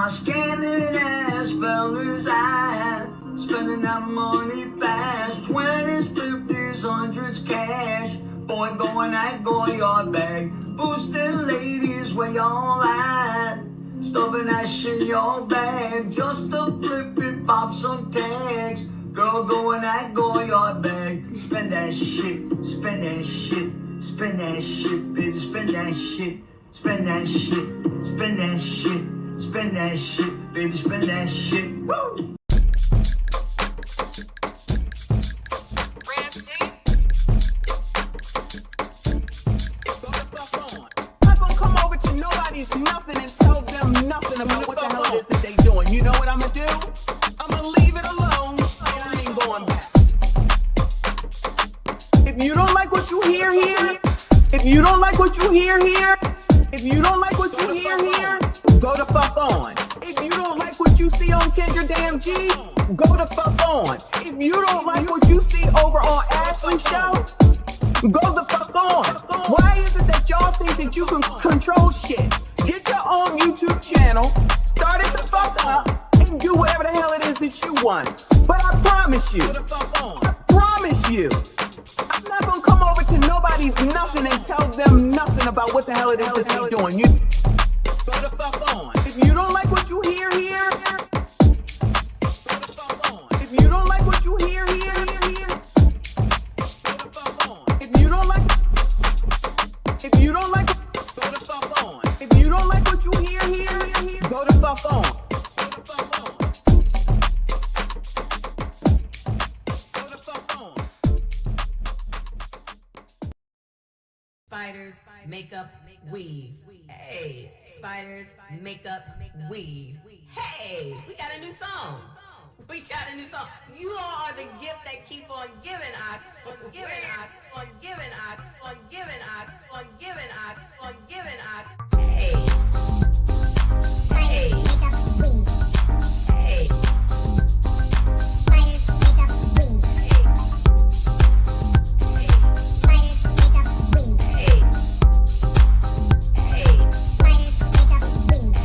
my scanning ass fellas eyes, spending that money fast, 20s, 50s, 100s cash. Boy, going that Goyard bag, boosting ladies where y'all at, stuffing that shit in your bag, just to flip it, pop some tags. Girl, going that Goyard bag, spend that shit, spend that shit, spend that shit, baby, spend that shit, spend that shit, spend that shit, spend that shit, baby, spend that shit. Woo! Nothing and tell them nothing about what the hell it is that they doing. You know what I'ma do? I'ma leave it alone and I ain't going back. If you don't like what you hear here, if you don't like what you hear here, if you don't like what you hear here, go the fuck on. If you don't like what you see on Kendra Damn G, go the fuck on. If you don't like what you see over on Ashley's show, go the fuck on. Why is it that y'all think that you can control shit? Get your own YouTube channel, start it the fuck up, and do whatever the hell it is that you want. But I promise you, I'm not gonna come over to nobody's nothing and tell them nothing about what the hell it is that they're doing. You go the fuck on. If you don't like what you hear here, go the fuck on. If you don't like what you hear here, go the fuck on. If you don't like, go the fuck on. If you don't like what you hear here, go the fuck on. Go the fuck on. Go the fuck on. Spiders, makeup, weave. Hey, spiders, makeup, weave. Hey, we got a new song. We got a new song. You all are the gift that keep on giving us, on giving us, on giving us, on giving us, on giving us, on giving us. Hey. Hey. Hey. Spiders, makeup, weave. Spiders, makeup, weave. Spiders, makeup, weave.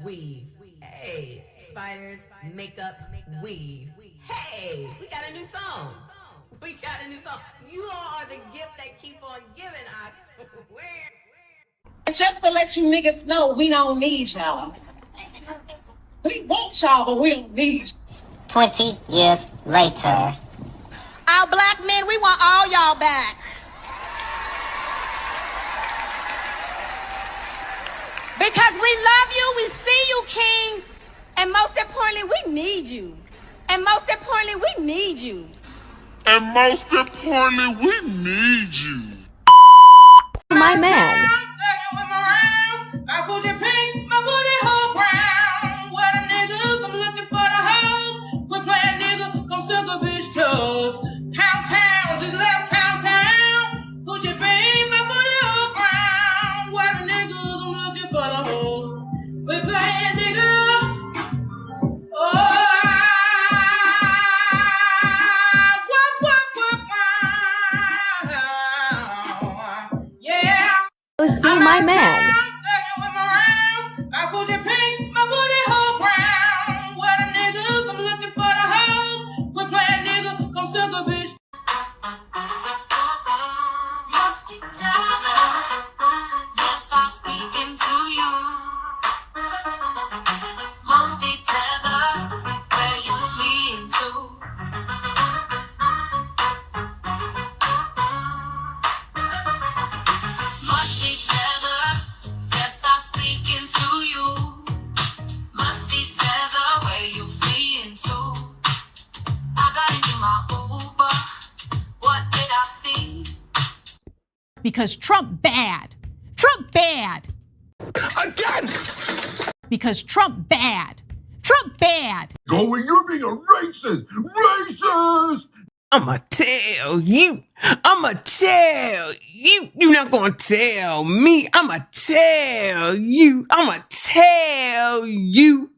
weave. Hey, spiders, makeup, weave. Hey, we got a new song. We got a new song. You all are the gift that keep on giving, I swear. Just to let you niggas know, we don't need y'all. We want y'all, but we don't need you. 20 years later. Our black men, we want all y'all back. Because we love you, we see you, kings, and most importantly, we need you. And most importantly, we need you. And most importantly, we need you. My man. I put your pink, my booty hole brown. What a niggas, I'm looking for the hoes. Quit playing nigga, come suck a bitch toes. Pound town, just left pound town. Put your pink, my booty hole brown. What a niggas, I'm looking for the hoes. Quit playing nigga. Oh. See my man. I put your pink, my booty hole brown. What a niggas, I'm looking for the hoes. Quit playing nigga, come suck a bitch. Lost each other. Yes, I'm speaking to you. Lost each other. Where you fleeing to? Musty tether, yes, I'm speaking to you. Musty tether, where you fleeing to? I got into my Uber, what did I see? Because Trump bad. Trump bad. Again! Because Trump bad. Trump bad. Going, you're being a racist! Racist! I'ma tell you. I'ma tell you. You're not gonna tell me. I'ma tell you. I'ma tell you.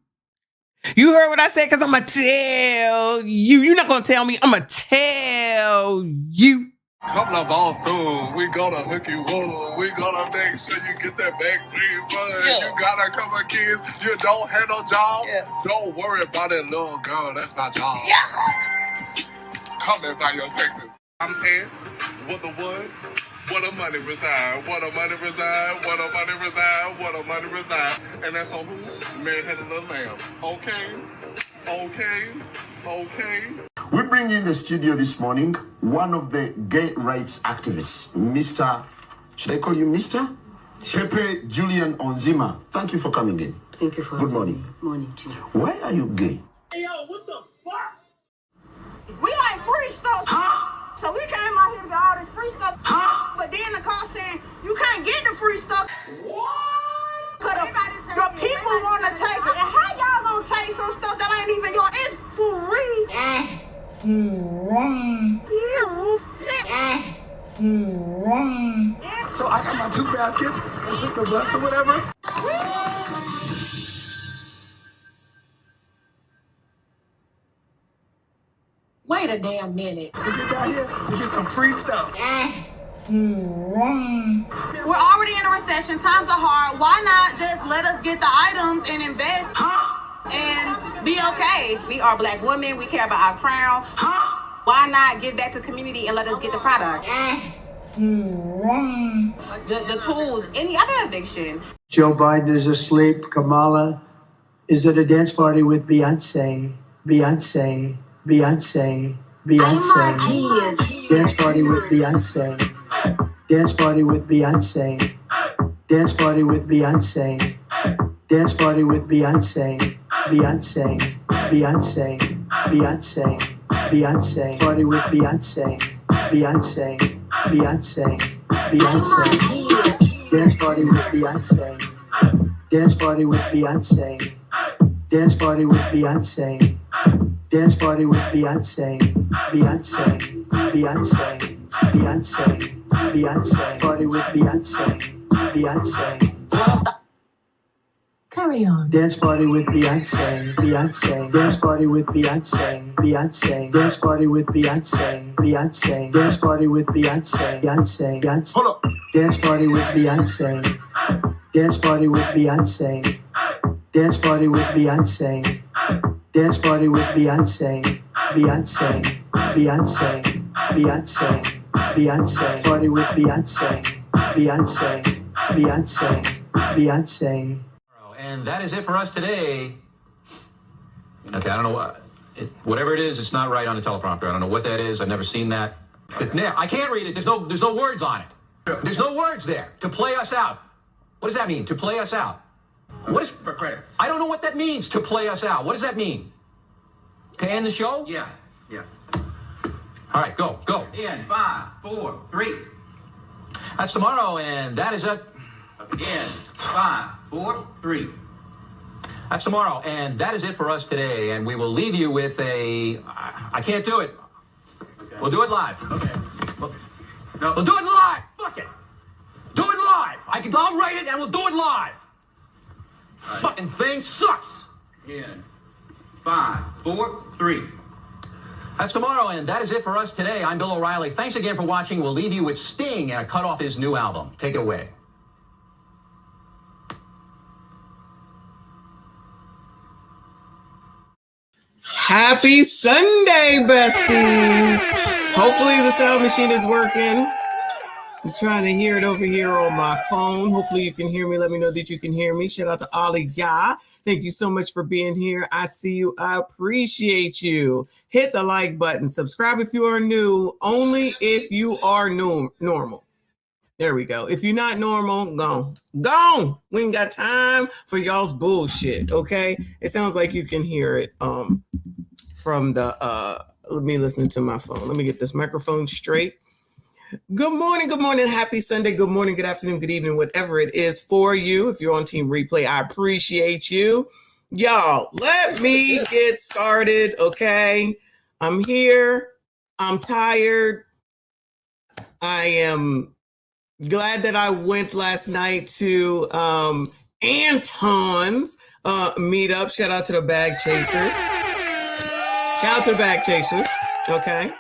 You heard what I said? Cause I'ma tell you. You're not gonna tell me. I'ma tell you. Couple of balls soon, we gonna hook you up. We gonna make sure you get that backstreet fun. Yeah. You got a couple of kids, you don't have no job. Yeah. Don't worry about that little girl, that's my job. Come and buy your taxes. I'm asked, what the what? What a money reside, what a money reside, what a money reside, what a money reside. And that's on who? Man-headed little lamb. Okay, okay, okay. We bring in the studio this morning one of the gay rights activists, Mr. Should I call you Mr? Pepe Julian Onzima. Thank you for coming in. Thank you for Good morning. Morning to you. Why are you gay? Hey, yo, what the fuck? We like free stuff. So we came out here to get all this free stuff. But then the call saying, you can't get the free stuff. What? Cause the people want to take it. And how y'all gonna take some stuff that ain't even yours? It's free. So I got my 2 baskets and put the bus or whatever. Wait a damn minute. We get down here, we get some free stuff. We're already in a recession. Times are hard. Why not just let us get the items and invest and be okay? We are black women. We care about our crown. Why not give back to the community and let us get the product? The tools, any other eviction. Joe Biden is asleep. Kamala is at a dance party with Beyonce. Beyonce. Beyonce. Beyonce. Dance party with Beyonce. Dance party with Beyonce. Dance party with Beyonce. Dance party with Beyonce. Beyonce. Beyonce. Beyonce. Beyonce. Party with Beyonce. Beyonce. Beyonce. Beyonce. Dance party with Beyonce. Dance party with Beyonce. Dance party with Beyonce. Dance party with Beyonce. Beyonce. Beyonce. Beyonce. Beyonce. Party with Beyonce. Beyonce. Carry on. Dance party with Beyonce. Beyonce. Dance party with Beyonce. Beyonce. Dance party with Beyonce. Beyonce. Dance party with Beyonce. Beyonce. Beyonce. Hold up. Dance party with Beyonce. Dance party with Beyonce. Dance party with Beyonce. Dance party with Beyonce. Beyonce. Beyonce. Beyonce. Beyonce. Party with Beyonce. Beyonce. Beyonce. Beyonce. And that is it for us today. Okay, I don't know what. Whatever it is, it's not right on the teleprompter. I don't know what that is. I've never seen that. I can't read it. There's no words on it. There's no words there. To play us out. What does that mean? To play us out. What is for credits? I don't know what that means. To play us out. What does that mean? To end the show? Yeah. All right, go. In 5, 4, 3. That's tomorrow, and that is it. In 5, 4, 3. That's tomorrow, and that is it for us today. And we will leave you with a. I can't do it. Okay. We'll do it live. Okay. We'll do it live. Fuck it. Do it live. I'll write it, and we'll do it live. Right. Fucking thing sucks. In 5, 4, 3. That's tomorrow, and that is it for us today. I'm Bill O'Reilly. Thanks again for watching. We'll leave you with Sting and a cut off his new album. Take it away. Happy Sunday, besties. Hopefully the sound machine is working. I'm trying to hear it over here on my phone. Hopefully you can hear me. Let me know that you can hear me. Shout out to Ali Ya. Thank you so much for being here. I see you. I appreciate you. Hit the like button. Subscribe if you are new. Only if you are normal. There we go. If you're not normal, gone. We ain't got time for y'all's bullshit, okay? It sounds like you can hear it from the me listening to my phone. Let me get this microphone straight. Good morning, happy Sunday, good morning, good afternoon, good evening, whatever it is for you. If you're on Team Replay, I appreciate you. Y'all, let me get started, okay? I'm here. I'm tired. I am glad that I went last night to Anton's meetup. Shout out to the Bag Chasers. Okay?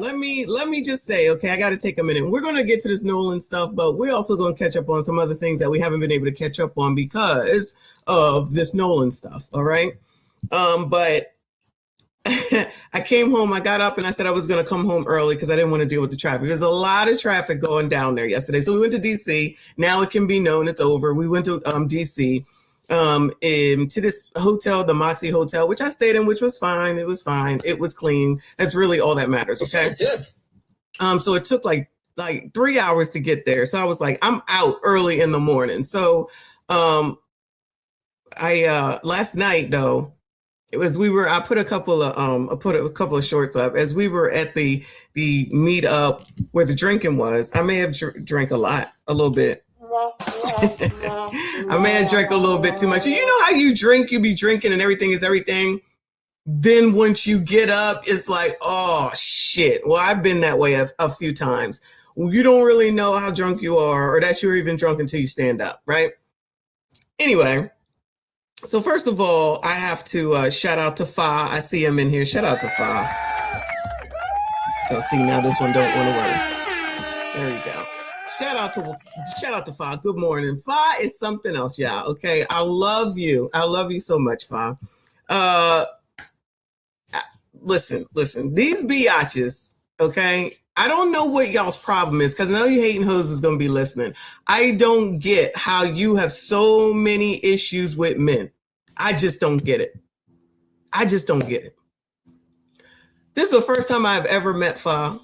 Let me just say, okay, I got to take a minute. We're going to get to this Nolan stuff, but we're also going to catch up on some other things that we haven't been able to catch up on because of this Nolan stuff, all right? But I came home, I got up, and I said I was going to come home early because I didn't want to deal with the traffic. There's a lot of traffic going down there yesterday. So we went to D.C. Now it can be known it's over. We went to D.C., to this hotel, the Moxie Hotel, which I stayed in, which was fine. It was fine. It was clean. That's really all that matters. Okay. So it took like 3 hours to get there. So I was like, I'm out early in the morning. So, last night though, I put a couple of shorts up as we were at the meetup where the drinking was. I may have drank a little bit. I may have drank a little bit too much. You know how you drink, you be drinking and everything is everything. Then once you get up, it's like, oh shit. Well, I've been that way a few times. Well, you don't really know how drunk you are or that you're even drunk until you stand up, right? Anyway, so first of all, I have to shout out to Fa. I see him in here. Shout out to Fa. Oh, see, now this one don't want to work. There you go. Shout out to Fa. Good morning. Fa is something else, y'all. Okay. I love you. I love you so much, Fa. Listen, these biatches, okay? I don't know what y'all's problem is because I know you hating hoes is going to be listening. I don't get how you have so many issues with men. I just don't get it. This is the first time I've ever met Fa.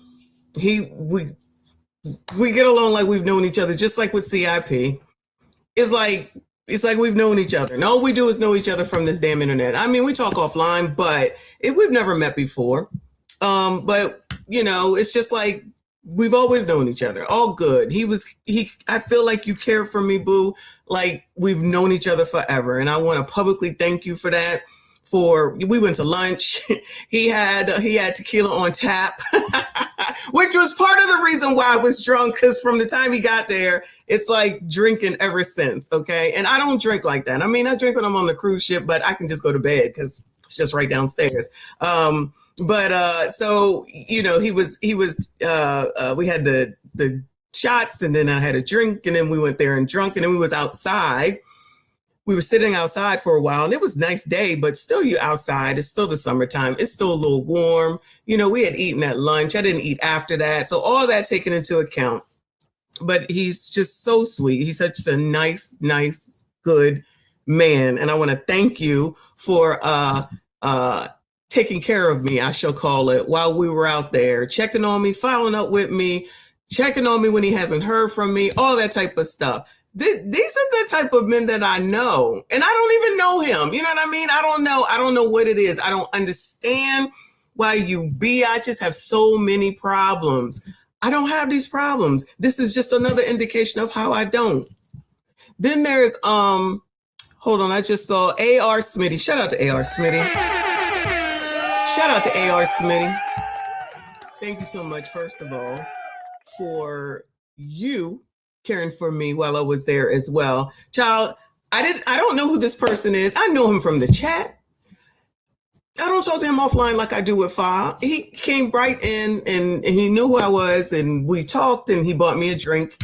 We get along like we've known each other, just like with CIP. It's like we've known each other. And all we do is know each other from this damn internet. I mean, we talk offline, but we've never met before. But you know, it's just like we've always known each other. All good. I feel like you care for me, boo. Like we've known each other forever. And I want to publicly thank you for that. We went to lunch. He had tequila on tap, which was part of the reason why I was drunk. Because from the time he got there, it's like drinking ever since. Okay, and I don't drink like that. I mean, I drink when I'm on the cruise ship, but I can just go to bed because it's just right downstairs. So you know, we had the shots, and then I had a drink, and then we went there and drunk, and then we was outside. We were sitting outside for a while, and it was a nice day, but still you outside. It's still the summertime. It's still a little warm. You know, we had eaten at lunch. I didn't eat after that. So all that taken into account. But he's just so sweet. He's such a nice, good man. And I want to thank you for taking care of me, I shall call it, while we were out there, checking on me, following up with me, checking on me when he hasn't heard from me, all that type of stuff. These are the type of men that I know, and I don't even know him. You know what I mean? I don't know what it is. I don't understand why you biatches have so many problems. I don't have these problems. This is just another indication of how I don't. Then there's, hold on, I just saw A.R. Smitty. Shout out to A.R. Smitty. Shout out to A.R. Smitty. Thank you so much, first of all, for you caring for me while I was there as well. Child, I don't know who this person is. I know him from the chat. I don't talk to him offline like I do with Fa. He came right in and he knew who I was, and we talked, and he bought me a drink,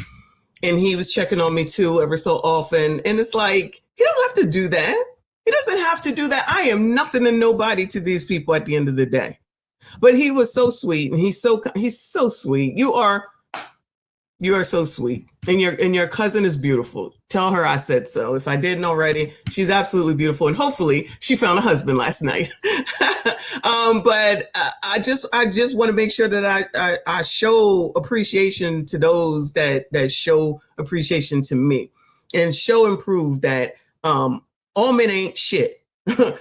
and he was checking on me too ever so often. And it's like, he don't have to do that. He doesn't have to do that. I am nothing and nobody to these people at the end of the day. But he was so sweet, and he's so sweet. You are so sweet, and your cousin is beautiful. Tell her I said so. If I didn't already, she's absolutely beautiful, and hopefully she found a husband last night. But I just want to make sure that I show appreciation to those that show appreciation to me, and show and prove that all men ain't shit.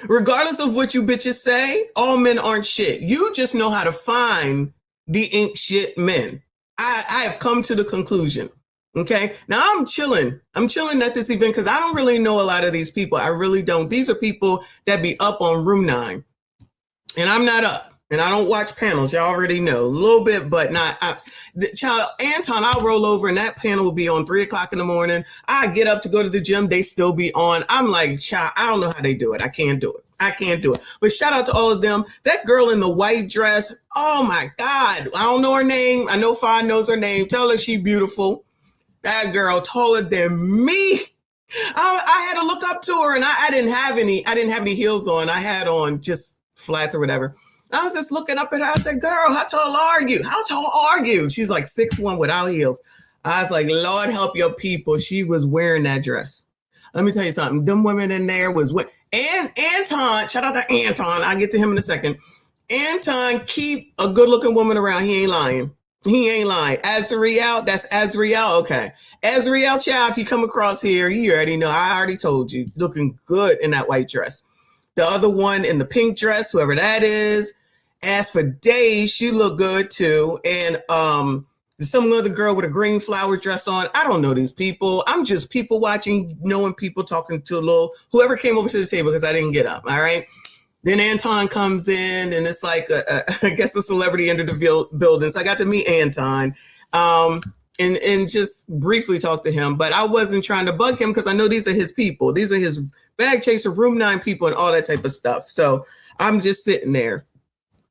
Regardless of what you bitches say, all men aren't shit. You just know how to find the ain't shit men. I have come to the conclusion. Okay. Now I'm chilling at this event because I don't really know a lot of these people. I really don't. These are people that be up on room 9, and I'm not up, and I don't watch panels. Y'all already know a little bit, but not. Child, Anton, I'll roll over, and that panel will be on 3:00 in the morning. I get up to go to the gym. They still be on. I'm like, child, I don't know how they do it. I can't do it. But shout out to all of them. That girl in the white dress. Oh my God. I don't know her name. I know Fa knows her name. Tell her she beautiful. That girl taller than me. I had to look up to her, and I didn't have any heels on. I had on just flats or whatever. I was just looking up at her. I said, girl, how tall are you? How tall are you? She's like 6'1" without heels. I was like, Lord help your people. She was wearing that dress. Let me tell you something. Them women in there was what. And Anton, shout out to Anton. I'll get to him in a second. Anton, keep a good looking woman around. He ain't lying. Azriel, that's Azriel. Okay. Azriel, child, if you come across here, you already know. I already told you. Looking good in that white dress. The other one in the pink dress, whoever that is. As for Days, she looked good too. And some other girl with a green flower dress on. I don't know these people. I'm just people watching, knowing people, talking to a little, whoever came over to the table because I didn't get up. All right. Then Anton comes in, and it's like, I guess a celebrity entered the building. So I got to meet Anton and just briefly talk to him. But I wasn't trying to bug him because I know these are his people. These are his bag chaser, room 9 people, and all that type of stuff. So I'm just sitting there.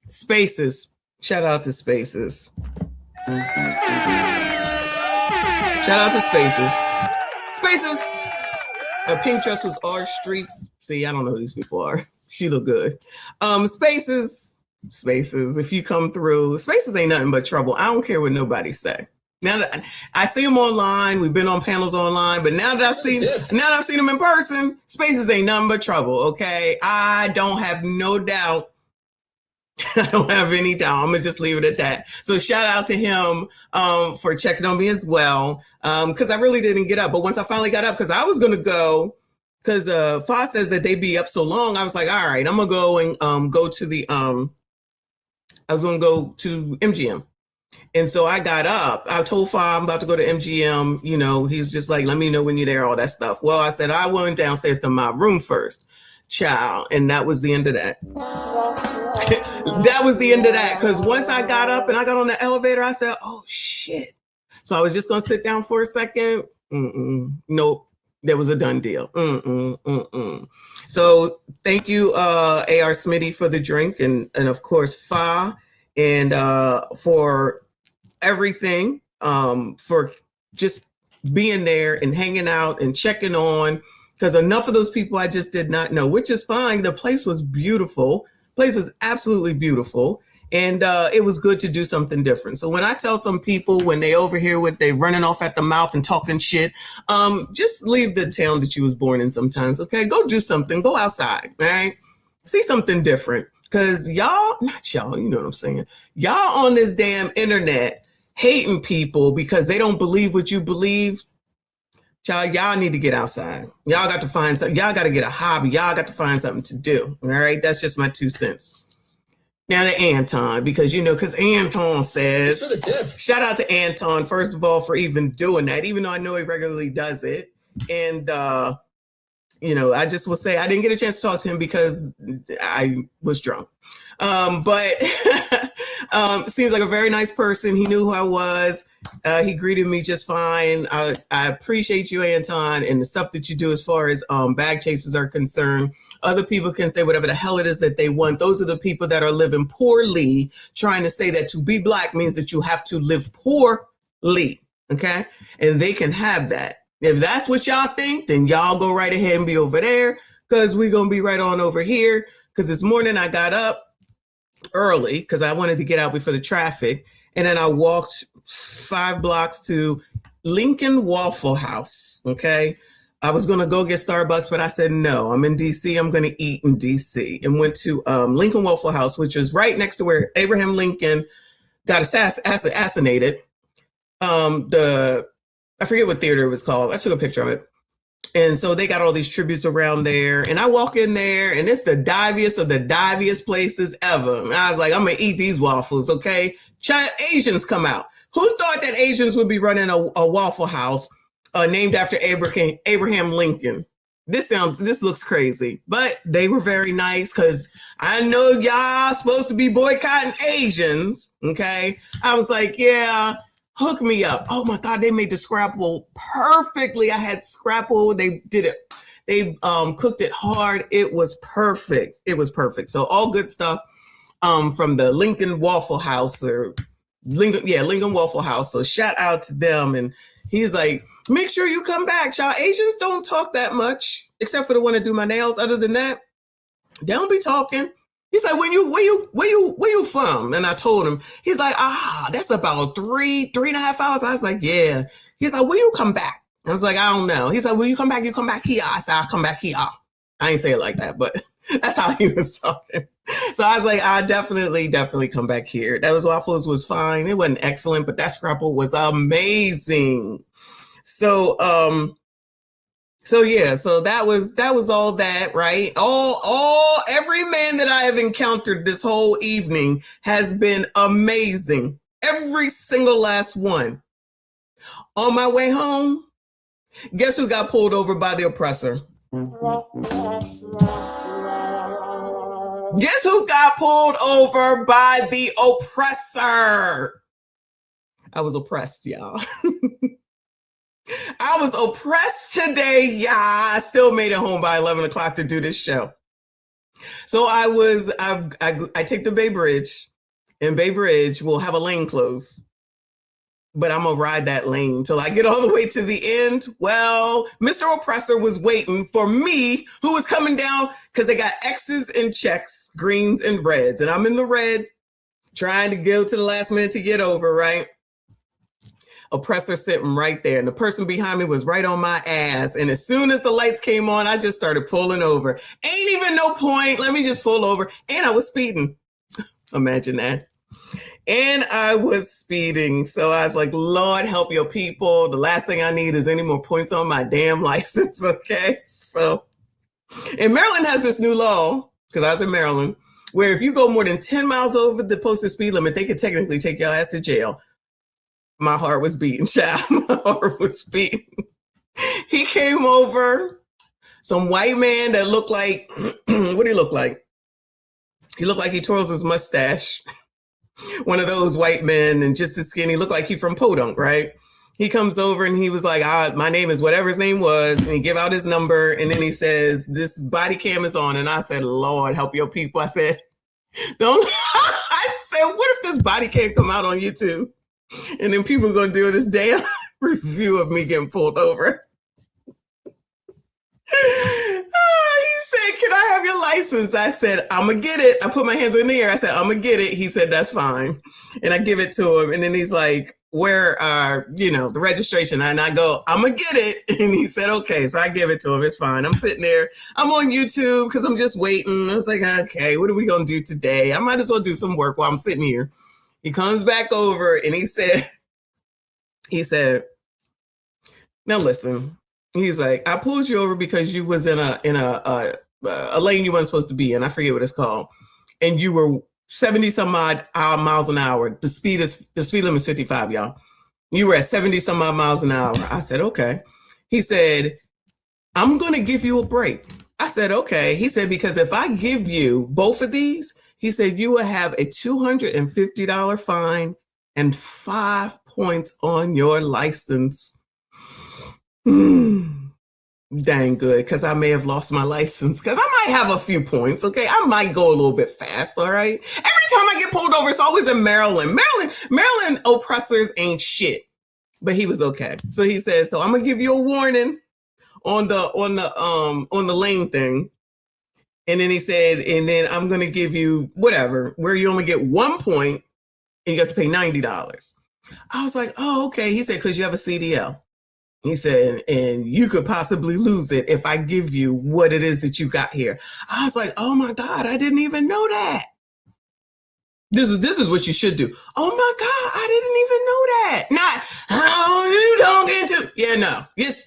Spaces. Shout out to Spaces. Shout out to Spaces. Spaces. A pink dress was our streets. See, I don't know who these people are. She look good. Spaces. If you come through, Spaces ain't nothing but trouble. I don't care what nobody say. Now that I see them online, we've been on panels online, but now that I've seen them in person, Spaces ain't nothing but trouble. Okay, I don't have no doubt. I don't have any doubt. I'm gonna just leave it at that. So shout out to him for checking on me as well, because I really didn't get up. But once I finally got up, because I was gonna go, because Fa says that they be up so long. I was like, all right, I'm gonna go and go to the I was gonna go to MGM. And so I got up. I told Fa I'm about to go to MGM. You know, he's just like, let me know when you're there, all that stuff. Well, I said I went downstairs to my room first, child, and that was the end of that. That was the end of that, because once I got up and I got on the elevator, I said, oh shit. So I was just gonna sit down for a second. Nope, there was a done deal. So thank you, A.R. Smitty, for the drink, and of course Fa, and for everything. for just being there and hanging out and checking on, because enough of those people I just did not know, which is fine. The place was beautiful. Place was absolutely beautiful. And it was good to do something different. So when I tell some people when they over here with they running off at the mouth and talking shit, just leave the town that you was born in sometimes, okay? Go do something. Go outside, right? See something different. Because y'all, not y'all, you know what I'm saying? Y'all on this damn internet hating people because they don't believe what you believe. Y'all need to get outside. Y'all got to find something. Y'all got to get a hobby. Y'all got to find something to do, all right? That's just my 2 cents. Now to Anton, because Anton says, shout out to Anton, first of all, for even doing that, even though I know he regularly does it. And, I just will say I didn't get a chance to talk to him because I was drunk. But seems like a very nice person. He knew who I was. He greeted me just fine. I appreciate you, Anton, and the stuff that you do as far as bag chases are concerned. Other people can say whatever the hell it is that they want. Those are the people that are living poorly, trying to say that to be Black means that you have to live poorly, okay? And they can have that. If that's what y'all think, then y'all go right ahead and be over there, because we're going to be right on over here. Because this morning I got up early because I wanted to get out before the traffic. And then I walked 5 blocks to Lincoln Waffle House, okay? I was going to go get Starbucks, but I said, no, I'm in D.C. I'm going to eat in D.C. and went to Lincoln Waffle House, which was right next to where Abraham Lincoln got assassinated. I forget what theater it was called. I took a picture of it. And so they got all these tributes around there. And I walk in there, and it's the diviest of the diviest places ever. And I was like, I'm going to eat these waffles, okay? Asians come out. Who thought that Asians would be running a Waffle House named after Abraham Lincoln? This looks crazy, but they were very nice because I know y'all supposed to be boycotting Asians. Okay. I was like, yeah, hook me up. Oh my God. They made the scrapple perfectly. I had scrapple. They did it. They cooked it hard. It was perfect. It was perfect. So all good stuff from the Lincoln Waffle House Lincoln Waffle House. So shout out to them. And he's like, make sure you come back, child. Asians don't talk that much, except for the one that do my nails. Other than that, they don't be talking. He's like, where you from? And I told him, he's like, that's about 3.5 hours. I was like, yeah. He's like, will you come back? I was like, I don't know. He's like, will you come back? You come back here. I said, I'll come back here. I ain't say it like that, but that's how he was talking. So I was like, I definitely come back here. Those waffles was fine. It wasn't excellent, but that scrapple was amazing. So yeah, so that was all that, right? Every man that I have encountered this whole evening has been amazing. Every single last one. On my way home, guess who got pulled over by the oppressor? Guess who got pulled over by the oppressor? I was oppressed, y'all. I was oppressed today, y'all. I still made it home by 11 o'clock to do this show. So I take the Bay Bridge, and Bay Bridge will have a lane closed. But I'm going to ride that lane till I get all the way to the end. Well, Mr. Oppressor was waiting for me, who was coming down, because they got X's and checks, greens and reds. And I'm in the red, trying to go to the last minute to get over, right? Oppressor sitting right there. And the person behind me was right on my ass. And as soon as the lights came on, I just started pulling over. Ain't even no point. Let me just pull over. And I was speeding. Imagine that. And I was speeding. So I was like, Lord, help your people. The last thing I need is any more points on my damn license. Okay. So, and Maryland has this new law, because I was in Maryland, where if you go more than 10 miles over the posted speed limit, they could technically take your ass to jail. My heart was beating, child. My heart was beating. He came over, some white man that looked like, what did he look like? He looked like he twirls his mustache. One of those white men, and just as skinny, looked like he from Podunk, right? He comes over and he was like, my name is whatever his name was. And he gave out his number. And then he says, this body cam is on. And I said, Lord, help your people. I said, don't. I said, what if this body cam come out on YouTube? And then people are going to do this damn review of me getting pulled over. He said, can I have your license? I said, I'm going to get it. I put my hands in the air. I said, I'm going to get it. He said, that's fine. And I give it to him. And then he's like, where are, the registration? And I go, I'm going to get it. And he said, okay. So I give it to him. It's fine. I'm sitting there. I'm on YouTube because I'm just waiting. I was like, okay, what are we going to do today? I might as well do some work while I'm sitting here. He comes back over and he said, now listen. He's like, I pulled you over because you was in a lane you weren't supposed to be in. I forget what it's called. And you were 70 some odd miles an hour. The speed limit is 55, y'all. You were at 70 some odd miles an hour. I said, okay. He said, I'm going to give you a break. I said, okay. He said, because if I give you both of these, he said, you will have a $250 fine and 5 points on your license. Dang good, because I may have lost my license, because I might have a few points, okay? I might go a little bit fast, all right? Every time I get pulled over, it's always in Maryland. Maryland oppressors ain't shit, but he was okay. So he said, so I'm going to give you a warning on the lane thing. And then he said, and then I'm going to give you whatever, where you only get 1 point and you have to pay $90. I was like, oh, okay. He said, because you have a CDL. He said, and you could possibly lose it if I give you what it is that you got here. I was like, oh my God, I didn't even know that. This is what you should do. Oh my God, I didn't even know that. Not, how you don't get to. Yeah, no. Yes,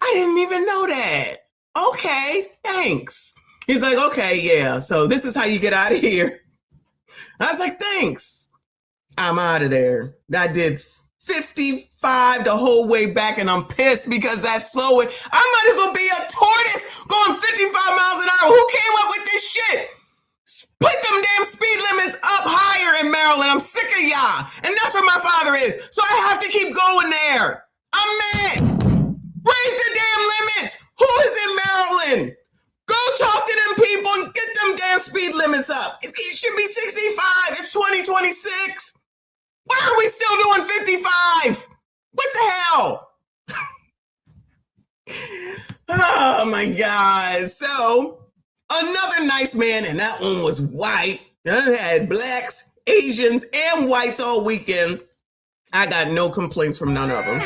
I didn't even know that. Okay, thanks. He's like, okay, yeah. So this is how you get out of here. I was like, thanks. I'm out of there. I did 55 the whole way back, and I'm pissed because that's slow. I might as well be a tortoise going 55 miles an hour. Who came up with this shit? Put them damn speed limits up higher in Maryland. I'm sick of y'all. And that's where my father is. So I have to keep going there. I'm mad. Raise the damn limits. Who is in Maryland? Go talk to them people and get them damn speed limits up. It should be 65. It's 2026. Why are we still doing 55? What the hell? Oh my God. So another nice man, and that one was white. I had blacks, Asians, and whites all weekend. I got no complaints from none of them.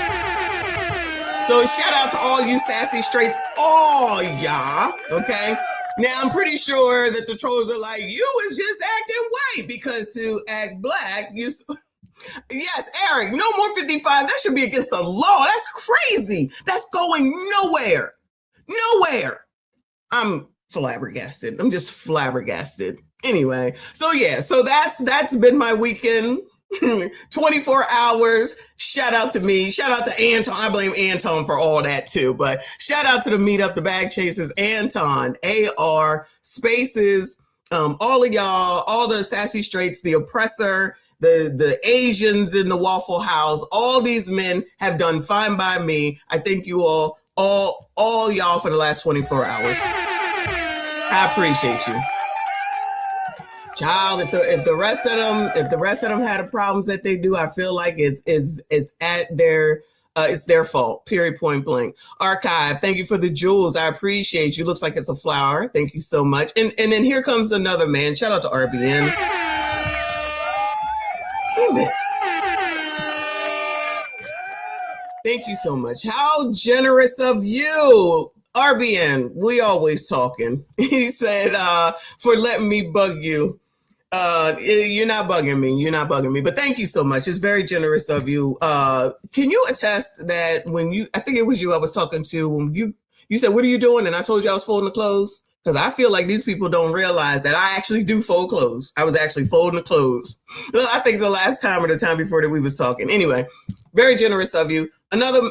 So shout out to all you sassy straights, all y'all, okay? Now, I'm pretty sure that the trolls are like, you was just acting white, because to act black, yes, Eric, no more 55. That should be against the law. That's crazy. That's going nowhere. Nowhere. I'm flabbergasted. I'm just flabbergasted. Anyway, so yeah, so that's been my weekend. 24 hours. Shout out to me. Shout out to Anton. I blame Anton for all that too. But shout out to the Meetup, the Bag Chasers, Anton, AR, Spaces, all of y'all, all the sassy straights, the oppressor, the Asians in the Waffle House. All these men have done fine by me. I thank you all y'all for the last 24 hours. I appreciate you. Child, if the rest of them had the problems that they do, I feel like it's their fault. Period. Point blank. Archive, thank you for the jewels. I appreciate you. Looks like it's a flower. Thank you so much. And then here comes another man. Shout out to RBN. Damn it. Thank you so much. How generous of you. RBN, we always talking. He said, for letting me bug you. You're not bugging me. You're not bugging me. But thank you so much. It's very generous of you. Can you attest that when I think it was you I was talking to, when you said, what are you doing? And I told you I was folding the clothes. Because I feel like these people don't realize that I actually do fold clothes. I was actually folding the clothes. Well, I think the last time or the time before that we was talking. Anyway, very generous of you. Another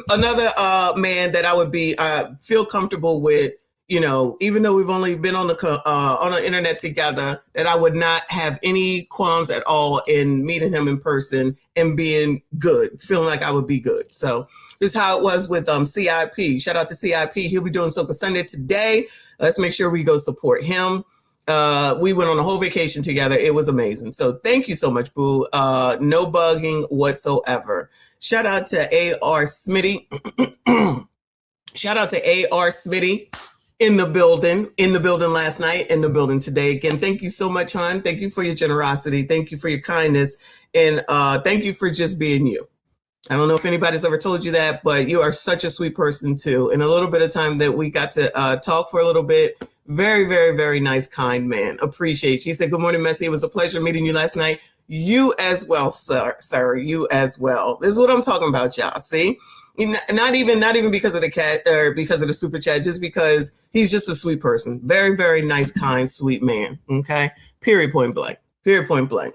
man that I would be feel comfortable with, even though we've only been on the internet together, that I would not have any qualms at all in meeting him in person and being good, feeling like I would be good. So this is how it was with CIP. Shout out to CIP. He'll be doing Soca Sunday today. Let's make sure we go support him. We went on a whole vacation together. It was amazing. So thank you so much, boo. No bugging whatsoever. Shout out to AR Smitty. Shout out to AR Smitty in the building last night, in the building today. Again, thank you so much, hon. Thank you for your generosity. Thank you for your kindness. And thank you for just being you. I don't know if anybody's ever told you that, but you are such a sweet person too. In a little bit of time that we got to talk for a little bit, very, very, very nice, kind man. Appreciate you. He said, good morning, Messi. It was a pleasure meeting you last night. You as well, sir. You as well. This is what I'm talking about, y'all. See? Not even because of the cat or because of the super chat, just because he's just a sweet person. Very, very nice, kind, sweet man. Okay? Period, point blank. Period, point blank.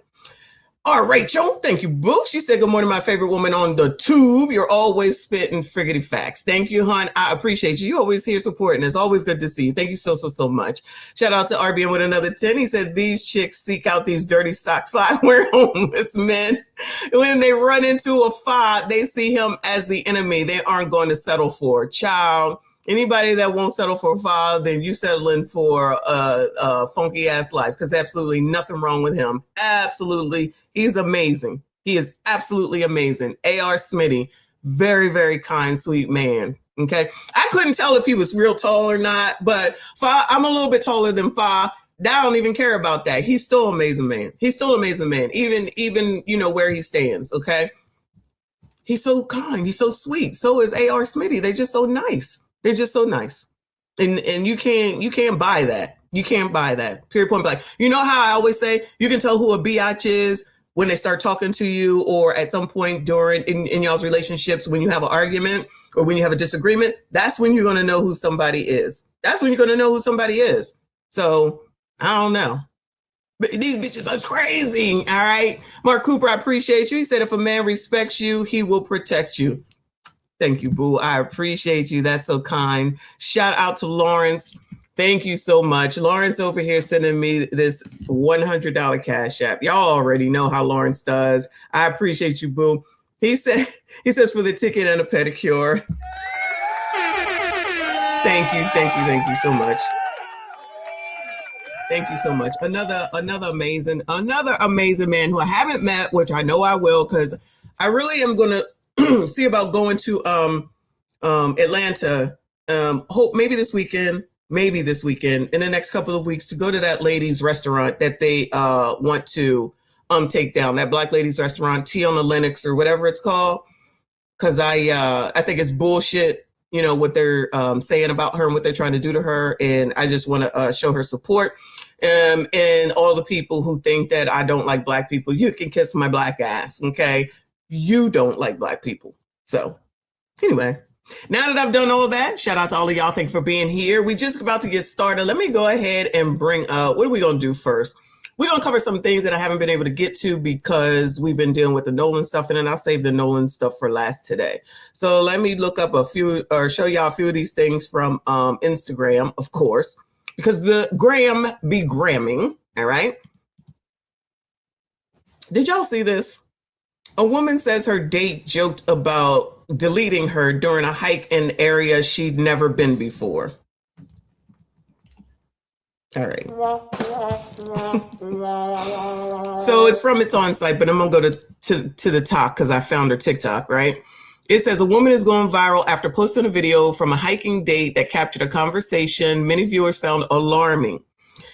All right, Rachel. Thank you, boo. She said, good morning, my favorite woman on the tube. You're always spitting friggity facts. Thank you, hon. I appreciate you. You always here supporting. It's always good to see you. Thank you so much. Shout out to RBN with another 10. He said, these chicks seek out these dirty socks I wear homeless men. When they run into a fight, they see him as the enemy they aren't going to settle for. Child. Anybody that won't settle for a father, then you settling for a funky ass life, because absolutely nothing wrong with him. Absolutely. He's amazing. He is absolutely amazing. AR Smitty, very, very kind, sweet man. Okay. I couldn't tell if he was real tall or not, but I'm a little bit taller than Fa. I don't even care about that. He's still an amazing man. He's still an amazing man, even where he stands. Okay. He's so kind. He's so sweet. So is AR Smitty. They're just so nice. They're just so nice. And you can't buy that. You can't buy that. Period, point blank. You know how I always say you can tell who a biatch is when they start talking to you, or at some point during in y'all's relationships, when you have an argument or when you have a disagreement. That's when you're going to know who somebody is. That's when you're going to know who somebody is. So I don't know. But these bitches are crazy. All right. Mark Cooper, I appreciate you. He said, if a man respects you, he will protect you. Thank you, boo. I appreciate you. That's so kind. Shout out to Lawrence. Thank you so much. Lawrence over here sending me this $100 cash app. Y'all already know how Lawrence does. I appreciate you, boo. He says for the ticket and a pedicure. Thank you so much. Thank you so much. Another amazing man who I haven't met, which I know I will, because I really am going to see about going to Atlanta. Hope maybe this weekend, in the next couple of weeks, to go to that ladies' restaurant that they want to take down, that black ladies' restaurant, Tea on the Lennox or whatever it's called. Because I think it's bullshit, what they're saying about her and what they're trying to do to her, and I just want to show her support. And all the people who think that I don't like black people, you can kiss my black ass, okay? You don't like black people. So anyway, now that I've done all of that, shout out to all of y'all. Thank you for being here. We just about to get started. Let me go ahead and bring up, what are we going to do first? We're going to cover some things that I haven't been able to get to because we've been dealing with the Nolan stuff, and then I'll save the Nolan stuff for last today. So let me look up a few, or show y'all a few of these things from Instagram, of course, because the gram be gramming. All right. Did y'all see this? A woman says her date joked about deleting her during a hike in an area she'd never been before. All right. So it's from its on site, but I'm going to go to the top because I found her TikTok, right? It says a woman is going viral after posting a video from a hiking date that captured a conversation many viewers found alarming.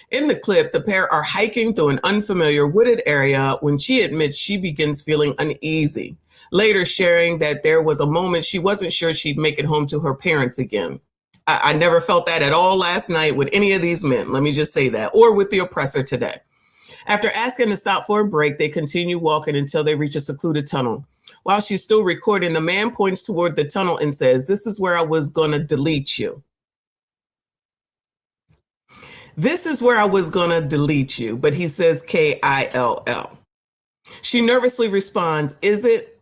In the clip, the pair are hiking through an unfamiliar wooded area when she admits she begins feeling uneasy, later sharing that there was a moment she wasn't sure she'd make it home to her parents again. I never felt that at all last night with any of these men, let me just say that, or with the oppressor today. After asking to stop for a break, they continue walking until they reach a secluded tunnel. While she's still recording, the man points toward the tunnel and says, "This is where I was going to delete you. This is where I was going to delete you," but he says K-I-L-L. She nervously responds, "Is it?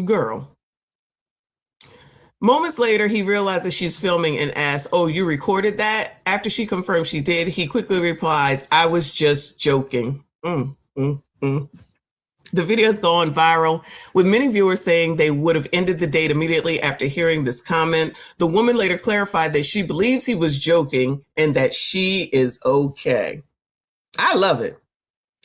Girl." Moments later, he realizes she's filming and asks, "Oh, you recorded that?" After she confirms she did, he quickly replies, "I was just joking." The video has gone viral, with many viewers saying they would have ended the date immediately after hearing this comment. The woman later clarified that she believes he was joking and that she is okay. I love it.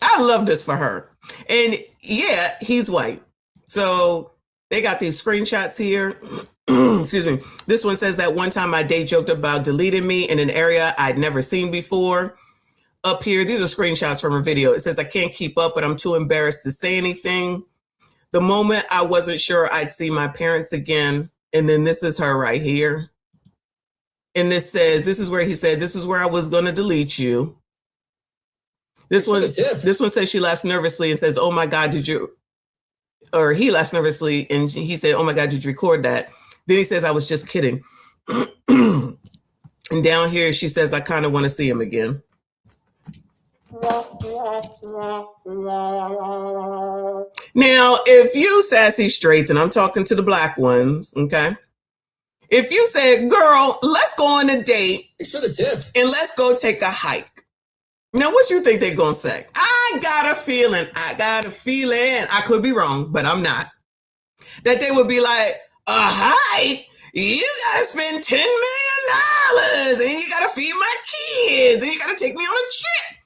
I love this for her. And yeah, he's white. So they got these screenshots here. Excuse me. This one says that one time my date joked about deleting me in an area I'd never seen before. Up here, these are screenshots from her video. It says, I can't keep up, but I'm too embarrassed to say anything. The moment I wasn't sure I'd see my parents again. And then this is her right here. And this says, this is where he said, this is where I was going to delete you. This one says she laughs nervously and says, oh my God, did you, or he laughs nervously and he said, oh my God, did you record that? Then he says, I was just kidding. And down here, she says, I kind of want to see him again. Now, if you sassy straights, and I'm talking to the black ones, okay? If you said, girl, let's go on a date and let's go take a hike. Now, what you think they're going to say? I got a feeling, I could be wrong, but I'm not, that they would be like, a hike? You got to spend $10 million and you got to feed my kids and you got to take me on a trip.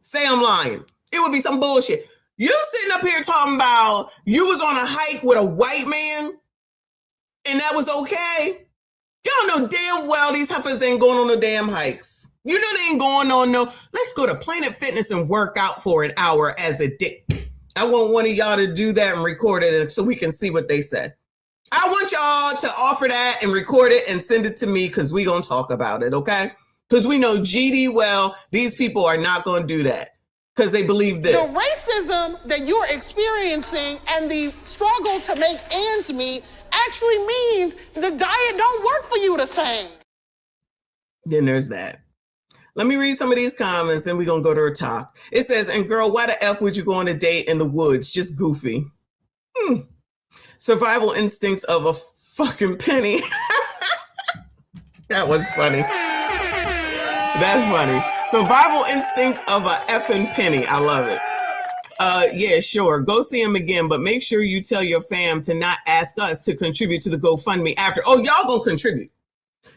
Say I'm lying. It would be some bullshit. You sitting up here talking about you was on a hike with a white man and that was okay? Y'all know damn well these heifers ain't going on no damn hikes. You know they ain't going on no, let's go to Planet Fitness and work out for an hour as a date. I want one of y'all to do that and record it so we can see what they said. I want y'all to offer that and record it and send it to me because we going to talk about it, okay? Because we know GD well, these people are not going to do that because they believe this. The racism that you're experiencing and the struggle to make ends meet actually means the diet don't work for you the same. Then there's that. Let me read some of these comments and we're going to go to her talk. It says, and girl, why the F would you go on a date in the woods? Just goofy. Survival instincts of a fucking penny. That was funny. That's funny. Survival instincts of a effing penny. I love it. Yeah, sure. Go see him again, but make sure you tell your fam to not ask us to contribute to the GoFundMe after. Oh, y'all gonna contribute.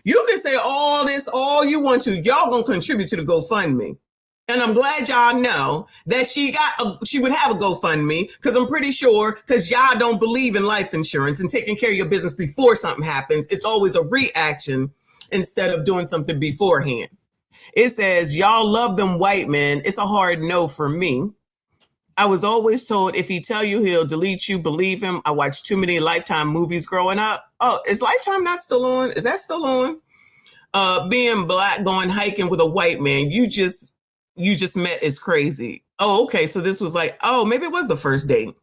You can say all this, all you want to. Y'all gonna contribute to the GoFundMe. And I'm glad y'all know that she would have a GoFundMe because I'm pretty sure because y'all don't believe in life insurance and taking care of your business before something happens. It's always a reaction instead of doing something beforehand. It says, y'all love them white men. It's a hard no for me. I was always told if he tell you he'll delete you, believe him. I watched too many Lifetime movies growing up. Oh, is Lifetime not still on? Is that still on? Being black, going hiking with a white man, you just met is crazy. Oh, okay. So this was like, oh, maybe it was the first date.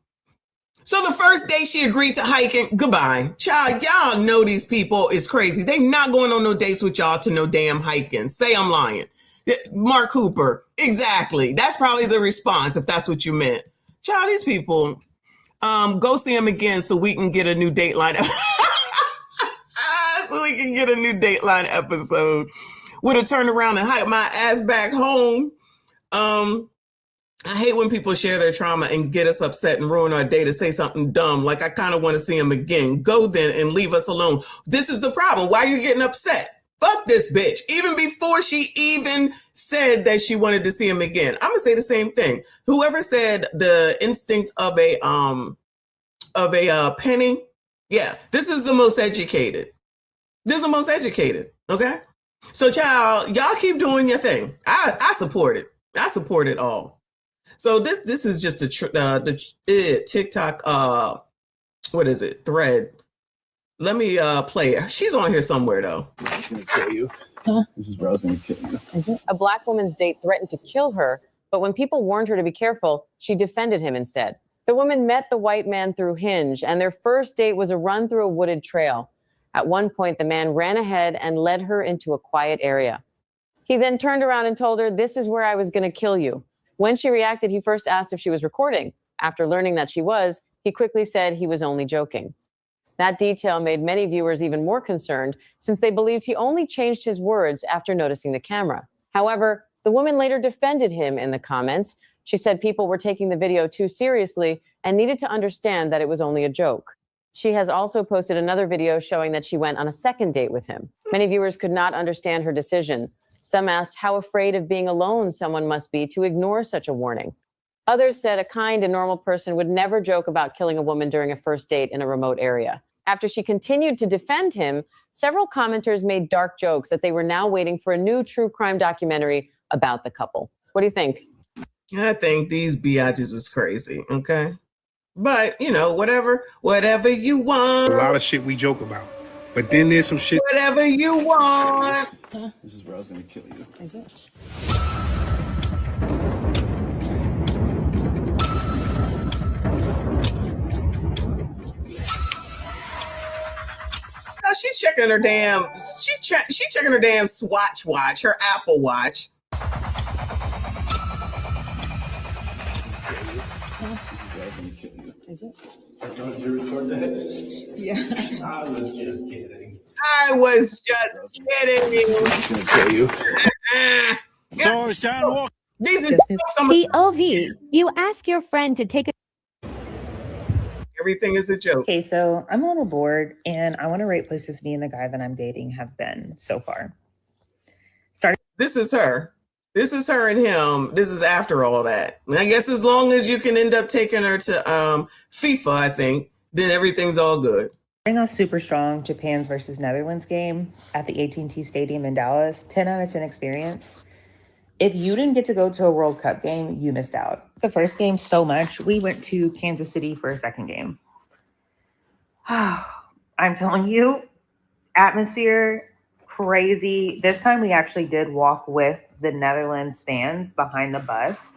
So the first day she agreed to hiking, goodbye. Child, y'all know these people is crazy. They not going on no dates with y'all to no damn hiking. Say I'm lying. Mark Cooper, exactly. That's probably the response if that's what you meant. Child, these people, go see him again so we can get a new Dateline. So we can get a new Dateline episode. Would have turned around and hiked my ass back home. I hate when people share their trauma and get us upset and ruin our day to say something dumb. Like, I kind of want to see him again. Go then and leave us alone. This is the problem. Why are you getting upset? Fuck this bitch. Even before she even said that she wanted to see him again. I'm going to say the same thing. Whoever said the instincts of a penny. Yeah, this is the most educated. This is the most educated. Okay. So child, y'all keep doing your thing. I support it. I support it all. So this is just the TikTok, what is it? Thread. Let me play it. She's on here somewhere though. This is gonna kill you. Huh? This is where I was gonna kill you. Is it? A black woman's date threatened to kill her, but when people warned her to be careful, she defended him instead. The woman met the white man through Hinge, and their first date was a run through a wooded trail. At one point, the man ran ahead and led her into a quiet area. He then turned around and told her, "This is where I was going to kill you." When she reacted, he first asked if she was recording. After learning that she was, he quickly said he was only joking. That detail made many viewers even more concerned since they believed he only changed his words after noticing the camera. However, The woman later defended him in the comments. She said people were taking the video too seriously and needed to understand that it was only a joke. She has also posted another video showing that she went on a second date with him. Many viewers could not understand her decision. Some asked how afraid of being alone someone must be to ignore such a warning. Others said a kind and normal person would never joke about killing a woman during a first date in a remote area. After she continued to defend him, several commenters made dark jokes that they were now waiting for a new true crime documentary about the couple. What do you think? I think these biatches is crazy, okay? But, you know, whatever you want. A lot of shit we joke about. But then there's some shit. Whatever you want. This is where I was gonna kill you. Is it? She's checking her damn. She checking her damn Swatch watch, her Apple Watch. Is it? Don't you record that? Yeah. I was just kidding. I was just kidding. I'm gonna kill you. So is John Walker. These are POV. You ask your friend to take a. Everything is a joke. Okay, so I'm on a board and I want to rate places me and the guy that I'm dating have been so far. This is her. This is her and him. This is after all that. And I guess as long as you can end up taking her to FIFA, I think, then everything's all good. Starting off super strong, Japan's versus Netherlands game at the AT&T Stadium in Dallas. 10 out of 10 experience. If you didn't get to go to a World Cup game, you missed out. The first game so much. We went to Kansas City for a second game. I'm telling you, atmosphere, crazy. This time we actually did walk with the Netherlands fans behind the bus.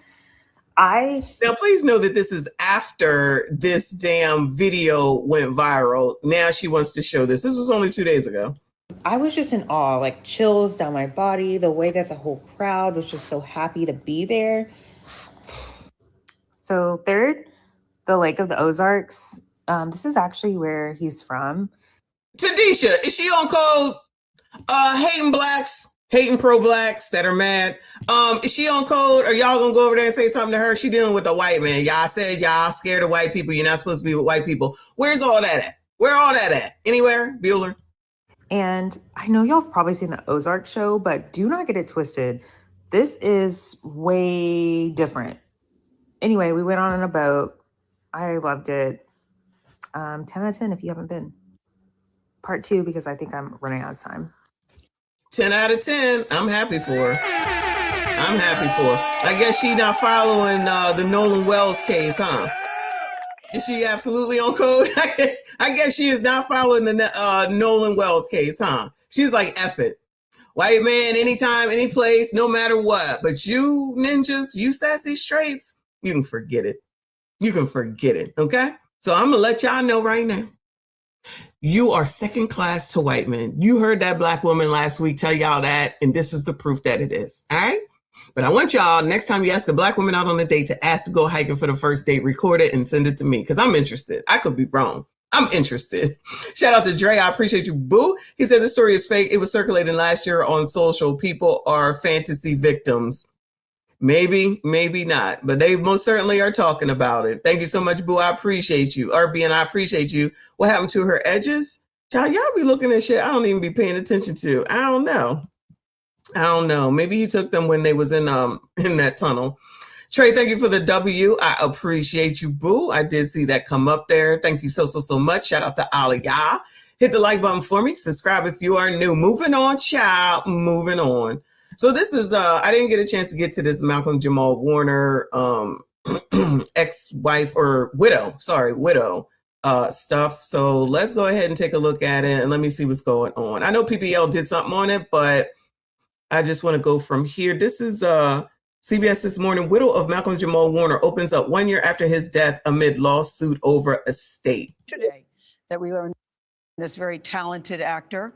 Now, please know that this is after this damn video went viral. Now she wants to show this. This was only 2 days ago. I was just in awe, like chills down my body, the way that the whole crowd was just so happy to be there. So third, the Lake of the Ozarks. This is actually where he's from. Tadisha, is she on code? Hating blacks, hating pro-blacks that are mad. Is she on code? Are y'all gonna go over there and say something to her? She dealing with the white man. Y'all said y'all scared of white people. You're not supposed to be with white people. Where's all that at? Where all that at? Anywhere? Bueller? And I know y'all have probably seen the Ozark show, but do not get it twisted. This is way different. Anyway, we went on a boat. I loved it. 10 out of 10 if you haven't been. Part 2, because I think I'm running out of time. 10 out of 10. I'm happy for her. I'm happy for her. I guess she not following the Nolan Wells case, huh? Is she absolutely on code? I guess she is not following the Nolan Wells case, huh? She's like, F it. White man, anytime, any place, no matter what. But you ninjas, you sassy straights, you can forget it. You can forget it, okay? So I'm going to let y'all know right now. You are second class to white men. You heard that black woman last week tell y'all that, and this is the proof that it is, all right? But I want y'all, next time you ask a black woman out on a date to ask to go hiking for the first date, record it and send it to me, because I'm interested. I could be wrong. I'm interested. Shout out to Dre. I appreciate you, boo. He said the story is fake. It was circulating last year on social. People are fantasy victims. Maybe, maybe not, but they most certainly are talking about it. Thank you so much, boo. I appreciate you. RB, and I appreciate you. What happened to her edges? Child, y'all be looking at shit I don't even be paying attention to. I don't know. Maybe he took them when they was in that tunnel. Trey, thank you for the W. I appreciate you, boo. I did see that come up there. Thank you so much. Shout out to Aliyah. Hit the like button for me. Subscribe if you are new. Moving on, child. Moving on. So this is, I didn't get a chance to get to this Malcolm Jamal Warner ex-wife or widow stuff. So let's go ahead and take a look at it and let me see what's going on. I know PPL did something on it, but I just want to go from here. This is CBS This Morning. Widow of Malcolm Jamal Warner opens up 1 year after his death amid lawsuit over estate. Today that we learned this very talented actor,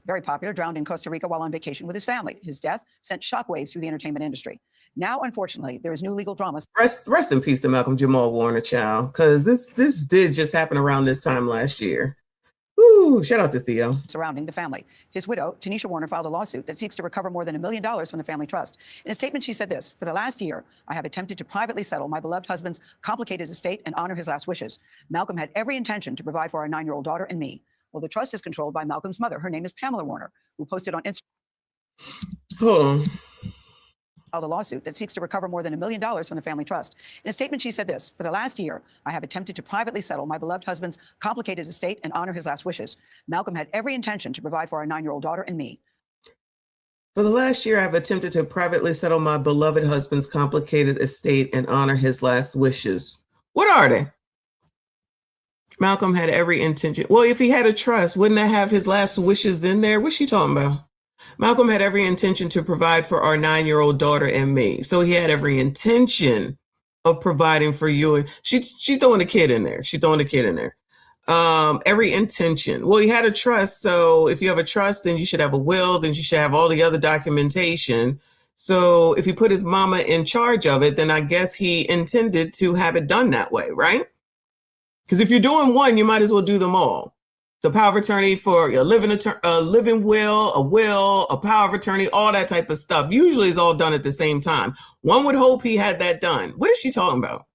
very popular, drowned in Costa Rica while on vacation with his family. His death sent shockwaves through the entertainment industry. Now, unfortunately, there is new legal drama. Rest in peace to Malcolm Jamal Warner, child, because this did just happen around this time last year. Woo! Shout out to Theo. Surrounding the family. His widow, Tanisha Warner, filed a lawsuit that seeks to recover more than $1 million from the family trust. In a statement, she said this: "For the last year, I have attempted to privately settle my beloved husband's complicated estate and honor his last wishes. Malcolm had every intention to provide for our 9-year-old daughter and me. Well, the trust is controlled by Malcolm's mother. Her name is Pamela Warner, who posted on Instagram Hold on. filed a lawsuit that seeks to recover more than $1 million from the family trust. In a statement, she said this: "For the last year, I have attempted to privately settle my beloved husband's complicated estate and honor his last wishes. Malcolm had every intention to provide for our 9-year-old daughter and me. For the last year, I've attempted to privately settle my beloved husband's complicated estate and honor his last wishes." What are they? Malcolm had every intention. Well, if he had a trust, wouldn't that have his last wishes in there? What's she talking about? Malcolm had every intention to provide for our 9-year-old daughter and me. So he had every intention of providing for you. And she's throwing a kid in there. She's throwing a kid in there. Every intention. Well, he had a trust. So if you have a trust, then you should have a will. Then you should have all the other documentation. So if he put his mama in charge of it, then I guess he intended to have it done that way, right? Because if you're doing one, you might as well do them all. The power of attorney for a living will, a power of attorney, all that type of stuff usually is all done at the same time. One would hope he had that done. What is she talking about?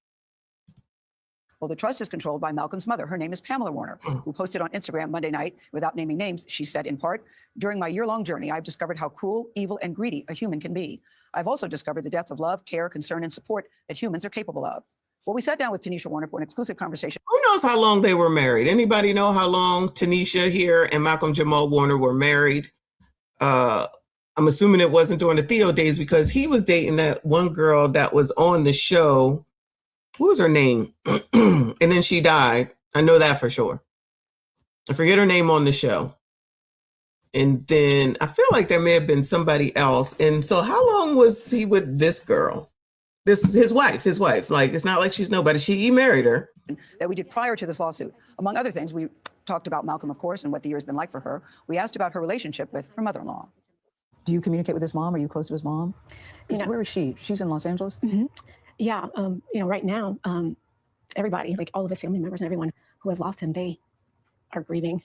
Well, the trust is controlled by Malcolm's mother. Her name is Pamela Warner, who posted on Instagram Monday night, without naming names. She said, in part, "During my year-long journey, I've discovered how cruel, evil, and greedy a human can be. I've also discovered the depth of love, care, concern, and support that humans are capable of." Well, we sat down with Tanisha Warner for an exclusive conversation. Who knows how long they were married? Anybody know how long Tanisha here and Malcolm Jamal Warner were married? I'm assuming it wasn't during the Theo days, because he was dating that one girl that was on the show. What was her name? And then she died. I know that for sure. I forget her name on the show. And then I feel like there may have been somebody else. And so how long was he with this girl? This is his wife. Like, it's not like she's nobody. He married her. That we did prior to this lawsuit. Among other things, we talked about Malcolm, of course, and what the year has been like for her. We asked about her relationship with her mother-in-law. Do you communicate with his mom? Are you close to his mom? Where is she? She's in Los Angeles? Mm-hmm. Yeah. Right now, everybody, like all of his family members and everyone who has lost him, they are grieving.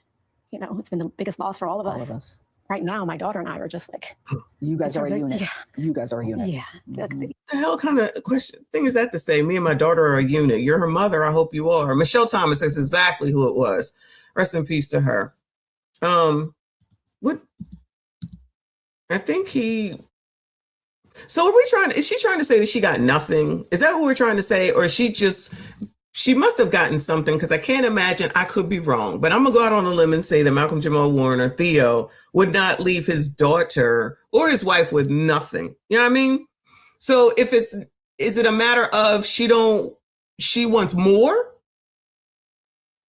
It's been the biggest loss for all of us. Right now, my daughter and I are just like, you guys are a unit. Yeah. You guys are a unit. Yeah. The hell kind of thing is that to say? Me and my daughter are a unit. You're her mother. I hope you are. Michelle Thomas is exactly who it was. Rest in peace to her. What? I think he. So is she trying to say that she got nothing? Is that what we're trying to say? Or she must have gotten something, because I can't imagine, I could be wrong, but I'm going to go out on a limb and say that Malcolm Jamal Warner, Theo, would not leave his daughter or his wife with nothing. You know what I mean? So is it a matter of she wants more?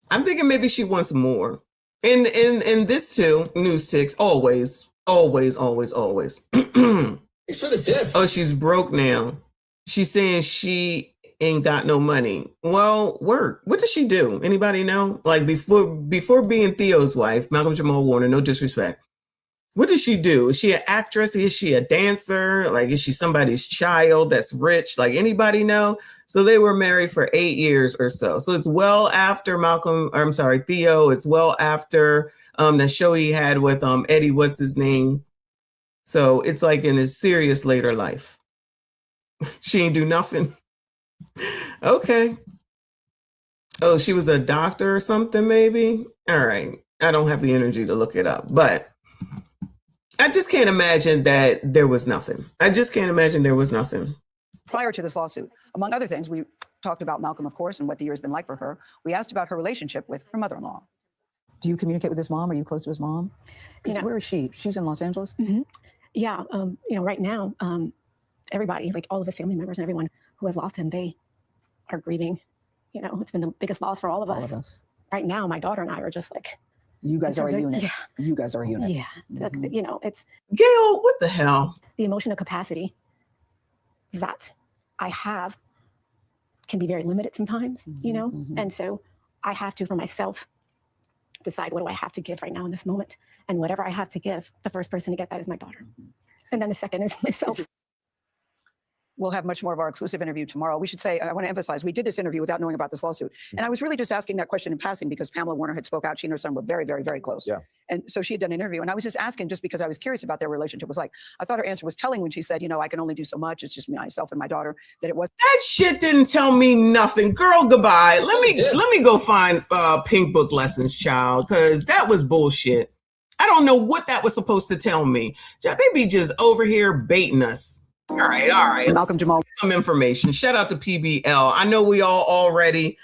I'm thinking maybe she wants more. And this too, news ticks, always. Thanks for the tip. Oh, she's broke now. She's saying she ain't got no money. Well, work. What does she do? Anybody know? Like before being Theo's wife, Malcolm Jamal Warner, no disrespect. What does she do? Is she an actress? Is she a dancer? Like, is she somebody's child that's rich? Like, anybody know? So they were married for 8 years or so. So it's well after Theo. It's well after the show he had with Eddie, what's his name? So it's like in his serious later life. She ain't do nothing. Okay. Oh, she was a doctor or something, maybe? All right. I don't have the energy to look it up, but I just can't imagine that there was nothing. Prior to this lawsuit, among other things, we talked about Malcolm, of course, and what the year has been like for her. We asked about her relationship with her mother-in-law. Do you communicate with his mom? Are you close to his mom? Where is she? She's in Los Angeles? Mm-hmm. Yeah. Right now, everybody, like all of his family members and everyone who has lost him, they are grieving. It's been the biggest loss for all of us. Right now, my daughter and I are just like, you guys are a unit. Yeah. You guys are a unit. Yeah. It's Gail, what the hell? The emotional capacity that I have can be very limited sometimes, and so I have to, for myself, decide what do I have to give right now in this moment. And whatever I have to give, the first person to get that is my daughter. And then the second is myself. we'll have much more of our exclusive interview tomorrow. We should say, I want to emphasize, we did this interview without knowing about this lawsuit. And I was really just asking that question in passing because Pamela Warner had spoke out. She and her son were very, very, very close. Yeah. And so she had done an interview. And I was just asking just because I was curious about their relationship was like. I thought her answer was telling when she said, I can only do so much. It's just myself and my daughter. That it was. That shit didn't tell me nothing. Girl, goodbye. Let me go find Pink Book Lessons, child, because that was bullshit. I don't know what that was supposed to tell me. They be just over here baiting us. All right. Malcolm Jamal. Some information. Shout out to PBL. I know we all already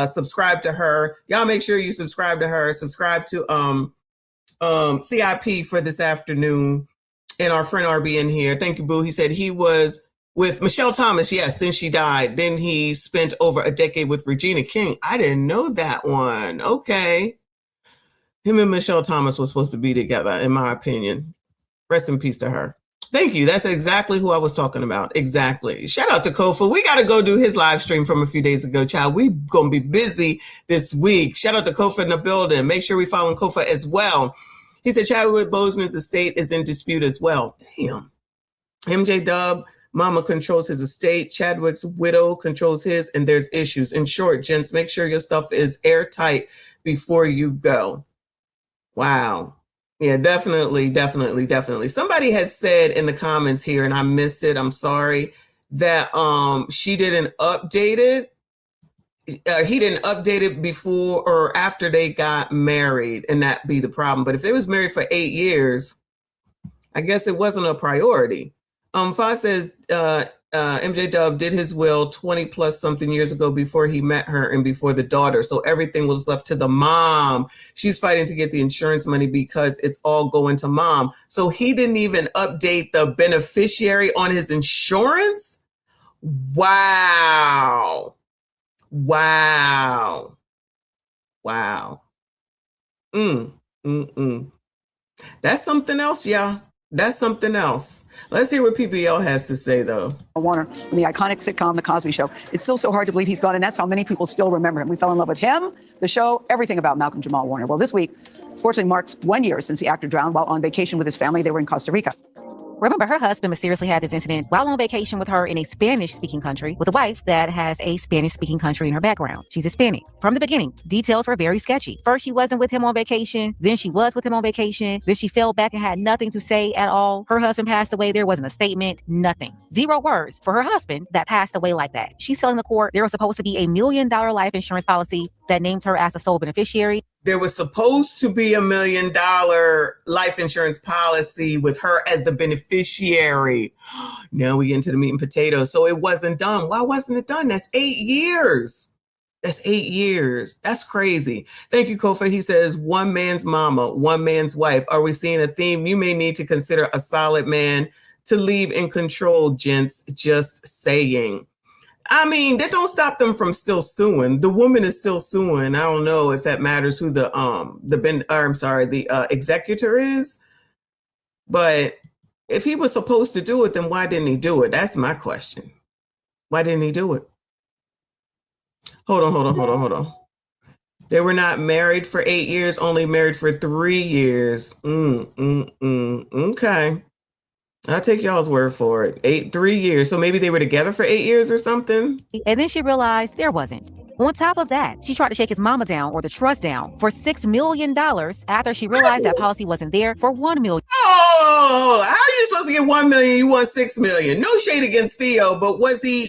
subscribe to her. Y'all make sure you subscribe to her. Subscribe to CIP for this afternoon. And our friend RB in here. Thank you, boo. He said he was with Michelle Thomas. Yes, then she died. Then he spent over a decade with Regina King. I didn't know that one. Okay. Him and Michelle Thomas was supposed to be together, in my opinion. Rest in peace to her. Thank you. That's exactly who I was talking about. Exactly. Shout out to Kofa. We got to go do his live stream from a few days ago, child. We going to be busy this week. Shout out to Kofa in the building. Make sure we follow Kofa as well. He said Chadwick Boseman's estate is in dispute as well. Damn. MJ Dub, mama controls his estate. Chadwick's widow controls his, and there's issues. In short, gents, make sure your stuff is airtight before you go. Wow. Yeah, definitely. Somebody had said in the comments here, and I missed it, I'm sorry, that she didn't update it. He didn't update it before or after they got married, and that be the problem. But if they was married for 8 years, I guess it wasn't a priority. Foz says MJ Dub did his will 20 plus something years ago before he met her and before the daughter. So everything was left to the mom. She's fighting to get the insurance money because it's all going to mom. So he didn't even update the beneficiary on his insurance? Wow. That's something else, y'all. That's something else. Let's hear what PBL has to say, though. Warner, in the iconic sitcom, The Cosby Show. It's still so hard to believe he's gone, and that's how many people still remember him. We fell in love with him, the show, everything about Malcolm Jamal Warner. Well, this week, fortunately, marks 1 year since the actor drowned while on vacation with his family. They were in Costa Rica. Remember, her husband mysteriously had this incident while on vacation with her in a Spanish-speaking country with a wife that has a Spanish-speaking country in her background. She's Hispanic. From the beginning, details were very sketchy. First, she wasn't with him on vacation. Then she was with him on vacation. Then she fell back and had nothing to say at all. Her husband passed away. There wasn't a statement. Nothing. 0 words for her husband that passed away like that. She's telling the court there was supposed to be $1 million life insurance policy that named her as the sole beneficiary. There was supposed to be $1 million life insurance policy with her as the beneficiary. Now we get into the meat and potatoes. So it wasn't done. Why wasn't it done? That's 8 years. That's 8 years. That's crazy. Thank you, Kofa. He says, one man's mama, one man's wife. Are we seeing a theme? You may need to consider a solid man to leave in control, gents. Just saying. I mean, that don't stop them from still suing. The woman is still suing. I don't know if that matters who the executor is. But if he was supposed to do it, then why didn't he do it? That's my question. Why didn't he do it? Hold on. They were not married for 8 years, only married for 3 years. Okay. I'll take y'all's word for it. 3 years. So maybe they were together for 8 years or something. And then she realized there wasn't. On top of that, she tried to shake his mama down or the trust down for $6 million after she realized that policy wasn't there for $1 million. Oh, how are you supposed to get $1 million? You want $6 million. No shade against Theo, but was he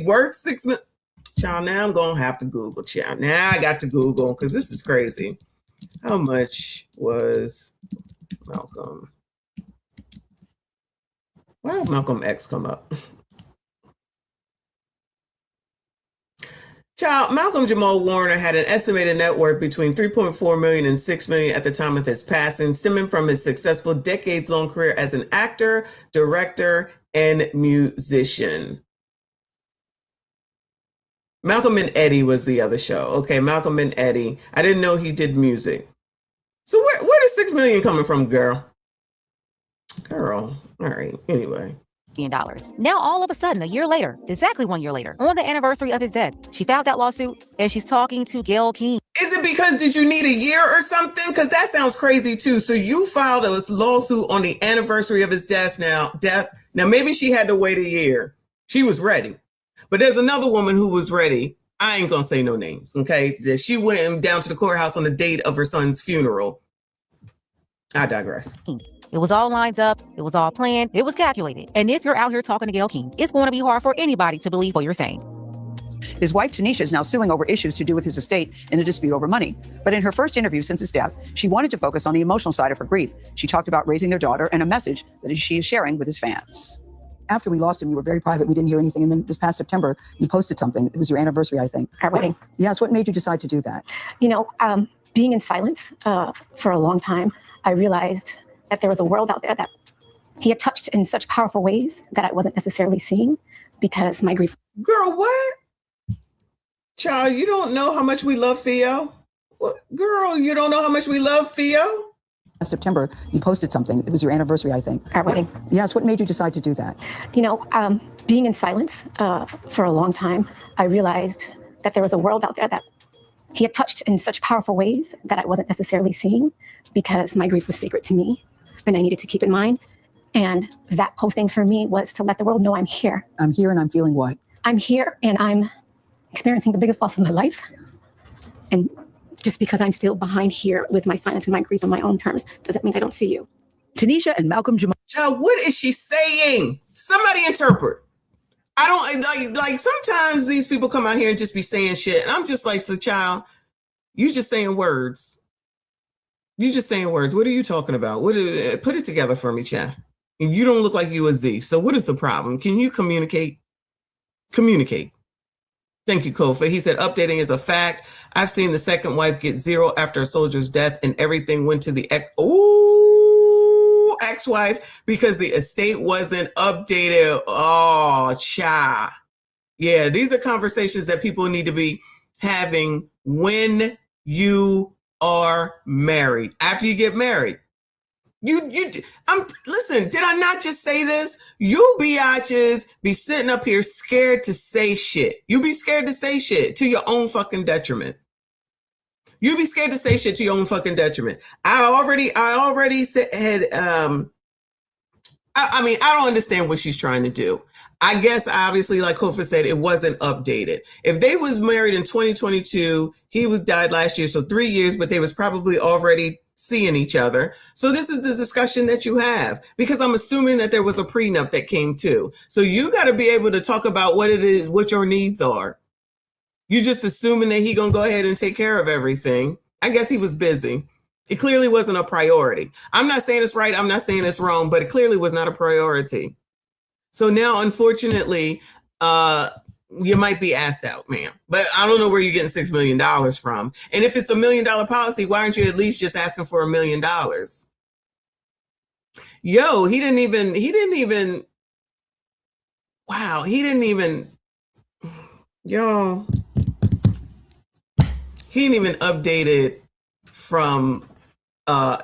worth $6 million? Child, now I'm going to have to Google, child. Now I got to Google because this is crazy. How much was Malcolm? Why did Malcolm X come up? Child, Malcolm Jamal Warner had an estimated net worth between $3.4 million and $6 million at the time of his passing, stemming from his successful decades-long career as an actor, director, and musician. Malcolm and Eddie was the other show. Okay, Malcolm and Eddie. I didn't know he did music. So where does $6 million coming from, girl? Girl. All right. Anyway. Now, all of a sudden, a year later, exactly 1 year later, on the anniversary of his death, she filed that lawsuit and she's talking to Gayle King. Is it because did you need a year or something? Because that sounds crazy too. So you filed a lawsuit on the anniversary of his death. Now, Now, maybe she had to wait a year. She was ready. But there's another woman who was ready. I ain't going to say no names, okay? She went down to the courthouse on the date of her son's funeral. I digress. It was all lined up. It was all planned. It was calculated. And if you're out here talking to Gayle King, it's going to be hard for anybody to believe what you're saying. His wife, Tanisha, is now suing over issues to do with his estate in a dispute over money. But in her first interview since his death, she wanted to focus on the emotional side of her grief. She talked about raising their daughter and a message that she is sharing with his fans. After we lost him, you were very private. We didn't hear anything. And then this past September, you posted something. It was your anniversary, I think. Our wedding. Yes. What made you decide to do that? You know, being in silence for a long time, I realized that there was a world out there that he had touched in such powerful ways that I wasn't necessarily seeing because my grief. Girl, what? Child, you don't know how much we love Theo? What? Girl, you don't know how much we love Theo? September, you posted something. It was your anniversary, I think. Our wedding. Yes. What made you decide to do that? You know, being in silence for a long time, I realized that there was a world out there that he had touched in such powerful ways that I wasn't necessarily seeing because my grief was secret to me and I needed to keep in mind. And that posting for me was to let the world know I'm here. I'm here and I'm feeling what? I'm here and I'm experiencing the biggest loss of my life. And just because I'm still behind here with my silence and my grief on my own terms doesn't mean I don't see you. Tanisha and Malcolm Jamal. Child, what is she saying? Somebody interpret. I don't like sometimes these people come out here and just be saying shit. And I'm just like, so child, you just saying words. You just saying words. What are you talking about? Put it together for me, child. And you don't look like you a Z. So what is the problem? Can you communicate? Communicate. Thank you, Kofi. He said, updating is a fact. I've seen the second wife get 0 after a soldier's death and everything went to the ex-wife because the estate wasn't updated. Oh, cha. Yeah, these are conversations that people need to be having when you are married. After you get married. Listen, did I not just say this? You biatches be sitting up here scared to say shit. You be scared to say shit to your own fucking detriment. You be scared to say shit to your own fucking detriment. I already said, I don't understand what she's trying to do. I guess obviously, like Kofa said, it wasn't updated. If they was married in 2022, he died last year, so 3 years, but they was probably already seeing each other. So this is the discussion that you have, because I'm assuming that there was a prenup that came too. So you got to be able to talk about what it is, what your needs are. You're just assuming that he gonna go ahead and take care of everything. I guess he was busy. It clearly wasn't a priority. I'm not saying it's right. I'm not saying it's wrong, but it clearly was not a priority. So now, unfortunately, you might be asked out, ma'am. But I don't know where you're getting $6 million from. And if it's $1 million policy, why aren't you at least just asking for $1 million? Yo, he didn't even, y'all, he didn't even update it from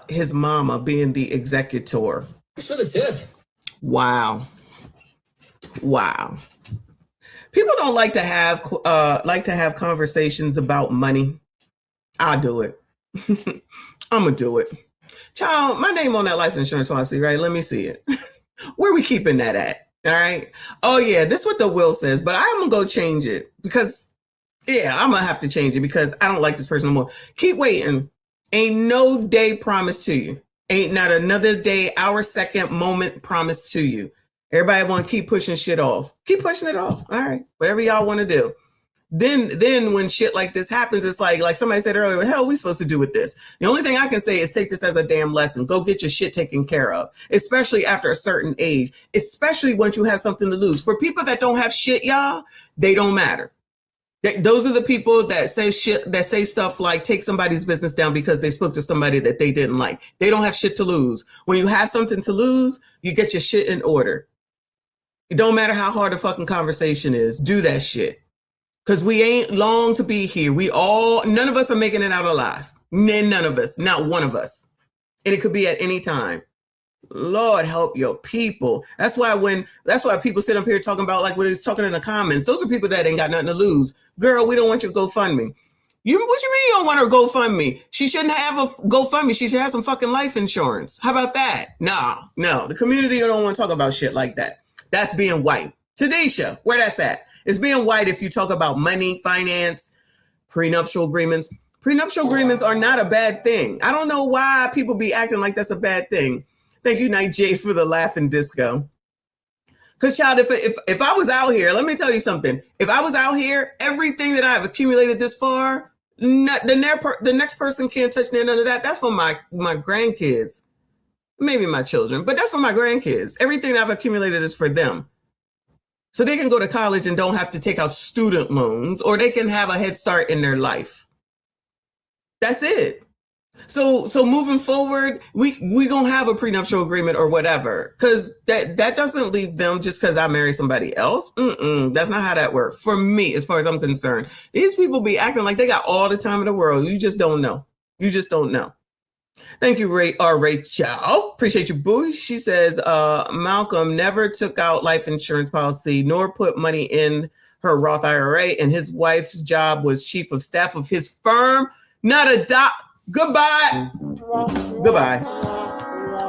his mama being the executor. Thanks for the tip. Wow. People don't like to have conversations about money. I'll do it. I'm gonna do it. Child, my name on that life insurance policy, right? Let me see it. Where we keeping that at? All right. Oh yeah, this is what the will says, but I'm gonna go change it because I'm gonna have to change it because I don't like this person no more. Keep waiting. Ain't no day promised to you. Ain't not another day, hour, second, moment promised to you. Everybody want to keep pushing shit off. Keep pushing it off. All right. Whatever y'all want to do. Then when shit like this happens, it's like somebody said earlier, what the hell are we supposed to do with this? The only thing I can say is take this as a damn lesson. Go get your shit taken care of, especially after a certain age, especially once you have something to lose. For people that don't have shit, y'all, they don't matter. Those are the people that say shit, that say stuff like take somebody's business down because they spoke to somebody that they didn't like. They don't have shit to lose. When you have something to lose, you get your shit in order. It don't matter how hard a fucking conversation is. Do that shit. Because we ain't long to be here. None of us are making it out alive. None of us. Not one of us. And it could be at any time. Lord help your people. That's why people sit up here talking about like what he's talking in the comments. Those are people that ain't got nothing to lose. Girl, we don't want your GoFundMe. What you mean you don't want her GoFundMe? She shouldn't have a GoFundMe. She should have some fucking life insurance. How about that? No. The community don't want to talk about shit like that. That's being white. Tadisha, where that's at? It's being white if you talk about money, finance, prenuptial agreements. Prenuptial agreements are not a bad thing. I don't know why people be acting like that's a bad thing. Thank you, Night J, for the laughing disco. Because, child, if I was out here, let me tell you something. If I was out here, everything that I've accumulated this far, the next person can't touch none of that. That's for my grandkids. Maybe my children, but that's for my grandkids. Everything I've accumulated is for them. So they can go to college and don't have to take out student loans, or they can have a head start in their life. That's it. So moving forward, we gonna have a prenuptial agreement or whatever, because that doesn't leave them just because I marry somebody else. That's not how that works for me, as far as I'm concerned. These people be acting like they got all the time in the world. You just don't know. You just don't know. Thank you, Rachel. Appreciate you, boo. She says, Malcolm never took out life insurance policy nor put money in her Roth IRA, and his wife's job was chief of staff of his firm, not a doc. Goodbye.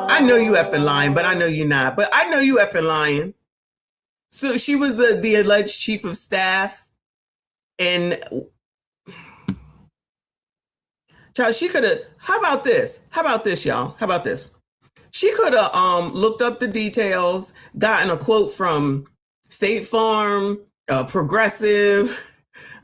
I know you effing lying, but I know you're not. But I know you effing lying. So she was the alleged chief of staff, and child, she could have. How about this, y'all? How about this? She could have looked up the details, gotten a quote from State Farm, Progressive,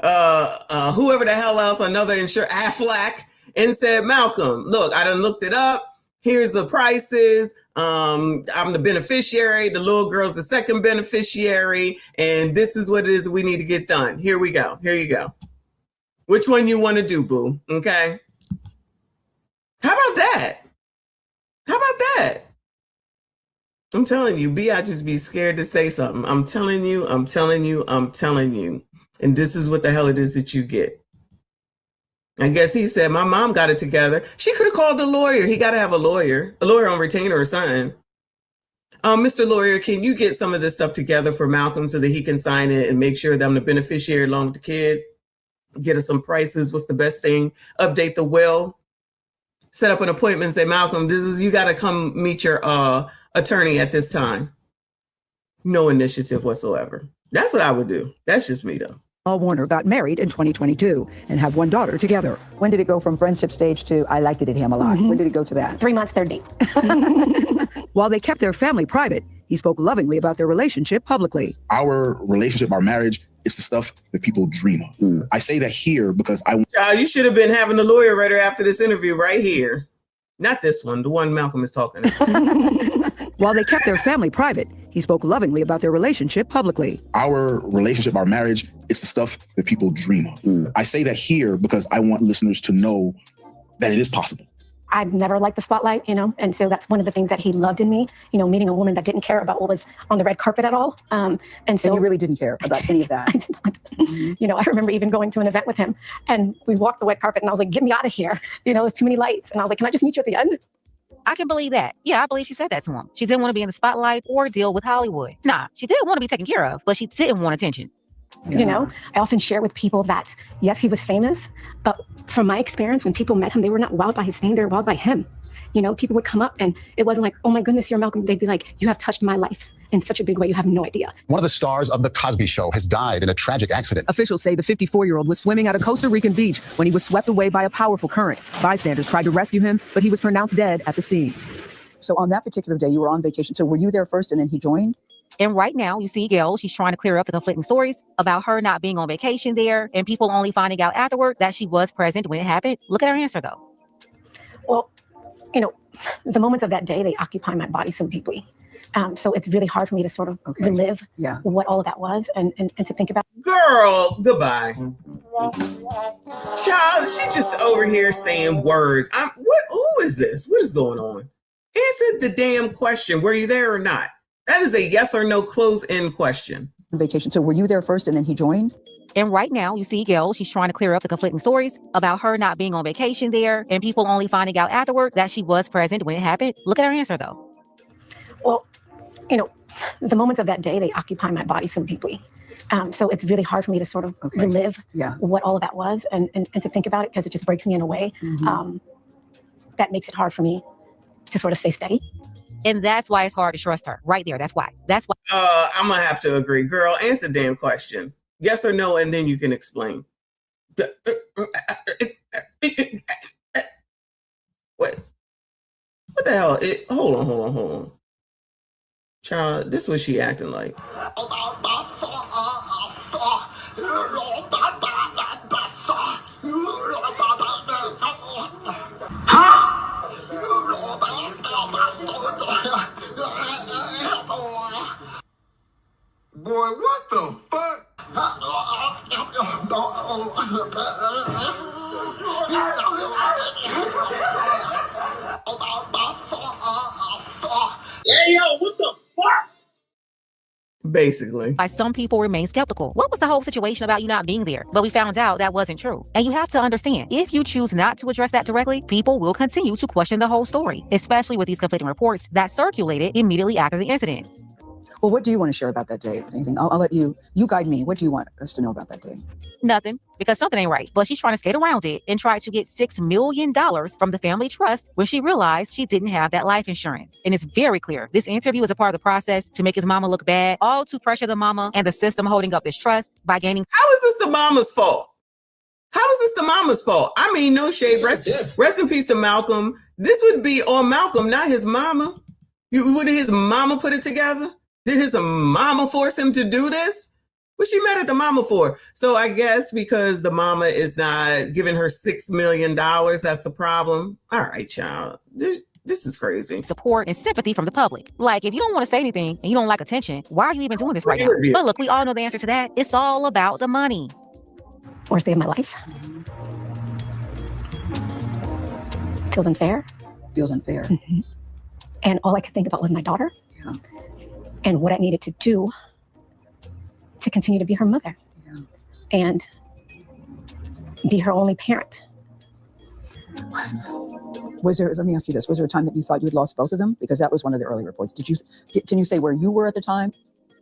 whoever the hell else, another insurer, Aflac, and said, Malcolm, look, I done looked it up. Here's the prices. I'm the beneficiary. The little girl's the second beneficiary. And this is what it is we need to get done. Here we go. Here you go. Which one you want to do, boo? Okay. How about that? I'm telling you, I just be scared to say something. I'm telling you. And this is what the hell it is that you get. I guess he said, my mom got it together. She could have called a lawyer. He got to have a lawyer on retainer or something. Mr. Lawyer, can you get some of this stuff together for Malcolm so that he can sign it and make sure that I'm the beneficiary along with the kid? Get us some prices. What's the best thing? Update the will. Set up an appointment and say, Malcolm, you got to come meet your attorney at this time. No initiative whatsoever. That's what I would do. That's just me, though. Warner got married in 2022 and have one daughter together. When did it go from friendship stage to I liked it at him a lot? When did it go to that? 3 months, third date. While they kept their family private, he spoke lovingly about their relationship publicly. Our relationship, our marriage, it's the stuff that people dream of. I say that here because Child, you should have been having a lawyer right after this interview right here. Not this one, the one Malcolm is talking about. While they kept their family private, he spoke lovingly about their relationship publicly. Our relationship, our marriage, it's the stuff that people dream of. I say that here because I want listeners to know that it is possible. I've never liked the spotlight, and so that's one of the things that he loved in me, meeting a woman that didn't care about what was on the red carpet at all. And you really didn't care about any of that. I did not. I remember even going to an event with him, and we walked the red carpet, and I was like, get me out of here. It's too many lights. And I was like, can I just meet you at the end? I can believe that. Yeah, I believe she said that to him. She didn't want to be in the spotlight or deal with Hollywood. Nah, she did want to be taken care of, but she didn't want attention. I often share with people that, yes, he was famous, but from my experience, when people met him, they were not wowed by his fame, they were wowed by him. People would come up and it wasn't like, oh my goodness, you're Malcolm. They'd be like, you have touched my life in such a big way, you have no idea. One of the stars of The Cosby Show has died in a tragic accident. Officials say the 54-year-old was swimming at a Costa Rican beach when he was swept away by a powerful current. Bystanders tried to rescue him, but he was pronounced dead at the scene. So on that particular day, you were on vacation. So were you there first and then he joined? And right now, you see Gail, she's trying to clear up the conflicting stories about her not being on vacation there and people only finding out afterward that she was present when it happened. Look at her answer, though. Well, the moments of that day, they occupy my body so deeply. So it's really hard for me to sort of relive what all of that was and to think about. Girl, goodbye. Child, she just over here saying words. Who is this? What is going on? Answer the damn question. Were you there or not? That is a yes or no close-end question. Vacation. So were you there first and then he joined? And right now, you see Gail, she's trying to clear up the conflicting stories about her not being on vacation there and people only finding out afterward that she was present when it happened. Look at her answer, though. Well, the moments of that day, they occupy my body so deeply. So it's really hard for me to sort of relive what all of that was and to think about it, because it just breaks me in a way that makes it hard for me to sort of stay steady. And that's why it's hard to trust her. Right there. That's why. I'm gonna have to agree. Girl, answer the damn question. Yes or no, and then you can explain. What the hell? Hold on. Child, this is what she acting like. Boy, what the fuck? Hey, yo, what the fuck? Basically. Why some people remain skeptical. What was the whole situation about you not being there? But we found out that wasn't true. And you have to understand, if you choose not to address that directly, people will continue to question the whole story, especially with these conflicting reports that circulated immediately after the incident. Well, what do you want to share about that day? Anything? I'll let you guide me. What do you want us to know about that day? Nothing, because something ain't right. But she's trying to skate around it and try to get $6 million from the family trust when she realized she didn't have that life insurance. And it's very clear this interview is a part of the process to make his mama look bad, all to pressure the mama and the system holding up this trust by gaining. How is this the mama's fault? How is this the mama's fault? I mean, no shade. Rest in peace to Malcolm. This would be on Malcolm, not his mama. Would his mama put it together? Did his mama force him to do this? What's she mad at the mama for? So I guess because the mama is not giving her $6 million, that's the problem. All right, child. This is crazy. Support and sympathy from the public. Like, if you don't want to say anything and you don't like attention, why are you even doing this right now? But look, we all know the answer to that. It's all about the money. Worst day of my life. Feels unfair. Feels unfair. Mm-hmm. And all I could think about was my daughter. Yeah. And what I needed to do to continue to be her mother and be her only parent. Let me ask you this, was there a time that you thought you had lost both of them? Because that was one of the early reports. Can you say where you were at the time?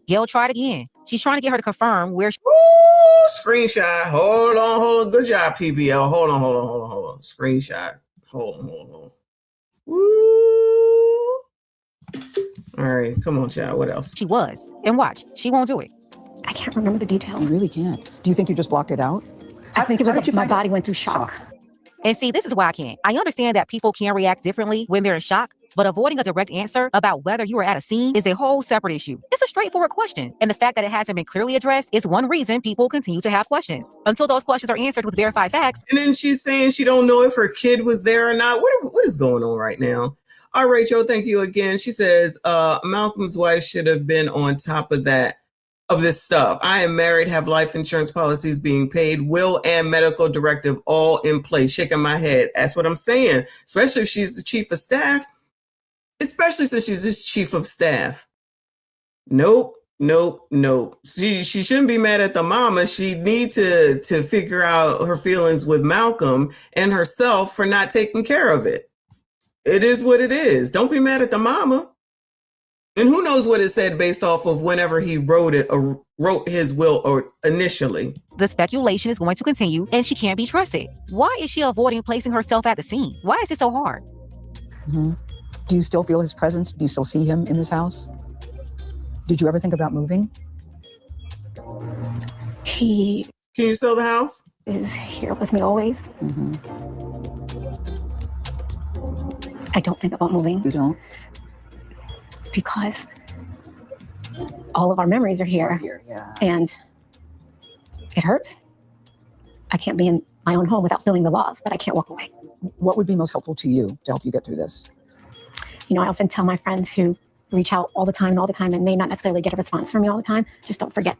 Gail tried again. She's trying to get her to confirm where she... Ooh, screenshot. Hold on. Good job, PBL. Hold on. Screenshot. Hold on. Woo. All right, come on, child. What else? She was. And watch, she won't do it. I can't remember the details. You really can't. Do you think you just blocked it out? I think it was my body went through shock. And see, this is why I can't. I understand that people can react differently when they're in shock, but avoiding a direct answer about whether you were at a scene is a whole separate issue. It's a straightforward question. And the fact that it hasn't been clearly addressed is one reason people continue to have questions. Until those questions are answered with verified facts. And then she's saying she don't know if her kid was there or not. What is going on right now? All right, Rachel, thank you again. She says, Malcolm's wife should have been on top of this stuff. I am married, have life insurance policies being paid, will and medical directive all in place. Shaking my head. That's what I'm saying. Especially if she's the chief of staff. Especially since she's this chief of staff. Nope. She shouldn't be mad at the mama. She need to figure out her feelings with Malcolm and herself for not taking care of it. It is what it is. Don't be mad at the mama. And who knows what it said based off of whenever he wrote his will or initially. The speculation is going to continue and she can't be trusted. Why is she avoiding placing herself at the scene? Why is it so hard? Mm-hmm. Do you still feel his presence? Do you still see him in this house? Did you ever think about moving? He... Can you sell the house? Is here with me always. Mm-hmm. I don't think about moving. You don't? Because all of our memories are here. And it hurts. I can't be in my own home without feeling the loss, but I can't walk away. What would be most helpful to you to help you get through this? You know, I often tell my friends who reach out all the time and may not necessarily get a response from me all the time, just don't forget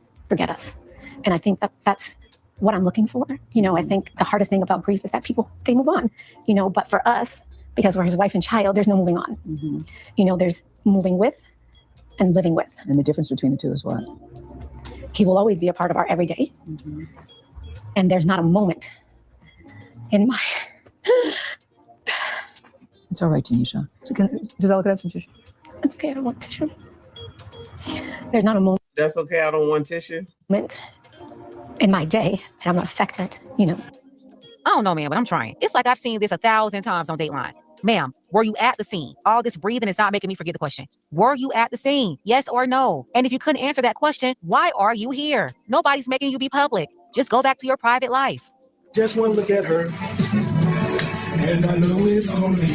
us. And I think that's what I'm looking for. You know, I think the hardest thing about grief is that people, they move on, you know, but for us, because we're his wife and child, there's no moving on. Mm-hmm. You know, there's moving with and living with. And the difference between the two is what? He will always be a part of our everyday. Mm-hmm. And there's not a moment in my... It's all right, Tanisha. So Giselle, could I have some tissue? It's okay, I don't want tissue. There's not a moment. That's okay, I don't want tissue? moment in my day and I'm not affected, you know. I don't know, man, but I'm trying. It's like I've seen this 1,000 times on Dateline. Ma'am, were you at the scene? All this breathing is not making me forget the question. Were you at the scene? Yes or no? And if you couldn't answer that question, why are you here? Nobody's making you be public. Just go back to your private life. Just one look at her, and I know it's on me.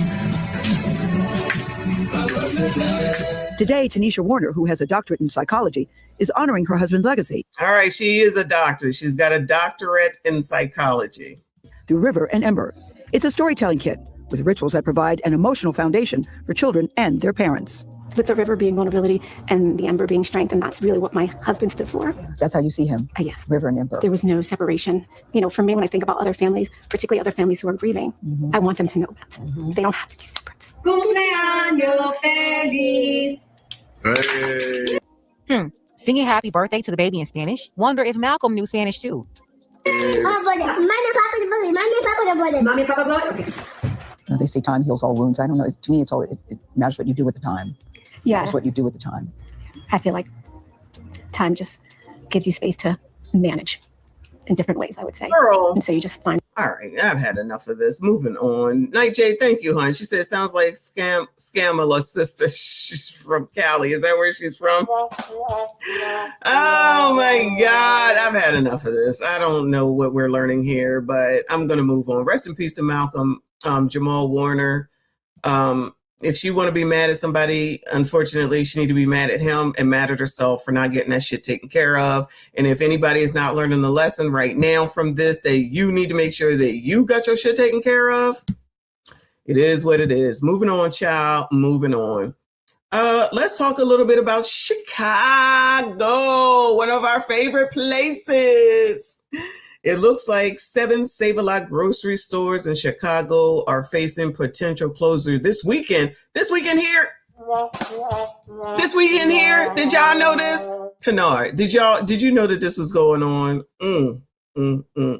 Today, Tanisha Warner, who has a doctorate in psychology, is honoring her husband's legacy. All right, she is a doctor. She's got a doctorate in psychology. Through River and Ember. It's a storytelling kit with rituals that provide an emotional foundation for children and their parents. With the river being vulnerability and the ember being strength, and that's really what my husband stood for. That's how you see him? Yes. River and Ember. There was no separation. You know, for me, when I think about other families, particularly other families who are grieving, I want them to know that they don't have to be separate. Cumpleaños feliz. Hey. Singing happy birthday to the baby in Spanish. Wonder if Malcolm knew Spanish too. Mommy, Papa, blood? Okay. They say time heals all wounds. I don't know. To me, it matters what you do with the time. Yeah. It's what you do with the time. I feel like time just gives you space to manage in different ways, I would say. Girl. And so you just find. All right, I've had enough of this. Moving on. Night J, thank you, hon. She said, sounds like Scamala's sister. She's from Cali. Is that where she's from? Oh my God. I've had enough of this. I don't know what we're learning here, but I'm going to move on. Rest in peace to Malcolm, Jamal Warner. If she want to be mad at somebody, unfortunately, she need to be mad at him and mad at herself for not getting that shit taken care of. And if anybody is not learning the lesson right now from this, that you need to make sure that you got your shit taken care of. It is what it is. Moving on, child. Moving on. Let's talk a little bit about Chicago, one of our favorite places. It looks like 7 Save-A-Lot grocery stores in Chicago are facing potential closure this weekend. This weekend here. Did y'all know this? Kennard, did you know that this was going on?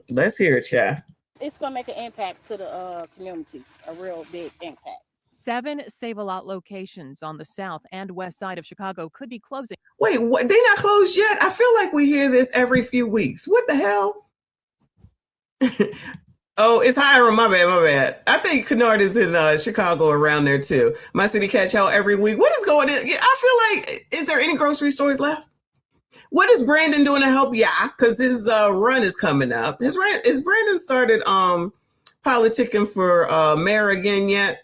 Let's hear it, chat. It's going to make an impact to the community, a real big impact. 7 Save-A-Lot locations on the south and west side of Chicago could be closing. Wait, what? They not closed yet? I feel like we hear this every few weeks. What the hell? Oh, it's Hiram. My bad. I think Kennard is in Chicago around there too. My City Catch Hell every week. What is going on? I feel like, is there any grocery stores left? What is Brandon doing to help? Yeah, because his run is coming up. Is Brandon started politicking for mayor again yet?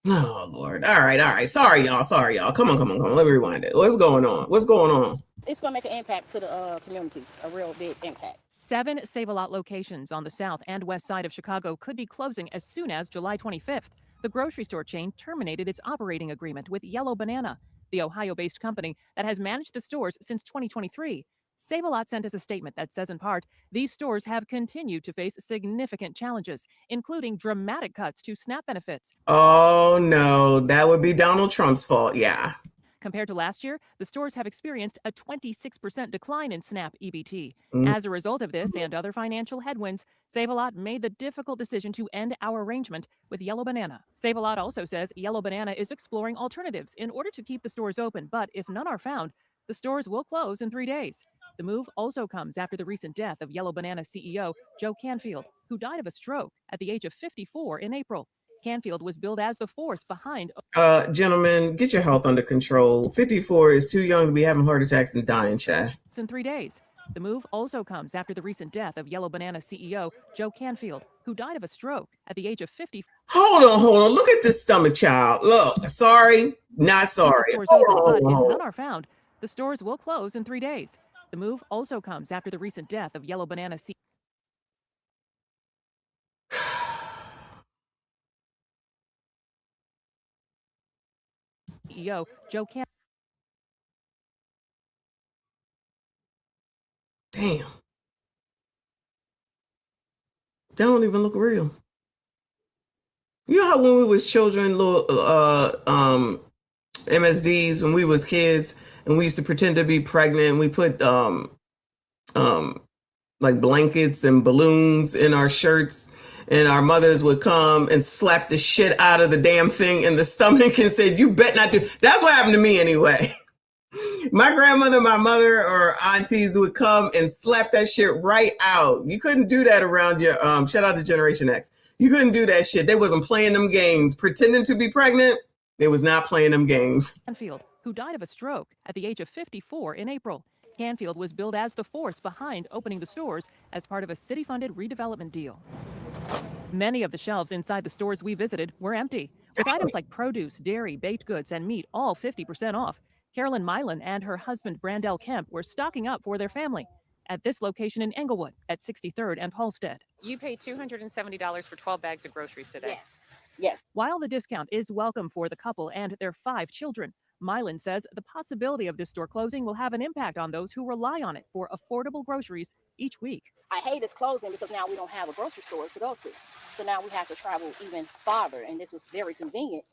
Oh Lord. All right. Sorry y'all. Come on. Let me rewind it. What's going on? It's going to make an impact to the community, a real big impact. 7 Save-A-Lot locations on the south and west side of Chicago could be closing as soon as July 25th. The grocery store chain terminated its operating agreement with Yellow Banana, the Ohio-based company that has managed the stores since 2023. Save-A-Lot sent us a statement that says in part, these stores have continued to face significant challenges, including dramatic cuts to SNAP benefits. Oh no, that would be Donald Trump's fault. Yeah. Compared to last year, the stores have experienced a 26% decline in SNAP EBT. As a result of this and other financial headwinds, Save-A-Lot made the difficult decision to end our arrangement with Yellow Banana. Save-A-Lot also says Yellow Banana is exploring alternatives in order to keep the stores open, but if none are found, the stores will close in 3 days. The move also comes after the recent death of Yellow Banana CEO Joe Canfield, who died of a stroke at the age of 54 in April. Canfield was billed as the force behind. Gentlemen, get your health under control. 54 is too young to be having heart attacks and dying, Chad. In 3 days. The move also comes after the recent death of Yellow Banana CEO Joe Canfield, who died of a stroke at the age of 50. Hold on. Look at this stomach, child. Look, sorry, not sorry. But if none are found, the stores will close in 3 days. The move also comes after the recent death of Yellow Banana CEO Joe Canfield. Damn. They don't even look real. You know how when we was children, little MSDs, when we was kids, and we used to pretend to be pregnant, and we put like blankets and balloons in our shirts, and our mothers would come and slap the shit out of the damn thing in the stomach and said, you bet not do. That's what happened to me anyway. My grandmother, my mother, or aunties would come and slap that shit right out. You couldn't do that around your shout out to Generation X. You couldn't do that shit. They wasn't playing them games. Pretending to be pregnant, they was not playing them games. Canfield, who died of a stroke at the age of 54 in April. Canfield was billed as the force behind opening the stores as part of a city-funded redevelopment deal. Many of the shelves inside the stores we visited were empty, with items like produce, dairy, baked goods, and meat all 50% off. Carolyn Milan and her husband Brandell Kemp were stocking up for their family at this location in Englewood at 63rd and Halstead. You paid $270 for 12 bags of groceries today. Yes. While the discount is welcome for the couple and their 5 children, Milan says the possibility of this store closing will have an impact on those who rely on it for affordable groceries each week. I hate it's closing because now we don't have a grocery store to go to. So now we have to travel even farther, and this is very convenient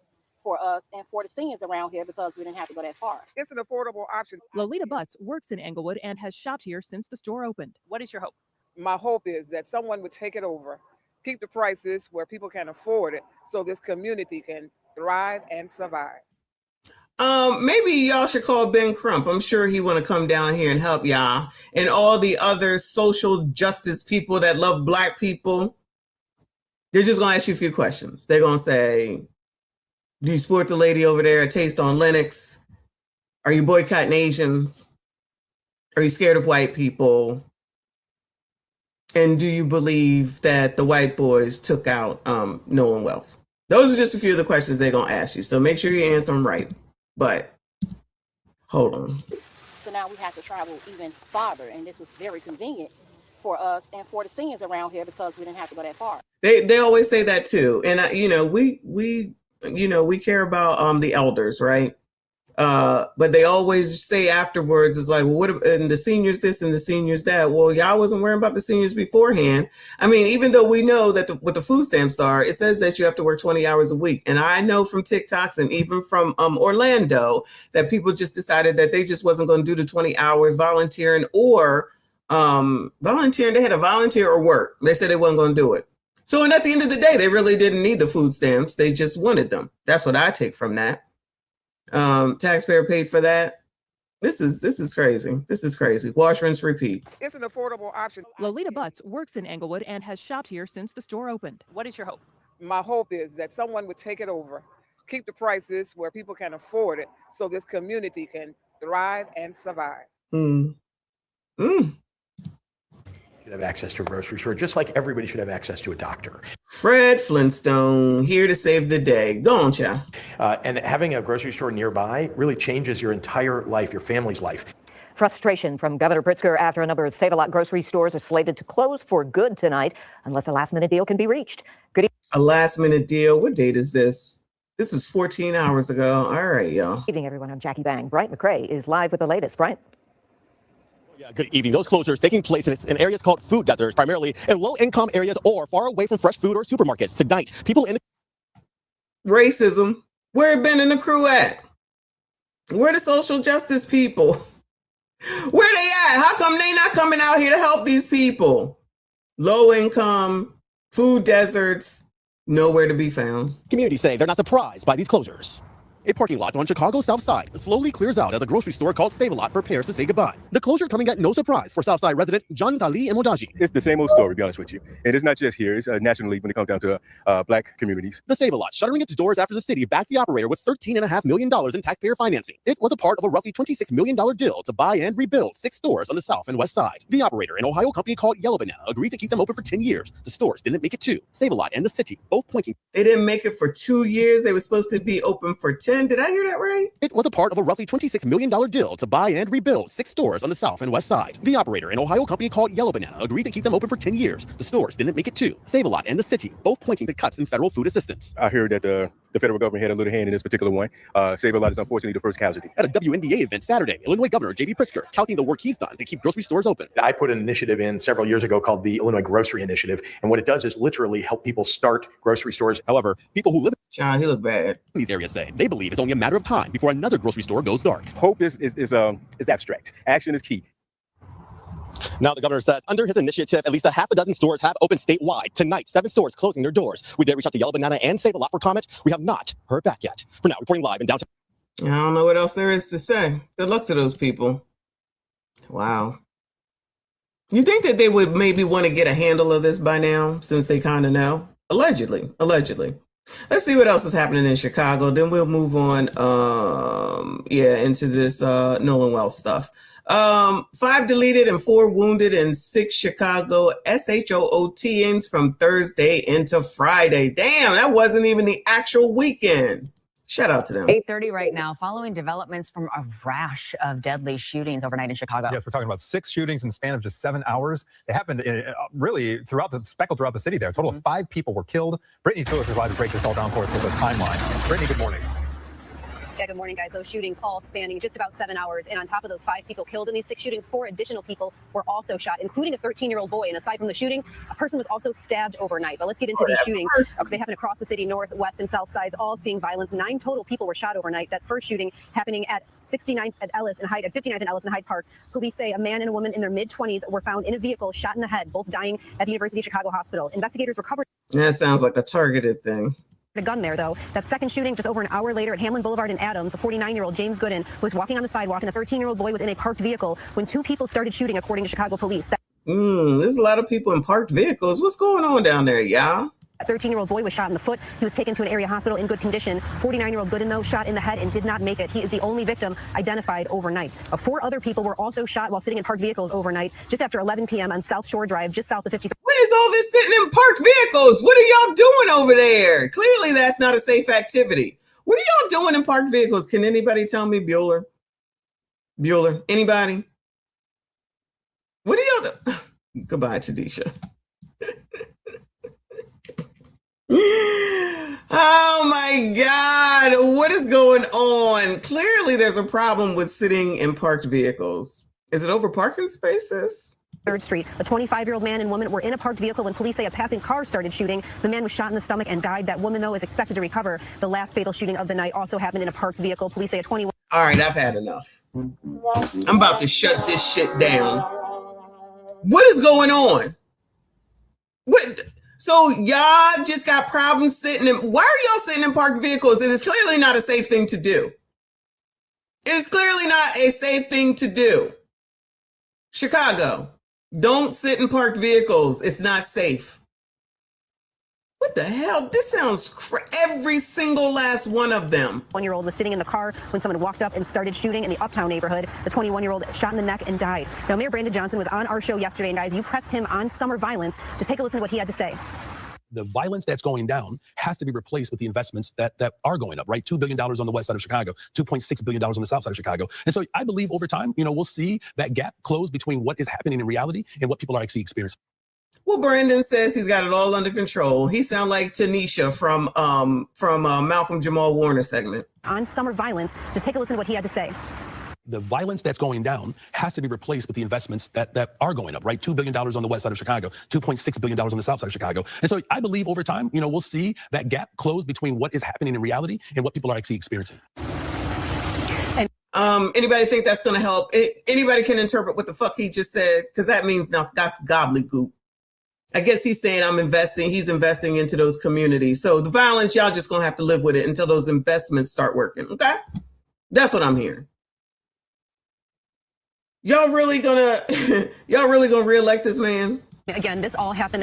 for us and for the seniors around here because we didn't have to go that far. It's an affordable option. Lolita Butts works in Englewood and has shopped here since the store opened. What is your hope? My hope is that someone would take it over, keep the prices where people can afford it, so this community can thrive and survive. Maybe y'all should call Ben Crump. I'm sure he want to come down here and help y'all and all the other social justice people that love Black people. They're just going to ask you a few questions. They're going to say, do you support the lady over there at Taste on Lennox? Are you boycotting Asians? Are you scared of white people? And do you believe that the white boys took out Nolan Wells? Those are just a few of the questions they're going to ask you. So make sure you answer them right. But hold on. So now we have to travel even farther, and this is very convenient for us and for the seniors around here because we didn't have to go that far. They always say that too, and we care about the elders, right? But they always say afterwards, it's like, well, what and the seniors this and the seniors that? Well, y'all wasn't worrying about the seniors beforehand. I mean, even though we know that what the food stamps are, it says that you have to work 20 hours a week. And I know from TikToks and even from Orlando that people just decided that they just wasn't going to do the 20 hours volunteering or volunteering. They had to volunteer or work. They said they wasn't going to do it. So, and at the end of the day, they really didn't need the food stamps. They just wanted them. That's what I take from that. Taxpayer paid for that. This is crazy. This is crazy. Wash, rinse, repeat. It's an affordable option. Lolita Butts works in Englewood and has shopped here since the store opened. What is your hope? My hope is that someone would take it over, keep the prices where people can afford it, so this community can thrive and survive. Have access to a grocery store, just like everybody should have access to a doctor. Fred Flintstone, here to save the day. Go on, child. And having a grocery store nearby really changes your entire life, your family's life. Frustration from Governor Pritzker after a number of Save-A-Lot grocery stores are slated to close for good tonight unless a last-minute deal can be reached. A last-minute deal? What date is this? This is 14 hours ago. All right, y'all. Good evening, everyone. I'm Jackie Bang. Bryant McCrae is live with the latest. Bryant? Yeah, good evening. Those closures taking place in areas called food deserts, primarily in low-income areas or far away from fresh food or supermarkets. Tonight, people in the racism. Where it been in the crew at? Where the social justice people? Where they at? How come they not coming out here to help these people? Low income, food deserts, nowhere to be found. community say they're not surprised by these closures. A parking lot on Chicago's South Side slowly clears out as a grocery store called Save-A-Lot prepares to say goodbye. The closure coming at no surprise for Southside resident John Dali Emodaji. It's the same old story, to be honest with you. And it's not just here, it's nationally when it comes down to Black communities. The Save-A-Lot shuttering its doors after the city backed the operator with $13.5 million in taxpayer financing. It was a part of a roughly $26 million deal to buy and rebuild 6 stores on the South and West Side. The operator, an Ohio company called Yellow Banana, agreed to keep them open for 10 years. The stores didn't make it 2. Save-A-Lot and the city both pointing. They didn't make it for 2 years. They were supposed to be open for 10. Did I hear that right? It was a part of a roughly $26 million deal to buy and rebuild 6 stores on the South and West Side. The operator, an Ohio company called Yellow Banana, agreed to keep them open for 10 years. The stores didn't make it 2. Save-A-Lot and the city both pointing to cuts in federal food assistance. I heard that the federal government had a little hand in this particular one. Save-A-Lot is unfortunately the first casualty. At a WNBA event Saturday, Illinois Governor J.B. Pritzker touting the work he's done to keep grocery stores open. I put an initiative in several years ago called the Illinois Grocery Initiative, and what it does is literally help people start grocery stores. However, people who live John, he look bad. in these areas say they believe it's only a matter of time before another grocery store goes dark. Hope is abstract. Action is key. Now, the governor says under his initiative, at least a half a dozen stores have opened statewide. Tonight, 7 stores closing their doors. We did reach out to Yellow Banana and Save-A-Lot for comment. We have not heard back yet. For now, reporting live in downtown. I don't know what else there is to say. Good luck to those people. Wow. You think that they would maybe want to get a handle of this by now, since they kind of know? Allegedly. Let's see what else is happening in Chicago. Then we'll move on, into this Nolan Wells stuff. 5 deleted and 4 wounded in 6 Chicago SHOOTings from Thursday into Friday. Damn, that wasn't even the actual weekend. Shout out to them. 8:30 right now, following developments from a rash of deadly shootings overnight in Chicago. Yes, we're talking about 6 shootings in the span of just 7 hours. They happened really speckled throughout the city there. A total of 5 people were killed. Brittany Phillips is live to break this all down for us with a timeline. Brittany, good morning. Yeah, good morning, guys. Those shootings all spanning just about 7 hours. And on top of those 5 people killed in these 6 shootings, 4 additional people were also shot, including a 13-year-old boy. And aside from the shootings, a person was also stabbed overnight. But let's get into these shootings. They happened across the city, north, west, and south sides, all seeing violence. 9 total people were shot overnight. That first shooting happening at 69th at Ellis and Hyde, at 59th and Ellis and Hyde Park. Police say a man and a woman in their mid-20s were found in a vehicle, shot in the head, both dying at the University of Chicago Hospital. Investigators recovered. That sounds like a targeted thing. A gun there, though. That second shooting just over an hour later at Hamlin Boulevard in Adams, a 49-year-old James Gooden was walking on the sidewalk, and a 13-year-old boy was in a parked vehicle when 2 people started shooting, according to Chicago police. There's a lot of people in parked vehicles. What's going on down there, y'all? A 13-year-old boy was shot in the foot. He was taken to an area hospital in good condition. 49-year-old Gooden, though, shot in the head and did not make it. He is the only victim identified overnight. 4 other people were also shot while sitting in parked vehicles overnight, just after 11 p.m. on South Shore Drive, just south of 53rd. What is all this sitting in parked vehicles? What are y'all doing over there? Clearly, that's not a safe activity. What are y'all doing in parked vehicles? Can anybody tell me, Bueller? Anybody? What are y'all doing? Goodbye, Tadisha. Oh my God, what is going on? Clearly there's a problem with sitting in parked vehicles. Is it over parking spaces? 3rd Street. A 25-year-old man and woman were in a parked vehicle when police say a passing car started shooting. The man was shot in the stomach and died. That woman, though, is expected to recover. The last fatal shooting of the night also happened in a parked vehicle. Police say a 21. All right, I've had enough. I'm about to shut this shit down. What is going on? What? So y'all just got problems sitting in. Why are y'all sitting in parked vehicles? It is clearly not a safe thing to do. It is clearly not a safe thing to do. Chicago, don't sit in parked vehicles. It's not safe. What the hell? This sounds every single last one of them. 1-year-old was sitting in the car when someone walked up and started shooting in the Uptown neighborhood. The 21-year-old shot in the neck and died. Now, Mayor Brandon Johnson was on our show yesterday, and guys, you pressed him on summer violence. Just take a listen to what he had to say. The violence that's going down has to be replaced with the investments that are going up, right? $2 billion on the west side of Chicago, $2.6 billion on the south side of Chicago. And so I believe over time, we'll see that gap close between what is happening in reality and what people are actually experiencing. Well, Brandon says he's got it all under control. He sounds like Tanisha from Malcolm Jamal Warner segment. On summer violence, just take a listen to what he had to say. The violence that's going down has to be replaced with the investments that are going up, right? $2 billion on the west side of Chicago, $2.6 billion on the south side of Chicago. And so I believe over time, we'll see that gap close between what is happening in reality and what people are actually experiencing. Anybody think that's going to help? Anybody can interpret what the fuck he just said? Because that means now that's gobbledygook. I guess he's saying he's investing into those communities. So the violence, y'all just going to have to live with it until those investments start working. Okay? That's what I'm hearing. Y'all really gonna reelect this man? Again, this all happened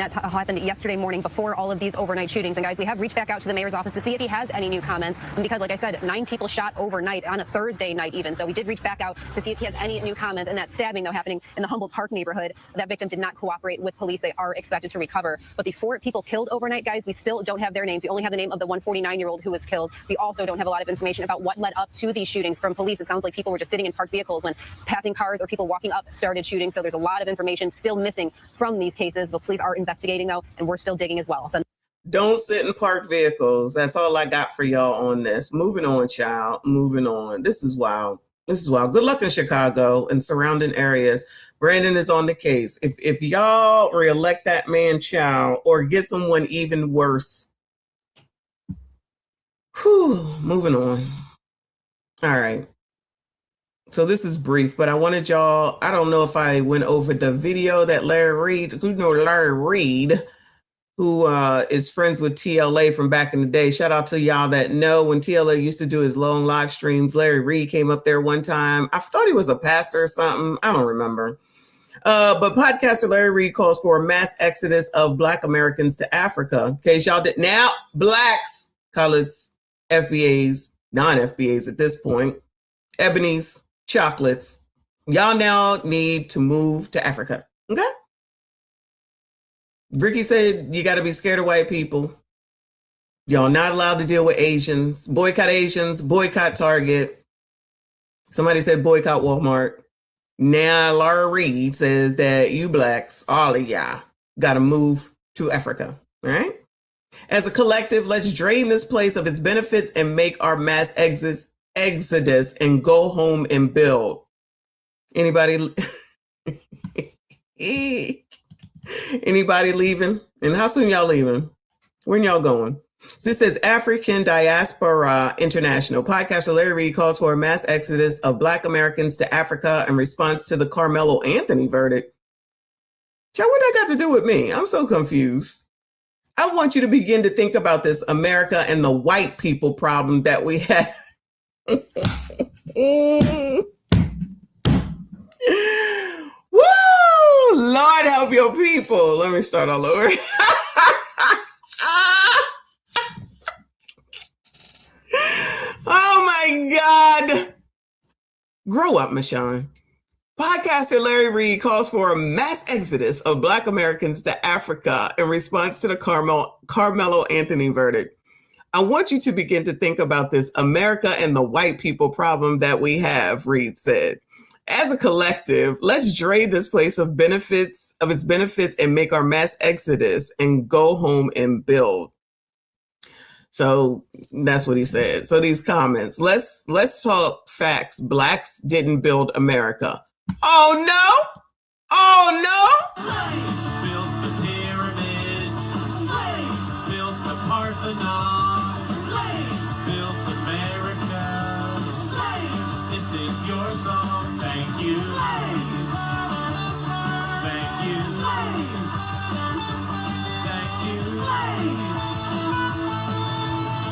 yesterday morning before all of these overnight shootings. And guys, we have reached back out to the mayor's office to see if he has any new comments. And because, like I said, 9 people shot overnight on a Thursday night even. So we did reach back out to see if he has any new comments. And that stabbing, though, happening in the Humboldt Park neighborhood, that victim did not cooperate with police. They are expected to recover. But the 4 people killed overnight, guys, we still don't have their names. We only have the name of the 149-year-old who was killed. We also don't have a lot of information about what led up to these shootings from police. It sounds like people were just sitting in parked vehicles when passing cars or people walking up started shooting. So there's a lot of information still missing from these cases. But police are investigating, though, and we're still digging as well. So don't sit in parked vehicles. That's all I got for y'all on this. Moving on, child. Moving on. This is wild. Good luck in Chicago and surrounding areas. Brandon is on the case. If y'all reelect that man, child, or get someone even worse. Moving on. All right. So this is brief, but I wanted y'all, I don't know if I went over the video that Larry Reed who is friends with TLA from back in the day. Shout out to y'all that know when TLA used to do his long live streams. Larry Reed came up there one time. I thought he was a pastor or something. I don't remember. But podcaster Larry Reed calls for a mass exodus of Black Americans to Africa. In case y'all did. Now, Blacks, coloreds, FBAs, non-FBAs at this point, ebonies, chocolates, y'all now need to move to Africa. Okay? Ricky said you got to be scared of white people. Y'all not allowed to deal with Asians. Boycott Target. Somebody said boycott Walmart. Now Laura Reed says that you Blacks, all of y'all, got to move to Africa. All right? As a collective, let's drain this place of its benefits and make our mass exodus and go home and build. Anybody leaving? And how soon y'all leaving? When y'all going? So this says African Diaspora International. Podcaster Larry Reed calls for a mass exodus of Black Americans to Africa in response to the Carmelo Anthony verdict. What that got to do with me? I'm so confused. I want you to begin to think about this America and the white people problem that we have. Woo! Lord help your people. Let me start all over. Oh my God. Grow up, Michonne. Podcaster Larry Reed calls for a mass exodus of Black Americans to Africa in response to the Carmelo Anthony verdict. I want you to begin to think about this America and the white people problem that we have, Reed said. As a collective, let's drain this place of its benefits and make our mass exodus and go home and build. So that's what he said. So these comments, let's talk facts. Blacks didn't build America. Oh no! Oh no! Slaves built the pyramids. Slaves built the Parthenon. Slaves built America. Slaves, this is your song. Thank you. Slaves. Thank you. Slaves. Thank you. Slaves.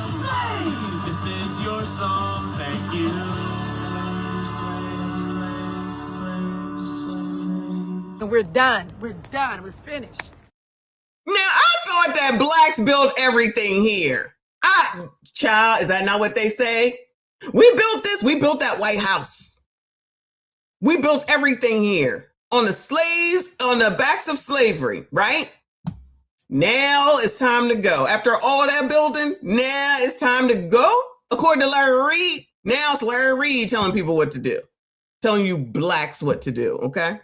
Slaves, this is your song. Thank you. And we're done. We're done. We're finished. Now, I thought that Blacks built everything here. Child, is that not what they say? We built this. We built that White House. We built everything here on the slaves, on the backs of slavery, right? Now it's time to go. After all that building, now it's time to go. According to Larry Reed, now it's Larry Reed telling people what to do. Telling you Blacks what to do, okay?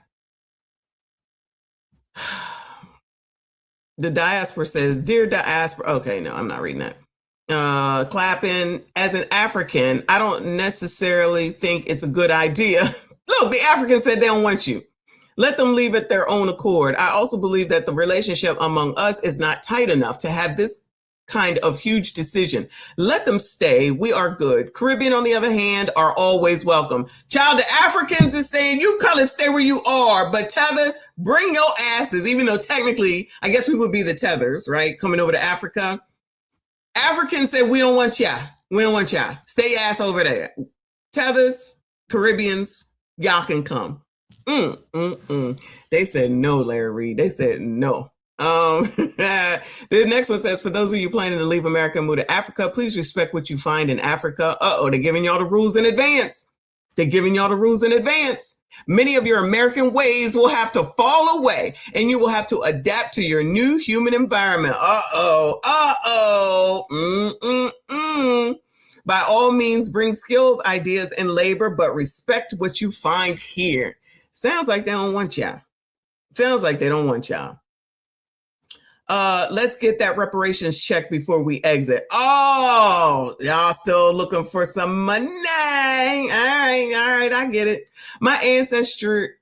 The diaspora says, dear diaspora. Okay, no, I'm not reading that. Clapping, as an African, I don't necessarily think it's a good idea. Look, the Africans said they don't want you. Let them leave at their own accord. I also believe that the relationship among us is not tight enough to have this kind of huge decision. Let them stay. We are good. Caribbean, on the other hand, are always welcome. Child, the Africans is saying, you colors stay where you are, but tethers, bring your asses, even though technically, I guess we would be the tethers, right? Coming over to Africa. Africans said, we don't want y'all. We don't want y'all. Stay your ass over there. Tethers, Caribbeans, y'all can come. They said no, Larry Reed. They said no. The next one says, for those of you planning to leave America and move to Africa, please respect what you find in Africa. They're giving y'all the rules in advance. They're giving y'all the rules in advance. Many of your American ways will have to fall away, and you will have to adapt to your new human environment. By all means, bring skills, ideas, and labor, but respect what you find here. Sounds like they don't want y'all. Sounds like they don't want y'all. Let's get that reparations check before we exit. Oh, y'all still looking for some money. All right, I get it. My ancestry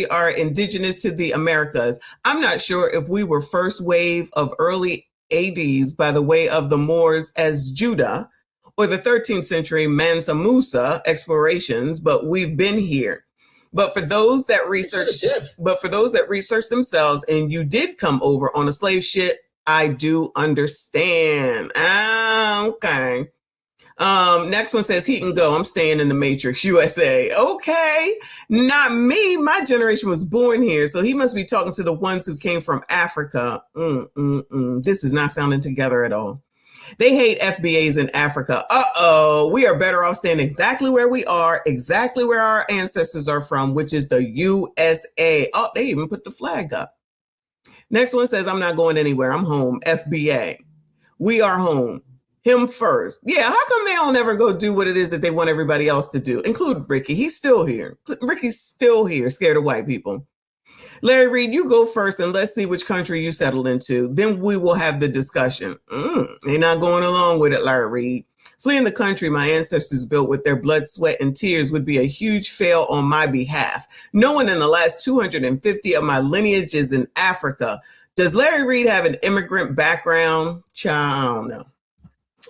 are indigenous to the Americas. I'm not sure if we were first wave of early ADs by the way of the Moors as Judah or the 13th century Mansa Musa explorations, but we've been here. But for those that research, themselves, and you did come over on a slave ship, I do understand. Okay. Next one says, he can go. I'm staying in the Matrix, USA. Okay. Not me. My generation was born here. So he must be talking to the ones who came from Africa. This is not sounding together at all. They hate FBAs in Africa. We are better off staying exactly where we are, exactly where our ancestors are from, which is the USA. Oh, they even put the flag up. Next one says, I'm not going anywhere. I'm home. FBA. We are home. Him first. Yeah, how come they don't ever go do what it is that they want everybody else to do, including Ricky? He's still here. Ricky's still here, scared of white people. Larry Reed, you go first and let's see which country you settled into. Then we will have the discussion. They're not going along with it, Larry Reed. Fleeing the country my ancestors built with their blood, sweat, and tears would be a huge fail on my behalf. No one in the last 250 of my lineage is in Africa. Does Larry Reed have an immigrant background? I don't know.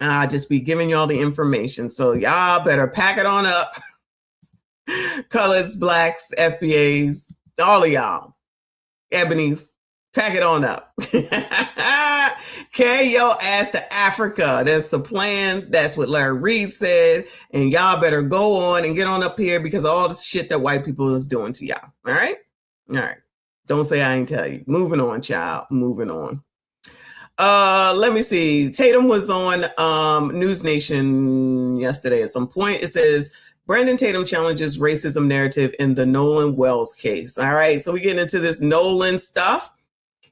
I'll just be giving y'all the information. So y'all better pack it on up. Colors, blacks, FBAs, all of y'all. Ebonies, pack it on up. Carry your ass to Africa. That's the plan. That's what Larry Reed said. And y'all better go on and get on up here because of all the shit that white people is doing to y'all. All right? All right. Don't say I ain't tell you. Moving on, child. Moving on. Let me see. Tatum was on News Nation yesterday at some point. It says, Brandon Tatum challenges racism narrative in the Nolan Wells case. All right, so we get into this Nolan stuff.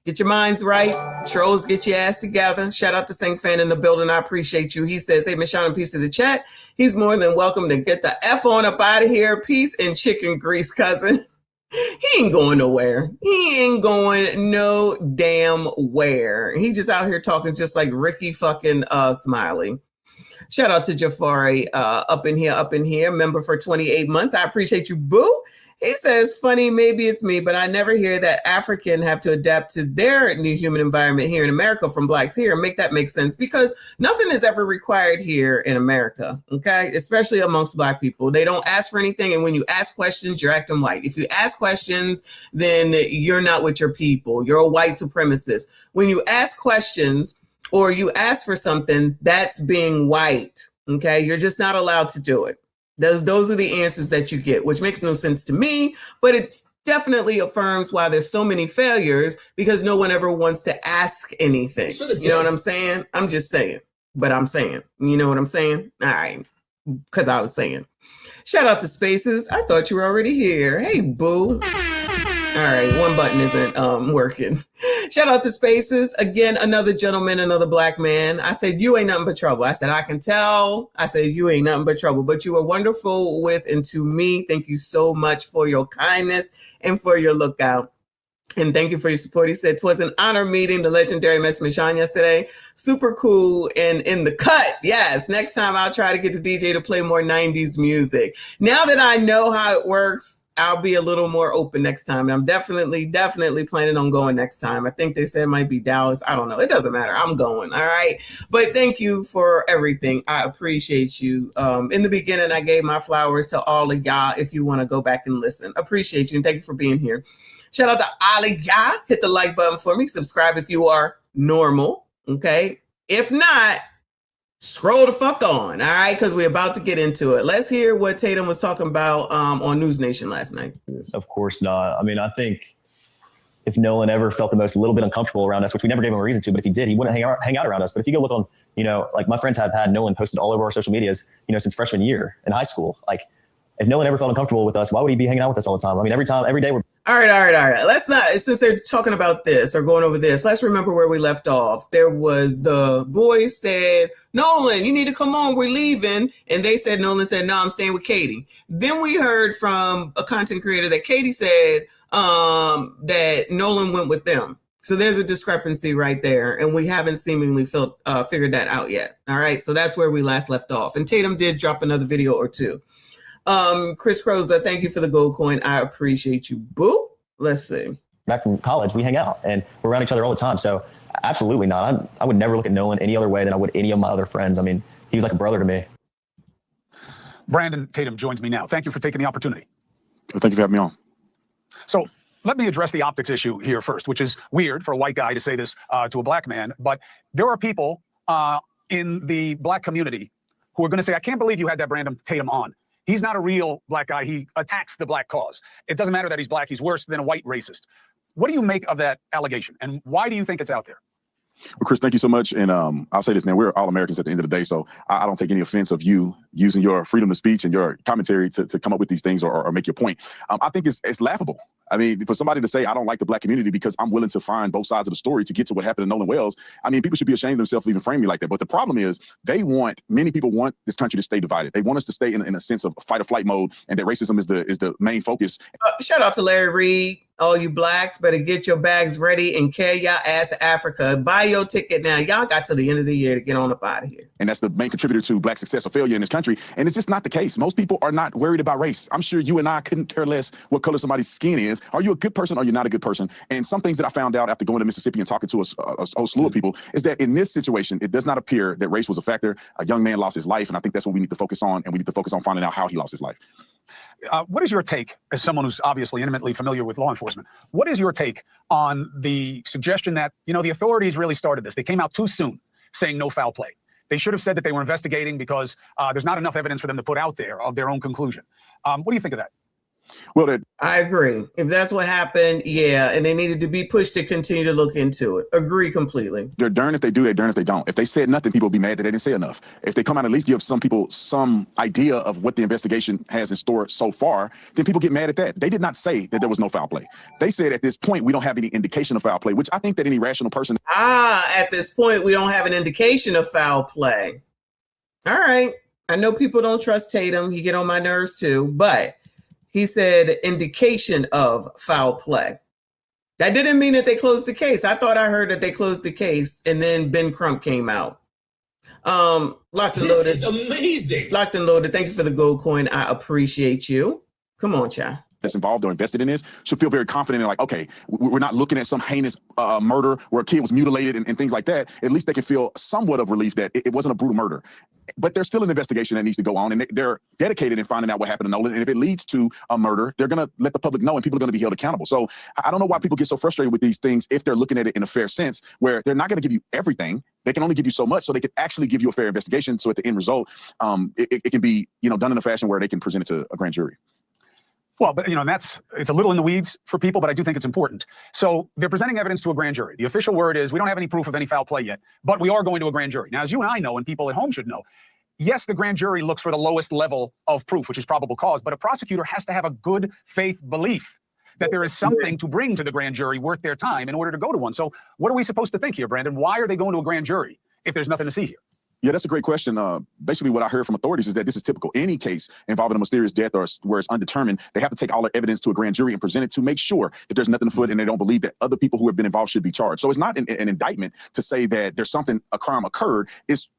Get your minds right. Trolls, get your ass together. Shout out to Sink Fan in the building. I appreciate you. He says, hey, Michonne, peace to the chat. He's more than welcome to get the F on up out of here. Peace and chicken grease, cousin. He ain't going nowhere. He ain't going no damn where. He's just out here talking just like Ricky fucking Smiley. Shout out to Jafari up in here, member for 28 months. I appreciate you, boo. He says, funny, maybe it's me, but I never hear that African have to adapt to their new human environment here in America from blacks here. Make that make sense because nothing is ever required here in America, okay? Especially amongst black people. They don't ask for anything, and when you ask questions, you're acting white. If you ask questions, then you're not with your people. You're a white supremacist. When you ask questions or you ask for something, that's being white, okay? You're just not allowed to do it. Those are the answers that you get, which makes no sense to me, but it definitely affirms why there's so many failures because no one ever wants to ask anything. You know what I'm saying? I'm just saying, but I'm saying, you know what I'm saying? All right, because I was saying. Shout out to Spaces. I thought you were already here. Hey, boo. All right, one button isn't working. Shout out to Spaces. Again, another gentleman, another black man. I said, you ain't nothing but trouble. I said, I can tell. I said, you ain't nothing but trouble. But you were wonderful with and to me. Thank you so much for your kindness and for your lookout. And thank you for your support. He said, 'twas an honor meeting the legendary Miss Michonne yesterday. Super cool and in the cut. Yes, next time I'll try to get the DJ to play more 90s music. Now that I know how it works, I'll be a little more open next time. And I'm definitely planning on going next time. I think they said it might be Dallas. I don't know. It doesn't matter. I'm going. All right. But thank you for everything. I appreciate you. In the beginning, I gave my flowers to all of y'all. If you want to go back and listen, appreciate you. And thank you for being here. Shout out to all of y'all. Hit the like button for me. Subscribe if you are normal. Okay. If not, scroll the fuck on, all right? Because we're about to get into it. Let's hear what Tatum was talking about on News Nation last night. Of course not. I mean, I think if Nolan ever felt the most little bit uncomfortable around us, which we never gave him a reason to, but if he did, he wouldn't hang out around us. But if you go look on, like my friends have had Nolan posted all over our social medias, since freshman year in high school. Like, if Nolan ever felt uncomfortable with us, why would he be hanging out with us all the time? I mean, every day we're... All right. Let's not, since they're talking about this or going over this, let's remember where we left off. There was the boys said, Nolan, you need to come on, we're leaving. And they said, Nolan said, no, I'm staying with Katie. Then we heard from a content creator that Katie said that Nolan went with them. So there's a discrepancy right there. And we haven't seemingly figured that out yet. All right. So that's where we last left off. And Tatum did drop another video or two. Chris Croza, thank you for the gold coin. I appreciate you, boo. Let's see. Back from college, we hang out and we're around each other all the time. So absolutely not. I would never look at Nolan any other way than I would any of my other friends. I mean, he was like a brother to me. Brandon Tatum joins me now. Thank you for taking the opportunity. Thank you for having me on. So let me address the optics issue here first, which is weird for a white guy to say this to a black man. But there are people in the black community who are going to say, I can't believe you had that Brandon Tatum on. He's not a real black guy. He attacks the black cause. It doesn't matter that he's black. He's worse than a white racist. What do you make of that allegation? And why do you think it's out there? Well, Chris, thank you so much. And I'll say this, man, we're all Americans at the end of the day. So I don't take any offense of you using your freedom of speech and your commentary to come up with these things or make your point. I think it's laughable. I mean, for somebody to say, I don't like the black community because I'm willing to find both sides of the story to get to what happened to Nolan Wells. I mean, people should be ashamed of themselves to even frame me like that. But the problem is many people want this country to stay divided. They want us to stay in a sense of fight or flight mode, and that racism is the main focus. Shout out to Larry Reed. All you blacks better get your bags ready and carry your ass to Africa. Buy your ticket now. Y'all got till the end of the year to get on up out of here. And that's the main contributor to black success or failure in this country. And it's just not the case. Most people are not worried about race. I'm sure you and I couldn't care less what color somebody's skin is. Are you a good person or you're not a good person? And some things that I found out after going to Mississippi and talking to a whole slew of people is that in this situation, it does not appear that race was a factor. A young man lost his life. And I think that's what we need to focus on. And we need to focus on finding out how he lost his life. What is your take, as someone who's obviously intimately familiar with law enforcement, what is your take on the suggestion that, the authorities really started this? They came out too soon saying no foul play. They should have said that they were investigating because there's not enough evidence for them to put out there of their own conclusion. What do you think of that? Well, I agree. If that's what happened, yeah, and they needed to be pushed to continue to look into it. Agree completely. They're darned if they do, they're darned if they don't. If they said nothing, people will be mad that they didn't say enough. If they come out and at least give some people some idea of what the investigation has in store so far, then people get mad at that. They did not say that there was no foul play. They said at this point, we don't have any indication of foul play, which I think that any rational person... At this point, we don't have an indication of foul play. All right. I know people don't trust Tatum. You get on my nerves too, but... he said indication of foul play. That didn't mean that they closed the case. I thought I heard that they closed the case and then Ben Crump came out. Locked and loaded. This is amazing. Locked and loaded. Thank you for the gold coin. I appreciate you. Come on, child. That's involved or invested in this should feel very confident in like, okay, we're not looking at some heinous murder where a kid was mutilated and things like that. At least they can feel somewhat of relief that it wasn't a brutal murder. But there's still an investigation that needs to go on, and they're dedicated in finding out what happened to Nolan. And if it leads to a murder, they're going to let the public know, and people are going to be held accountable. So I don't know why people get so frustrated with these things if they're looking at it in a fair sense, where they're not going to give you everything. They can only give you so much, so they can actually give you a fair investigation. So at the end result, it can be done in a fashion where they can present it to a grand jury. Well, but it's a little in the weeds for people, but I do think it's important. So they're presenting evidence to a grand jury. The official word is we don't have any proof of any foul play yet, but we are going to a grand jury. Now, as you and I know, and people at home should know, yes, the grand jury looks for the lowest level of proof, which is probable cause, but a prosecutor has to have a good faith belief that there is something to bring to the grand jury worth their time in order to go to one. So what are we supposed to think here, Brandon? Why are they going to a grand jury if there's nothing to see here? Yeah, that's a great question. Basically, what I heard from authorities is that this is typical. Any case involving a mysterious death or where it's undetermined, they have to take all their evidence to a grand jury and present it to make sure that there's nothing afoot and they don't believe that other people who have been involved should be charged. So it's not an indictment to say that there's a crime occurred. It's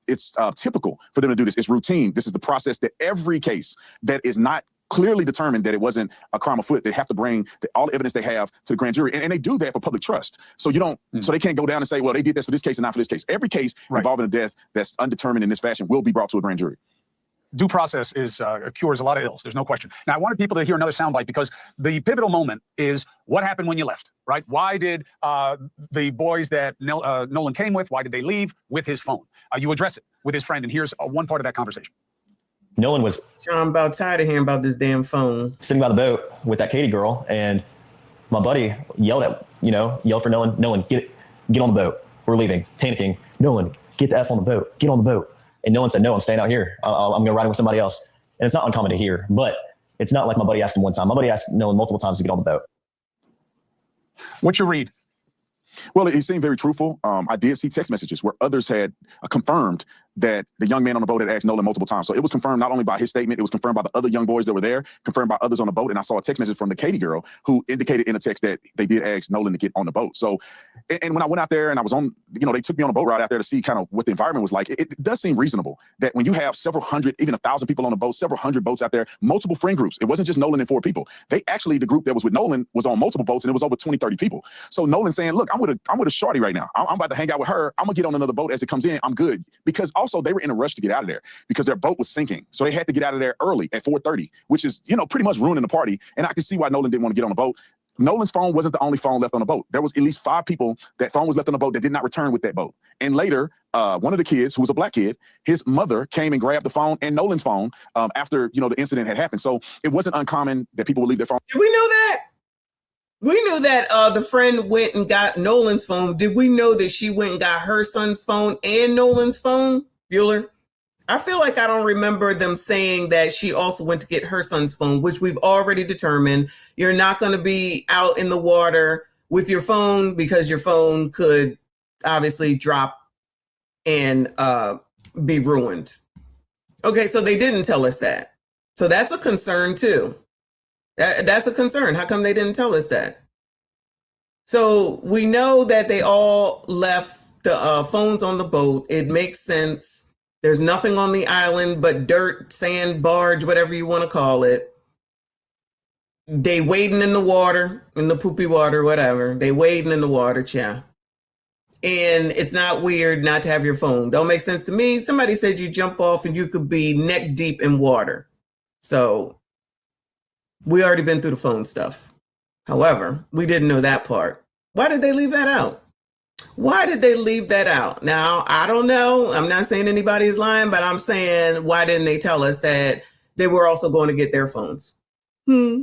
typical for them to do this. It's routine. This is the process that every case that is not clearly determined that it wasn't a crime afoot, they have to bring all the evidence they have to the grand jury. And they do that for public trust. So so they can't go down and say, well, they did this for this case and not for this case. Every case involving a death that's undetermined in this fashion will be brought to a grand jury. Due process cures a lot of ills. There's no question. Now, I wanted people to hear another soundbite because the pivotal moment is what happened when you left, right? Why did the boys that Nolan came with, why did they leave with his phone? You address it with his friend, and here's one part of that conversation. Nolan was... I'm about tired of hearing about this damn phone. Sitting by the boat with that Katie girl, and my buddy yelled for Nolan, Nolan, get on the boat. We're leaving. Panicking. Nolan, get the F on the boat. Get on the boat. And Nolan said, no, I'm staying out here. I'm going to ride with somebody else. And it's not uncommon to hear, but it's not like my buddy asked him one time. My buddy asked Nolan multiple times to get on the boat. What's your read? Well, it seemed very truthful. I did see text messages where others had confirmed that the young man on the boat had asked Nolan multiple times. So it was confirmed not only by his statement, it was confirmed by the other young boys that were there, confirmed by others on the boat. And I saw a text message from the Katie girl who indicated in a text that they did ask Nolan to get on the boat. So, and when I went out there and I was on, they took me on a boat ride out there to see kind of what the environment was like. It does seem reasonable that when you have several hundred, even 1,000 people on a boat, several hundred boats out there, multiple friend groups, it wasn't just Nolan and 4 people. The group that was with Nolan was on multiple boats and it was over 20, 30 people. So Nolan saying, look, I'm with a shorty right now. I'm about to hang out with her. I'm gonna get on another boat as it comes in. I'm good. Because also they were in a rush to get out of there because their boat was sinking. So they had to get out of there early at 4:30, which is, pretty much ruining the party. And I can see why Nolan didn't want to get on the boat. Nolan's phone wasn't the only phone left on the boat. There was at least 5 people that phone was left on the boat that did not return with that boat. And later, one of the kids, who was a black kid, his mother came and grabbed the phone and Nolan's phone after, the incident had happened. So it wasn't uncommon that people would leave their phone. Did we know that? We knew that the friend went and got Nolan's phone. Did we know that she went and got her son's phone and Nolan's phone, Bueller? I feel like I don't remember them saying that she also went to get her son's phone, which we've already determined. You're not going to be out in the water with your phone because your phone could obviously drop and be ruined. Okay, so they didn't tell us that. So that's a concern too. That's a concern. How come they didn't tell us that? So we know that they all left the phones on the boat. It makes sense. There's nothing on the island but dirt, sand, barge, whatever you want to call it. They wading in the water, in the poopy water, whatever. They wading in the water, yeah. And it's not weird not to have your phone. Don't make sense to me. Somebody said you jump off and you could be neck deep in water. So we already been through the phone stuff. However, we didn't know that part. Why did they leave that out? Why did they leave that out? Now, I don't know. I'm not saying anybody is lying, but I'm saying, why didn't they tell us that they were also going to get their phones? It's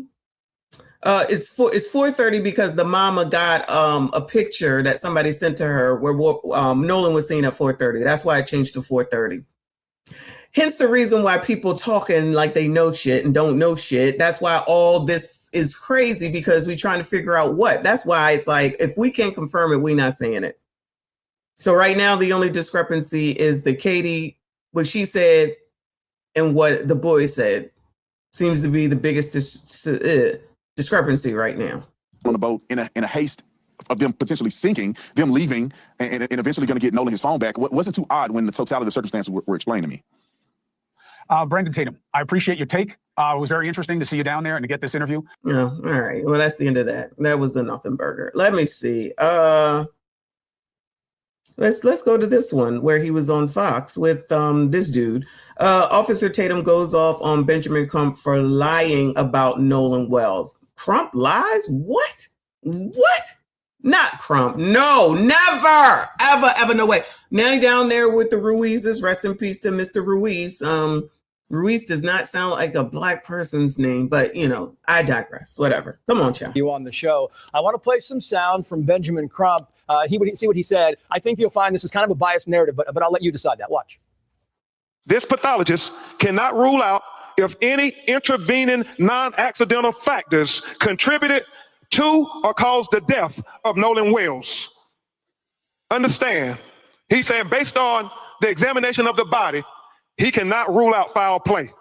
4:30 because the mama got a picture that somebody sent to her where Nolan was seen at 4:30. That's why it changed to 4:30. Hence the reason why people talking like they know shit and don't know shit. That's why all this is crazy, because we're trying to figure out what. That's why it's like, if we can't confirm it, we're not saying it. So right now, the only discrepancy is the Katie, what she said and what the boy said seems to be the biggest discrepancy right now. On the boat in a haste of them potentially sinking, them leaving, and eventually going to get Nolan his phone back. What wasn't too odd when the totality of the circumstances were explained to me. Brandon Tatum, I appreciate your take. It was very interesting to see you down there and to get this interview. Yeah, all right. Well, that's the end of that. That was a nothing burger. Let me see. Let's go to this one where he was on Fox with this dude. Officer Tatum goes off on Benjamin Crump for lying about Nolan Wells. Crump lies? What? Not Crump. No, never, ever, no way. Now down there with the Ruizes, rest in peace to Mr. Ruiz. Ruiz does not sound like a black person's name, but I digress. Whatever. Come on, Chow. You on the show. I want to play some sound from Benjamin Crump. He would see what he said. I think you'll find this is kind of a biased narrative, but I'll let you decide that. Watch. This pathologist cannot rule out if any intervening non-accidental factors contributed to or caused the death of Nolan Wells. Understand, he's saying based on the examination of the body, he cannot rule out foul play.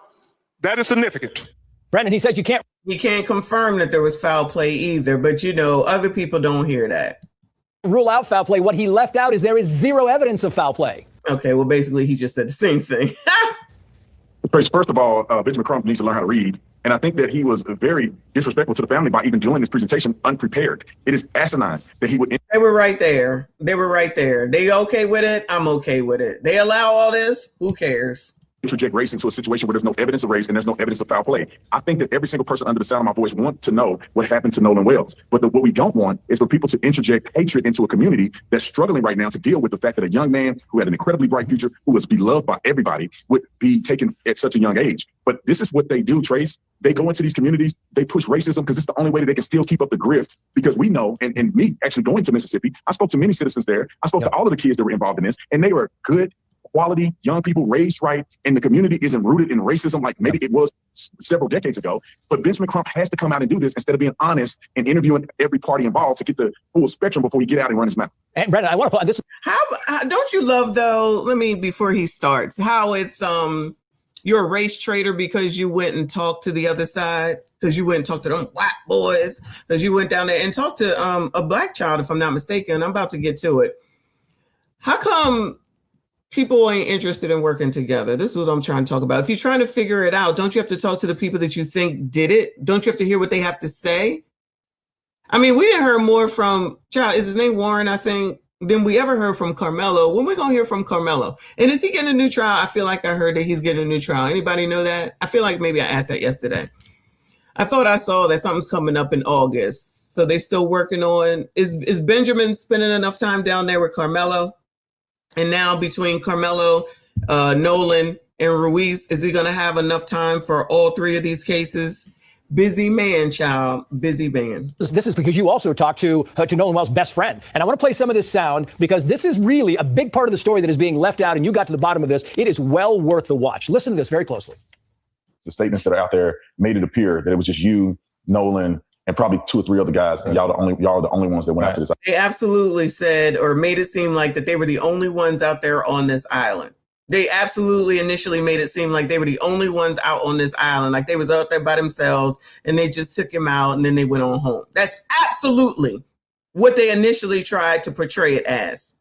That is significant. Brandon, he said you can't. He can't confirm that there was foul play either, but other people don't hear that. Rule out foul play. What he left out is there is zero evidence of foul play. Okay, well, basically, he just said the same thing. First of all, Benjamin Crump needs to learn how to read. And I think that he was very disrespectful to the family by even doing this presentation unprepared. It is asinine that he would. They were right there. They okay with it? I'm okay with it. They allow all this? Who cares? Interject race into a situation where there's no evidence of race and there's no evidence of foul play. I think that every single person under the sound of my voice wants to know what happened to Nolan Wells. But what we don't want is for people to interject hatred into a community that's struggling right now to deal with the fact that a young man who had an incredibly bright future, who was beloved by everybody, would be taken at such a young age. But this is what they do, Trace. They go into these communities, they push racism because it's the only way that they can still keep up the grift. Because we know, and me actually going to Mississippi, I spoke to many citizens there. I spoke to all of the kids that were involved in this, and they were good, quality young people raised right, and the community isn't rooted in racism like maybe it was several decades ago. But Benjamin Crump has to come out and do this instead of being honest and interviewing every party involved to get the full spectrum before he get out and run his mouth. And Brandon, I want to play this. How don't you love though? Before he starts, how it's you're a race traitor because you went and talked to the other side, because you went and talked to them white boys, because you went down there and talked to a black child, if I'm not mistaken. I'm about to get to it. How come people ain't interested in working together? This is what I'm trying to talk about. If you're trying to figure it out, don't you have to talk to the people that you think did it? Don't you have to hear what they have to say? I mean, we didn't hear more from, is his name Warren, I think? than we ever heard from Carmelo. When we gonna hear from Carmelo? And is he getting a new trial? I feel like I heard that he's getting a new trial. Anybody know that? I feel like maybe I asked that yesterday. I thought I saw that something's coming up in August. So they're still working on, is Benjamin spending enough time down there with Carmelo? And now between Carmelo, Nolan, and Ruiz, is he gonna have enough time for all three of these cases? Busy man, child. Busy man. This is because you also talked to Nolan Wells' best friend. And I want to play some of this sound because this is really a big part of the story that is being left out, and you got to the bottom of this. It is well worth the watch. Listen to this very closely. The statements that are out there made it appear that it was just you, Nolan, and probably 2 or 3 other guys, and y'all are the only ones that went after this. They absolutely said, or made it seem like that they were the only ones out there on this island. They absolutely initially made it seem like they were the only ones out on this island, like they was out there by themselves, and they just took him out and then they went on home. That's absolutely what they initially tried to portray it as.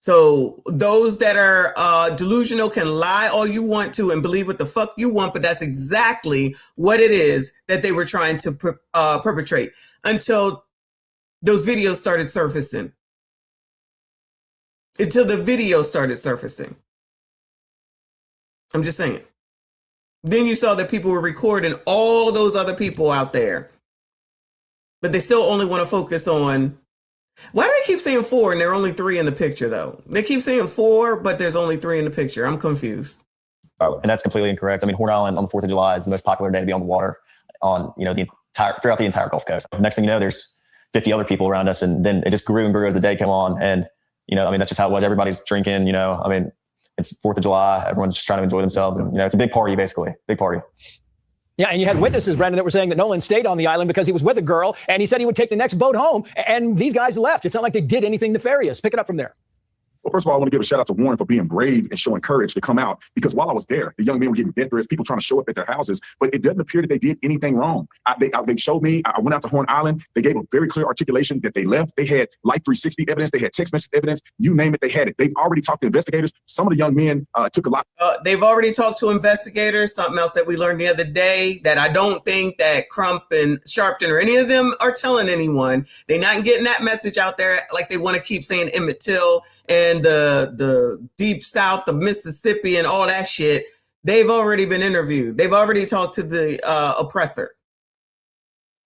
So those that are delusional can lie all you want to and believe what the fuck you want, but that's exactly what it is that they were trying to perpetrate until those videos started surfacing. Until the video started surfacing. I'm just saying. Then you saw that people were recording all those other people out there. But they still only want to focus on... Why do they keep saying 4 and there are only 3 in the picture, though? They keep saying 4, but there's only 3 in the picture. I'm confused. And that's completely incorrect. I mean, Horn Island on the 4th of July is the most popular day to be on the water on, throughout the entire Gulf Coast. Next thing you know, there's 50 other people around us, and then it just grew and grew as the day came on. And that's just how it was. Everybody's drinking, it's 4th of July. Everyone's just trying to enjoy themselves. And, it's a big party, basically. Big party. Yeah, and you had witnesses, Brendan, that were saying that Nolan stayed on the island because he was with a girl, and he said he would take the next boat home, and these guys left. It's not like they did anything nefarious. Pick it up from there. Well, first of all, I want to give a shout out to Warren for being brave and showing courage to come out, because while I was there, the young men were getting death threats, people trying to show up at their houses, but it doesn't appear that they did anything wrong. They showed me, I went out to Horn Island. They gave a very clear articulation that they left. They had Life 360 evidence. They had text message evidence. You name it, they had it. They've already talked to investigators. Some of the young men took a lot. They've already talked to investigators. Something else that we learned the other day that I don't think that Crump and Sharpton or any of them are telling anyone. They're not getting that message out there like they want to keep saying Emmett Till and the deep south of Mississippi and all that shit. They've already been interviewed. They've already talked to the oppressor.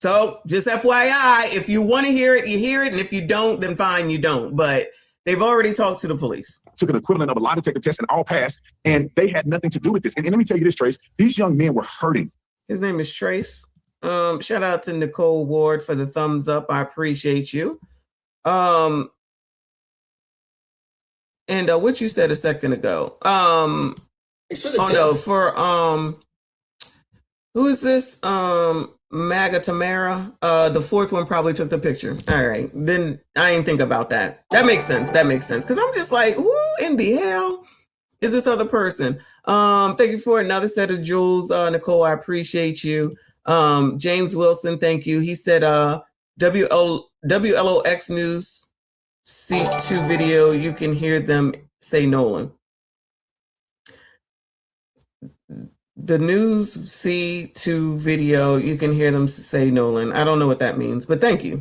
So just FYI, if you want to hear it, you hear it. And if you don't, then fine, you don't. But they've already talked to the police. Took an equivalent of a lie detector test and all passed. And they had nothing to do with this. And let me tell you this, Trace, these young men were hurting. His name is Trace. Shout out to Nicole Ward for the thumbs up. I appreciate you. And what you said a second ago. Who is this? Maga Tamara. The 4th one probably took the picture. All right. Then I didn't think about that. That makes sense. Because I'm just like, who in the hell is this other person? Thank you for another set of jewels, Nicole. I appreciate you. James Wilson, thank you. He said WLOX News C2 video, you can hear them say Nolan. The News C2 video, you can hear them say Nolan. I don't know what that means, but thank you.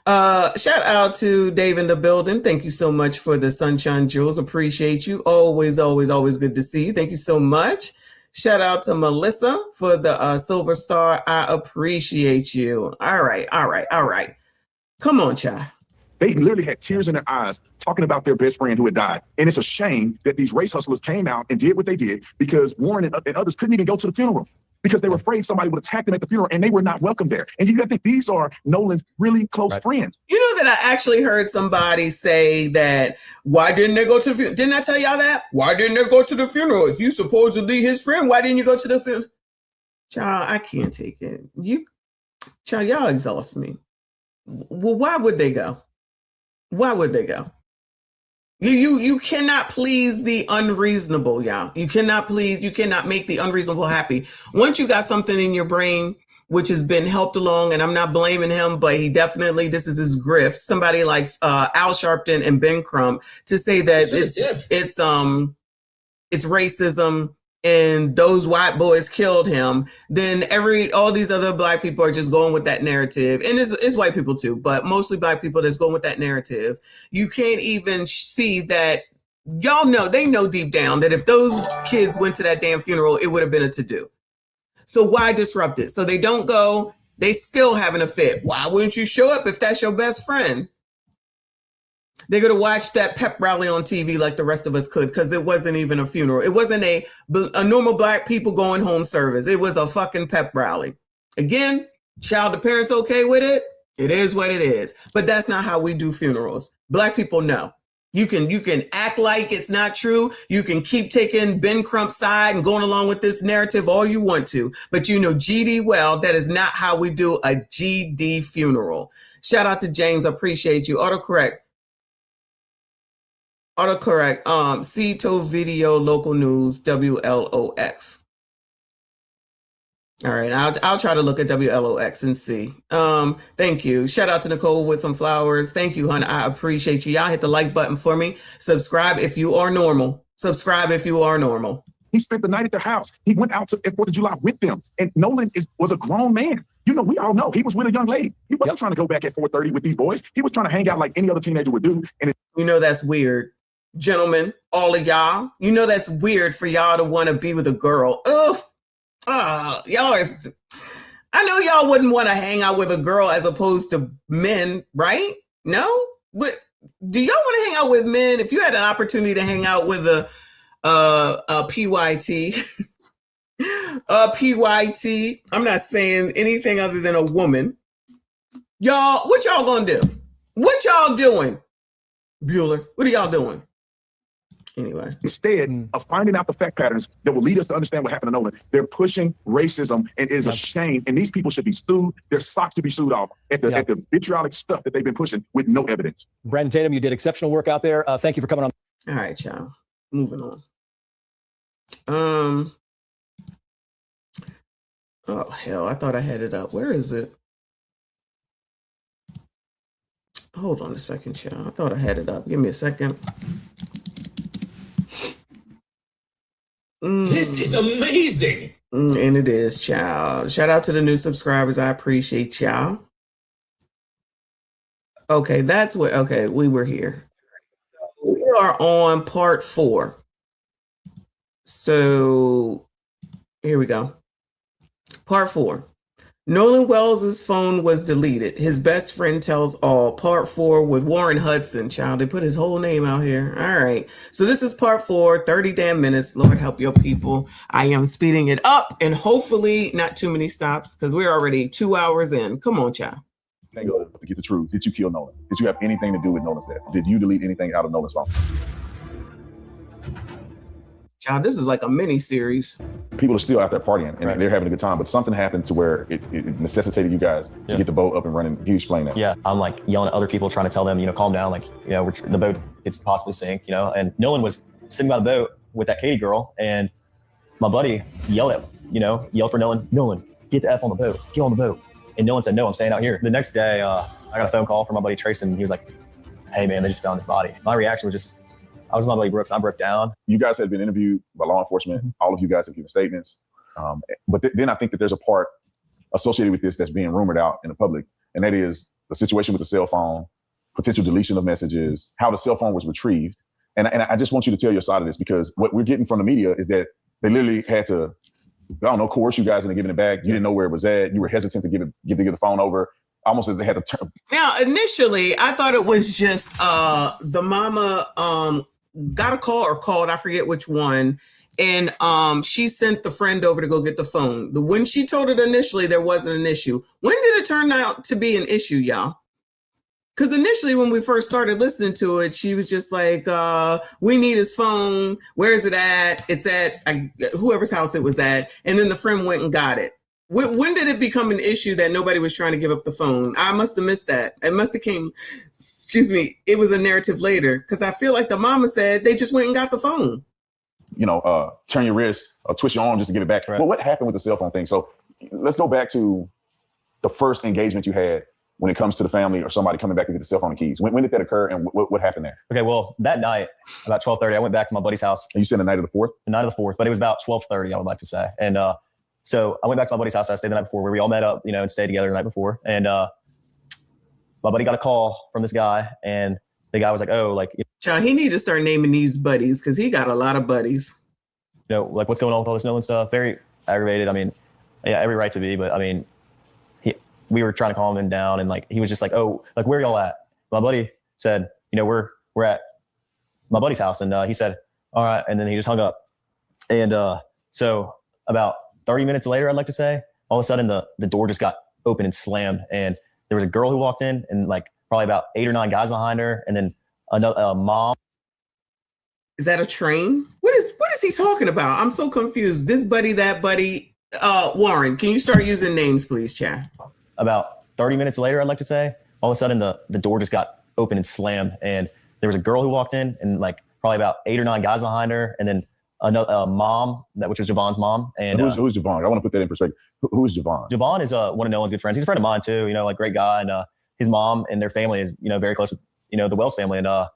Shout out to Dave in the building. Thank you so much for the Sunshine Jewels. Appreciate you. Always, always, always good to see you. Thank you so much. Shout out to Melissa for the Silver Star. I appreciate you. All right. Come on, child. They literally had tears in their eyes talking about their best friend who had died. And it's a shame that these race hustlers came out and did what they did, because Warren and others couldn't even go to the funeral because they were afraid somebody would attack them at the funeral, and they were not welcome there. And you got to think these are Nolan's really close friends. You know that I actually heard somebody say that, why didn't they go to the funeral? Didn't I tell y'all that? Why didn't they go to the funeral? If you supposedly his friend, why didn't you go to the funeral? Child, I can't take it. Child, y'all exhaust me. Well, why would they go? Why would they go? You cannot please the unreasonable, y'all. You cannot make the unreasonable happy. Once you got something in your brain which has been helped along, and I'm not blaming him, but he definitely, this is his grift. Somebody like Al Sharpton and Ben Crump to say that it's racism and those white boys killed him, then all these other black people are just going with that narrative. And it's white people too, but mostly black people that's going with that narrative. You can't even see that. Y'all know, they know deep down that if those kids went to that damn funeral, it would have been a to-do. So why disrupt it? So they don't go, they still having a fit. Why wouldn't you show up if that's your best friend? They're going to watch that pep rally on TV like the rest of us could, because it wasn't even a funeral. It wasn't a normal black people going home service. It was a fucking pep rally. Again, child, the parents okay with it? It is what it is. But that's not how we do funerals. Black people know. You can act like it's not true. You can keep taking Ben Crump's side and going along with this narrative all you want to. But you know GD well, that is not how we do a GD funeral. Shout out to James. I appreciate you. Autocorrect. Cito Video Local News, WLOX. All right, I'll try to look at WLOX and see. Thank you. Shout out to Nicole with some flowers. Thank you, hon. I appreciate you. Y'all hit the like button for me. Subscribe if you are normal. Subscribe if you are normal. He spent the night at their house. He went out to 4th of July with them. And Nolan was a grown man. You know, we all know he was with a young lady. He wasn't trying to go back at 4:30 with these boys. He was trying to hang out like any other teenager would do. And you know that's weird. Gentlemen, all of y'all, you know that's weird for y'all to want to be with a girl. Ugh. Y'all are, I know y'all wouldn't want to hang out with a girl as opposed to men, right? No? But do y'all want to hang out with men? If you had an opportunity to hang out with a PYT, I'm not saying anything other than a woman. Y'all, what y'all gonna do? What y'all doing? Bueller, what are y'all doing? Anyway, instead of finding out the fact patterns that will lead us to understand what happened to Nolan, they're pushing racism, and it is a shame. And these people should be sued. Their socks to be sued off at the vitriolic stuff that they've been pushing with no evidence. Brandon Tatum, you did exceptional work out there. Thank you for coming on. All right, y'all. Moving on. Oh hell, I thought I had it up. Where is it? Hold on a second, y'all. I thought I had it up. Give me a second. This is amazing. And it is, child. Shout out to the new subscribers. I appreciate y'all. Okay, that's what. Okay, we were here. We are on part 4. So here we go. Part 4. Nolan Wells' phone was deleted. His best friend tells all. Part 4 with Warren Hudson. Child, they put his whole name out here. All right. So this is part 4, 30 damn minutes. Lord help your people. I am speeding it up and hopefully not too many stops because we're already 2 hours in. Come on, child. To get the truth. Did you kill Nolan? Did you have anything to do with Nolan's death? Did you delete anything out of Nolan's phone? Child, this is like a mini series. People are still out there partying and they're having a good time, but something happened to where it necessitated you guys to get the boat up and running. Can you explain that? Yeah, I'm like yelling at other people, trying to tell them, calm down. Like, the boat could possibly sink, and Nolan was sitting by the boat with that Katie girl, and my buddy yelled for Nolan, get the F on the boat, get on the boat. And Nolan said, no, I'm staying out here. The next day, I got a phone call from my buddy Trace, and he was like, hey man, they just found his body. My reaction was just, I was with my buddy Brooks, I broke down. You guys have been interviewed by law enforcement. All of you guys have given statements. But then I think that there's a part associated with this that's being rumored out in the public, and that is the situation with the cell phone, potential deletion of messages, how the cell phone was retrieved. And I just want you to tell your side of this, because what we're getting from the media is that they literally had to, coerce you guys into giving it back. You didn't know where it was at. You were hesitant to give the phone over. Almost as they had to turn. Now, initially, I thought it was just the mama got a call or called, I forget which one, and she sent the friend over to go get the phone. When she told it initially, there wasn't an issue. When did it turn out to be an issue, y'all? Because initially, when we first started listening to it, she was just like, we need his phone. Where is it at? It's at whoever's house it was at. And then the friend went and got it. When did it become an issue that nobody was trying to give up the phone? I must have missed that. It must have it was a narrative later, because I feel like the mama said they just went and got the phone. Turn your wrist or twist your arm just to get it back. Right. Well, what happened with the cell phone thing? So let's go back to the first engagement you had when it comes to the family or somebody coming back to get the cell phone and keys? When did that occur, and what happened there? Okay, well, that night, about 12:30, I went back to my buddy's house. And you said the night of the 4th? The night of the 4th, but it was about 12:30, I would like to say. And so I went back to my buddy's house. I stayed the night before, where we all met up, and stayed together the night before. And my buddy got a call from this guy, and the guy was like, "Oh, like, Child, he need to start naming these buddies because he got a lot of buddies. Like, what's going on with all this Nolan stuff?" Very aggravated. I mean, yeah, every right to be, but I mean, we were trying to calm him down, and like he was just like, "Oh, like, where y'all at?" My buddy said, "We're at my buddy's house," and he said, "All right," and then he just hung up. And so about 30 minutes later, I'd like to say, all of a sudden the door just got open and slammed, and there was a girl who walked in, and like probably about 8 or 9 guys behind her, and then a mom. Is that a train? What is he talking about? I'm so confused. This buddy, that buddy. Warren, can you start using names, please, Chad? About 30 minutes later, I'd like to say, all of a sudden the door just got open and slammed, and there was a girl who walked in, and like probably about 8 or 9 guys behind her, and then a mom, which was Javon's mom. And who's Javon? I want to put that in perspective. Who is Javon? Javon is one of Nolan's good friends. He's a friend of mine too. Like, great guy, and his mom and their family is very close with the Wells family. And I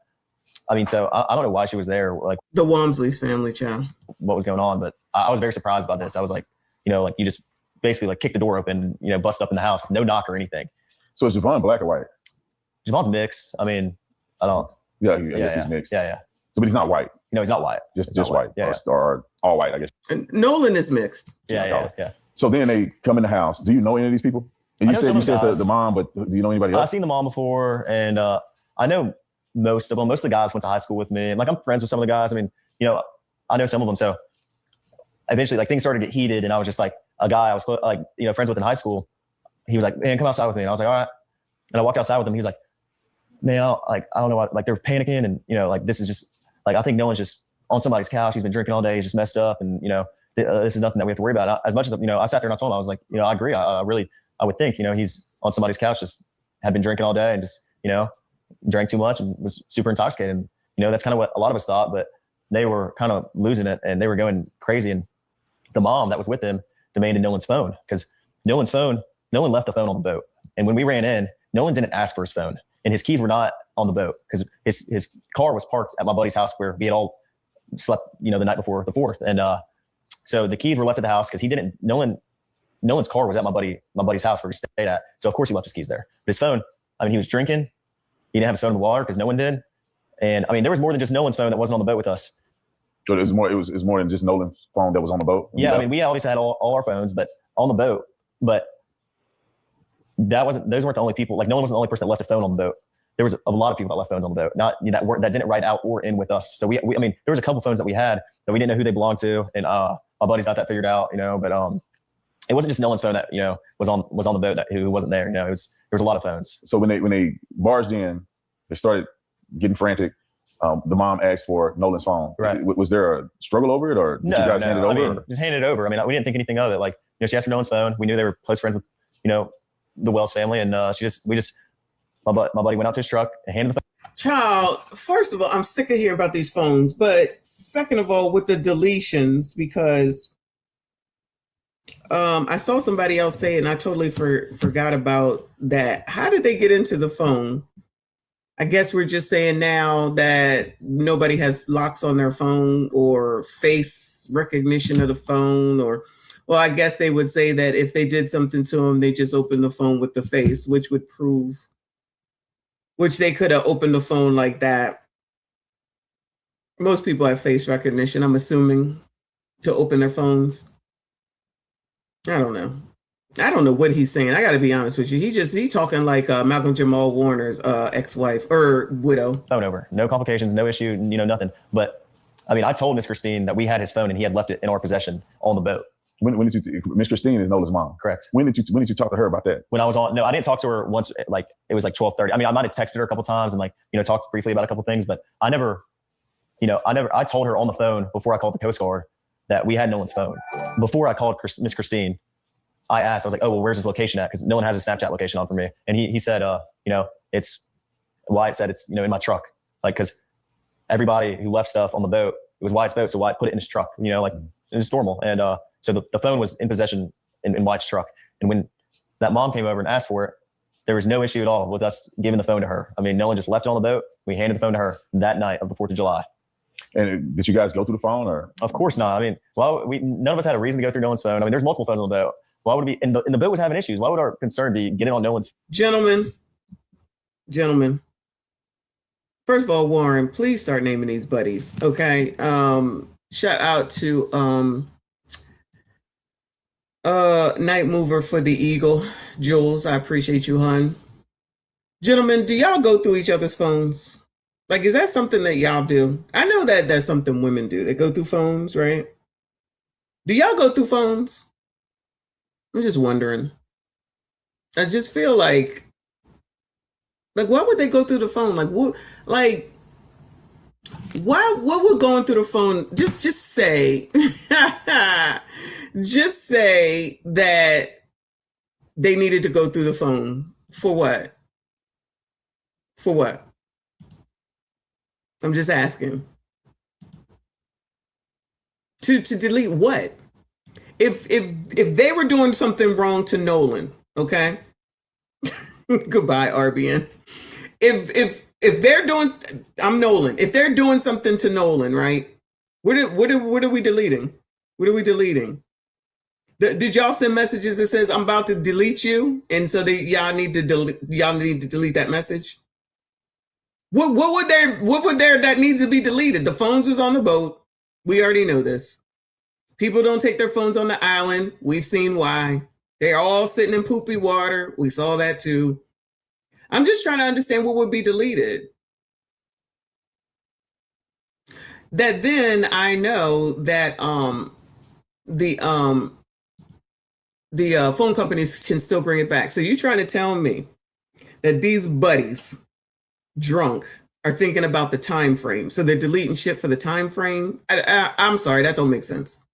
mean, so I don't know why she was there. Like, the Walmsley's family, child. What was going on? But I was very surprised about this. I was like, like, you just basically like kick the door open, bust up in the house, no knock or anything. So is Javon black or white? Javon's mixed. I mean, I don't. Yeah, I guess he's mixed. Yeah. So, but he's not white. No, he's not white. Just white. Yeah. Or all white, I guess. And Nolan is mixed. Yeah. So then they come in the house. Do you know any of these people? And you said the mom, but do you know anybody else? I've seen the mom before, and I know most of them. Most of the guys went to high school with me, and like, I'm friends with some of the guys. I mean, I know some of them. So eventually, like, things started to get heated, and I was just like, a guy I was like, friends with in high school. He was like, "Man, come outside with me." And I was like, "All right." And I walked outside with him. He was like, "Man, I don't know what," like, they're panicking, and like, this is just like, I think Nolan's just on somebody's couch. He's been drinking all day. He's just messed up, and this is nothing that we have to worry about. As much as I sat there and I told him, I was like, I agree. I would think he's on somebody's couch, just had been drinking all day, and just drank too much and was super intoxicated. And that's kind of what a lot of us thought, but they were kind of losing it, and they were going crazy. And the mom that was with them demanded Nolan's phone, because Nolan left the phone on the boat. And when we ran in, Nolan didn't ask for his phone, and his keys were not on the boat, because his car was parked at my buddy's house where we had all slept, the night before the 4th. And so the keys were left at the house, because Nolan's car was at my buddy's house where he stayed at. So of course he left his keys there. But his phone, I mean, he was drinking. He didn't have his phone in the water because no one did. And I mean, there was more than just Nolan's phone that wasn't on the boat with us. So it was more than just Nolan's phone that was on the boat? Yeah, I mean, we obviously had all our phones, but on the boat. But those weren't the only people. Like, Nolan wasn't the only person that left a phone on the boat. There was a lot of people that left phones on the boat, not that didn't ride out or in with us. So I mean, there was a couple phones that we had that we didn't know who they belonged to, and my buddies got that figured out, But it wasn't just Nolan's phone that was on the boat who wasn't there. There was a lot of phones. So when they barged in, they started getting frantic. The mom asked for Nolan's phone. Right. Was there a struggle over it, or did you guys hand it over? I mean, just hand it over. I mean, we didn't think anything of it. Like, she asked for Nolan's phone. We knew they were close friends with, the Wells family, and my buddy went out to his truck and handed the phone. Child, first of all, I'm sick of hearing about these phones. But second of all, with the deletions, because I saw somebody else say it, and I totally forgot about that. How did they get into the phone? I guess we're just saying now that nobody has locks on their phone or face recognition of the phone, or, well, I guess they would say that if they did something to them, they just opened the phone with the face, which would prove, which they could have opened the phone like that. Most people have face recognition, I'm assuming, to open their phones. I don't know what he's saying. I got to be honest with you. He talking like Malcolm Jamal Warner's ex-wife or widow. Phone over, no complications, no issue, nothing. But I mean, I told Miss Christine that we had his phone and he had left it in our possession on the boat. When did you? Miss Christine is Nolan's mom. Correct. When did you talk to her about that? When I was on. No, I didn't talk to her once. Like, it was like 12:30. I mean, I might have texted her a couple times and talked briefly about a couple things, but I never. I told her on the phone before I called the Coast Guard that we had Nolan's phone. Before I called Miss Christine, I asked, I was like, "Oh, well, where's his location at?" Because Nolan has his Snapchat location on for me. And he said, it's Wyatt said it's, in my truck. Like, because everybody who left stuff on the boat, it was Wyatt's boat. So Wyatt put it in his truck, it's normal. And so the phone was in possession in Wyatt's truck. And when that mom came over and asked for it, There was no issue at all with us giving the phone to her. I mean, Nolan just left it on the boat. We handed the phone to her that night of the 4th of July. And did you guys go through the phone, or? Of course not. I mean, none of us had a reason to go through Nolan's phone. I mean, there's multiple phones on the boat. Why would it be? And the boat was having issues. Why would our concern be getting on Nolan's? Gentlemen. First of all, Warren, please start naming these buddies. Okay. Shout out to Night Mover for the Eagle. Jules, I appreciate you, hon. Gentlemen, do y'all go through each other's phones? Like, is that something that y'all do? I know that that's something women do. They go through phones, right? Do y'all go through phones? I'm just wondering. I just feel like why would they go through the phone? Like, what? Like, why? What would going through the phone? Just say, just say that they needed to go through the phone for what? For what? I'm just asking. To delete what? If they were doing something wrong to Nolan, okay? Goodbye, RBN. If they're doing, I'm Nolan. If they're doing something to Nolan, right? What are we deleting? What are we deleting? Did y'all send messages that says I'm about to delete you, and so y'all need to delete that message? What would there that needs to be deleted? The phones was on the boat. We already know this. People don't take their phones on the island. We've seen why. They're all sitting in poopy water. We saw that too. I'm just trying to understand what would be deleted. That then I know that the phone companies can still bring it back. So you're trying to tell me that these buddies drunk are thinking about the time frame, so they're deleting shit for the time frame? I'm sorry, that don't make sense.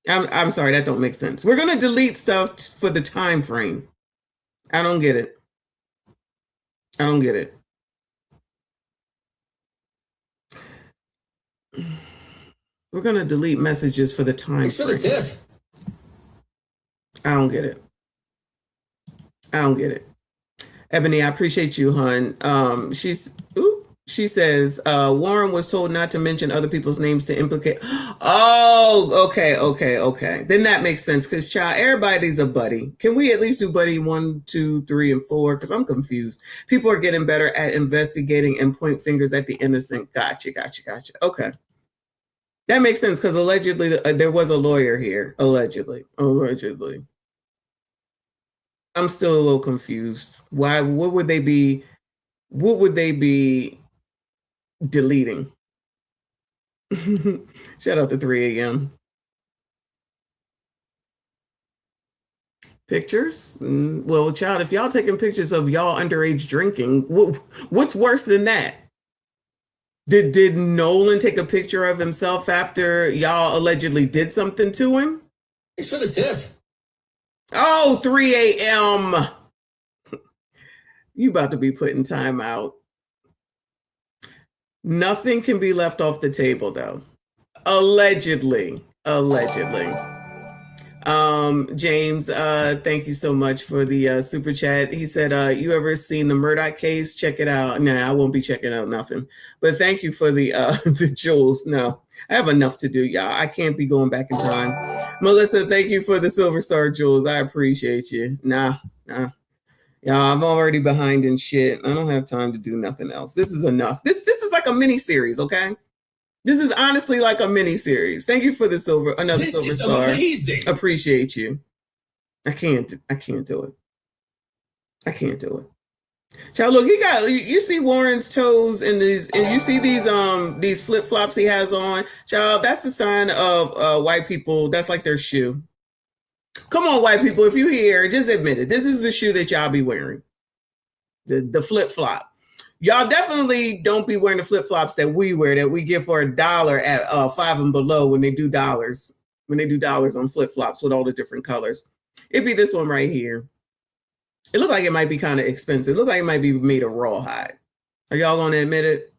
I'm sorry, that don't make sense. We're gonna delete stuff for the time frame. I don't get it. I don't get it. We're gonna delete messages for the time frame. Thanks for the tip. I don't get it. I don't get it. Ebony, I appreciate you, hon. She says, Warren was told not to mention other people's names to implicate. Oh, okay. Then that makes sense, because child, everybody's a buddy. Can we at least do buddy 1, 2, 3, and 4? Because I'm confused. People are getting better at investigating and point fingers at the innocent. Gotcha. Okay. That makes sense, because allegedly there was a lawyer here. Allegedly. I'm still a little confused. Why? What would they be deleting? Shout out to 3 a.m. Pictures? Well, child, if y'all taking pictures of y'all underage drinking, what's worse than that? Did Nolan take a picture of himself after y'all allegedly did something to him? Thanks for the tip. Oh, 3 a.m. You about to be put in timeout. Nothing can be left off the table, though. Allegedly. James, thank you so much for the super chat. He said, you ever seen the Murdoch case? Check it out. Nah, I won't be checking out nothing. But thank you for the the jewels. No, I have enough to do, y'all. I can't be going back in time. Melissa, thank you for the Silver Star jewels. I appreciate you. Nah. Yeah, I'm already behind in shit. I don't have time to do nothing else. This is enough. This is like a mini series, okay? This is honestly like a mini series. Thank you for the another Silver Star. Amazing. Appreciate you. I can't do it. I can't do it. Child, look, you see Warren's toes in these, and you see these flip flops he has on. Child, that's the sign of white people. That's like their shoe. Come on, white people, if you hear, just admit it. This is the shoe that y'all be wearing. The flip flop. Y'all definitely don't be wearing the flip flops that we wear, that we get for $1 at 5 and below when they do dollars. When they do dollars on flip flops with all the different colors. It'd be this one right here. It looked like it might be kind of expensive. It looked like it might be made of rawhide. Are y'all gonna admit it?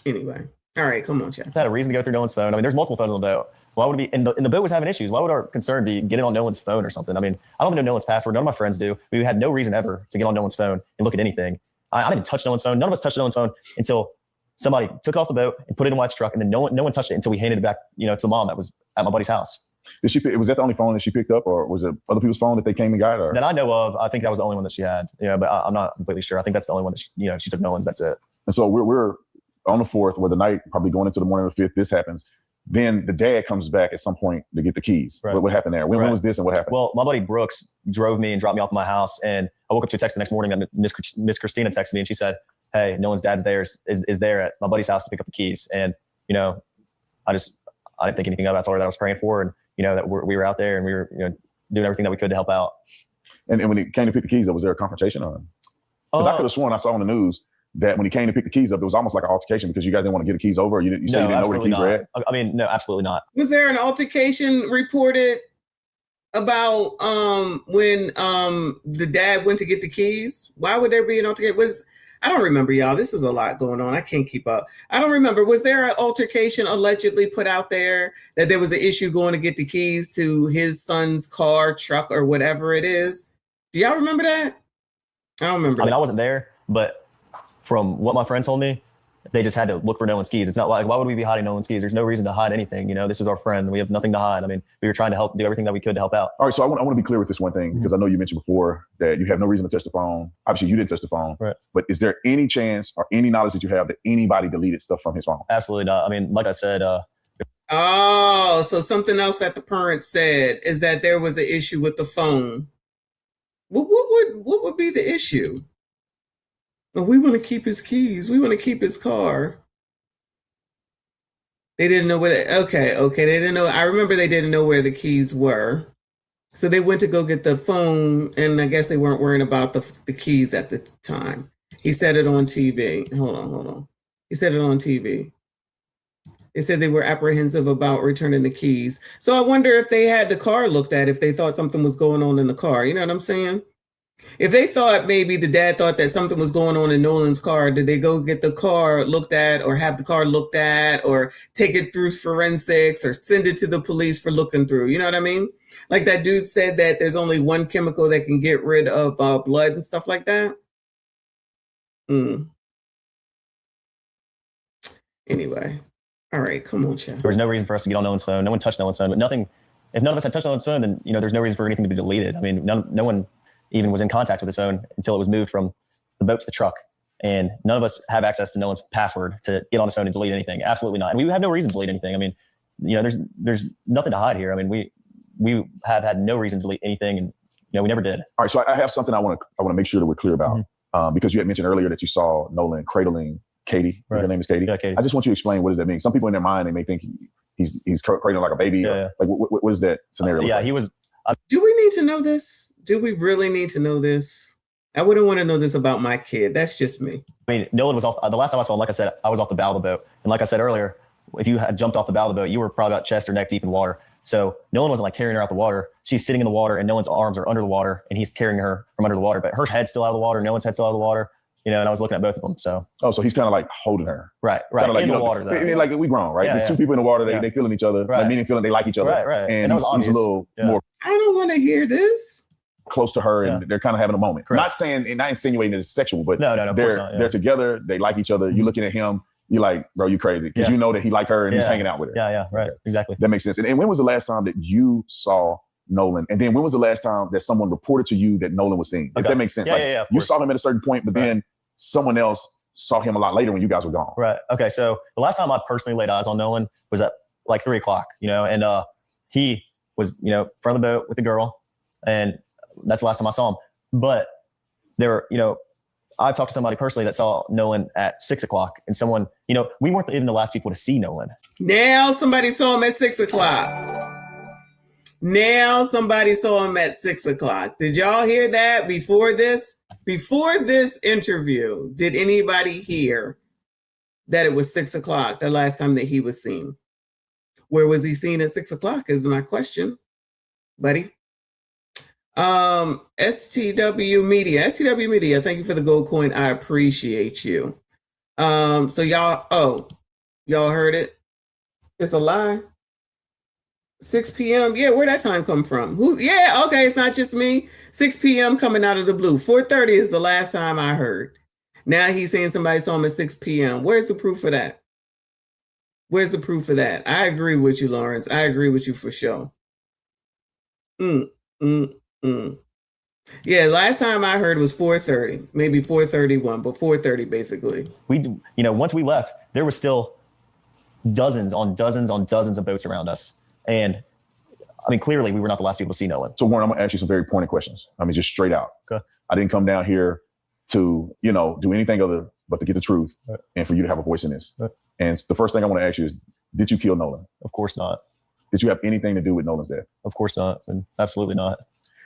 Anyway, All right, come on, Chad. Had a reason to go through Nolan's phone. I mean, there's multiple phones on the boat. Why would it be? And the boat was having issues. Why would our concern be get it on Nolan's phone or something? I mean, I don't even know Nolan's password. None of my friends do. We had no reason ever to get on Nolan's phone and look at anything. I didn't touch Nolan's phone. None of us touched Nolan's phone until somebody took it off the boat and put it in White's truck, and then no one touched it until we handed it back, to the mom that was at my buddy's house. Was that the only phone that she picked up, or was it other people's phone that they came and got? Or? That I know of, I think that was the only one that she had. But I'm not completely sure. I think that's the only one that she took Nolan's. That's it. And so we're on the 4th, where the night, probably going into the morning of the 5th, this happens. Then the dad comes back at some point to get the keys. Right. What happened there? When was this and what happened? Well, my buddy Brooks drove me and dropped me off at my house, and I woke up to a text the next morning that Miss Christina texted me, and she said, "Hey, Nolan's dad's there is there at my buddy's house to pick up the keys." And I didn't think anything of it. I told her that I was praying for her, and that we were out there and we were doing everything that we could to help out. And when he came to pick the keys up, was there a confrontation on him? Because I could have sworn I saw on the news that when he came to pick the keys up, it was almost like an altercation because you guys didn't want to get the keys over. You said you didn't know where the keys were at? I mean, no, absolutely not. Was there an altercation reported about when the dad went to get the keys? Why would there be an altercation? I don't remember, y'all. This is a lot going on. I can't keep up. I don't remember. Was there an altercation allegedly put out there that there was an issue going to get the keys to his son's car, truck, or whatever it is? Do y'all remember that? I don't remember. I mean, I wasn't there, but from what my friend told me, they just had to look for Nolan's keys. It's not like, why would we be hiding Nolan's keys? There's no reason to hide anything. This is our friend. We have nothing to hide. I mean, we were trying to do everything that we could to help out. All right, so I want to be clear with this one thing, because I know you mentioned before that you have no reason to touch the phone. Obviously, you didn't touch the phone. Right. But is there any chance or any knowledge that you have that anybody deleted stuff from his phone? Absolutely not. I mean, like I said. So something else that the parents said is that there was an issue with the phone. What would be the issue? Well, we want to keep his keys. We want to keep his car. They didn't know where. Okay. They didn't know. I remember they didn't know where the keys were, so they went to go get the phone, and I guess they weren't worrying about the keys at the time. He said it on TV. Hold on. He said it on TV. They said they were apprehensive about returning the keys. So I wonder if they had the car looked at, if they thought something was going on in the car. You know what I'm saying? If they thought maybe the dad thought that something was going on in Nolan's car, did they go get the car looked at, or have the car looked at, or take it through forensics, or send it to the police for looking through? You know what I mean? Like that dude said that there's only one chemical that can get rid of blood and stuff like that. Anyway. All right, come on, Chad. There was no reason for us to get on Nolan's phone. No one touched Nolan's phone, but nothing. If none of us had touched Nolan's phone, then there's no reason for anything to be deleted. I mean, no one even was in contact with his phone until it was moved from the boat to the truck, and none of us have access to Nolan's password to get on his phone and delete anything. Absolutely not. And we have no reason to delete anything. I mean, there's nothing to hide here. I mean, we have had no reason to delete anything, and we never did. All right, so I have something I want to make sure that we're clear about, because you had mentioned earlier that you saw Nolan cradling Katie. Right. Her name is Katie. Yeah, Katie. I just want you to explain, what does that mean? Some people in their mind, they may think he's cradling like a baby. Yeah. Like what is that scenario? Yeah, like? he was. Do we need to know this? Do we really need to know this? I wouldn't want to know this about my kid. That's just me. I mean, Nolan was off. The last time I saw him, like I said, I was off the bow of the boat. And like I said earlier, if you had jumped off the bow of the boat, you were probably about chest or neck deep in water. So Nolan wasn't like carrying her out the water. She's sitting in the water, and Nolan's arms are under the water, and he's carrying her from under the water. But her head's still out of the water. Nolan's head's still out of the water. And I was looking at both of them. So he's kind of like holding her. Right. Like, in the water, though. I mean, like we grown, right? Yeah, There's two people in the water. They feeling each other. Right. Like, meaning feeling they like each other. Right. And that was obvious. He's a little more. I don't want to hear this. Close to her, and they're kind of having a moment. Correct. Not insinuating that it's sexual, but no, of course not, they're together. They like each other. You're looking at him. You're like, bro, you crazy, because you know that he like her and he's hanging out with her. Yeah, right, exactly. That makes sense. And when was the last time that you saw Nolan? And then when was the last time that someone reported to you that Nolan was seen? If that makes sense. Yeah, you saw him at a certain point, but then someone else saw him a lot later when you guys were gone. Right. Okay. So the last time I personally laid eyes on Nolan was at like 3:00, and he was, front of the boat with the girl, and that's the last time I saw him. But there were, I've talked to somebody personally that saw Nolan at 6:00, and someone, we weren't even the last people to see Nolan. Now somebody saw him at 6:00. Now somebody saw him at 6:00. Did y'all hear that before this? Before this interview, did anybody hear that it was 6:00 the last time that he was seen? Where was he seen at 6:00 is my question, buddy. STW Media, thank you for the gold coin. I appreciate you. So y'all, Y'all heard it? It's a lie. 6 p.m. Yeah, where'd that time come from? Who? Yeah, okay, it's not just me. 6 p.m. coming out of the blue. 4:30 is the last time I heard. Now he's saying somebody saw him at 6 p.m. Where's the proof of that? Where's the proof of that? I agree with you, Lawrence. I agree with you for sure. Yeah, last time I heard was 4:30, maybe 4:31, but 4:30 basically. Once we left, there was still dozens on dozens on dozens of boats around us. And I mean, clearly we were not the last people to see Nolan. So Warren, I'm gonna ask you some very pointed questions. I mean, just straight out. Okay. I didn't come down here to, do anything other but to get the truth and for you to have a voice in this. And the first thing I want to ask you is, did you kill Nolan? Of course not. Did you have anything to do with Nolan's death? Of course not. And absolutely not.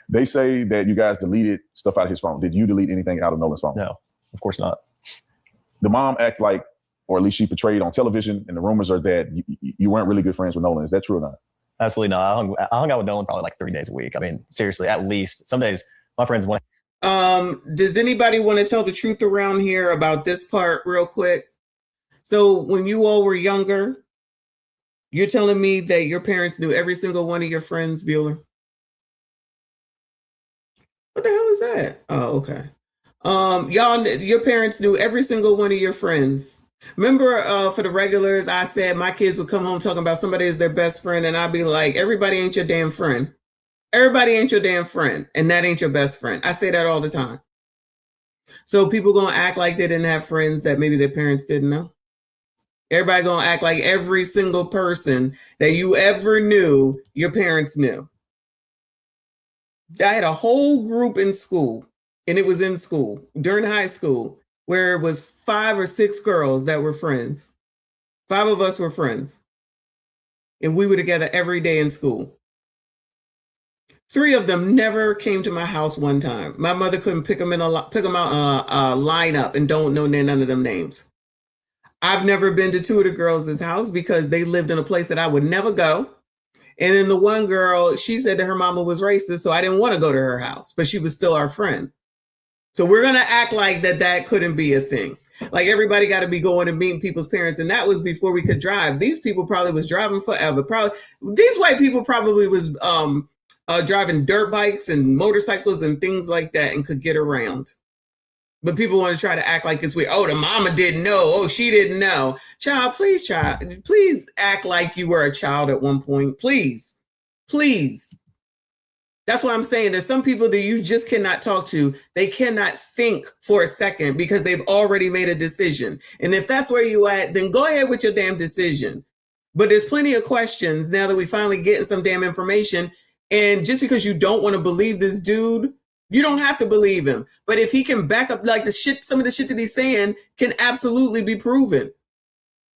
They say that you guys deleted stuff out of his phone. Did you delete anything out of Nolan's phone? No, of course not. The mom act like, or at least she portrayed on television, and the rumors are that you weren't really good friends with Nolan. Is that true or not? Absolutely not. I hung out with Nolan probably like 3 days a week. I mean, seriously, at least. Some days my friends want to. Does anybody want to tell the truth around here about this part real quick? So when you all were younger, you're telling me that your parents knew every single one of your friends, Bueller? What the hell is that? Oh, okay. Your parents knew every single one of your friends. Remember, for the regulars, I said my kids would come home talking about somebody as their best friend, and I'd be like, everybody ain't your damn friend. Everybody ain't your damn friend, and that ain't your best friend. I say that all the time. So people gonna act like they didn't have friends that maybe their parents didn't know. Everybody gonna act like every single person that you ever knew, your parents knew. I had a whole group in school, and it was in school during high school, where it was 5 or 6 girls that were friends. 5 of us were friends. And we were together every day in school. 3 of them never came to my house one time. My mother couldn't pick them out a lineup and don't know none of them names. I've never been to 2 of the girls' house because they lived in a place that I would never go. And then the one girl, she said that her mama was racist, so I didn't want to go to her house, but she was still our friend. So we're going to act like that couldn't be a thing. Like everybody got to be going and meeting people's parents. And that was before we could drive. These people probably was driving forever. These white people probably was driving dirt bikes and motorcycles and things like that and could get around. But people want to try to act like it's weird. Oh, the mama didn't know. Oh, she didn't know. Child, please act like you were a child at one point. Please. That's what I'm saying. There's some people that you just cannot talk to. They cannot think for a second because they've already made a decision. And if that's where you at, then go ahead with your damn decision. But there's plenty of questions now that we finally getting some damn information. And just because you don't want to believe this dude, you don't have to believe him. But if he can back up like some of the shit that he's saying can absolutely be proven.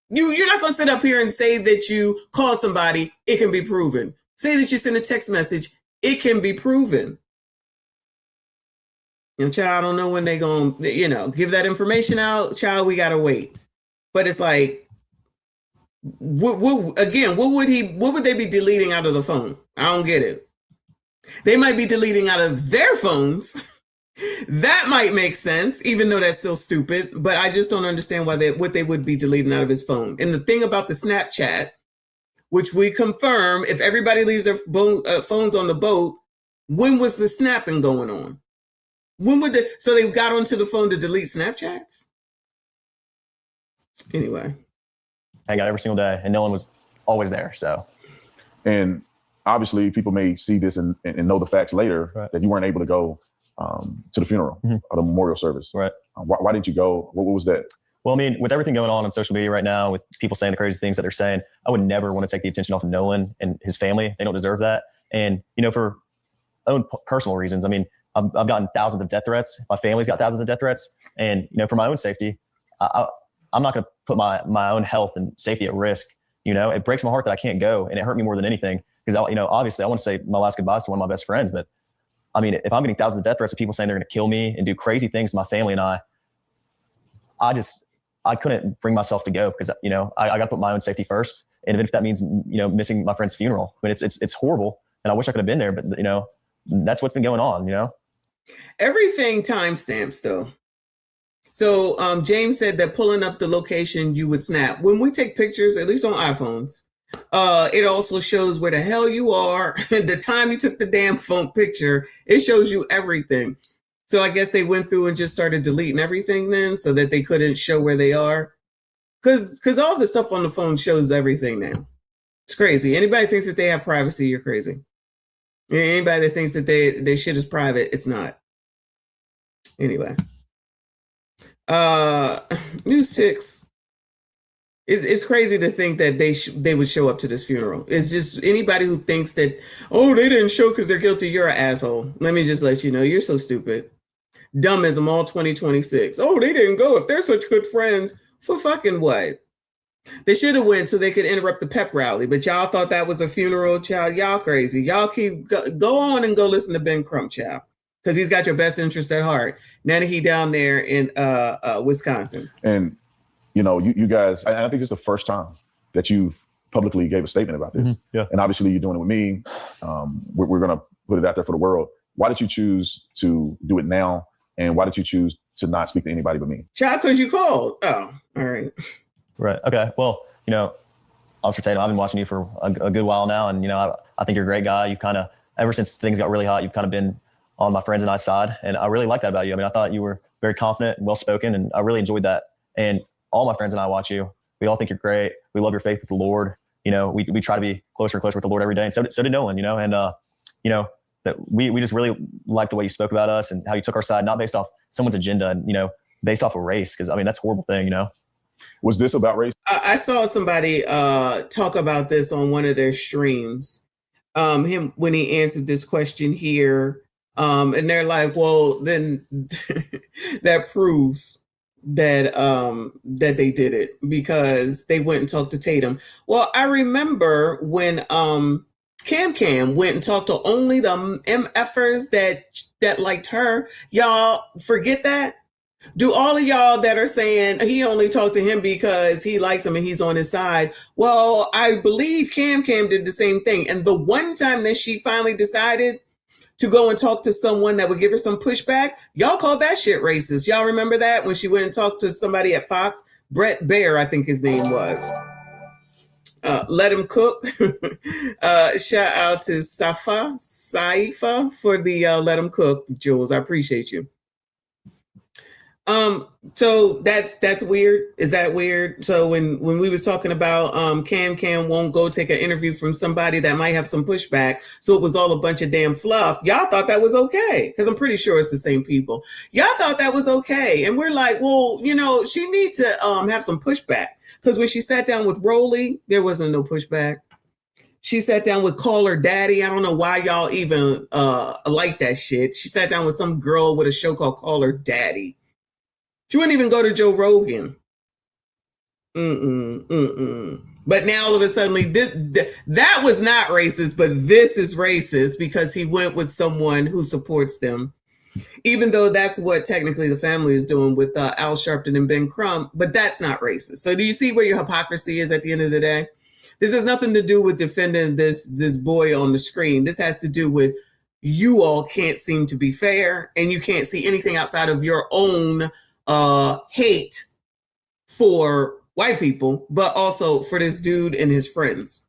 You're not going to sit up here and say that you called somebody. It can be proven. Say that you sent a text message. It can be proven. Child, I don't know when they're going to, give that information out. Child, we got to wait. But it's like, what would they be deleting out of the phone? I don't get it. They might be deleting out of their phones. That might make sense, even though that's still stupid. But I just don't understand what they would be deleting out of his phone. And the thing about the Snapchat, which we confirm, if everybody leaves their phones on the boat, when was the snapping going on? So they got onto the phone to delete Snapchats? Anyway. Hang out every single day, and Nolan was always there, so. And obviously people may see this and know the facts later that you weren't able to go to the funeral or the memorial service. Right. Why didn't you go? What was that? Well, I mean, with everything going on social media right now, with people saying the crazy things that they're saying, I would never want to take the attention off of Nolan and his family. They don't deserve that. And, for own personal reasons, I mean, I've gotten thousands of death threats. My family's got thousands of death threats. And, for my own safety, I'm not going to put my own health and safety at risk. It breaks my heart that I can't go, and it hurt me more than anything. Because, obviously I want to say my last goodbyes to one of my best friends. But, I mean, if I'm getting thousands of death threats of people saying they're going to kill me and do crazy things to my family and I couldn't bring myself to go because, I got to put my own safety first. And even if that means, missing my friend's funeral, I mean, it's horrible. And I wish I could have been there, but, that's what's been going on, Everything timestamps though. So James said that pulling up the location you would snap. When we take pictures, at least on iPhones, it also shows where the hell you are, the time you took the damn phone picture. It shows you everything. So I guess they went through and just started deleting everything then so that they couldn't show where they are. Because all the stuff on the phone shows everything now. It's crazy. Anybody thinks that they have privacy, you're crazy. Anybody that thinks that their shit is private, it's not. Anyway. News ticks. It's crazy to think that they would show up to this funeral. It's just anybody who thinks that, oh, they didn't show because they're guilty, you're an asshole. Let me just let you know, you're so stupid. Dummism all 2026. Oh, they didn't go. If they're such good friends, for fucking what? They should have went so they could interrupt the pep rally, but y'all thought that was a funeral, child. Y'all crazy. Y'all keep go on and go listen to Ben Crump, child, because he's got your best interest at heart. Now that he down there in Wisconsin. And you know, you guys, I think it's the first time that you've publicly gave a statement about this. Mm-hmm. Yeah. And obviously you're doing it with me. We're going to put it out there for the world. Why did you choose to do it now? And why did you choose to not speak to anybody but me? Child, because you called. Oh, all right. Right. Okay. Well, you know, Officer Tatum, I've been watching you for a good while now. And, you know, I think you're a great guy. You've kind of, ever since things got really hot, you've kind of been on my friends and I's side. And I really like that about you. I mean, I thought you were very confident and well-spoken, and I really enjoyed that. And all my friends and I watch you. We all think you're great. We love your faith with the Lord. You know, we try to be closer and closer with the Lord every day. And so did Nolan, you know, and, you know, that we just really like the way you spoke about us and how you took our side, not based off someone's agenda and, you know, based off of race. Cause I mean, that's a horrible thing, you know? Was this about race? I saw somebody talk about this on one of their streams. Him when he answered this question here. And they're like, well, then that proves that that they did it because they went and talked to Tatum. Well, I remember when Cam went and talked to only the MFers that liked her. Y'all forget that? Do all of y'all that are saying he only talked to him because he likes him and he's on his side? Well, I believe Cam did the same thing. And the one time that she finally decided to go and talk to someone that would give her some pushback, y'all called that shit racist. Y'all remember that when she went and talked to somebody at Fox? Brett Baer, I think his name was. Let him cook. Shout out to Saifa for the Let him cook, Jules. I appreciate you. So that's weird. Is that weird? So when we was talking about Cam won't go take an interview from somebody that might have some pushback, so it was all a bunch of damn fluff. Y'all thought that was okay, because I'm pretty sure it's the same people. Y'all thought that was okay, and we're like, well, you know, she needs to have some pushback, because when she sat down with Rolly, there wasn't no pushback. She sat down with Call Her Daddy. I don't know why y'all even like that shit. She sat down with some girl with a show called Call Her Daddy. She wouldn't even go to Joe Rogan. But now all of a sudden, that was not racist, but this is racist because he went with someone who supports them. Even though that's what technically the family is doing with Al Sharpton and Ben Crump, but that's not racist. So do you see where your hypocrisy is at the end of the day? This has nothing to do with defending this boy on the screen. This has to do with you all can't seem to be fair, and you can't see anything outside of your own hate for white people, but also for this dude and his friends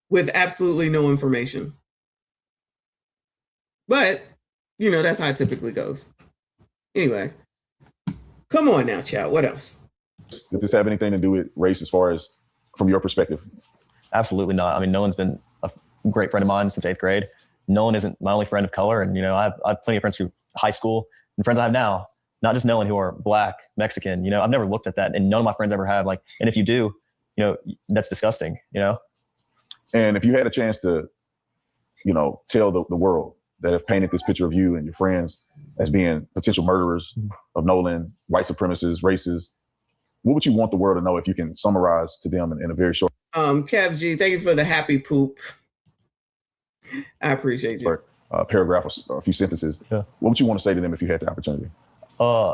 with absolutely no information. But, you know, that's how it typically goes. Anyway, come on now, child. What else? Did this have anything to do with race as far as from your perspective? Absolutely not. I mean, Nolan's been a great friend of mine since 8th grade. Nolan isn't my only friend of color. And, you know, I have plenty of friends through high school and friends I have now. Not just Nolan, who are Black, Mexican, you know, I've never looked at that, and none of my friends ever have. Like, and if you do, you know, that's disgusting, you know? And if you had a chance to, you know, tell the world that have painted this picture of you and your friends as being potential murderers of Nolan, white supremacists, racists, what would you want the world to know if you can summarize to them in a very short? Kev G, thank you for the happy poop. I appreciate you. Paragraph or a few sentences. Yeah. What would you want to say to them if you had the opportunity? I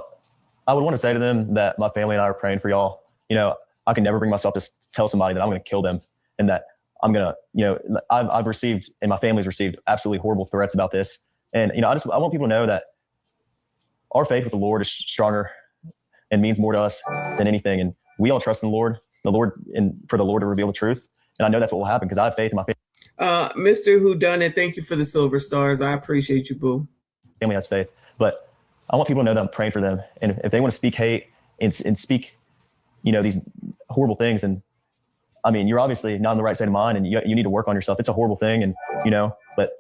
would want to say to them that my family and I are praying for y'all. You know, I can never bring myself to tell somebody that I'm going to kill them, and that I'm going to, you know, I've received, and my family's received absolutely horrible threats about this. And, you know, I want people to know that our faith with the Lord is stronger and means more to us than anything. And we all trust in the Lord, and for the Lord to reveal the truth. And I know that's what will happen because I have faith in my family. Mr. Whodunit, thank you for the silver stars. I appreciate you, boo. Family has faith, but I want people to know that I'm praying for them. And if they want to speak hate and speak, these horrible things, and I mean, you're obviously not on the right side of mind, and you need to work on yourself. It's a horrible thing, and but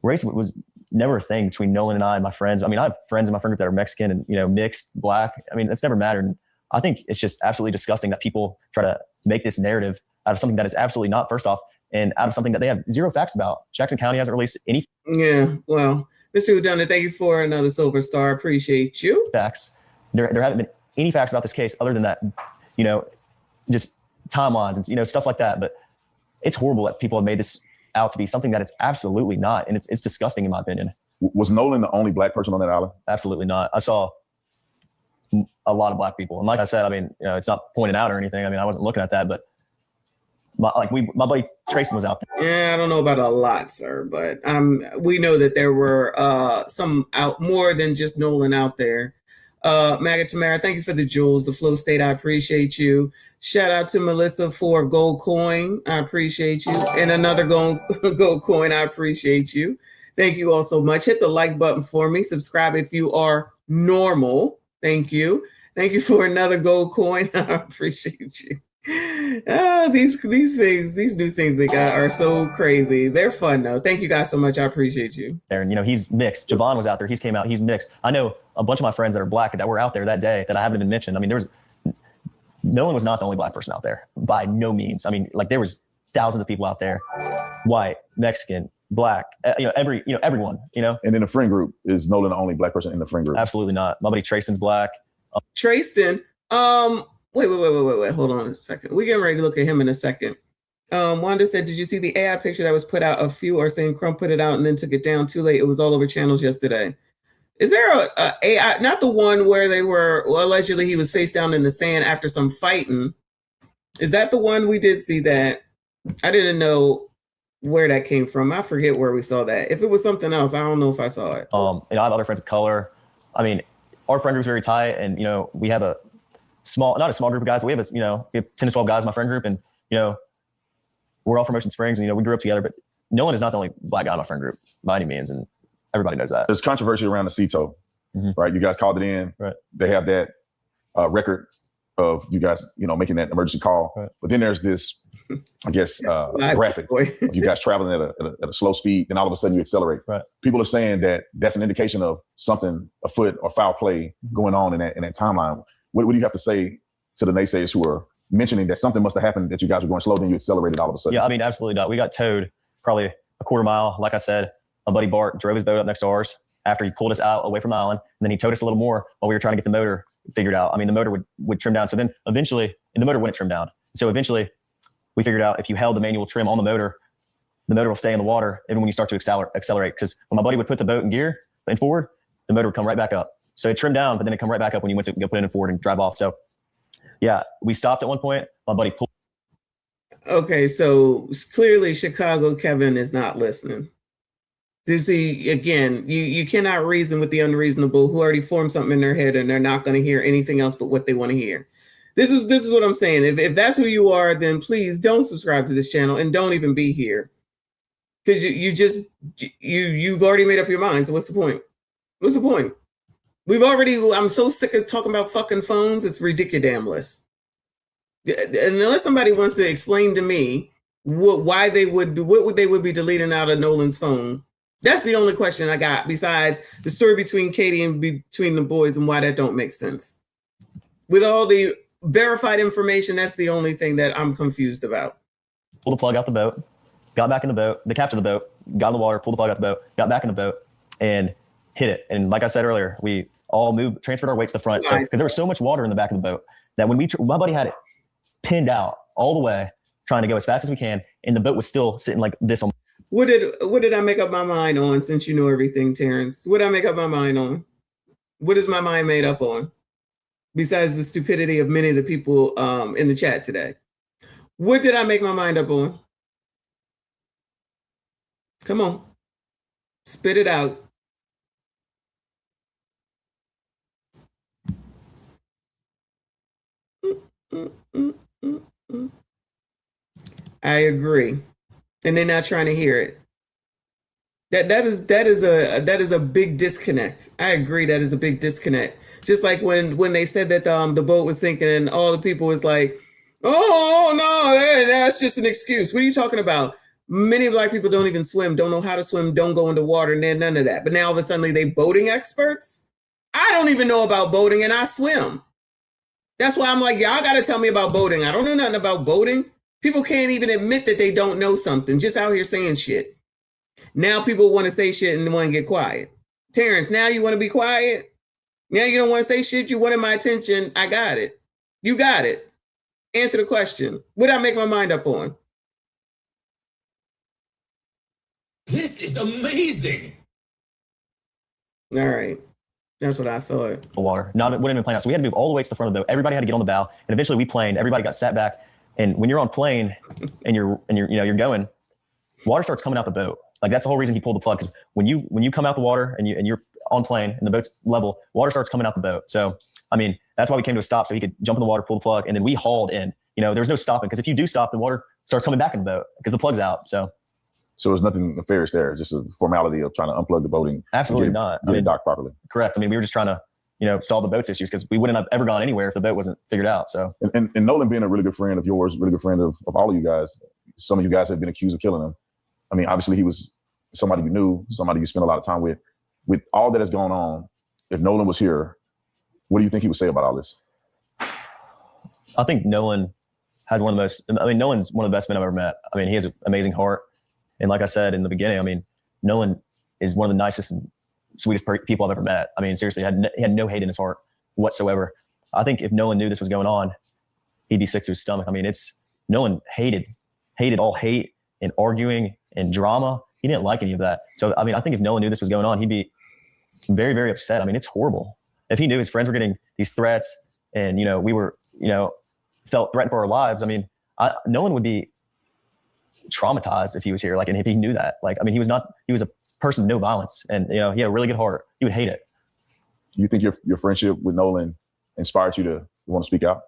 race was never a thing between Nolan and I and my friends. I mean, I have friends in my friend group that are Mexican and mixed, black. I mean, that's never mattered. And I think it's just absolutely disgusting that people try to make this narrative out of something that it's absolutely not, first off, and out of something that they have zero facts about. Jackson County hasn't released any. Yeah, well, Mr. Whodunit, thank you for another silver star. Appreciate you. Facts. There haven't been any facts about this case other than that, just timelines and stuff like that. But it's horrible that people have made this out to be something that it's absolutely not, and it's disgusting in my opinion. Was Nolan the only black person on that island? Absolutely not. I saw a lot of black people, and like I said, I mean, it's not pointed out or anything. I mean, I wasn't looking at that, but my buddy Trayson was out there. Yeah, I don't know about a lot, sir, but we know that there were some out, more than just Nolan out there. Maggot Tamara, thank you for the jewels. The flow state, I appreciate you. Shout out to Melissa for gold coin. I appreciate you. And another gold coin. I appreciate you. Thank you all so much. Hit the like button for me. Subscribe if you are normal. Thank you. Thank you for another gold coin. I appreciate you. These things, these new things they got are so crazy. They're fun though. Thank you guys so much. I appreciate you. And he's mixed. Javon was out there. He's came out. He's mixed. I know a bunch of my friends that are black that were out there that day that I haven't even mentioned. I mean, Nolan was not the only black person out there by no means. I mean, like there was thousands of people out there, white, Mexican, black, everyone, And in the friend group, is Nolan the only black person in the friend group? Absolutely not. My buddy Trayson's black. Trayston, wait. Hold on a second. We're getting ready to look at him in a second. Wanda said, did you see the AI picture that was put out? A few are saying Crump put it out and then took it down too late. It was all over channels yesterday. Is there a AI, not the one where they were, allegedly he was face down in the sand after some fighting. Is that the one? We did see that. I didn't know where that came from. I forget where we saw that. If it was something else, I don't know if I saw it. And I have other friends of color. I mean, our friend group is very tight, and we have a not a small group of guys, but we have we have 10 to 12 guys in my friend group, and we're all from Ocean Springs, and we grew up together. But Nolan is not the only black guy in my friend group by any means, and everybody knows that. There's controversy around the CETO, right? You guys called it in. Right. They have that record of you guys, making that emergency call. Right. But then there's this, I guess, graphic of you guys traveling at a slow speed, then all of a sudden you accelerate. Right. People are saying that that's an indication of something afoot or foul play going on in that timeline. What do you have to say to the naysayers who are mentioning that something must have happened, that you guys were going slow, then you accelerated all of a sudden? Yeah, I mean, absolutely not. We got towed probably a quarter mile. Like I said, my buddy Bart drove his boat up next to ours after he pulled us out away from the island, and then he towed us a little more while we were trying to get the motor figured out. I mean, the motor would trim down. So then eventually, and the motor wouldn't trim down. So eventually we figured out if you held the manual trim on the motor will stay in the water even when you start to accelerate. Because when my buddy would put the boat in gear and forward, the motor would come right back up. So it trimmed down, but then it come right back up when you went to go put it in forward and drive off. So yeah, we stopped at one point. My buddy pulled. Okay, so clearly Chicago Kevin is not listening. You see, again, you cannot reason with the unreasonable who already formed something in their head and they're not going to hear anything else but what they want to hear. This is what I'm saying. If that's who you are, then please don't subscribe to this channel and don't even be here. Because you've already made up your mind. So what's the point? What's the point? I'm so sick of talking about fucking phones. It's ridiculous. And unless somebody wants to explain to me why they would be deleting out of Nolan's phone. That's the only question I got besides the story between Katie and between the boys and why that don't make sense. With all the verified information, that's the only thing that I'm confused about. Pulled the plug out the boat, got back in the boat, the captain of the boat, got in the water, pulled the plug out the boat, got back in the boat, and hit it. And like I said earlier, we all transferred our weight to the front. So because there was so much water in the back of the boat that when my buddy had it pinned out all the way, trying to go as fast as we can, and the boat was still sitting like this on. What did I make up my mind on, since you know everything, Terrence? What did I make up my mind on? What is my mind made up on? Besides the stupidity of many of the people in the chat today. What did I make my mind up on? Come on. Spit it out. I agree, and they're not trying to hear it. That is a big disconnect. I agree, that is a big disconnect. Just like when they said that the boat was sinking and all the people was like, oh no, that's just an excuse. What are you talking about? Many Black people don't even swim, don't know how to swim, don't go into water, and none of that. But now all of a sudden they boating experts. I don't even know about boating, and I swim. That's why I'm like, y'all got to tell me about boating. I don't know nothing about boating. People can't even admit that they don't know something, just out here saying shit. Now people want to say shit and want to get quiet. Terrence, now you want to be quiet? Now you don't want to say shit? You wanted my attention. I got it. You got it. Answer the question. What did I make my mind up on? This is amazing. All right. That's what I thought. Water. Wouldn't have been plane out. So we had to move all the way to the front of the boat. Everybody had to get on the bow, and eventually we planed. Everybody got sat back. And when you're on plane and you're going, water starts coming out the boat. Like that's the whole reason he pulled the plug. Because when you come out the water and you're on plane and the boat's level, water starts coming out the boat. So I mean that's why we came to a stop, so he could jump in the water, pull the plug, and then we hauled in. There's no stopping, because if you do stop, the water starts coming back in the boat because the plug's out. So there's nothing nefarious there. It's just a formality of trying to unplug the boating. Absolutely not. Get it docked properly. Correct. I mean, we were just trying to solve the boat's issues, because we wouldn't have ever gone anywhere if the boat wasn't figured out. So and Nolan being a really good friend of yours, really good friend of all of you guys. Some of you guys have been accused of killing him. I mean, obviously he was somebody you knew, somebody you spent a lot of time with. With all that has gone on, if Nolan was here, what do you think he would say about all this? I think Nolan has Nolan's one of the best men I've ever met. I mean, he has an amazing heart. And like I said in the beginning, I mean, Nolan is one of the nicest and sweetest people I've ever met. I mean, seriously, he had no hate in his heart whatsoever. I think if Nolan knew this was going on, he'd be sick to his stomach. I mean, Nolan hated all hate and arguing and drama. He didn't like any of that. So, I mean, I think if Nolan knew this was going on, he'd be very, very upset. I mean, it's horrible. If he knew his friends were getting these threats and, we were, felt threatened for our lives, I mean, Nolan would be traumatized if he was here. Like, and if he knew that, like, I mean, he was a person of no violence, and, he had a really good heart. He would hate it. Do you think your friendship with Nolan inspired you to want to speak out?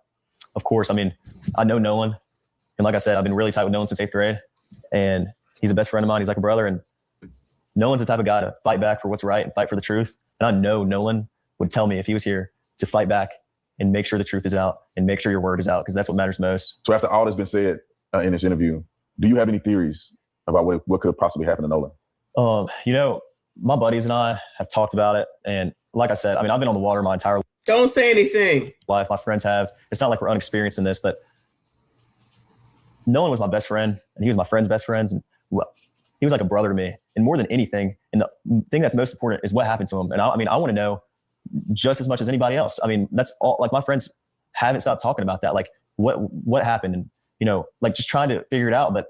Of course. I mean, I know Nolan. And like I said, I've been really tight with Nolan since 8th grade. And he's a best friend of mine. He's like a brother. And Nolan's the type of guy to fight back for what's right and fight for the truth. And I know Nolan would tell me if he was here to fight back and make sure the truth is out and make sure your word is out, because that's what matters most. So after all that's been said in this interview, do you have any theories about what could have possibly happened to Nolan? My buddies and I have talked about it. And like I said, I mean, I've been on the water my entire life. Don't say anything. My friends have. It's not like we're unexperienced in this, but Nolan was my best friend, and he was my friend's best friends. And he was like a brother to me. And more than anything, and the thing that's most important is what happened to him. And I want to know just as much as anybody else. I mean, that's all. Like, my friends haven't stopped talking about that. Like, what happened, and like just trying to figure it out. But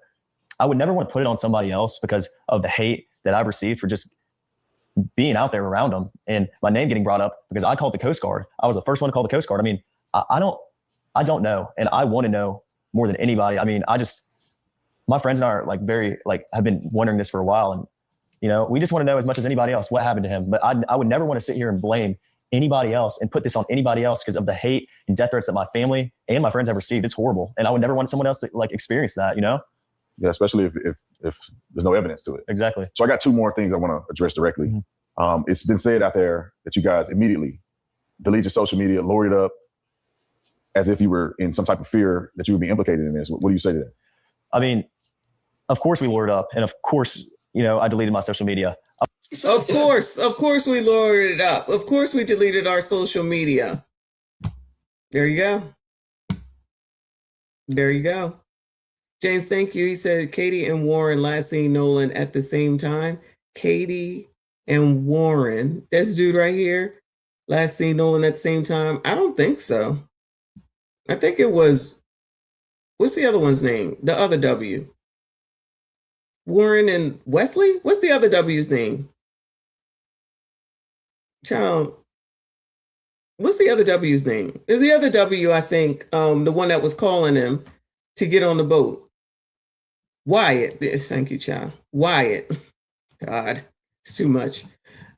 I would never want to put it on somebody else because of the hate that I've received for just being out there around them, and my name getting brought up because I called the Coast Guard. I was the first one to call the Coast Guard. I mean, I don't know, and I want to know more than anybody. I mean, my friends and I are have been wondering this for a while, and we just want to know as much as anybody else what happened to him. But I would never want to sit here and blame anybody else and put this on anybody else because of the hate and death threats that my family and my friends have received. It's horrible, and I would never want someone else to experience that. Yeah, especially if there's no evidence to it. Exactly. So I got two more things I want to address directly. Mm-hmm. It's been said out there that you guys immediately deleted your social media, lowered it up, as if you were in some type of fear that you would be implicated in this. What do you say to that? I mean, of course we lowered up, and of course, I deleted my social media. Of course we lowered it up. Of course we deleted our social media. There you go. There you go. James, thank you. He said Katie and Warren last seen Nolan at the same time. Katie and Warren, this dude right here, last seen Nolan at the same time. I don't think so. I think it was, what's the other one's name? The other W. Warren and Wesley? What's the other W's name? Child, what's the other W's name? There's the other W, I think, the one that was calling him to get on the boat. Wyatt. Thank you, child. Wyatt. God, it's too much.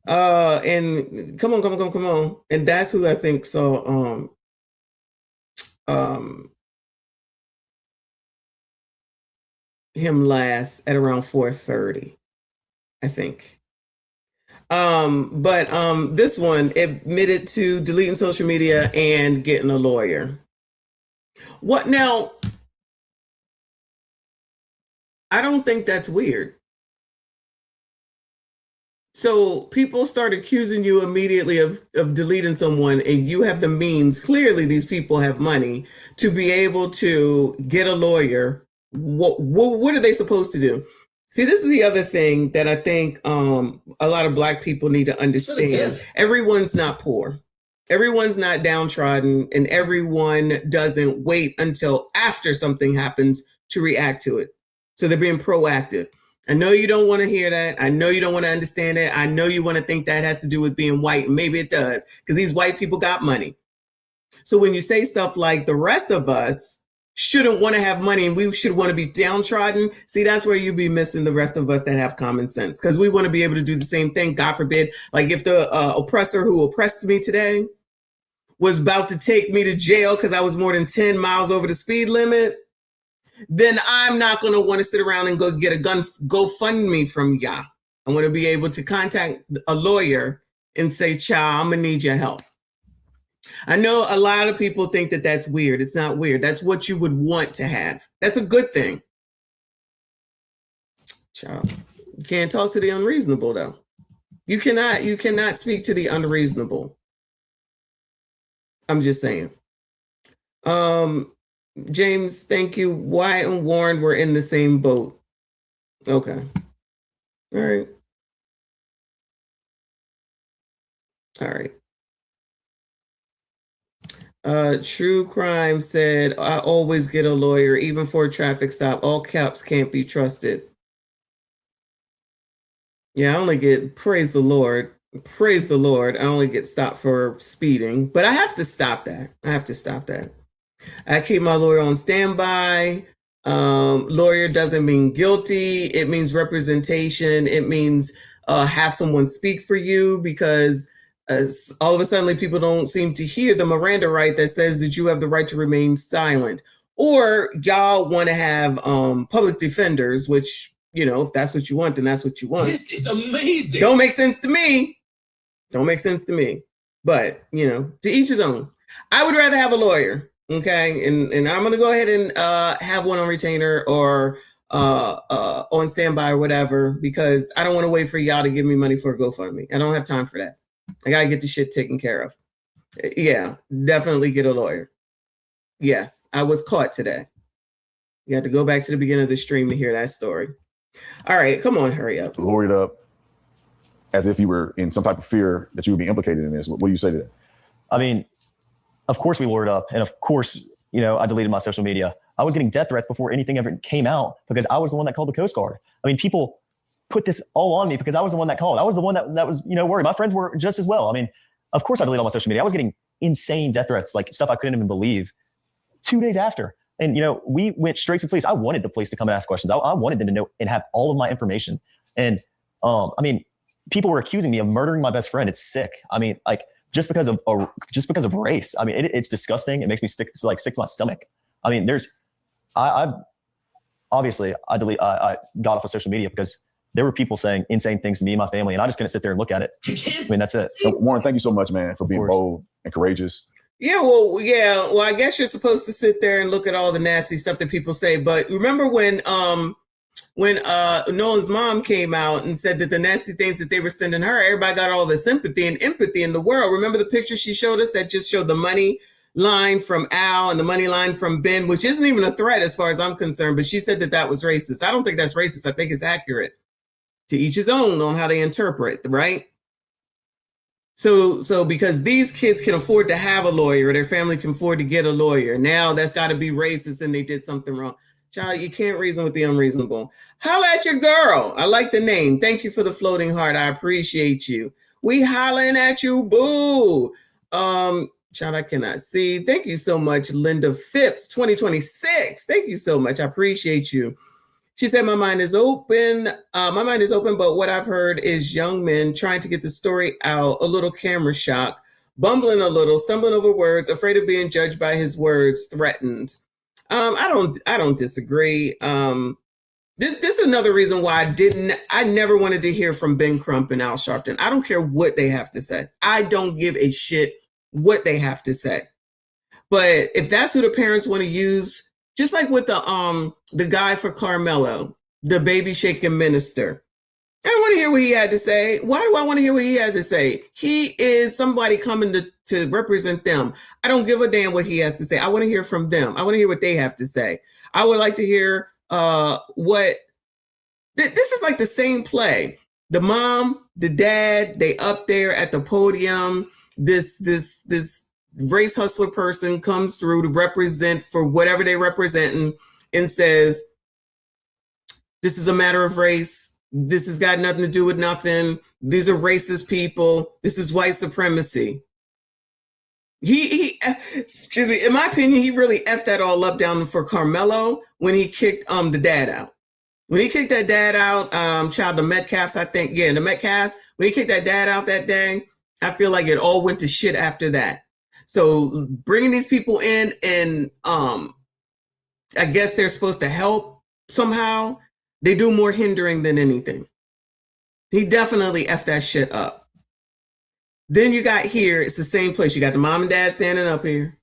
And come on. And that's who I think saw him last at around 4:30, I think. But this one admitted to deleting social media and getting a lawyer. What now? I don't think that's weird. So people start accusing you immediately of deleting someone, and you have the means. Clearly, these people have money to be able to get a lawyer. What are they supposed to do? See, this is the other thing that I think a lot of Black people need to understand. Everyone's not poor. Everyone's not downtrodden, and everyone doesn't wait until after something happens to react to it. So they're being proactive. I know you don't want to hear that. I know you don't want to understand it. I know you want to think that has to do with being white, and maybe it does, because these white people got money. So when you say stuff like the rest of us shouldn't want to have money and we should want to be downtrodden, see, that's where you be missing the rest of us that have common sense, because we want to be able to do the same thing. God forbid, like if the oppressor who oppressed me today was about to take me to jail because I was more than 10 miles over the speed limit, then I'm not going to want to sit around and go get a GoFundMe from y'all. I want to be able to contact a lawyer and say, child, I'm going to need your help. I know a lot of people think that that's weird. It's not weird. That's what you would want to have. That's a good thing. Child, you can't talk to the unreasonable, though. You cannot speak to the unreasonable. I'm just saying. James, thank you. Wyatt and Warren were in the same boat. Okay. All right. All right. True Crime said, I always get a lawyer, even for a traffic stop. All caps can't be trusted. Yeah, I only get, praise the Lord, I only get stopped for speeding, but I have to stop that. I keep my lawyer on standby. Lawyer doesn't mean guilty. It means representation. It means have someone speak for you, because all of a sudden people don't seem to hear the Miranda right that says that you have the right to remain silent. Or y'all want to have public defenders, which, you know, if that's what you want, then that's what you want. This is amazing. Don't make sense to me. But, you know, to each his own. I would rather have a lawyer. Okay. And I'm going to go ahead and have one on retainer or on standby or whatever, because I don't want to wait for y'all to give me money for a GoFundMe. I don't have time for that. I got to get the shit taken care of. Yeah, definitely get a lawyer. Yes, I was caught today. You have to go back to the beginning of the stream to hear that story. All right, come on, hurry up. Lawyered up as if you were in some type of fear that you would be implicated in this. What do you say to that? I mean, of course we lawyered up. And of course, you know, I deleted my social media. I was getting death threats before anything ever came out because I was the one that called the Coast Guard. I mean, people put this all on me because I was the one that called. I was the one that was, you know, worried. My friends were just as well. I mean, of course I deleted all my social media. I was getting insane death threats, like stuff I couldn't even believe 2 days after. And, you know, we went straight to the police. I wanted the police to come and ask questions. I wanted them to know and have all of my information. And, I mean, people were accusing me of murdering my best friend. It's sick. I mean, like, just because of race. I mean, it's disgusting. It makes me sick to my stomach. I mean, I got off of social media because there were people saying insane things to me and my family, and I'm just going to sit there and look at it. I mean, that's it. So, Warren, thank you so much, man, for being bold and courageous. Yeah, well, I guess you're supposed to sit there and look at all the nasty stuff that people say. But remember when Nolan's mom came out and said that the nasty things that they were sending her, everybody got all the sympathy and empathy in the world. Remember the picture she showed us that just showed the money line from Al and the money line from Ben, which isn't even a threat as far as I'm concerned, but she said that that was racist. I don't think that's racist. I think it's accurate. To each his own on how they interpret, right? So because these kids can afford to have a lawyer, or their family can afford to get a lawyer, now that's got to be racist and they did something wrong. Child, you can't reason with the unreasonable. Holla at your girl. I like the name. Thank you for the floating heart. I appreciate you. We hollering at you, boo. Child, I cannot see. Thank you so much, Linda Phipps, 2026. Thank you so much. I appreciate you. She said, my mind is open, but what I've heard is young men trying to get the story out, a little camera shock. bumbling a little, stumbling over words, afraid of being judged by his words, threatened. I don't disagree. This is another reason why I never wanted to hear from Ben Crump and Al Sharpton. I don't care what they have to say. I don't give a shit what they have to say. But if that's who the parents want to use, just like with the guy for Carmelo, the baby shaking minister, I don't want to hear what he had to say. Why do I want to hear what he had to say? He is somebody coming to represent them. I don't give a damn what he has to say. I want to hear from them. I want to hear what they have to say. I would like to hear what this is like the same play. The mom, the dad, they up there at the podium. This race hustler person comes through to represent for whatever they represent and says, this is a matter of race. This has got nothing to do with nothing. These are racist people. This is white supremacy. He excuse me, in my opinion, he really effed that all up down for Carmelo when he kicked the dad out. When he kicked that dad out, the Metcalfs, I think, the Metcalfs, when he kicked that dad out that day, I feel like it all went to shit after that. So bringing these people in and I guess they're supposed to help somehow. They do more hindering than anything. He definitely effed that shit up. Then you got here, it's the same place. You got the mom and dad standing up here.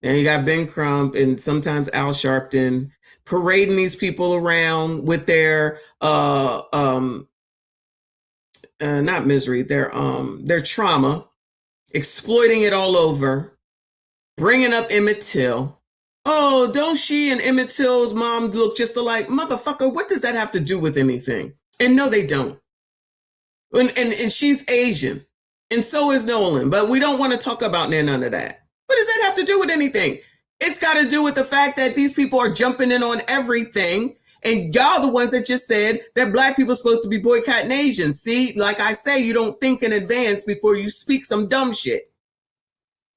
And you got Ben Crump and sometimes Al Sharpton parading these people around with their not misery, their trauma, exploiting it all over, bringing up Emmett Till. Oh, don't she and Emmett Till's mom look just alike? Motherfucker, what does that have to do with anything? And no, they don't. And she's Asian. And so is Nolan. But we don't want to talk about none of that. What does that have to do with anything? It's got to do with the fact that these people are jumping in on everything. And y'all the ones that just said that black people are supposed to be boycotting Asians. See, like I say, you don't think in advance before you speak some dumb shit.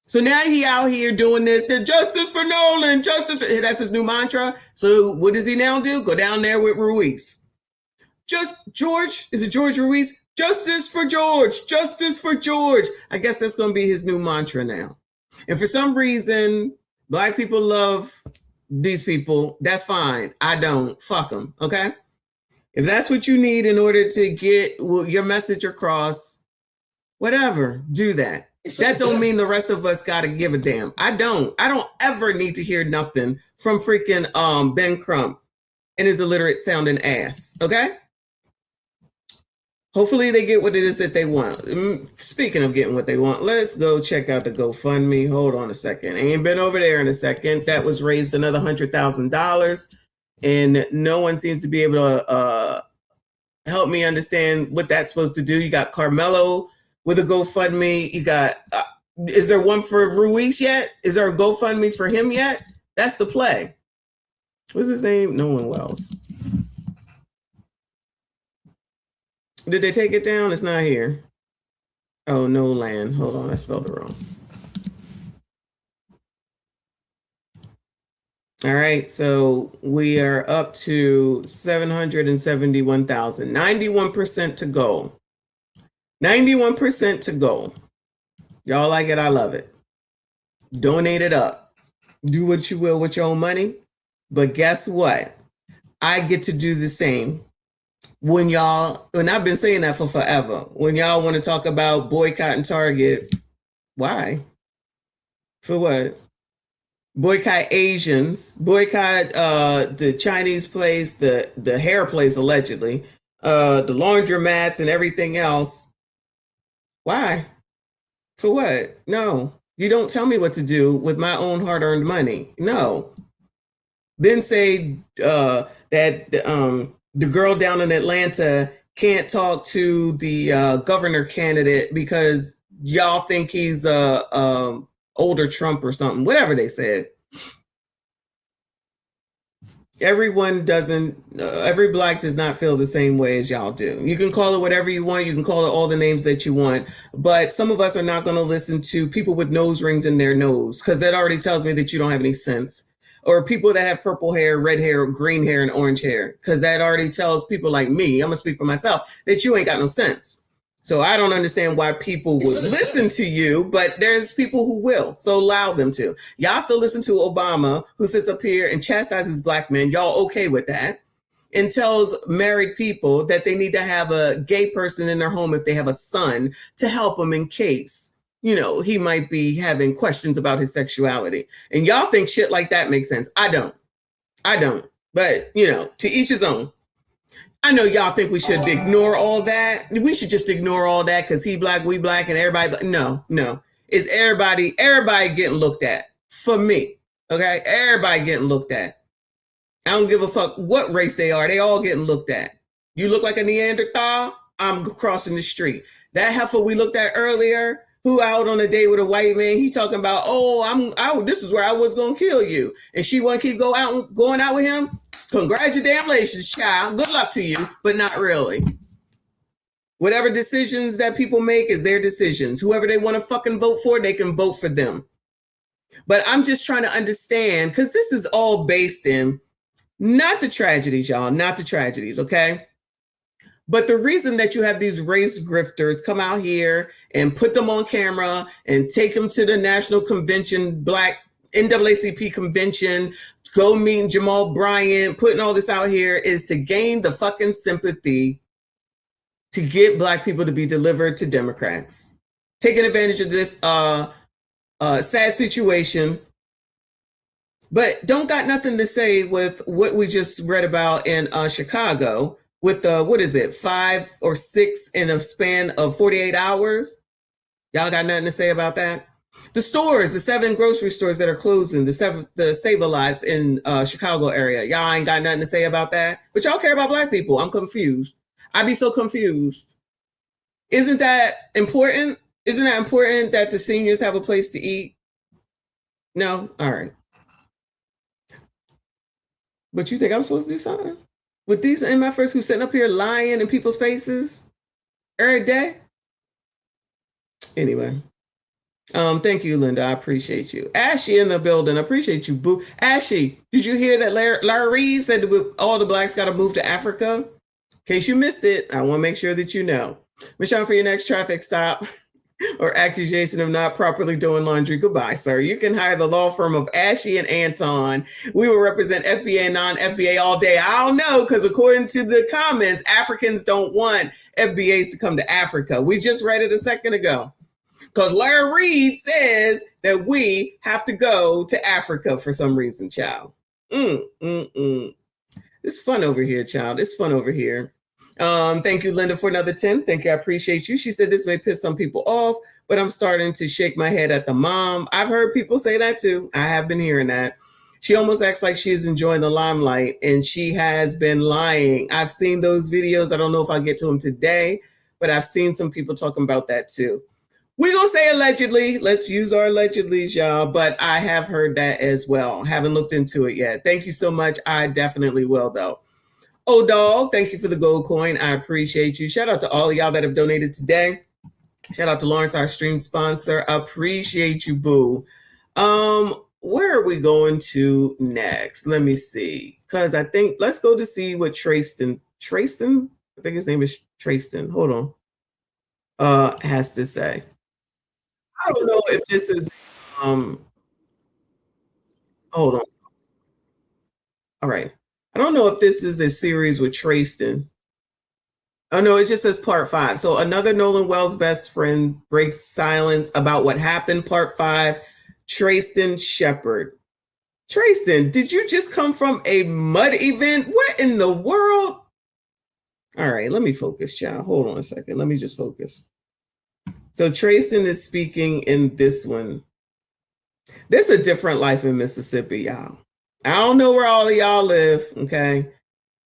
So now he out here doing this, the justice for Nolan, justice. That's his new mantra. So what does he now do? Go down there with Ruiz. Is it George Ruiz? Justice for George, justice for George. I guess that's going to be his new mantra now. And for some reason, black people love these people. That's fine. I don't. Fuck them. Okay. If that's what you need in order to get your message across, whatever, do that. That don't mean the rest of us got to give a damn. I don't ever need to hear nothing from freaking Ben Crump and his illiterate sounding ass. Okay. Hopefully they get what it is that they want. Speaking of getting what they want, let's go check out the GoFundMe. Hold on a second. I ain't been over there in a second. That was raised another $100,000. And no one seems to be able to help me understand what that's supposed to do. You got Carmelo with a GoFundMe. You got, is there one for Ruiz yet? Is there a GoFundMe for him yet? That's the play. What's his name? Nolan Wells. Did they take it down? It's not here. Oh, Nolan. Hold on, I spelled it wrong. All right, so we are up to 771,000. 91% to go. 91% to go. Y'all like it? I love it. Donate it up. Do what you will with your own money. But guess what? I get to do the same. When I've been saying that for forever, when y'all want to talk about boycotting Target, why? For what? Boycott Asians, boycott the Chinese place, the hair place allegedly, the laundromats and everything else. Why? For what? No, you don't tell me what to do with my own hard-earned money. No. Then say that the girl down in Atlanta can't talk to the governor candidate because y'all think he's older Trump or something, whatever they said. Everyone doesn't, every black does not feel the same way as y'all do. You can call it whatever you want. You can call it all the names that you want. But some of us are not going to listen to people with nose rings in their nose because that already tells me that you don't have any sense. Or people that have purple hair, red hair, green hair, and orange hair. Because that already tells people like me, I'm going to speak for myself, that you ain't got no sense. So I don't understand why people would listen to you, but there's people who will. So allow them to. Y'all still listen to Obama, who sits up here and chastises black men. Y'all okay with that? And tells married people that they need to have a gay person in their home if they have a son to help them in case, you know, he might be having questions about his sexuality. And y'all think shit like that makes sense. I don't. But, you know, to each his own. I know y'all think we should ignore all that. We should just ignore all that because he black, we black, and everybody. No. It's everybody getting looked at. For me. Okay? Everybody getting looked at. I don't give a fuck what race they are. They all getting looked at. You look like a Neanderthal, I'm crossing the street. That heifer we looked at earlier, who out on a date with a white man, he talking about, this is where I was going to kill you. And she want to keep going out with him? Congratulations, child. Good luck to you, but not really. Whatever decisions that people make is their decisions. Whoever they want to fucking vote for, they can vote for them. But I'm just trying to understand, because this is all based in not the tragedies, y'all, not the tragedies, okay? But the reason that you have these race grifters come out here and put them on camera and take them to the national convention, black NAACP convention, go meet Jamal Bryant, putting all this out here is to gain the fucking sympathy to get black people to be delivered to Democrats. Taking advantage of this sad situation. But don't got nothing to say with what we just read about in Chicago with the, 5 or 6 in a span of 48 hours. Y'all got nothing to say about that? The stores, the 7 grocery stores that are closing, the Save-A-Lots in Chicago area. Y'all ain't got nothing to say about that. But y'all care about black people. I'm confused. I'd be so confused. Isn't that important? Isn't that important that the seniors have a place to eat? No? All right. But you think I'm supposed to do something? With these MFers who sitting up here lying in people's faces every day? Anyway. Thank you, Linda. I appreciate you. Ashy in the building. I appreciate you, boo. Ashy, did you hear that Larry Reid said that all the blacks got to move to Africa? In case you missed it, I want to make sure that you know. Michonne, for your next traffic stop or accusation of not properly doing laundry, goodbye, sir. You can hire the law firm of Ashy and Anton. We will represent FBA and non-FBA all day. I don't know, because according to the comments, Africans don't want FBAs to come to Africa. We just read it a second ago. Because Larry Reid says that we have to go to Africa for some reason, child. It's fun over here, child. It's fun over here. Thank you, Linda, for another 10. Thank you. I appreciate you. She said this may piss some people off, but I'm starting to shake my head at the mom. I've heard people say that too. I have been hearing that. She almost acts like she is enjoying the limelight, and she has been lying. I've seen those videos. I don't know if I'll get to them today, but I've seen some people talking about that too. We're going to say allegedly. Let's use our allegedly, y'all. But I have heard that as well. Haven't looked into it yet. Thank you so much. I definitely will, though. Oh, dog, thank you for the gold coin. I appreciate you. Shout out to all of y'all that have donated today. Shout out to Lawrence, our stream sponsor. Appreciate you, boo. Where are we going to next? Let me see. Because I think, let's go to see what Traston, I think his name is Traston. Hold on. Has to say. I don't know if this is, hold on. All right. I don't know if this is a series with Traston. Oh, no, it just says part 5. So another Nolan Wells best friend breaks silence about what happened, part 5, Traston Shepard. Traston, did you just come from a mud event? What in the world? All right, let me focus, child. Hold on a second. Let me just focus. So Traston is speaking in this one. There's a different life in Mississippi, y'all. I don't know where all of y'all live, okay?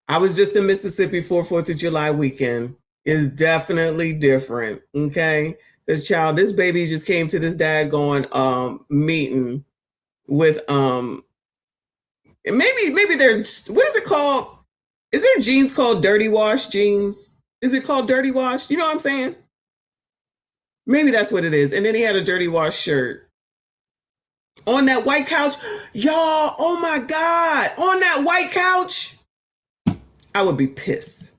I was just in Mississippi for 4th of July weekend. It's definitely different, okay? Because, child, this baby just came to this daggone meeting with, maybe there's, what is it called? Is there jeans called dirty wash jeans? Is it called dirty wash? You know what I'm saying? Maybe that's what it is. And then he had a dirty wash shirt. On that white couch, y'all, oh my God, on that white couch, I would be pissed.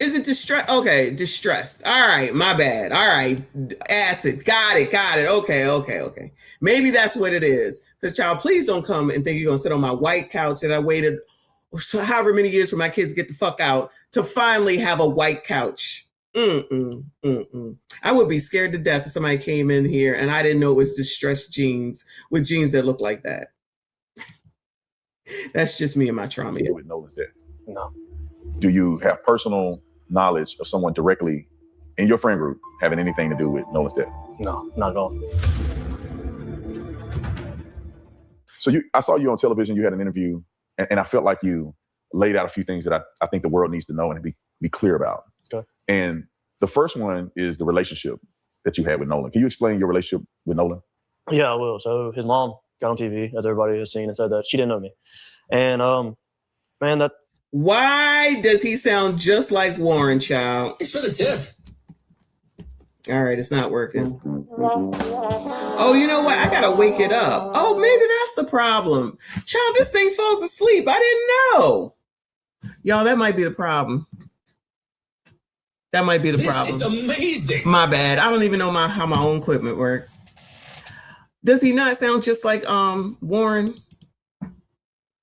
Is it distress? Okay, distressed. All right, my bad. All right, acid. Got it. Okay. Maybe that's what it is. Because, child, please don't come and think you're going to sit on my white couch that I waited however many years for my kids to get the fuck out to finally have a white couch. I would be scared to death if somebody came in here and I didn't know it was distressed jeans with jeans that look like that. That's just me and my trauma. With Nolan's death? No. Do you have personal knowledge of someone directly in your friend group having anything to do with Nolan's death? No, not at all. So I saw you on television. You had an interview, and I felt like you laid out a few things that I think the world needs to know and be clear about. Okay. And the first one is the relationship that you had with Nolan. Can you explain your relationship with Nolan? Yeah, I will. So his mom got on TV, as everybody has seen, and said that she didn't know me. And man, that. Why does he sound just like Warren, child? It's for the tip. All right, it's not working. Oh, you know what? I gotta wake it up. Oh, maybe that's the problem. Child, this thing falls asleep. I didn't know. Y'all, that might be the problem. That might be the problem. This is amazing. My bad. I don't even know how my own equipment works. Does he not sound just like Warren?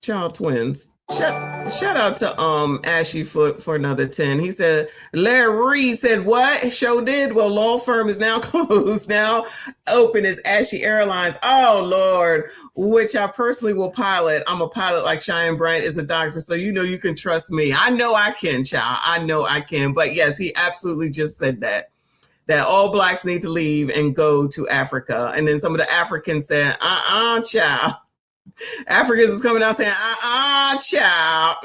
Child, twins. Shout out to Ashy for another 10. He said, Larry said, what? Show did? Well, law firm is now closed. Now open is Ashy Airlines. Oh, Lord. Which I personally will pilot. I'm a pilot like Cheyenne Bryant is a doctor. So you know you can trust me. I know I can, child. I know I can. But yes, he absolutely just said that all blacks need to leave and go to Africa. And then some of the Africans said, child. Africans was coming out saying, child.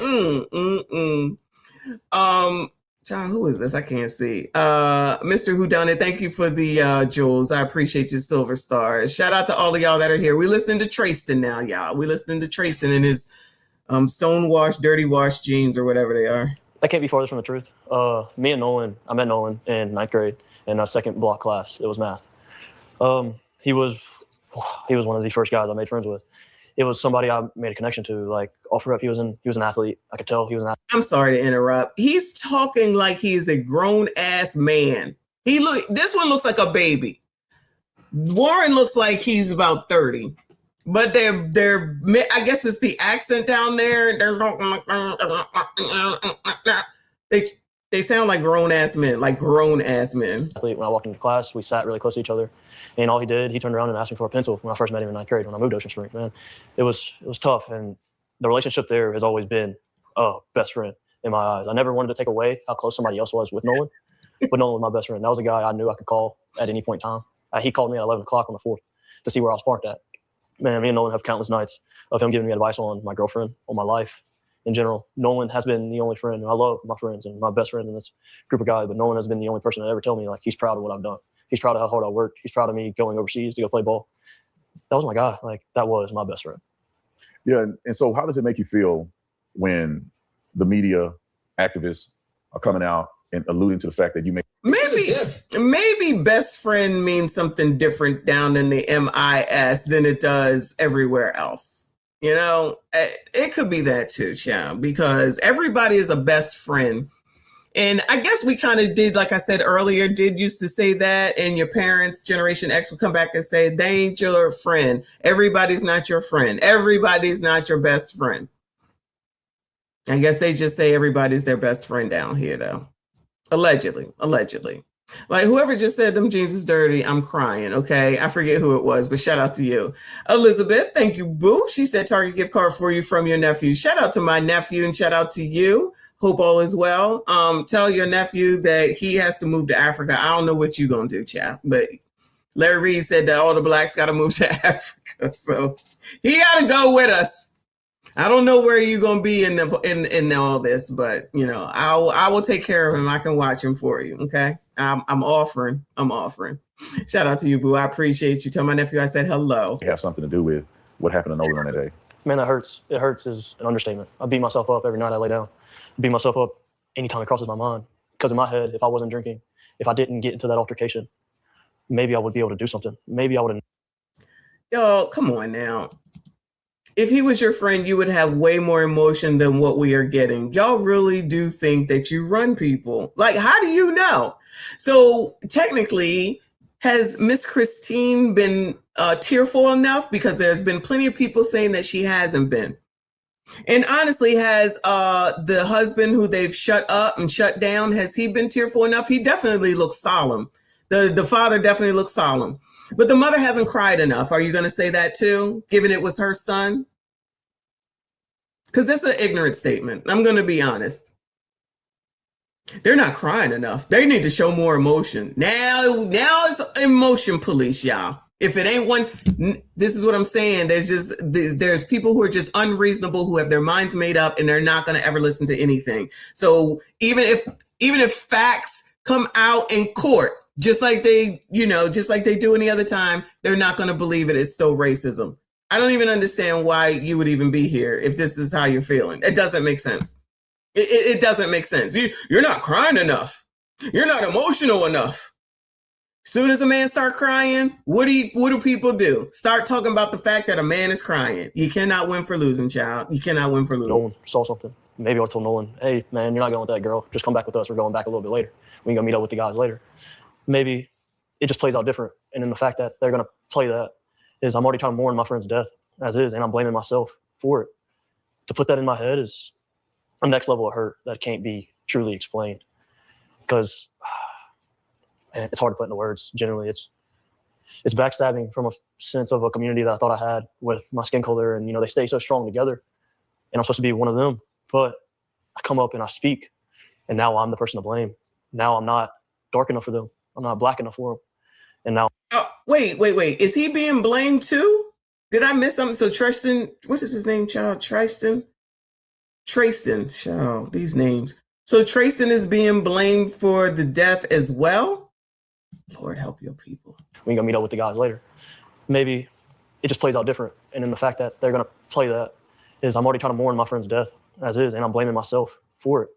Child, who is this? I can't see. Mr. Whodunit, thank you for the jewels. I appreciate your silver stars. Shout out to all of y'all that are here. We listening to Trayston now, y'all. We listening to Trayston in his stone-washed, dirty-washed jeans or whatever they are. That can't be farther from the truth. Me and Nolan, I met Nolan in 9th grade in our second block class. It was math. He was one of the first guys I made friends with. It was somebody I made a connection to. Like off rep, he was an athlete. I could tell he was an athlete. I'm sorry to interrupt. He's talking like he's a grown ass man. This one looks like a baby. Warren looks like he's about 30. But they're I guess it's the accent down there. They sound like grown ass men, Athlete. When I walked into class, we sat really close to each other. And all he turned around and asked me for a pencil when I first met him in 9th grade when I moved to Ocean Springs. Man, it was tough. And the relationship there has always been best friend in my eyes. I never wanted to take away how close somebody else was with Nolan, but Nolan was my best friend. That was a guy I knew I could call at any point in time. He called me at 11 o'clock on the 4th to see where I was parked at. Man, me and Nolan have countless nights of him giving me advice on my girlfriend, on my life in general. Nolan has been the only friend, and I love my friends and my best friend in this group of guys, but Nolan has been the only person that ever tell me like he's proud of what I've done. He's proud of how hard I worked. He's proud of me going overseas to go play ball. That was my guy. Like, that was my best friend. Yeah, and so how does it make you feel when the media activists are coming out and alluding to the fact that you may... Maybe best friend means something different down in the MIS than it does everywhere else. You know, it could be that too, Cham, because everybody is a best friend. And I guess we kind of did, like I said earlier, used to say that, and your parents, Generation X, would come back and say, they ain't your friend. Everybody's not your friend. Everybody's not your best friend. I guess they just say everybody's their best friend down here, though. Allegedly. Like whoever just said them jeans is dirty, I'm crying, okay? I forget who it was, but shout out to you. Elizabeth, thank you, boo. She said Target gift card for you from your nephew. Shout out to my nephew and shout out to you. Hope all is well. Tell your nephew that he has to move to Africa. I don't know what you're going to do, child. But Larry Reid said that all the blacks got to move to Africa. So he got to go with us. I don't know where you're going to be in all this, but, you know, I will take care of him. I can watch him for you, okay? I'm offering. Shout out to you, boo. I appreciate you. Tell my nephew I said hello. It has something to do with what happened to Nolan on that day. Man, that hurts. It hurts is an understatement. I beat myself up every night I lay down. I beat myself up anytime it crosses my mind. Because in my head, if I wasn't drinking, if I didn't get into that altercation, maybe I would be able to do something. Maybe I would have. Yo, come on now. If he was your friend, you would have way more emotion than what we are getting. Y'all really do think that you run people. Like, how do you know? So technically, has Miss Christine been tearful enough? Because there's been plenty of people saying that she hasn't been. And honestly, has the husband who they've shut up and shut down, has he been tearful enough? He definitely looks solemn. The father definitely looks solemn. But the mother hasn't cried enough. Are you going to say that too, given it was her son? Because that's an ignorant statement. I'm going to be honest. They're not crying enough. They need to show more emotion. Now it's emotion police, y'all. If it ain't one, this is what I'm saying. There's people who are just unreasonable, who have their minds made up, and they're not going to ever listen to anything. So even if facts come out in court, just like they do any other time, they're not going to believe it. It's still racism. I don't even understand why you would even be here if this is how you're feeling. It doesn't make sense. It doesn't make sense. You're not crying enough. You're not emotional enough. Soon as a man start crying, what do people do? Start talking about the fact that a man is crying. You cannot win for losing, child. You cannot win for losing. Nolan saw something. Maybe I told Nolan, hey, man, you're not going with that girl. Just come back with us. We're going back a little bit later. We can go meet up with the guys later. Maybe it just plays out different. And then the fact that they're going to play that is I'm already trying to mourn my friend's death as is, and I'm blaming myself for it. To put that in my head is a next level of hurt that can't be truly explained. Because it's hard to put into words. Generally, it's backstabbing from a sense of a community that I thought I had with my skin color, and they stay so strong together. And I'm supposed to be one of them, but I come up and I speak, and now I'm the person to blame. Now I'm not dark enough for them. I'm not black enough for them. And now. Oh, wait. Is he being blamed too? Did I miss something? So Tristan, what is his name, child? Tristan, child, these names. So Tristan is being blamed for the death as well? Lord help your people. We can go meet up with the guys later. Maybe it just plays out different. And then the fact that they're going to play that is I'm already trying to mourn my friend's death as is, and I'm blaming myself for it.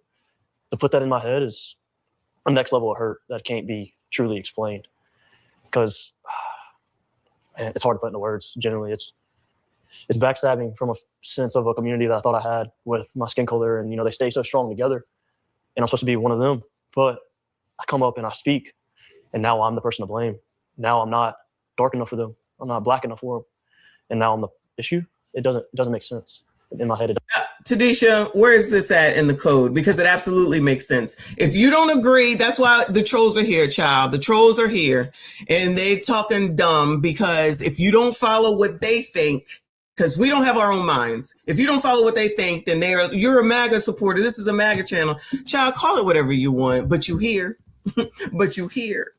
To put that in my head is a next level of hurt that can't be truly explained. Because it's hard to put into words. Generally, it's backstabbing from a sense of a community that I thought I had with my skin color, and they stay so strong together. And I'm supposed to be one of them, but I come up and I speak, and now I'm the person to blame. Now I'm not dark enough for them. I'm not black enough for them, and now I'm the issue. It doesn't make sense in my head. Tadisha, where is this at in the code? Because it absolutely makes sense. If you don't agree, that's why the trolls are here, child. The trolls are here, and they talking dumb because if you don't follow what they think, because we don't have our own minds. If you don't follow what they think, then you're a MAGA supporter. This is a MAGA channel. Child, call it whatever you want, but you hear. But you hear.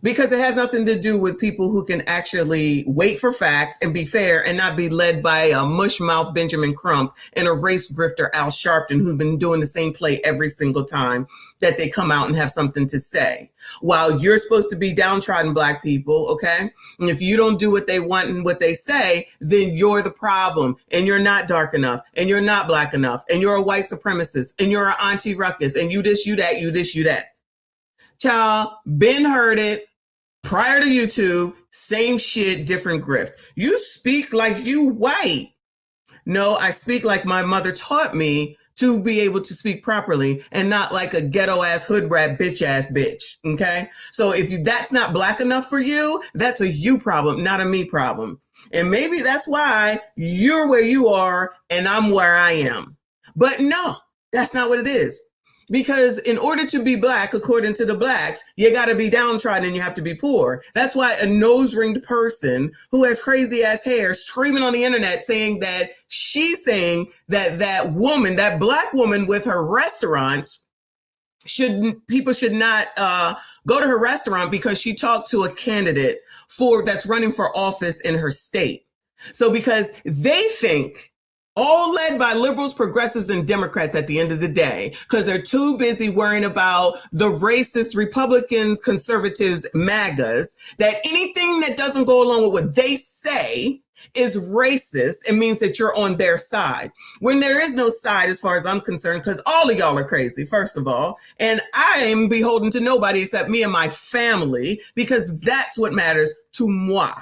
Because it has nothing to do with people who can actually wait for facts and be fair and not be led by a mushmouth Benjamin Crump and a race grifter Al Sharpton who've been doing the same play every single time that they come out and have something to say. While you're supposed to be downtrodden black people, okay? And if you don't do what they want and what they say, then you're the problem, and you're not dark enough, and you're not black enough, and you're a white supremacist, and you're an Auntie Ruckus, and you this, you that, you this, you that. Child, Ben heard it prior to YouTube, same shit, different grift. You speak like you white. No, I speak like my mother taught me to be able to speak properly and not like a ghetto ass hood rat bitch ass bitch. Okay. So if that's not black enough for you, that's a you problem, not a me problem. And maybe that's why you're where you are and I'm where I am. But no, that's not what it is. Because in order to be black, according to the blacks, you got to be downtrodden and you have to be poor. That's why a nose-ringed person who has crazy ass hair screaming on the internet saying that she's saying that that woman, that black woman with her restaurants, people should not go to her restaurant because she talked to a candidate that's running for office in her state. So because they think, all led by liberals, progressives, and Democrats at the end of the day, because they're too busy worrying about the racist Republicans, conservatives, MAGAs, that anything that doesn't go along with what they say is racist. It means that you're on their side. When there is no side as far as I'm concerned, because all of y'all are crazy, first of all, and I am beholden to nobody except me and my family, because that's what matters to moi.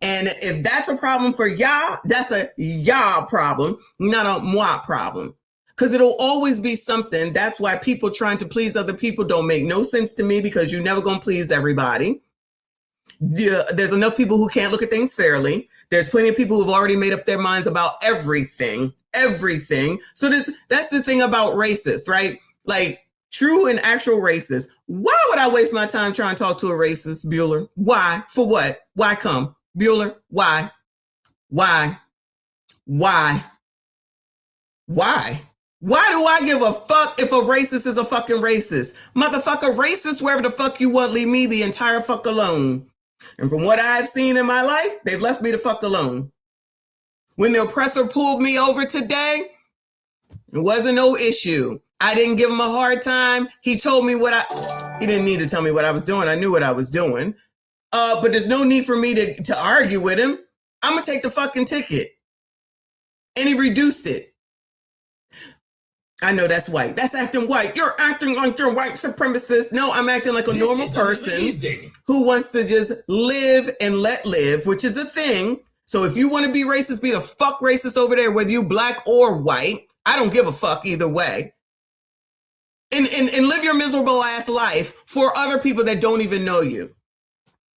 And if that's a problem for y'all, that's a y'all problem, not a moi problem. Because it'll always be something. That's why people trying to please other people don't make no sense to me, because you're never going to please everybody. Yeah, there's enough people who can't look at things fairly. There's plenty of people who've already made up their minds about everything. So that's the thing about racist, right? Like, true and actual racist. Why would I waste my time trying to talk to a racist, Bueller? Why? For what? Why come? Bueller, why? Why do I give a fuck if a racist is a fucking racist? Motherfucker, racist, wherever the fuck you want, leave me the entire fuck alone. And from what I've seen in my life, they've left me the fuck alone. When the oppressor pulled me over today, it wasn't no issue. I didn't give him a hard time. He told me he didn't need to tell me what I was doing. I knew what I was doing. But there's no need for me to argue with him. I'm going to take the fucking ticket. And he reduced it. I know that's white. That's acting white. You're acting like you're white supremacist. No, I'm acting like a normal person who wants to just live and let live, which is a thing. So if you want to be racist, be the fuck racist over there, whether you black or white. I don't give a fuck either way. And live your miserable ass life for other people that don't even know you.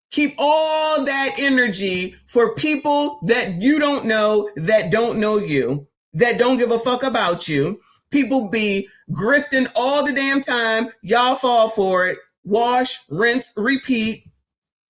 Keep all that energy for people that you don't know, that don't know you, that don't give a fuck about you. People be grifting all the damn time. Y'all fall for it. Wash, rinse, repeat.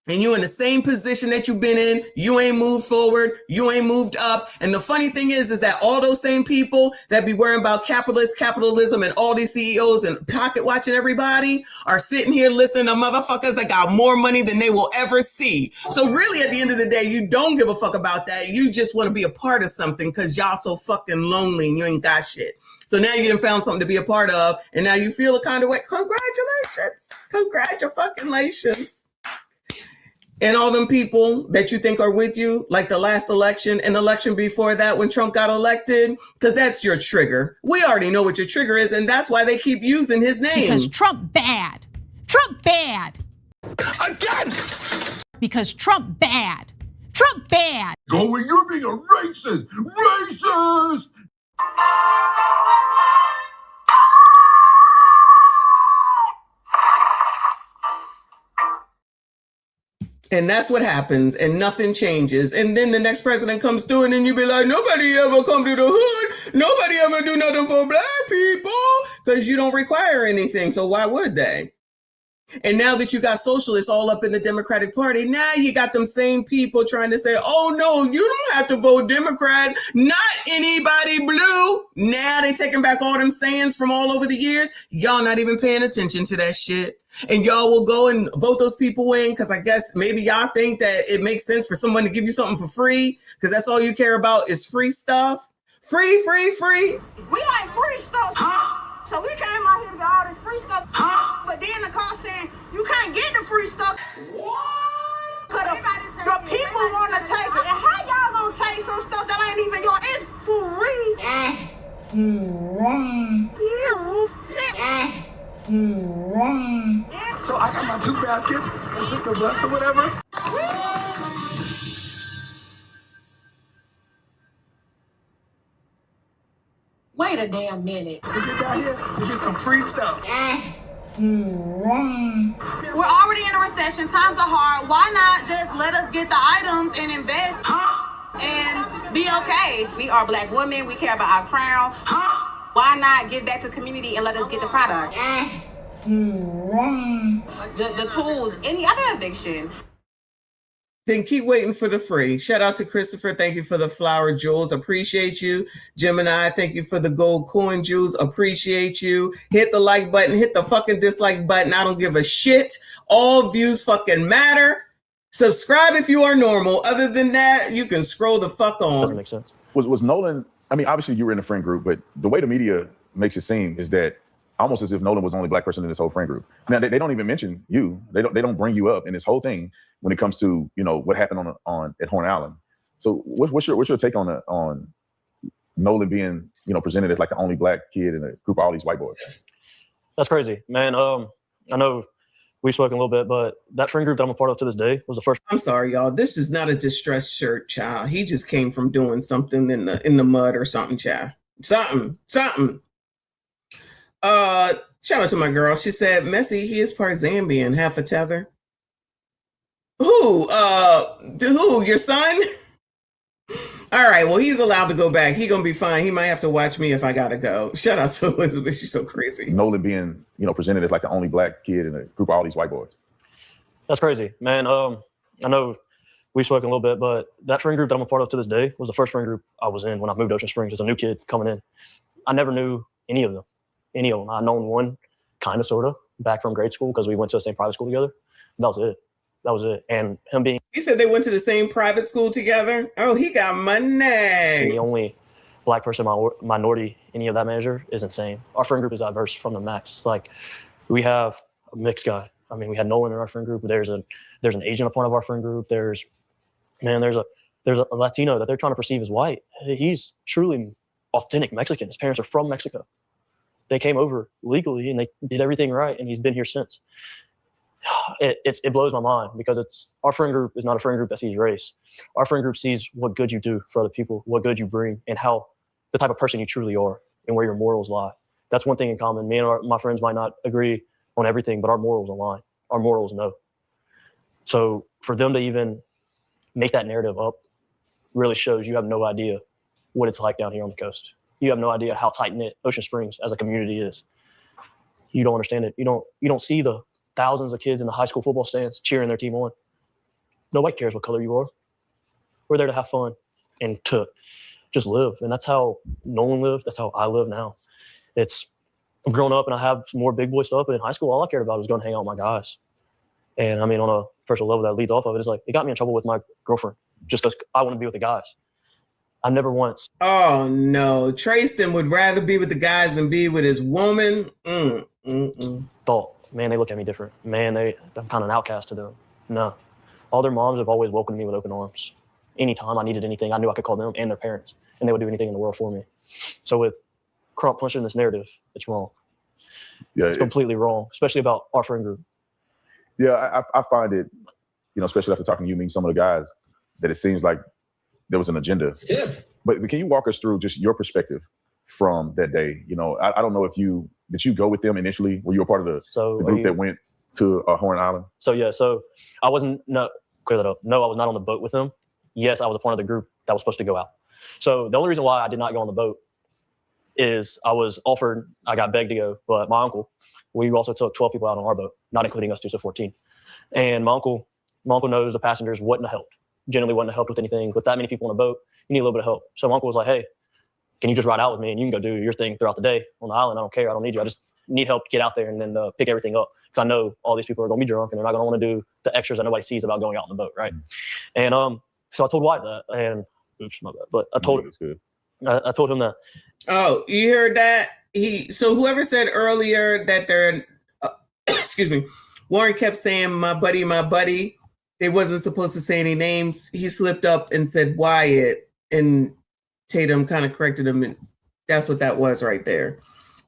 And you in the same position that you've been in. You ain't moved forward. You ain't moved up. And the funny thing is that all those same people that be worrying about capitalism and all these CEOs and pocket watching everybody are sitting here listening to motherfuckers that got more money than they will ever see. So really, at the end of the day, you don't give a fuck about that. You just want to be a part of something because y'all so fucking lonely and you ain't got shit. So now you done found something to be a part of, and now you feel a kind of way. Congratulations. Congratulations. And all them people that you think are with you, like the last election and the election before that when Trump got elected, because that's your trigger. We already know what your trigger is, and that's why they keep using his name. Because Trump bad. Trump bad. Again! Because Trump bad. Trump bad. Going, you're being a racist! Racist! And that's what happens, and nothing changes. And then the next president comes through, and then you be like, nobody ever come to the hood. Nobody ever do nothing for black people. Because you don't require anything, so why would they? And now that you got socialists all up in the Democratic Party, now you got them same people trying to say, oh no, you don't have to vote Democrat, not anybody blue. Now they taking back all them sayings from all over the years. Y'all not even paying attention to that shit. And y'all will go and vote those people in because I guess maybe y'all think that it makes sense for someone to give you something for free because that's all you care about is free stuff. Free. We like free stuff. So we came out here to get all this free stuff. But then the car saying, you can't get the free stuff. What? Because the people want to take it. And how y'all going to take some stuff that ain't even yours? It's free. So I got my 2 baskets and took the bus or whatever. Wait a damn minute. We get down here, we get some free stuff. We're already in a recession. Times are hard. Why not just let us get the items and invest and be okay? We are black women. We care about our crown. Why not give back to the community and let us get the product? The tools, any other eviction. Then keep waiting for the free. Shout out to Christopher. Thank you for the flower, Jules. Appreciate you. Gemini, thank you for the gold coin, Jules. Appreciate you. Hit the like button. Hit the fucking dislike button. I don't give a shit. All views fucking matter. Subscribe if you are normal. Other than that, you can scroll the fuck on. Doesn't make sense. Was Nolan, I mean, obviously you were in the friend group, but the way the media makes it seem is that almost as if Nolan was the only black person in this whole friend group. Now, they don't even mention you. They don't bring you up in this whole thing when it comes to, you know, what happened at Horn Island. So what's your take on Nolan being, you know, presented as like the only black kid in a group of all these white boys? That's crazy, man. I know we spoke a little bit, but that friend group that I'm a part of to this day was the first. I'm sorry, y'all. This is not a distressed shirt, child. He just came from doing something in the mud or something, child. Something. Shout out to my girl. She said, Messi, he is part Zambian, half a tether. Who? Who? Your son? All right, well, he's allowed to go back. He gonna be fine. He might have to watch me if I gotta go. Shout out to Elizabeth. She's so crazy. Nolan being, presented as like the only black kid in a group of all these white boys. That's crazy, man. I know we've spoken a little bit, but that friend group that I'm a part of to this day was the first friend group I was in when I moved to Ocean Springs as a new kid coming in. I never knew any of them. I known one, kind of, sort of, back from grade school because we went to the same private school together. That was it. And him being... He said they went to the same private school together? Oh, he got money. The only black person, minority, any of that measure is insane. Our friend group is diverse from the max. Like, we have a mixed guy. I mean, we had Nolan in our friend group. There's an Asian a part of our friend group. There's a Latino that they're trying to perceive as white. He's truly authentic Mexican. His parents are from Mexico. They came over legally and they did everything right, and he's been here since. It blows my mind because our friend group is not a friend group that sees race. Our friend group sees what good you do for other people, what good you bring, and how the type of person you truly are and where your morals lie. That's one thing in common. Me and my friends might not agree on everything, but our morals align. Our morals know. So for them to even make that narrative up really shows you have no idea what it's like down here on the coast. You have no idea how tight-knit Ocean Springs as a community is. You don't understand it. You don't see the thousands of kids in the high school football stands cheering their team on. Nobody cares what color you are. We're there to have fun and to just live. And that's how Nolan lived. That's how I live now. I've grown up and I have some more big boy stuff, but in high school, all I cared about was going to hang out with my guys. And I mean, on a personal level that leads off of it, is like, it got me in trouble with my girlfriend just because I want to be with the guys. I never once. Oh no, Trayston would rather be with the guys than be with his woman. Thought, man, they look at me different. Man, I'm kind of an outcast to them. No, all their moms have always welcomed me with open arms. Anytime I needed anything, I knew I could call them and their parents, and they would do anything in the world for me. So with Crump pushing this narrative, it's wrong. Yeah, it's completely wrong, especially about our friend group. Yeah, I find it, especially after talking to you, some of the guys, that it seems like there was an agenda. Yeah. But can you walk us through just your perspective from that day? I don't know if did you go with them initially? Were you a part of the group that went to Horn Island? So I wasn't, clear that up. No, I was not on the boat with them. Yes, I was a part of the group that was supposed to go out. So the only reason why I did not go on the boat is I got begged to go, but my uncle, we also took 12 people out on our boat, not including us 2 to 14. And my uncle knows the passengers wouldn't have helped. Generally wouldn't have helped with anything. With that many people on a boat, you need a little bit of help. So my uncle was like, hey, can you just ride out with me and you can go do your thing throughout the day on the island? I don't care. I don't need you. I just need help to get out there and then pick everything up. Because I know all these people are going to be drunk and they're not going to want to do the extras that nobody sees about going out on the boat, right? And so I told Wyatt that, and oops, my bad. But I told him that. Oh, you heard that? So whoever said earlier that they're, excuse me, Warren kept saying my buddy. They wasn't supposed to say any names. He slipped up and said Wyatt, and Tatum kind of corrected him, and that's what that was right there.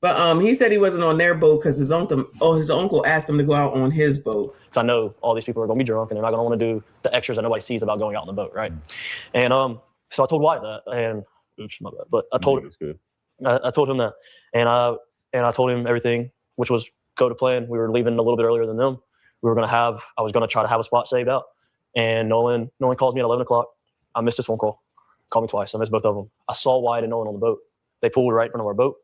But he said he wasn't on their boat because his uncle asked him to go out on his boat. So I know all these people are going to be drunk and they're not going to want to do the extras that nobody sees about going out on the boat, right? And so I told Wyatt that, and oops, my bad. But I told him that, and I told him everything, which was go to plan. We were leaving a little bit earlier than them. I was going to try to have a spot saved out. And Nolan called me at 11 o'clock. I missed his phone call. Called me twice. I missed both of them. I saw Wyatt and Nolan on the boat. They pulled right in front of our boat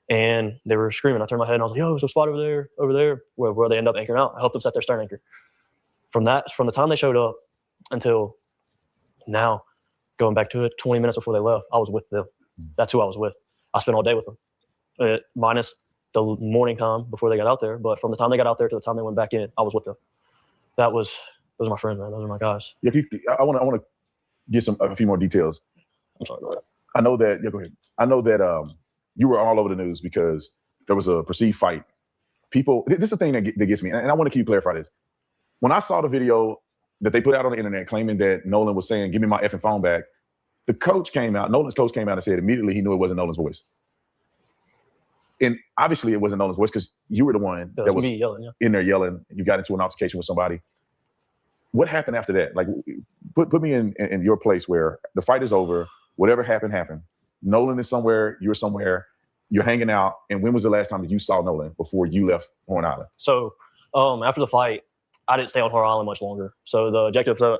and they were screaming. I turned my head and I was like, yo, there's a spot over there, where they end up anchoring out. I helped them set their stern anchor. From the time they showed up until now, going back to it, 20 minutes before they left, I was with them. That's who I was with. I spent all day with them, minus the morning time before they got out there. But from the time they got out there to the time they went back in, I was with them. Those are my friends, man. Those are my guys. Yeah, I want to get a few more details. I'm sorry, go ahead. I know that. Yeah, go ahead. I know that you were all over the news because there was a perceived fight. People, this is the thing that gets me, and I want to keep clarify this. When I saw the video that they put out on the internet claiming that Nolan was saying, "Give me my effing phone back," Nolan's coach came out and said immediately he knew it wasn't Nolan's voice. and obviously it wasn't Nolan's voice because you were the one that was me yelling, in there yelling. You got into an altercation with somebody. What happened after that? Like, put me in your place where the fight is over. Whatever happened. Nolan is somewhere. You're somewhere. You're hanging out. And when was the last time that you saw Nolan before you left Horn Island? So after the fight, I didn't stay on Horn Island much longer. So the objective, I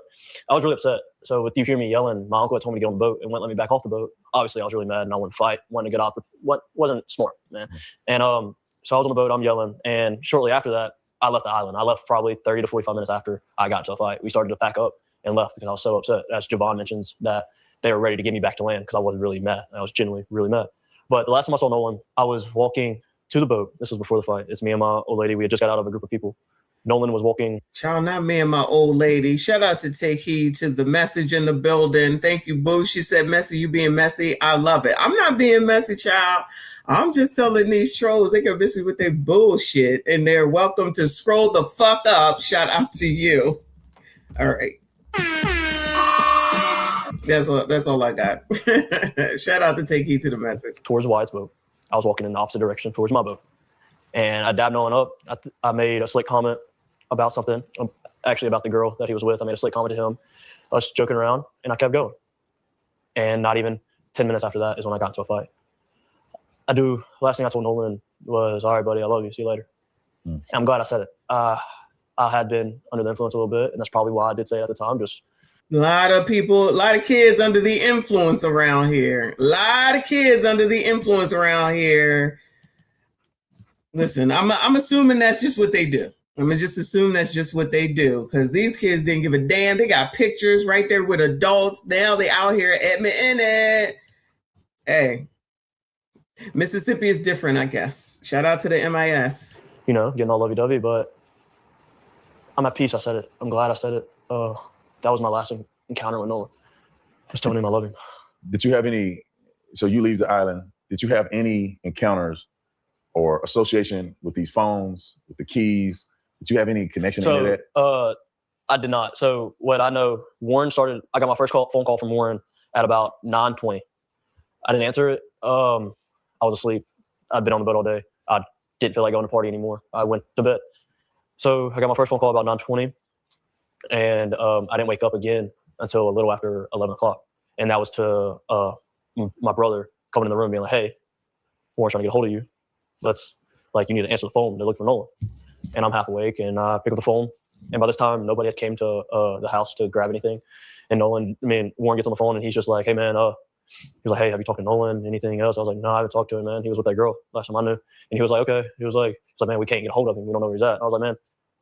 was really upset. So with you hearing me yelling, my uncle had told me to get on the boat and wouldn't let me back off the boat. Obviously, I was really mad and I wanted to fight, wanted to get out. What wasn't smart, man. And so I was on the boat, I'm yelling. And shortly after that, I left the island. I left probably 30 to 45 minutes after I got to the fight. We started to pack up and left because I was so upset. As Javon mentions, that they were ready to get me back to land because I wasn't really mad. I was genuinely really mad. But the last time I saw Nolan, I was walking to the boat. This was before the fight. It's me and my old lady. We had just got out of a group of people. Nolan was walking. Child, not me and my old lady. Shout out to Take Heed to the message in the building. Thank you, Boo. She said, messy, you being messy. I love it. I'm not being messy, child. I'm just telling these trolls they can miss me with their bullshit, and they're welcome to scroll the fuck up. Shout out to you. All right. That's all I got. Shout out to Take Heed to the message. Towards Wyatt's boat. I was walking in the opposite direction towards my boat. And I dabbed Nolan up. I made a slick comment about something, actually about the girl that he was with. I made a slick comment to him, us joking around, and I kept going. And not even 10 minutes after that is when I got into a fight. Last thing I told Nolan was, all right, buddy, I love you. See you later. And I'm glad I said it. I had been under the influence a little bit, and that's probably why I did say it at the time. Just a lot of people, a lot of kids under the influence around here. Listen, I'm assuming that's just what they do. I'm gonna just assume that's just what they do because these kids didn't give a damn. They got pictures right there with adults. Now they out here admitting it. Hey, Mississippi is different, I guess. Shout out to the MIS. Getting all lovey-dovey, but I'm at peace. I said it. I'm glad I said it. That was my last encounter with Nolan. Just telling him I love him. Did you have any, so you leave the island, did you have any encounters or association with these phones, with the keys? Did you have any connection to any of that? I did not. So what I know, I got my first phone call from Warren at about 9:20. I didn't answer it. I was asleep. I'd been on the boat all day. I didn't feel like going to party anymore. I went to bed. So I got my first phone call about 9:20. And I didn't wake up again until a little after 11 o'clock. And that was to my brother coming in the room being like, hey, Warren's trying to get a hold of you. You need to answer the phone to look for Nolan. And I'm half awake and I pick up the phone. And by this time, nobody had came to the house to grab anything. And Warren gets on the phone and he's just like, hey, man, he was like, hey, have you talked to Nolan? Anything else? I was like, no, I haven't talked to him, man. He was with that girl last time I knew. And he was like, okay. He was like, man, we can't get a hold of him. We don't know where he's at. I was like, man,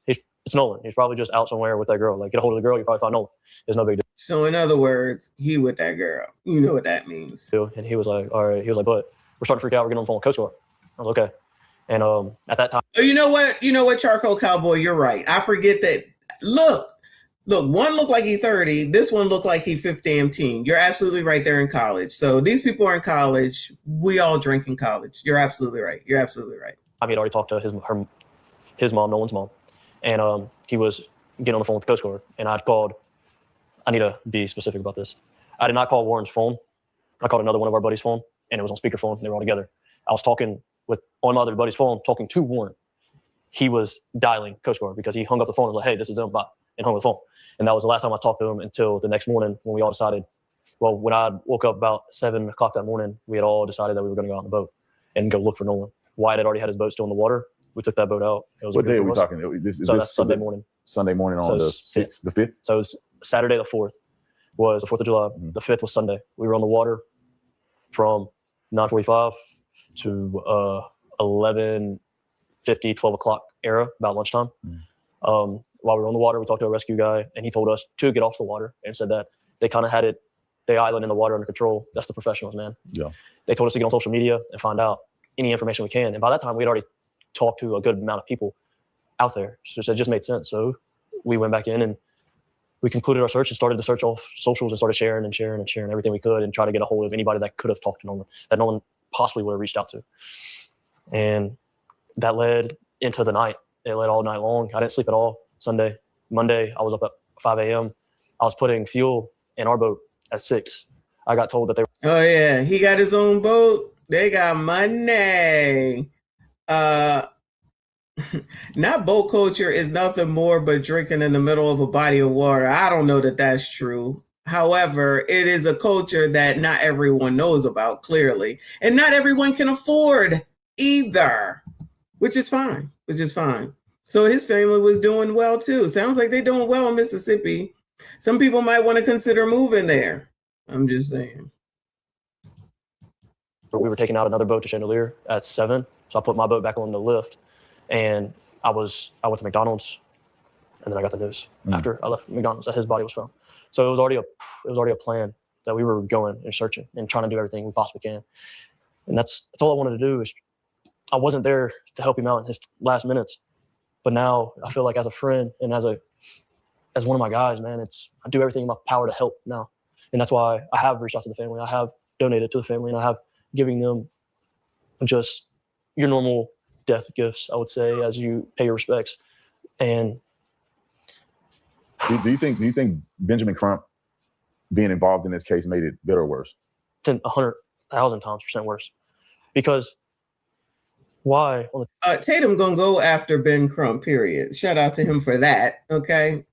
it's Nolan. He's probably just out somewhere with that girl. Like, get a hold of the girl, you probably find Nolan. There's no big deal. So in other words, he with that girl. You know what that means. And he was like, all right. He was like, but we're starting to freak out. We're getting on the phone with Coast Guard. I was like, okay. And at that time. Oh, you know what, Charcoal Cowboy, you're right. I forget that. Look, one looked like he's 30. This one looked like he's 15. You're absolutely right. They're in college. So these people are in college. We all drink in college. You're absolutely right. I had already talked to his mom, Nolan's mom. And he was getting on the phone with the Coast Guard. And I need to be specific about this. I did not call Warren's phone. I called another one of our buddies' phone, and it was on speakerphone. They were all together. I was talking on my other buddy's phone, talking to Warren. He was dialing Coast Guard because he hung up the phone and was like, hey, this is him, bye, and hung up the phone. And that was the last time I talked to him until the next morning when we all decided, when I woke up about 7 o'clock that morning, we had all decided that we were going to go out on the boat and go look for Nolan. Wyatt had already had his boat still in the water. We took that boat out. What day are we talking? That's Sunday morning. Sunday morning on the 6th, the 5th? So it was Saturday the 4th was the 4th of July. Mm-hmm. The 5th was Sunday. We were on the water from 9:45 to 11:50, 12 o'clock era, about lunchtime. Mm-hmm. While we were on the water, we talked to a rescue guy, and he told us to get off the water and said that they kind of had the island and the water under control. That's the professionals, man. Yeah. They told us to get on social media and find out any information we can. And by that time, we had already talked to a good amount of people out there. So it just made sense. So we went back in and we concluded our search and started to search off socials and started sharing everything we could and try to get a hold of anybody that could have talked to Nolan, that no one possibly would have reached out to. And that led into the night. It led all night long. I didn't sleep at all Sunday. Monday, I was up at 5 a.m. I was putting fuel in our boat at 6. I got told that they were. Oh, yeah. He got his own boat. They got money. Not boat culture is nothing more but drinking in the middle of a body of water. I don't know that that's true. However, it is a culture that not everyone knows about, clearly. And not everyone can afford either, which is fine, So his family was doing well too. Sounds like they're doing well in Mississippi. Some people might want to consider moving there. I'm just saying. But we were taking out another boat to Chandelier at 7. So I put my boat back on the lift, and I went to McDonald's, and then I got the news after I left McDonald's that his body was found. So it was already a plan that we were going and searching and trying to do everything we possibly can. And that's all I wanted to do. Is I wasn't there to help him out in his last minutes, but now I feel like as a friend and as one of my guys, man, I do everything in my power to help now. And that's why I have reached out to the family. I have donated to the family, and I have giving them just your normal death gifts, I would say, as you pay your respects. And do you think Benjamin Crump being involved in this case made it better or worse? 100,000% worse. Because why? Tatum gonna go after Ben Crump, period. Shout out to him for that, okay?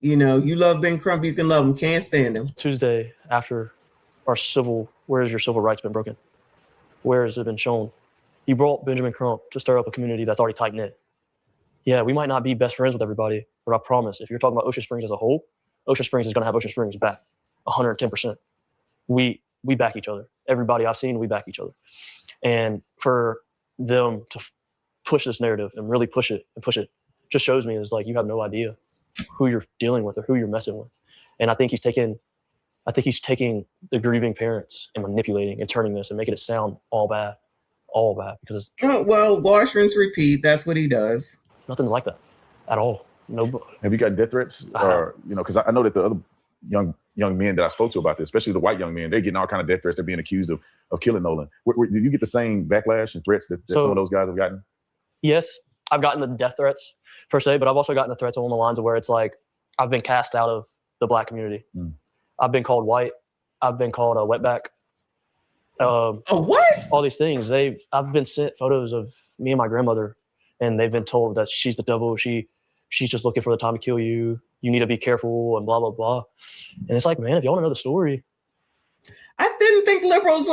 You know, you love Ben Crump, you can love him, can't stand him. Tuesday, after where has your civil rights been broken? Where has it been shown? You brought Benjamin Crump to stir up a community that's already tight-knit. Yeah, we might not be best friends with everybody, but I promise, if you're talking about Ocean Springs as a whole, Ocean Springs is going to have Ocean Springs back 110%. We back each other. Everybody I've seen, we back each other. And for them to push this narrative and really push it just shows me is like you have no idea who you're dealing with or who you're messing with. And I think he's taking the grieving parents and manipulating and turning this and making it sound all bad because well, wash, rinse, repeat. That's what he does. Nothing's like that at all. No. Have you got death threats? Or, because I know that the other young men that I spoke to about this, especially the white young men, they're getting all kind of death threats. They're being accused of killing Nolan. Did you get the same backlash and threats that some of those guys have gotten? Yes, I've gotten the death threats per se, but I've also gotten the threats along the lines of where it's like I've been cast out of the black community. I've been called white. I've been called a wetback. What? All these things. I've been sent photos of me and my grandmother, and they've been told that she's the devil. She's just looking for the time to kill you. You need to be careful and blah, blah, blah. And it's like, man, if y'all want to know the story. I didn't think liberals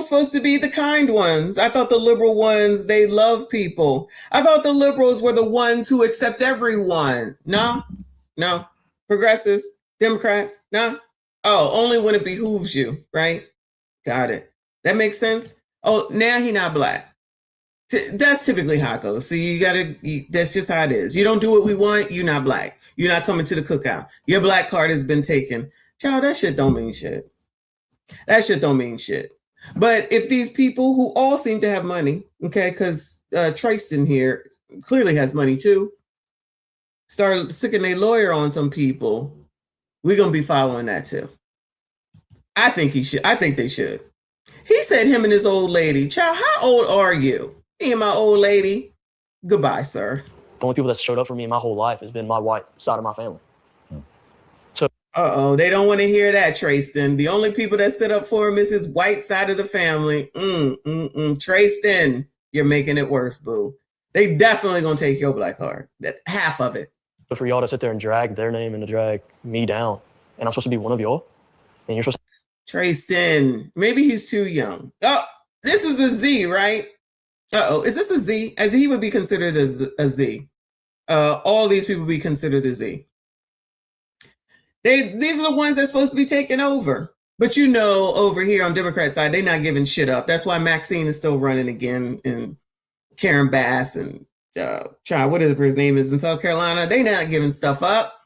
supposed to be the kind ones. I thought the liberal ones, they love people. I thought the liberals were the ones who accept everyone. No. Progressives, Democrats, no. Oh, only when it behooves you, right? Got it. That makes sense. Oh, now he not black. That's typically how it goes. So that's just how it is. You don't do what we want, you're not black. You're not coming to the cookout. Your black card has been taken. Child, that shit don't mean shit. But if these people who all seem to have money, okay, because Tristan here clearly has money too, start sicking their lawyer on some people, we're going to be following that too. I think they should. He said him and his old lady. Child, how old are you? Me and my old lady. Goodbye, sir. The only people that showed up for me in my whole life has been my white side of my family. So, they don't want to hear that, Tristan. The only people that stood up for him is his white side of the family. Tristan, you're making it worse, boo. They definitely going to take your black card. That half of it. But for y'all to sit there and drag their name and to drag me down, and I'm supposed to be one of y'all, and you're supposed to... Tristan, maybe he's too young. Oh, this is a Z, right? Is this a Z? As he would be considered a Z. All these people be considered a Z. These are the ones that's supposed to be taking over. But over here on Democrat side, they're not giving shit up. That's why Maxine is still running again, and Karen Bass and whatever his name is in South Carolina. They not giving stuff up.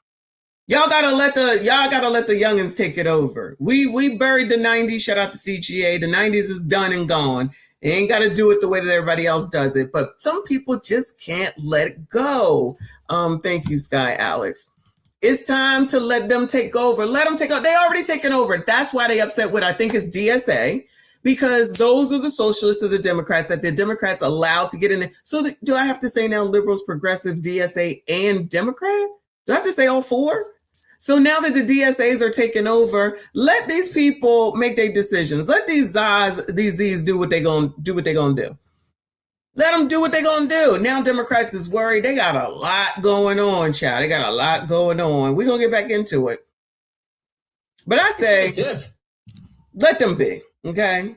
Y'all gotta let the youngins take it over. We buried the 90s. Shout out to CGA. The 90s is done and gone. They ain't gotta do it the way that everybody else does it. But some people just can't let it go. Thank you, Sky Alex. It's time to let them take over. Let them take over. They already taken over. That's why they upset with, I think it's DSA, because those are the socialists of the Democrats that the Democrats allowed to get in there. So do I have to say now liberals, progressives, DSA, and Democrat? Do I have to say all four? So now that the DSAs are taking over, let these people make their decisions. Let these Z's do what they're gonna do. Let them do what they're gonna do. Now Democrats is worried. They got a lot going on, child. They got a lot going on. We're gonna get back into it. But I say, let them be, okay?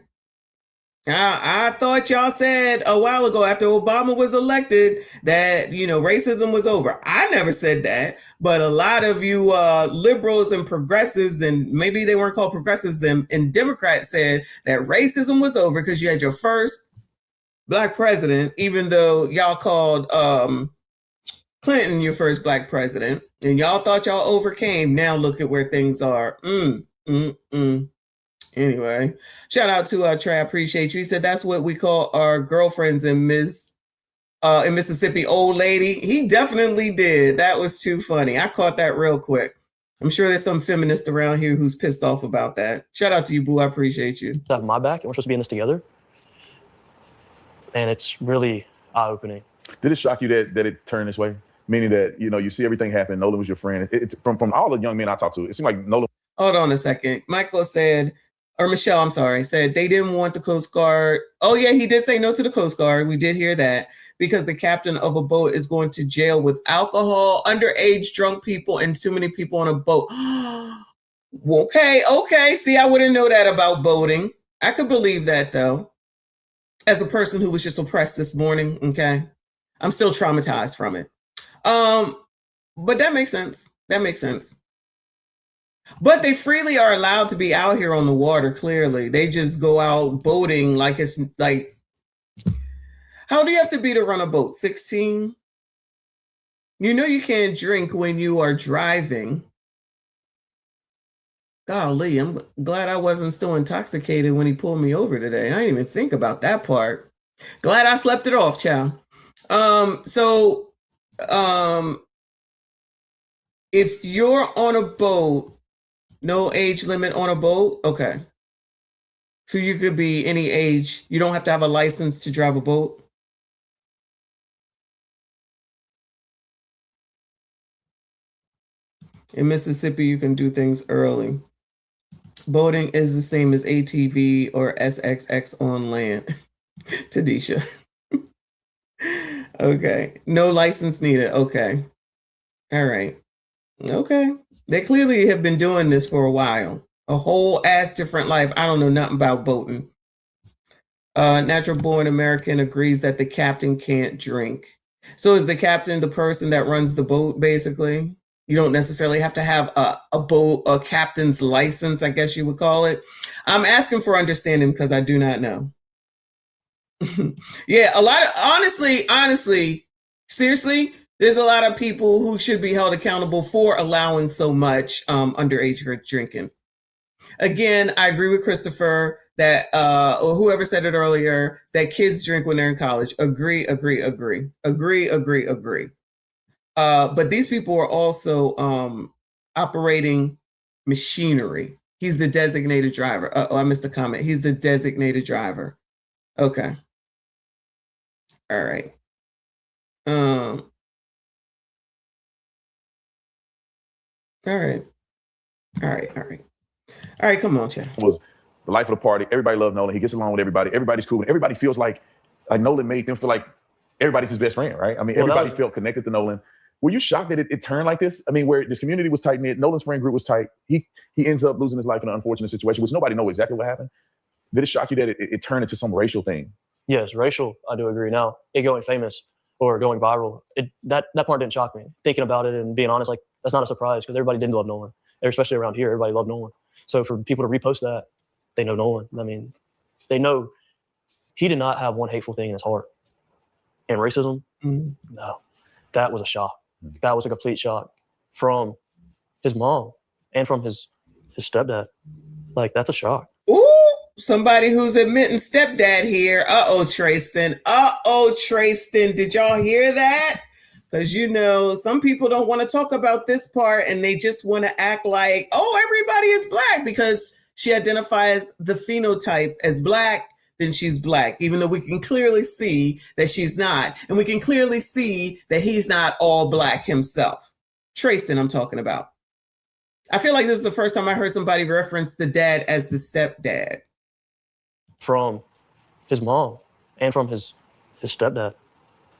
I thought y'all said a while ago after Obama was elected that, racism was over. I never said that, but a lot of you liberals and progressives, and maybe they weren't called progressives, and Democrats said that racism was over because you had your first Black president, even though y'all called Clinton your first Black president, and y'all thought y'all overcame. Now look at where things are. Anyway, shout out to Trey. I appreciate you. He said that's what we call our girlfriends in Mississippi, old lady. He definitely did. That was too funny. I caught that real quick. I'm sure there's some feminist around here who's pissed off about that. Shout out to you, boo. I appreciate you. Have my back, and we're supposed to be in this together. And it's really eye-opening. Did it shock you that it turned this way? Meaning that, you see everything happen. Nolan was your friend. From all the young men I talked to, it seemed like Nolan. Hold on a second. Michael said, or Michelle, I'm sorry, said they didn't want the Coast Guard. Oh, yeah, he did say no to the Coast Guard. We did hear that because the captain of a boat is going to jail with alcohol, underage drunk people, and too many people on a boat. Okay. See, I wouldn't know that about boating. I could believe that, though. As a person who was just oppressed this morning, okay? I'm still traumatized from it. But that makes sense. But they freely are allowed to be out here on the water, clearly. They just go out boating like it's like, how do you have to be to run a boat? 16? You can't drink when you are driving. Golly, I'm glad I wasn't still intoxicated when he pulled me over today. I didn't even think about that part. Glad I slept it off, child. If you're on a boat, no age limit on a boat? Okay. So you could be any age. You don't have to have a license to drive a boat? In Mississippi, you can do things early. Boating is the same as ATV or SXX on land. Tadisha. Okay. No license needed. Okay. All right. Okay. They clearly have been doing this for a while. A whole ass different life. I don't know nothing about boating. Natural born American agrees that the captain can't drink. So is the captain the person that runs the boat, basically? You don't necessarily have to have a captain's license, I guess you would call it. I'm asking for understanding because I do not know. Yeah, a lot of, honestly, seriously, there's a lot of people who should be held accountable for allowing so much underage drinking. Again, I agree with Christopher that, or whoever said it earlier, that kids drink when they're in college. Agree. But these people are also operating machinery. He's the designated driver. I missed a comment. He's the designated driver. Okay. All right. All right, come on, Chad. Was the life of the party. Everybody loved Nolan. He gets along with everybody. Everybody's cool. Everybody feels like Nolan made them feel like everybody's his best friend, right? I mean, everybody felt connected to Nolan. Were you shocked that it turned like this? I mean, where this community was tight-knit, Nolan's friend group was tight. He ends up losing his life in an unfortunate situation, which nobody knows exactly what happened. Did it shock you that it turned into some racial thing? Yes, racial, I do agree. Now, it going famous or going viral, that part didn't shock me. Thinking about it and being honest, like, that's not a surprise because everybody did love Nolan. Especially around here, everybody loved Nolan. So for people to repost that, they know Nolan. I mean, they know he did not have one hateful thing in his heart. And racism, no, that was a shock. That was a complete shock from his mom and from his stepdad. Like, that's a shock. Ooh, somebody who's admitting stepdad here. Trayston. Trayston. Did y'all hear that? Because, some people don't want to talk about this part and they just want to act like, everybody is Black because she identifies the phenotype as Black, then she's Black, even though we can clearly see that she's not. And we can clearly see that he's not all Black himself. Trayston, I'm talking about. I feel like this is the first time I heard somebody reference the dad as the stepdad. From his mom and from his stepdad.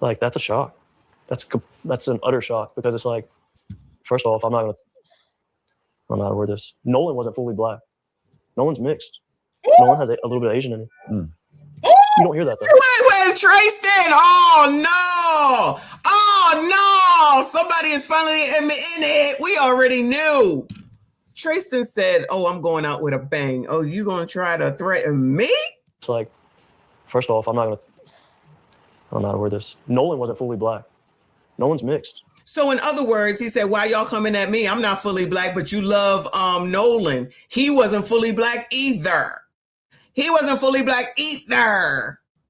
Like, that's a shock. That's an utter shock, because it's like, first off, I'm not gonna word this. Nolan wasn't fully black. Nolan's mixed. Nolan has a little bit of Asian in him. You don't hear that though. Wait, Tristan! Oh no! Somebody is finally in it. We already knew. Tristan said, "Oh, I'm going out with a bang. Oh, you gonna try to threaten me?" It's like, first off, I'm not gonna word this. Nolan wasn't fully black. Nolan's mixed. So in other words, he said, "Why y'all coming at me? I'm not fully black, but you love Nolan. He wasn't fully black either.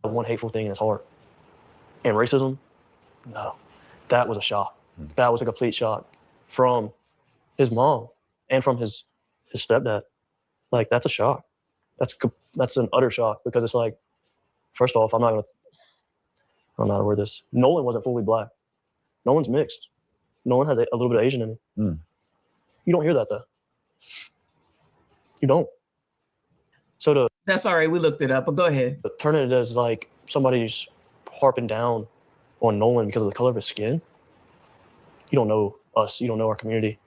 One hateful thing in his heart. And racism, no, that was a shock. That was a complete shock from his mom and from his stepdad. Like, that's a shock. That's an utter shock, because it's like, first off, I'm not gonna word this. Nolan wasn't fully black. Nolan's mixed. Nolan has a little bit of Asian in him. You don't hear that though. You don't. So that's all right. We looked it up, but go ahead. Turn it as like somebody's harping down on Nolan because of the color of his skin. You don't know us. You don't know our community.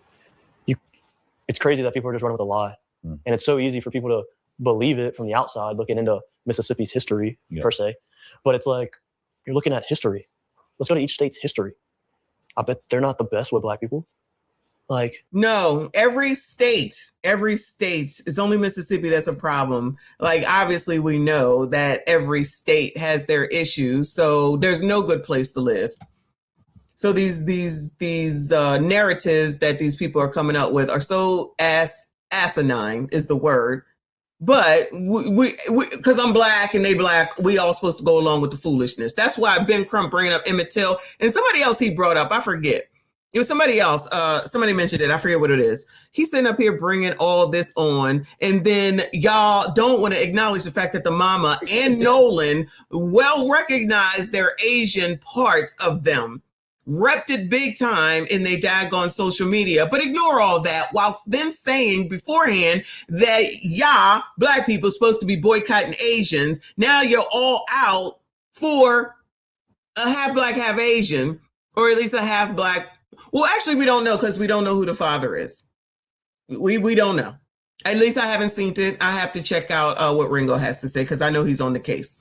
It's crazy that people are just running with a lie. And it's so easy for people to believe it from the outside, looking into Mississippi's history per se. But it's like, you're looking at history. Let's go to each state's history. I bet they're not the best with black people. Like, no, every state, it's only Mississippi that's a problem. Like, obviously we know that every state has their issues, so there's no good place to live. So these narratives that these people are coming up with are so asinine is the word. But we because I'm black and they black, we all supposed to go along with the foolishness. That's why Ben Crump bringing up Emmett Till, and somebody else he brought up, I forget. It was somebody else. Somebody mentioned it. I forget what it is. He's sitting up here bringing all this on, and then y'all don't want to acknowledge the fact that the mama and Nolan well recognize their Asian parts of them. Repped it big time in they daggone social media, but ignore all that whilst then saying beforehand that black people supposed to be boycotting Asians. Now you're all out for a half black, half Asian, or at least a half black. Well, actually, we don't know, because we don't know who the father is. We don't know. At least I haven't seen it. I have to check out what Ringo has to say, because I know he's on the case.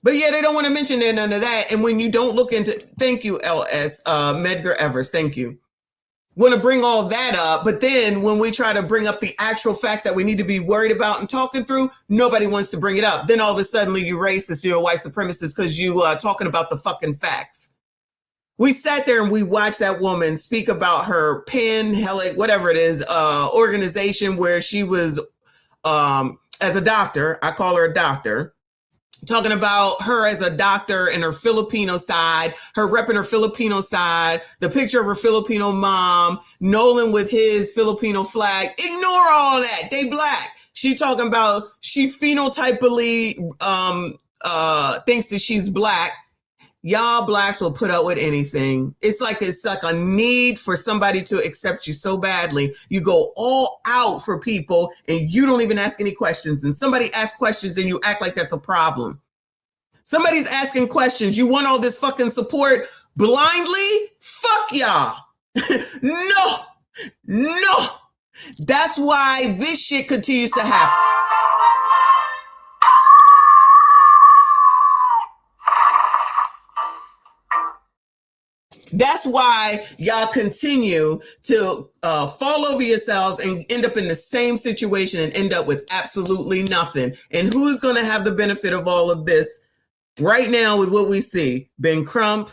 But yeah, they don't want to mention none of that. And when you don't look into, thank you, LS, Medgar Evers, thank you. Want to bring all that up, but then when we try to bring up the actual facts that we need to be worried about and talking through, nobody wants to bring it up. Then all of a sudden you racist, you're a white supremacist because you talking about the fucking facts. We sat there and we watched that woman speak about her whatever it is, organization where she was as a doctor. I call her a doctor. Talking about her as a doctor and her Filipino side, her repping her Filipino side, the picture of her Filipino mom, Nolan with his Filipino flag. Ignore all that. They black. She talking about she phenotypically thinks that she's black. Y'all blacks will put up with anything. It's like a need for somebody to accept you so badly. You go all out for people and you don't even ask any questions. And somebody asks questions and you act like that's a problem. Somebody's asking questions. You want all this fucking support blindly? Fuck y'all. No. That's why this shit continues to happen. That's why y'all continue to fall over yourselves and end up in the same situation and end up with absolutely nothing. And who's going to have the benefit of all of this right now with what we see? Ben Crump,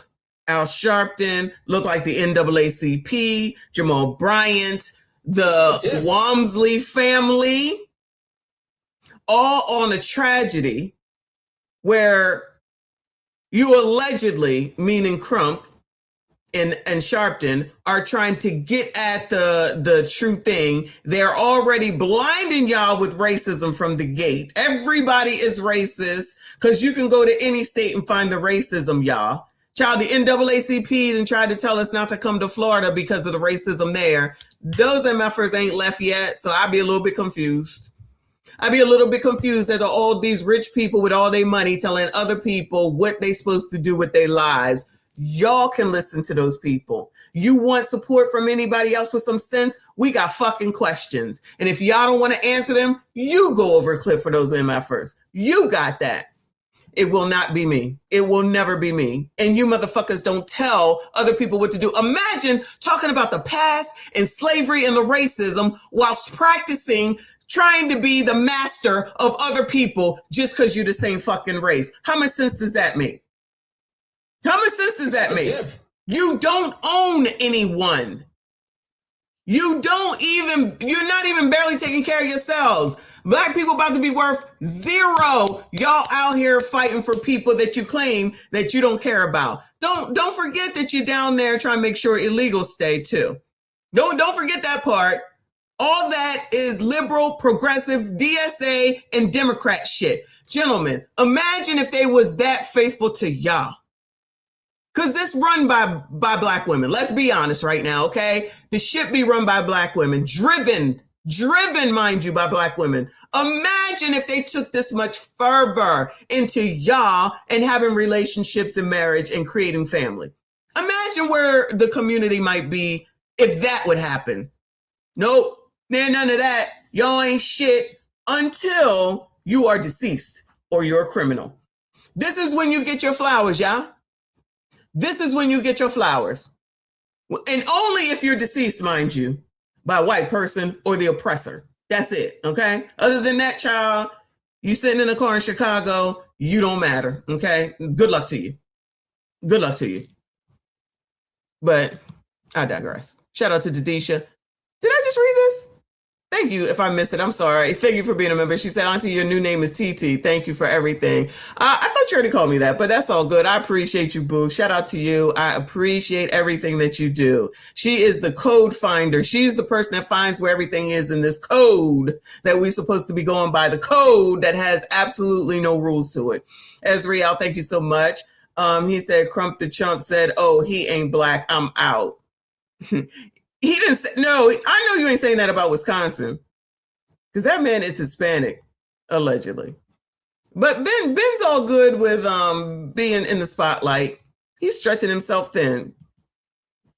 Al Sharpton, look like the NAACP, Jamal Bryant, the Walmsley family, all on a tragedy where you allegedly, meaning Crump, and Sharpton, are trying to get at the true thing. They're already blinding y'all with racism from the gate. Everybody is racist because you can go to any state and find the racism, y'all. Child, the NAACP and tried to tell us not to come to Florida because of the racism there. those MFers ain't left yet, so I'd be a little bit confused. I'd be a little bit confused at all these rich people with all their money telling other people what they supposed to do with their lives. Y'all can listen to those people. You want support from anybody else with some sense? We got fucking questions. And if y'all don't want to answer them, you go over a cliff for those MFers. You got that. It will not be me. It will never be me. And you motherfuckers don't tell other people what to do. Imagine talking about the past and slavery and the racism whilst practicing trying to be the master of other people just because you're the same fucking race. How much sense does that make? How much sense does that make? You don't own anyone. You're not even barely taking care of yourselves. Black people about to be worth zero. Y'all out here fighting for people that you claim that you don't care about. Don't forget that you're down there trying to make sure illegals stay too. Don't forget that part. All that is liberal, progressive, DSA, and Democrat shit. Gentlemen, imagine if they was that faithful to y'all. Because this run by black women. Let's be honest right now, okay? The shit be run by black women. Driven, mind you, by black women. Imagine if they took this much fervor into y'all and having relationships and marriage and creating family. Imagine where the community might be if that would happen. Nope. None of that. Y'all ain't shit until you are deceased or you're a criminal. This is when you get your flowers, y'all. This is when you get your flowers. And only if you're deceased, mind you, by a white person or the oppressor. That's it, okay? Other than that, child, you sitting in a car in Chicago, you don't matter, okay? Good luck to you. Good luck to you. But I digress. Shout out to Dadisha. Did I just read this? Thank you. If I missed it, I'm sorry. Thank you for being a member. She said, Auntie, your new name is TT. Thank you for everything. I thought you already called me that, but that's all good. I appreciate you, boo. Shout out to you. I appreciate everything that you do. She is the code finder. She's the person that finds where everything is in this code that we're supposed to be going by. The code that has absolutely no rules to it. Ezreal, thank you so much. He said, Crump the Chump said, oh, he ain't black. I'm out. He didn't say, no, I know you ain't saying that about Wisconsin because that man is Hispanic, allegedly. But Ben's all good with being in the spotlight. He's stretching himself thin.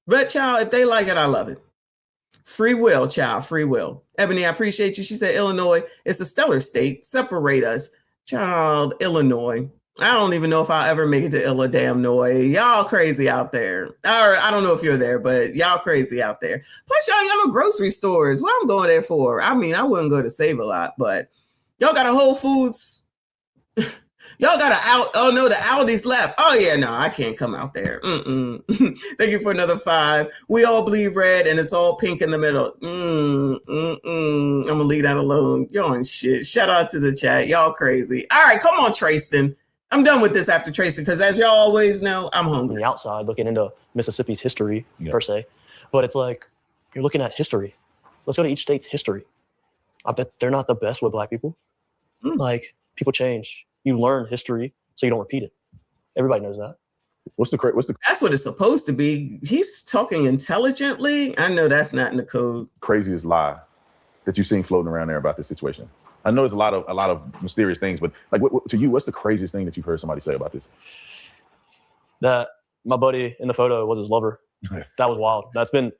But child, if they like it, I love it. Free will, child, free will. Ebony, I appreciate you. She said, Illinois is a stellar state. Separate us. Child, Illinois. I don't even know if I'll ever make it to Illinois. Y'all crazy out there. Or I don't know if you're there, but y'all crazy out there. Plus, y'all got no grocery stores. What I'm going there for? I mean, I wouldn't go to Save a Lot, but y'all got a Whole Foods. Y'all got the Aldi's left. Oh, yeah, no, I can't come out there. Thank you for another 5. We all bleed red, and it's all pink in the middle. I'm going to leave that alone. Y'all ain't shit. Shout out to the chat. Y'all crazy. All right, come on, Trayston. I'm done with this after Tracy because, as y'all always know, I'm hungry. On the outside, looking into Mississippi's history, per se. But it's like, you're looking at history. Let's go to each state's history. I bet they're not the best with black people. Like, people change. You learn history so you don't repeat it. Everybody knows that. That's what it's supposed to be. He's talking intelligently. I know that's not in the code. Craziest lie that you've seen floating around there about this situation? I know there's a lot of mysterious things, but like, to you, what's the craziest thing that you've heard somebody say about this? That my buddy in the photo was his lover. That was wild. That's been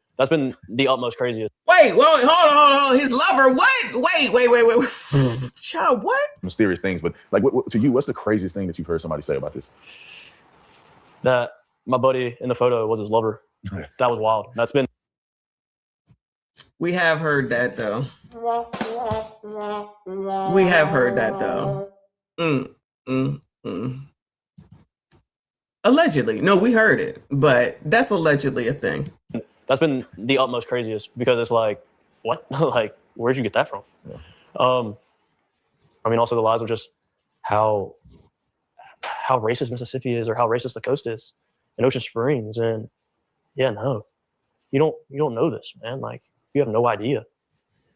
the utmost craziest. Wait, hold on. His lover? What? Wait. Child, what? Mysterious things, but like, to you, what's the craziest thing that you've heard somebody say about this? That my buddy in the photo was his lover. That was wild. That's been. We have heard that though. We have heard that though. Allegedly. No, we heard it, but that's allegedly a thing. That's been the utmost craziest because it's like, what? Like, where'd you get that from? Yeah. I mean, also the lies of just how racist Mississippi is or how racist the coast is and Ocean Springs. And yeah, no, you don't know this, man. Like, you have no idea.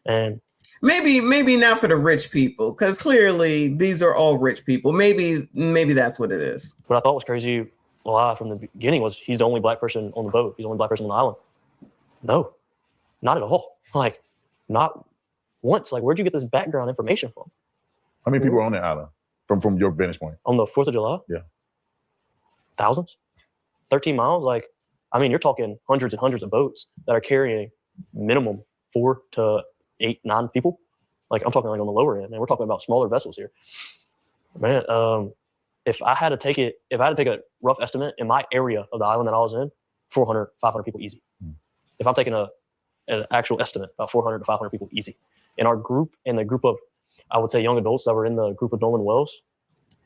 And maybe not for the rich people, because clearly these are all rich people. Maybe that's what it is. What I thought was crazy lie from the beginning was he's the only black person on the boat. He's the only black person on the island. No, Not at all. Like, not once. Like, where'd you get this background information from? How many people are on that island from your vantage point? On the 4th of July? Yeah. Thousands? 13 miles? Like, I mean, you're talking hundreds and hundreds of boats that are carrying minimum 4 to 8, 9 people. Like, I'm talking like on the lower end, and we're talking about smaller vessels here. Man, if I had to take a rough estimate in my area of the island that I was in, 400, 500 people easy. If I'm taking an actual estimate, about 400 to 500 people easy. In our group, in the group of, I would say, young adults that were in the group of Nolan Wells,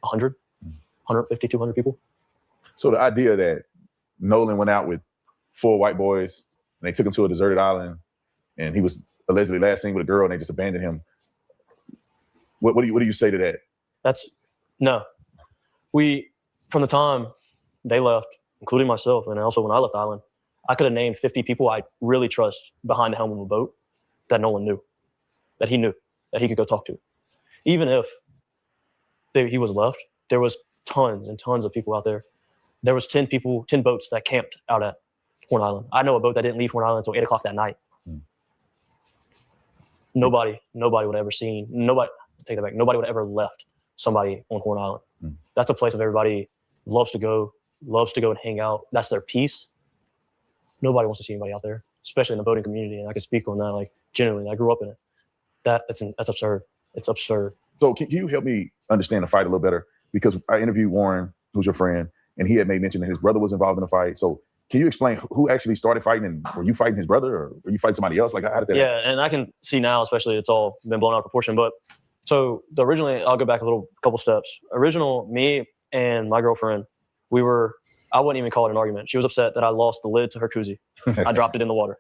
100, 150, 200 people. So the idea that Nolan went out with 4 white boys and they took him to a deserted island and he was allegedly last seen with a girl and they just abandoned him. What do you say to that? No. From the time they left, including myself, and also when I left the island, I could have named 50 people I really trust behind the helm of a boat that Nolan knew, that he could go talk to. Even if he was left, there was tons and tons of people out there. There was 10 boats that camped out at Horn Island. I know a boat that didn't leave Horn Island until 8 o'clock that night. Nobody would ever seen, take that back, nobody would ever left somebody on Horn Island. That's a place that everybody loves to go and hang out. That's their peace. Nobody wants to see anybody out there, especially in the boating community. And I can speak on that, like, genuinely. I grew up in it. That's absurd. It's absurd. So can you help me understand the fight a little better? Because I interviewed Warren, who's your friend, and he had made mention that his brother was involved in the fight. So can you explain who actually started fighting, and were you fighting his brother or were you fighting somebody else? Like, how did that happen? And I can see now, especially, it's all been blown out of proportion. But so originally, I'll go back a couple steps. Me and my girlfriend, I wouldn't even call it an argument. She was upset that I lost the lid to her koozie. I dropped it in the water.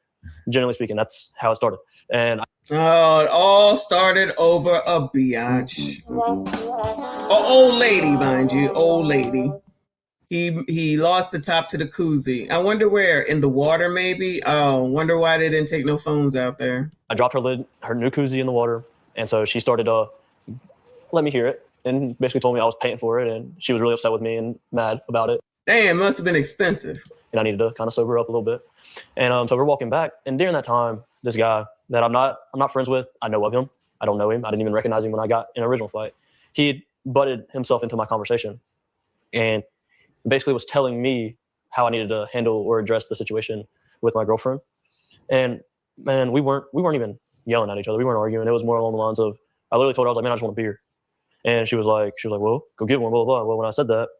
Generally speaking, that's how it started. And it all started over a biatch. Old lady, mind you, old lady. He lost the top to the koozie. I wonder where, in the water maybe? Oh, wonder why they didn't take no phones out there. I dropped her new koozie in the water. And so she started to let me hear it and basically told me I was paying for it. And she was really upset with me and mad about it. Damn, must have been expensive. And I needed to kind of sober up a little bit. And so we're walking back. And during that time, this guy that I'm not friends with, I know of him. I don't know him. I didn't even recognize him when I got in an original fight. He had butted himself into my conversation and basically was telling me how I needed to handle or address the situation with my girlfriend. And man, we weren't even yelling at each other. We weren't arguing. It was more along the lines of, I literally told her, I was like, man, I just want a beer. And she was like, well, go get one, blah, blah, blah. Well, when I said that,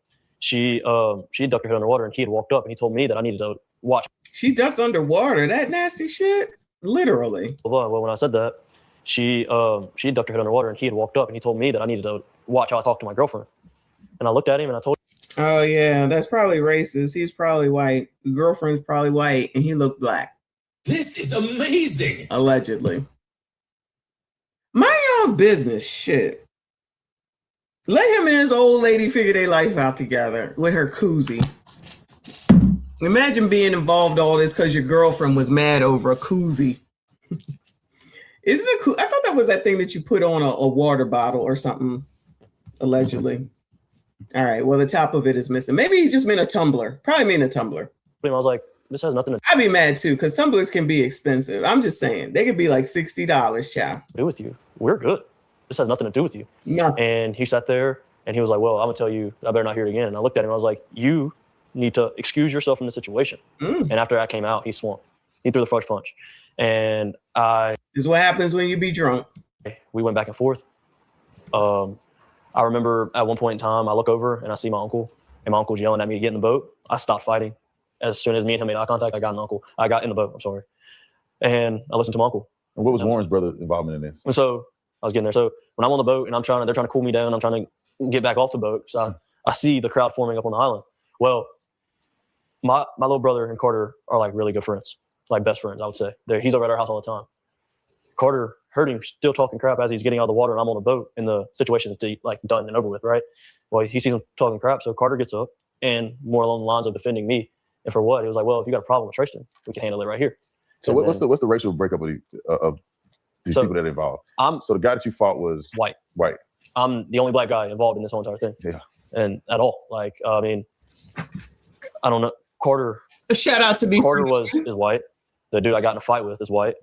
she ducked her head underwater and he had walked up and he told me that I needed to watch. She ducked underwater? That nasty shit? Literally. Well, when I said that, she ducked her head underwater and he had walked up and he told me that I needed to watch how I talked to my girlfriend. And I looked at him and I told him. Oh, yeah, that's probably racist. He's probably white. The girlfriend's probably white and he looked black. This is amazing. Allegedly. Mind y'all's business, shit. Let him and his old lady figure their life out together with her koozie. Imagine being involved in all this because your girlfriend was mad over a koozie. Isn't it cool? I thought that was that thing that you put on a water bottle or something, allegedly. All right, well, the top of it is missing. Maybe he just meant a tumbler. Probably meant a tumbler. I was like, this has nothing to I'd be mad too because tumblers can be expensive. I'm just saying. They could be like $60, child. do with you. We're good. This has nothing to do with you. No. And he sat there and he was like, well, I'm going to tell you, I better not hear it again. And I looked at him and I was like, you need to excuse yourself from the situation. And after I came out, he swung. He threw the first punch. And This is what happens when you be drunk. We went back and forth. I remember at one point in time, I look over and I see my uncle, and my uncle's yelling at me to get in the boat. I stopped fighting. As soon as me and him made eye contact, I got in the boat, I'm sorry. And I listened to my uncle. And what was Warren's brother involvement in this? And so I was getting there. So when I'm on the boat and they're trying to cool me down, I'm trying to get back off the boat. So I see the crowd forming up on the island. Well, my little brother and Carter are like really good friends, like best friends, I would say. He's over at our house all the time. Carter heard him still talking crap as he's getting out of the water and I'm on the boat and the situation is like done and over with, right? Well, he sees him talking crap. So Carter gets up and more along the lines of defending me. And for what? He was like, well, if you got a problem with Tristan, we can handle it right here. So what's the racial breakup of these people that are involved? So the guy that you fought was white. White. I'm the only black guy involved in this whole entire thing. Yeah. And at all. Like, I mean, I don't know. Carter. A shout out to me. Carter is white. the dude I got in a fight with is white.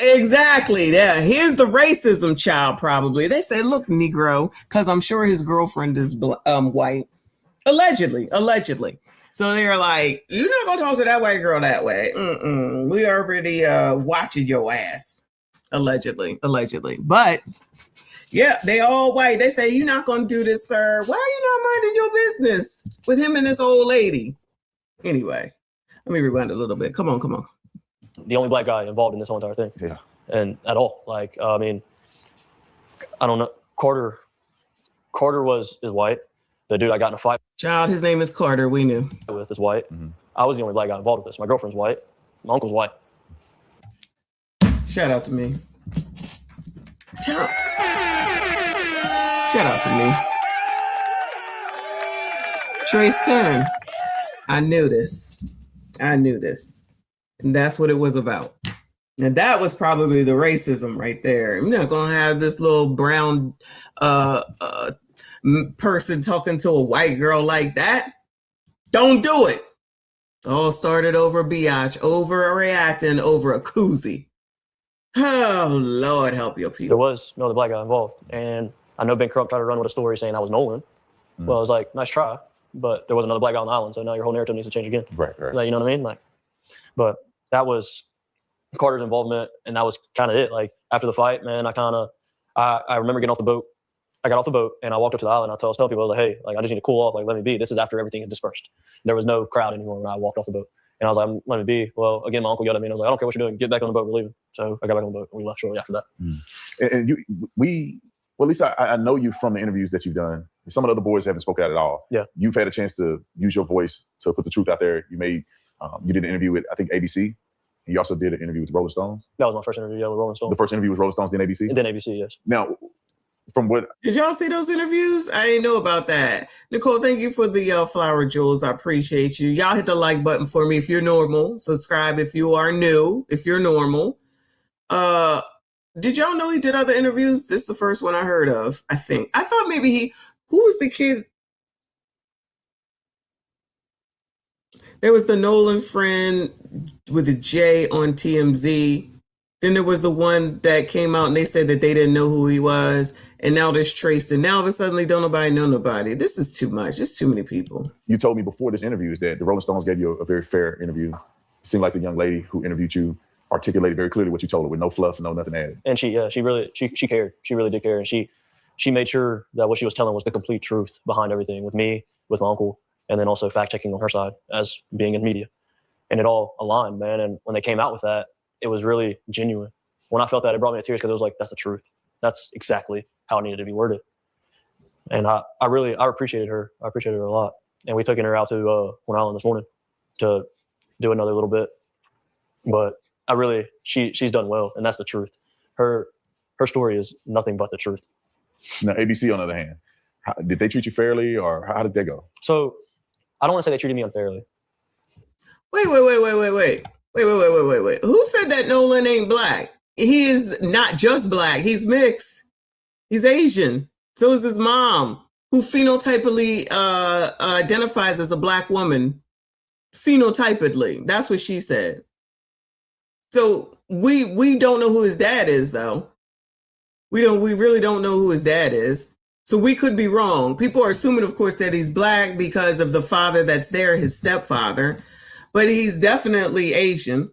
Exactly. Yeah. Here's the racism child, probably. They say, look, Negro, because I'm sure his girlfriend is white. Allegedly. So they're like, you're not going to talk to that white girl that way. We already watching your ass. Allegedly. But, yeah, they all white. They say, you're not going to do this, sir. Why are you not minding your business with him and this old lady? Anyway, let me rewind a little bit. Come on. The only black guy involved in this whole entire thing. Yeah. And at all. Like, I mean, I don't know. Carter is white. The dude I got in a fight. Child, his name is Carter. We knew. With is white. I was the only black guy involved with this. My girlfriend's white. My uncle's white. Shout out to me. Shout out to me. Tristan. I knew this. And that's what it was about. And that was probably the racism right there. I'm not going to have this little brown person talking to a white girl like that. Don't do it. All started over biatch, overreacting over a koozie. Oh, Lord, help your people. There was no other black guy involved. And I know Ben Crump tried to run with a story saying I was Nolan. Well, I was like, nice try. But there was another black guy on the island, so now your whole narrative needs to change again. Right. Like, you know what I mean? Like, but that was Carter's involvement, and that was kind of it. Like, after the fight, man, I remember getting off the boat. I got off the boat, and I walked up to the island. I was telling people, I was like, hey, like, I just need to cool off. Like, let me be. This is after everything is dispersed. There was no crowd anymore when I walked off the boat. And I was like, let me be. Well, again, my uncle yelled at me, and I was like, I don't care what you're doing. Get back on the boat. We're leaving. So I got back on the boat, and we left shortly after that. And well, at least I know you from the interviews that you've done. Some of the other boys haven't spoken out at all. Yeah. You've had a chance to use your voice to put the truth out there. You did an interview with, I think, ABC. And you also did an interview with Rolling Stones. That was my first interview, with Rolling Stones. The first interview was Rolling Stones, then ABC? And then ABC, yes. Now, from what... Did y'all see those interviews? I didn't know about that. Nicole, thank you for the flower jewels. I appreciate you. Y'all hit the like button for me if you're normal. Subscribe if you are new, if you're normal. Did y'all know he did other interviews? This is the first one I heard of, I think. I thought maybe who was the kid? There was the Nolan friend with a J on TMZ. Then there was the one that came out and they said that they didn't know who he was. And now there's Trace. And now all of a sudden, don't nobody know nobody. This is too much. It's too many people. You told me before this interview is that the Rolling Stones gave you a very fair interview. It seemed like the young lady who interviewed you articulated very clearly what you told her with no fluff, no nothing added. And she cared. She really did care. And she made sure that what she was telling was the complete truth behind everything with me, with my uncle, and then also fact checking on her side as being in media. And it all aligned, man. And when they came out with that, it was really genuine. When I felt that, it brought me to tears because it was like, that's the truth. That's exactly how it needed to be worded. And I appreciated her. I appreciated her a lot. And we took her out to Horn Island this morning to do another little bit. But she's done well, and that's the truth. Her story is nothing but the truth. Now, ABC, on the other hand, did they treat you fairly, or how did that go? So, I don't want to say they treated me unfairly. Wait. Who said that Nolan ain't black? He is not just black. He's mixed. He's Asian. So is his mom, who phenotypically identifies as a black woman. Phenotypically. That's what she said. So we don't know who his dad is, though. We really don't know who his dad is. So we could be wrong. People are assuming, of course, that he's black because of the father that's there, his stepfather, but he's definitely Asian.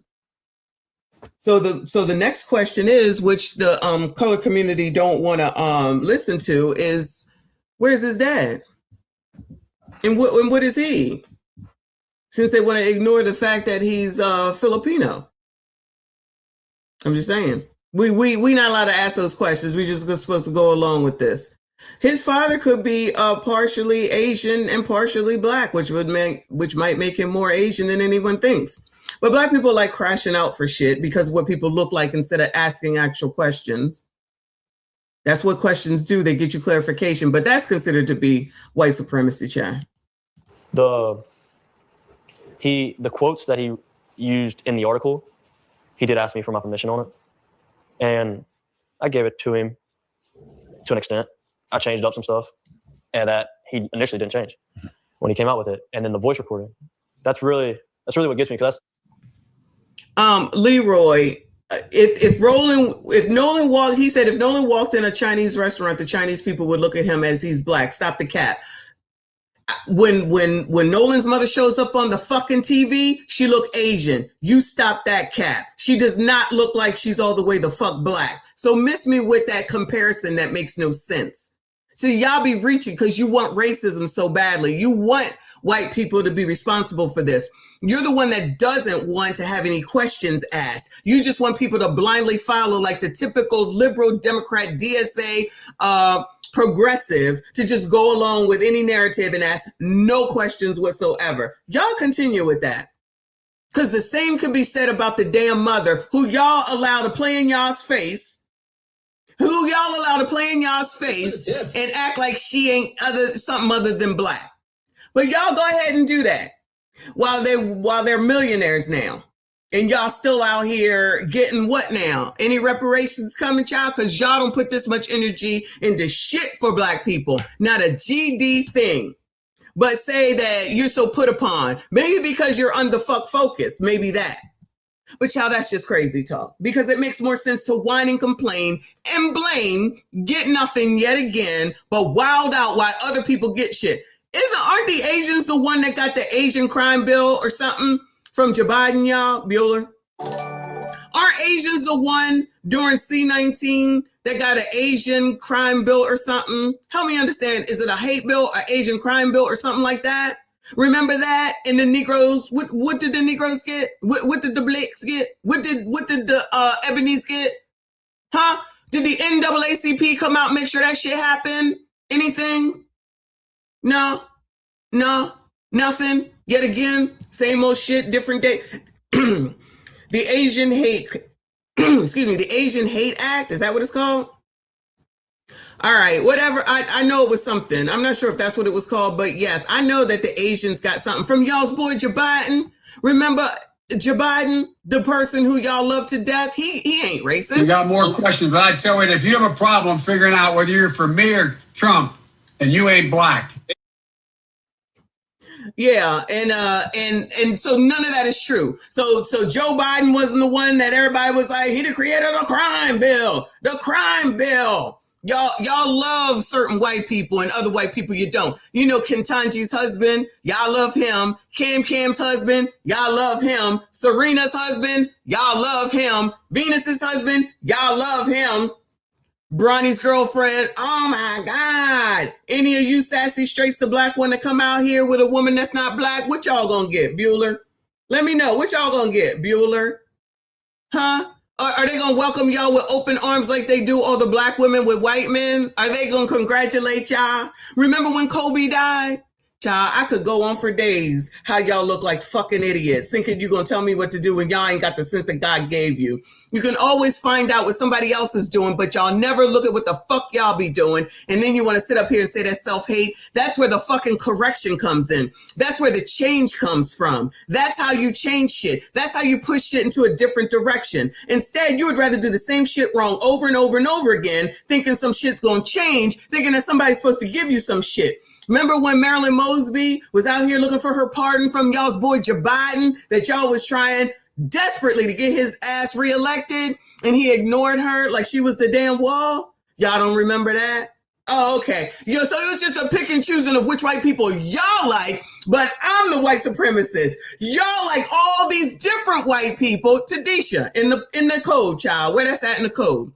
So the next question is, which the color community don't want to listen to, is where's his dad? And what is he? Since they want to ignore the fact that he's Filipino. I'm just saying. We not allowed to ask those questions. We just supposed to go along with this. His father could be partially Asian and partially black, which might make him more Asian than anyone thinks. But black people like crashing out for shit because of what people look like instead of asking actual questions. That's what questions do. They get you clarification, but that's considered to be white supremacy, Chad. The quotes that he used in the article, he did ask me for my permission on it. And I gave it to him to an extent. I changed up some stuff, and that he initially didn't change when he came out with it. And then the voice recording, that's really what gets me, because Leroy, if Nolan walked, he said if Nolan walked in a Chinese restaurant, the Chinese people would look at him as he's black. Stop the cap. When Nolan's mother shows up on the fucking TV, she look Asian. You stop that cap. She does not look like she's all the way the fuck black. So miss me with that comparison that makes no sense. See, y'all be reaching because you want racism so badly. You want white people to be responsible for this. You're the one that doesn't want to have any questions asked. You just want people to blindly follow like the typical liberal Democrat DSA progressive to just go along with any narrative and ask no questions whatsoever. Y'all continue with that. Because the same can be said about the damn mother who y'all allow to play in y'all's face. Who y'all allow to play in y'all's face and act like she ain't something other than black. But y'all go ahead and do that while they're millionaires now. And y'all still out here getting what now? Any reparations coming, child? Because y'all don't put this much energy into shit for black people. Not a GD thing. But say that you're so put upon. Maybe because you're on the fuck focus. Maybe that. But child, that's just crazy talk. Because it makes more sense to whine and complain and blame, get nothing yet again, but wild out while other people get shit. Aren't the Asians the one that got the Asian crime bill or something from Joe Biden, y'all? Bueller? Aren't Asians the one during C-19 that got an Asian crime bill or something? Help me understand. Is it a hate bill, an Asian crime bill or something like that? Remember that? And the Negroes, what did the Negroes get? What did the Blacks get? What did the Ebonies get? Huh? Did the NAACP come out and make sure that shit happened? Anything? No, nothing. Yet again, same old shit, different day. The Asian hate, the Asian Hate Act, is that what it's called? All right, whatever. I know it was something. I'm not sure if that's what it was called, but yes, I know that the Asians got something from y'all's boy Joe Biden. Remember Joe Biden, the person who y'all love to death? He ain't racist. We got more questions, but I tell you, if you have a problem figuring out whether you're for me or Trump, and you ain't black. Yeah, and so none of that is true. So Joe Biden wasn't the one that everybody was like, he the creator of the crime bill. The crime bill. Y'all love certain white people and other white people you don't. You know Ketanji's husband, y'all love him. Cam's husband, y'all love him. Serena's husband, y'all love him. Venus's husband, y'all love him. Bronny's girlfriend, oh my God. Any of you sassy straights to black want to come out here with a woman that's not black? What y'all gonna get, Bueller? Let me know. What y'all gonna get, Bueller? Huh? Are they gonna welcome y'all with open arms like they do all the black women with white men? Are they gonna congratulate y'all? Remember when Kobe died? Child, I could go on for days how y'all look like fucking idiots, thinking you're gonna tell me what to do when y'all ain't got the sense that God gave you. You can always find out what somebody else is doing, but y'all never look at what the fuck y'all be doing. And then you want to sit up here and say that's self-hate. That's where the fucking correction comes in. That's where the change comes from. That's how you change shit. That's how you push shit into a different direction. Instead, you would rather do the same shit wrong over and over and over again, thinking some shit's gonna change, thinking that somebody's supposed to give you some shit. Remember when Marilyn Mosby was out here looking for her pardon from y'all's boy Joe Biden, that y'all was trying desperately to get his ass reelected, and he ignored her like she was the damn wall? Y'all don't remember that? Oh, okay. So it was just a pick and choosing of which white people y'all like, but I'm the white supremacist. Y'all like all these different white people. Tadisha, in the code, child. Where that's at in the code.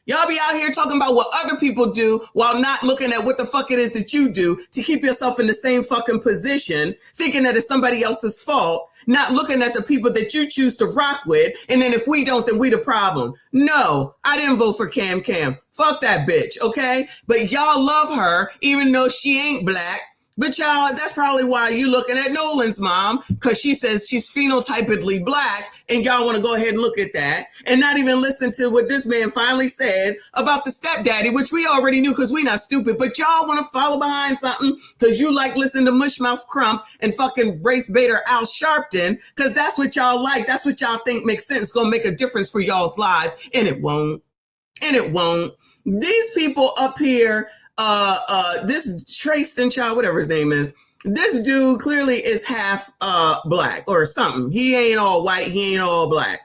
Y'all be out here talking about what other people do while not looking at what the fuck it is that you do to keep yourself in the same fucking position, thinking that it's somebody else's fault, not looking at the people that you choose to rock with, and then if we don't, then we the problem. No, I didn't vote for Cam. Fuck that bitch, okay? But y'all love her, even though she ain't black. But y'all, that's probably why you looking at Nolan's mom, because she says she's phenotypically black, and y'all want to go ahead and look at that and not even listen to what this man finally said about the stepdaddy, which we already knew because we not stupid, but y'all want to follow behind something because you like listening to Mushmouth Crump and fucking race baiter Al Sharpton, because that's what y'all like. That's what y'all think makes sense. It's going to make a difference for y'all's lives, and it won't. And it won't. These people up here, this Trayston child, whatever his name is, This dude clearly is half black or something. He ain't all white. He ain't all black.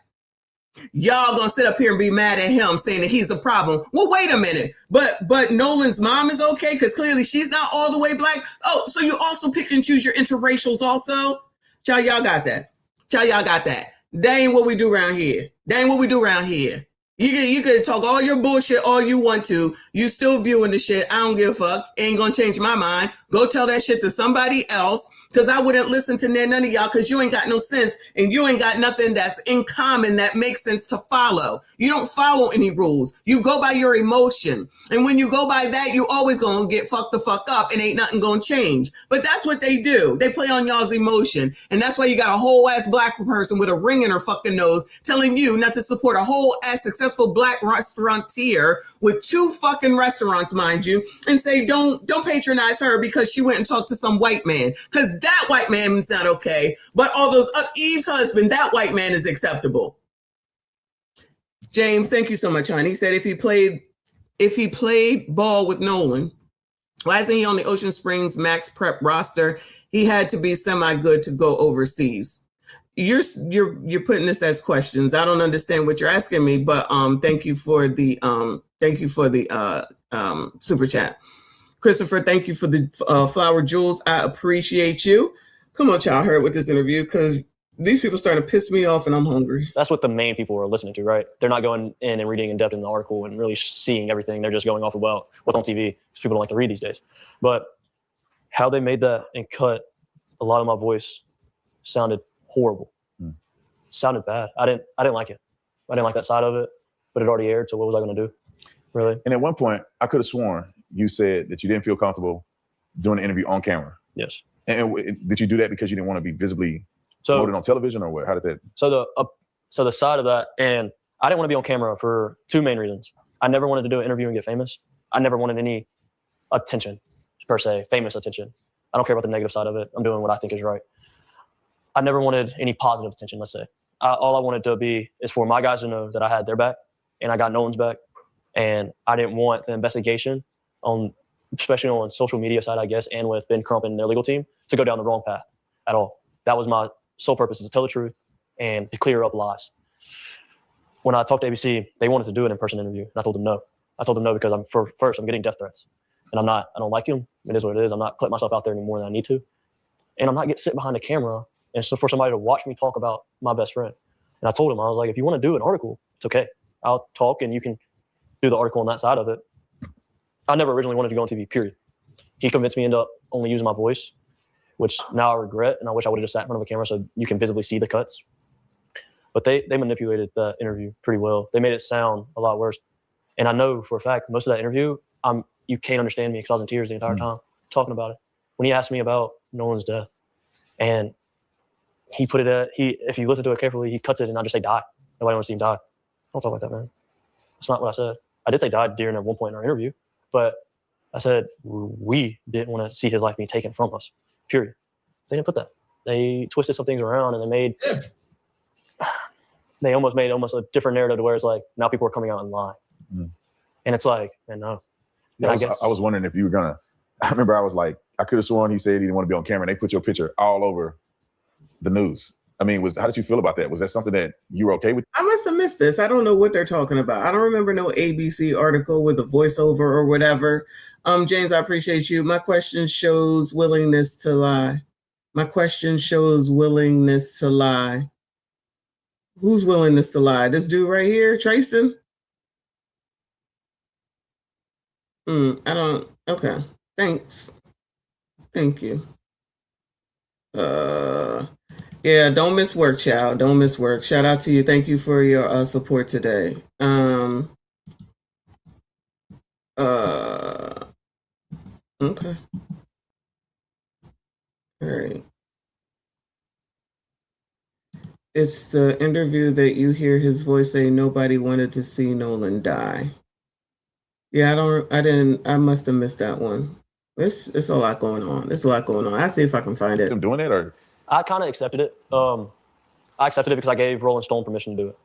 Y'all gonna sit up here and be mad at him saying that he's a problem. Well, wait a minute. But Nolan's mom is okay because clearly she's not all the way black. Oh, so you also pick and choose your interracials also? Y'all got that. Y'all got that. That ain't what we do around here. That ain't what we do around here. You can talk all your bullshit all you want to. You still viewing the shit. I don't give a fuck. Ain't gonna change my mind. Go tell that shit to somebody else. Because I wouldn't listen to none of y'all because you ain't got no sense and you ain't got nothing that's in common that makes sense to follow. You don't follow any rules. You go by your emotion. And when you go by that, you always gonna get fucked the fuck up and ain't nothing gonna change. But that's what they do. They play on y'all's emotion. And that's why you got a whole ass black person with a ring in her fucking nose telling you not to support a whole ass successful black restaurateur with 2 fucking restaurants, mind you, and say don't patronize her because she went and talked to some white man. Because that white man is not okay, but all those Eve's husband, that white man is acceptable. James, thank you so much, hon. He said if he played ball with Nolan, why isn't he on the Ocean Springs Max Prep roster? He had to be semi-good to go overseas. You're putting this as questions. I don't understand what you're asking me, but thank you for the super chat. Christopher, thank you for the flower jewels. I appreciate you. Come on, y'all, hurry with this interview because these people starting to piss me off and I'm hungry. That's what the main people are listening to, right? They're not going in and reading in depth in the article and really seeing everything. They're just going off of what's on TV because people don't like to read these days. But how they made that and cut a lot of my voice sounded horrible. Sounded bad. I didn't like it. I didn't like that side of it, but it already aired. So what was I going to do? Really? And at one point, I could have sworn you said that you didn't feel comfortable doing the interview on camera. Yes. And did you do that because you didn't want to be visibly promoted on television, or what? How did that? So the side of that, and I didn't want to be on camera for 2 main reasons. I never wanted to do an interview and get famous. I never wanted any attention, per se, famous attention. I don't care about the negative side of it. I'm doing what I think is right. I never wanted any positive attention, let's say. All I wanted to be is for my guys to know that I had their back and I got Nolan's back. And I didn't want the investigation especially on social media side, I guess, and with Ben Crump and their legal team to go down the wrong path at all. That was my sole purpose, is to tell the truth and to clear up lies. When I talked to ABC, they wanted to do an in-person interview, and I told them no. I told them no because I'm getting death threats, and I don't like them. It is what it is. I'm not putting myself out there any more than I need to, and I'm not getting sit behind a camera and so for somebody to watch me talk about my best friend. And I told him, I was like, if you want to do an article, it's okay. I'll talk and you can do the article on that side of it. I never originally wanted to go on TV, period. He convinced me to end up only using my voice, which now I regret, and I wish I would have just sat in front of a camera so you can visibly see the cuts. But they manipulated the interview pretty well. They made it sound a lot worse. And I know for a fact, most of that interview, you can't understand me because I was in tears the entire time talking about it. When he asked me about Nolan's death, and he put it if you listen to it carefully, he cuts it and I just say die. Nobody wants to see him die. Don't talk like that, man. That's not what I said. I did say die during at one point in our interview, but I said we didn't want to see his life being taken from us, period. They didn't put that. They twisted some things around and they almost made a different narrative to where it's like now people are coming out and lying. And it's like, man, no. Yeah, I was wondering if you were gonna. I remember I was like, I could have sworn he said he didn't want to be on camera, and they put your picture all over the news. I mean, how did you feel about that? Was that something that you were okay with? I must have missed this. I don't know what they're talking about. I don't remember no ABC article with a voiceover or whatever. James, I appreciate you. My question shows willingness to lie. My question shows willingness to lie. Whose willingness to lie? This dude right here, Trayson? I don't. Okay. Thanks. Thank you. Yeah, don't miss work, child. Don't miss work. Shout out to you. Thank you for your support today. Okay. All right. It's the interview that you hear his voice say nobody wanted to see Nolan die. Yeah, I must have missed that one. It's a lot going on. There's a lot going on. I'll see if I can find it. I'm doing it, or I kind of accepted it. I accepted it because I gave Rolling Stone permission to do it.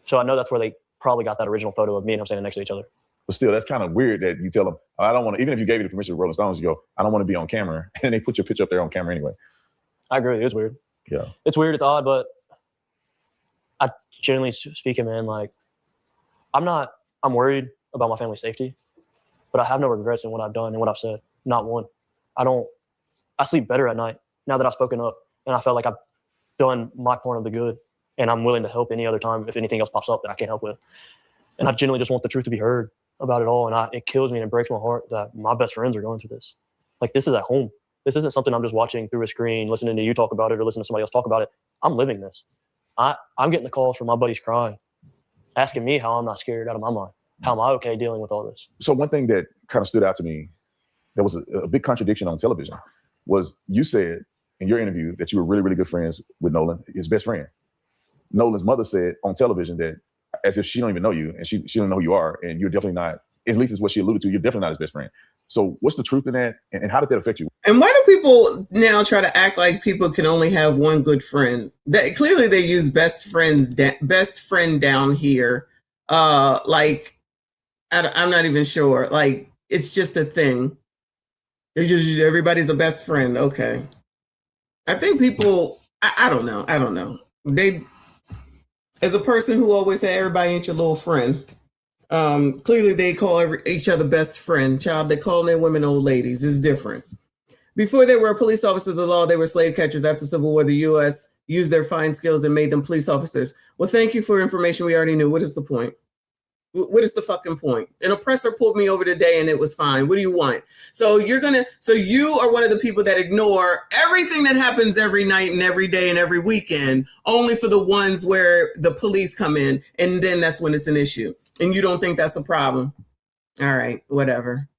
So I know that's where they probably got that original photo of me and him standing next to each other. But still, that's kind of weird that you tell them, oh, I don't want to, even if you gave you the permission to Rolling Stones, you go, I don't want to be on camera. And they put your picture up there on camera anyway. I agree. It's weird. Yeah. It's weird. It's odd, but I generally speaking, man, like I'm worried about my family's safety, but I have no regrets in what I've done and what I've said. Not one. I sleep better at night now that I've spoken up, and I felt like I've done my part of the good, and I'm willing to help any other time if anything else pops up that I can't help with. And I genuinely just want the truth to be heard about it all. And it kills me and it breaks my heart that my best friends are going through this. Like, this is at home. This isn't something I'm just watching through a screen, listening to you talk about it or listening to somebody else talk about it. I'm living this. I'm getting the calls from my buddies crying, asking me how I'm not scared out of my mind. How am I okay dealing with all this? So one thing that kind of stood out to me, there was a big contradiction on television, was you said in your interview that you were really, really good friends with Nolan, his best friend. Nolan's mother said on television that as if she don't even know you and she don't know who you are, and you're definitely not, at least is what she alluded to, you're definitely not his best friend. So west the truth in that, and how did that affect you? And why do people now try to act like people can only have one good friend? That clearly they use best friend down here. Like I'm not even sure. Like it's just a thing. They just everybody's a best friend. Okay. I think people. I don't know. They, as a person who always said everybody ain't your little friend. Clearly they call each other best friend. Child, they call their women old ladies. It's different. Before they were police officers of the law, they were slave catchers. After Civil War, the U.S. used their fine skills and made them police officers. Well, thank you for information we already knew. What is the point? What is the fucking point? An oppressor pulled me over today and it was fine. What do you want? So you are one of the people that ignore everything that happens every night and every day and every weekend, only for the ones where the police come in. And then that's when it's an issue. And you don't think that's a problem. All right, whatever.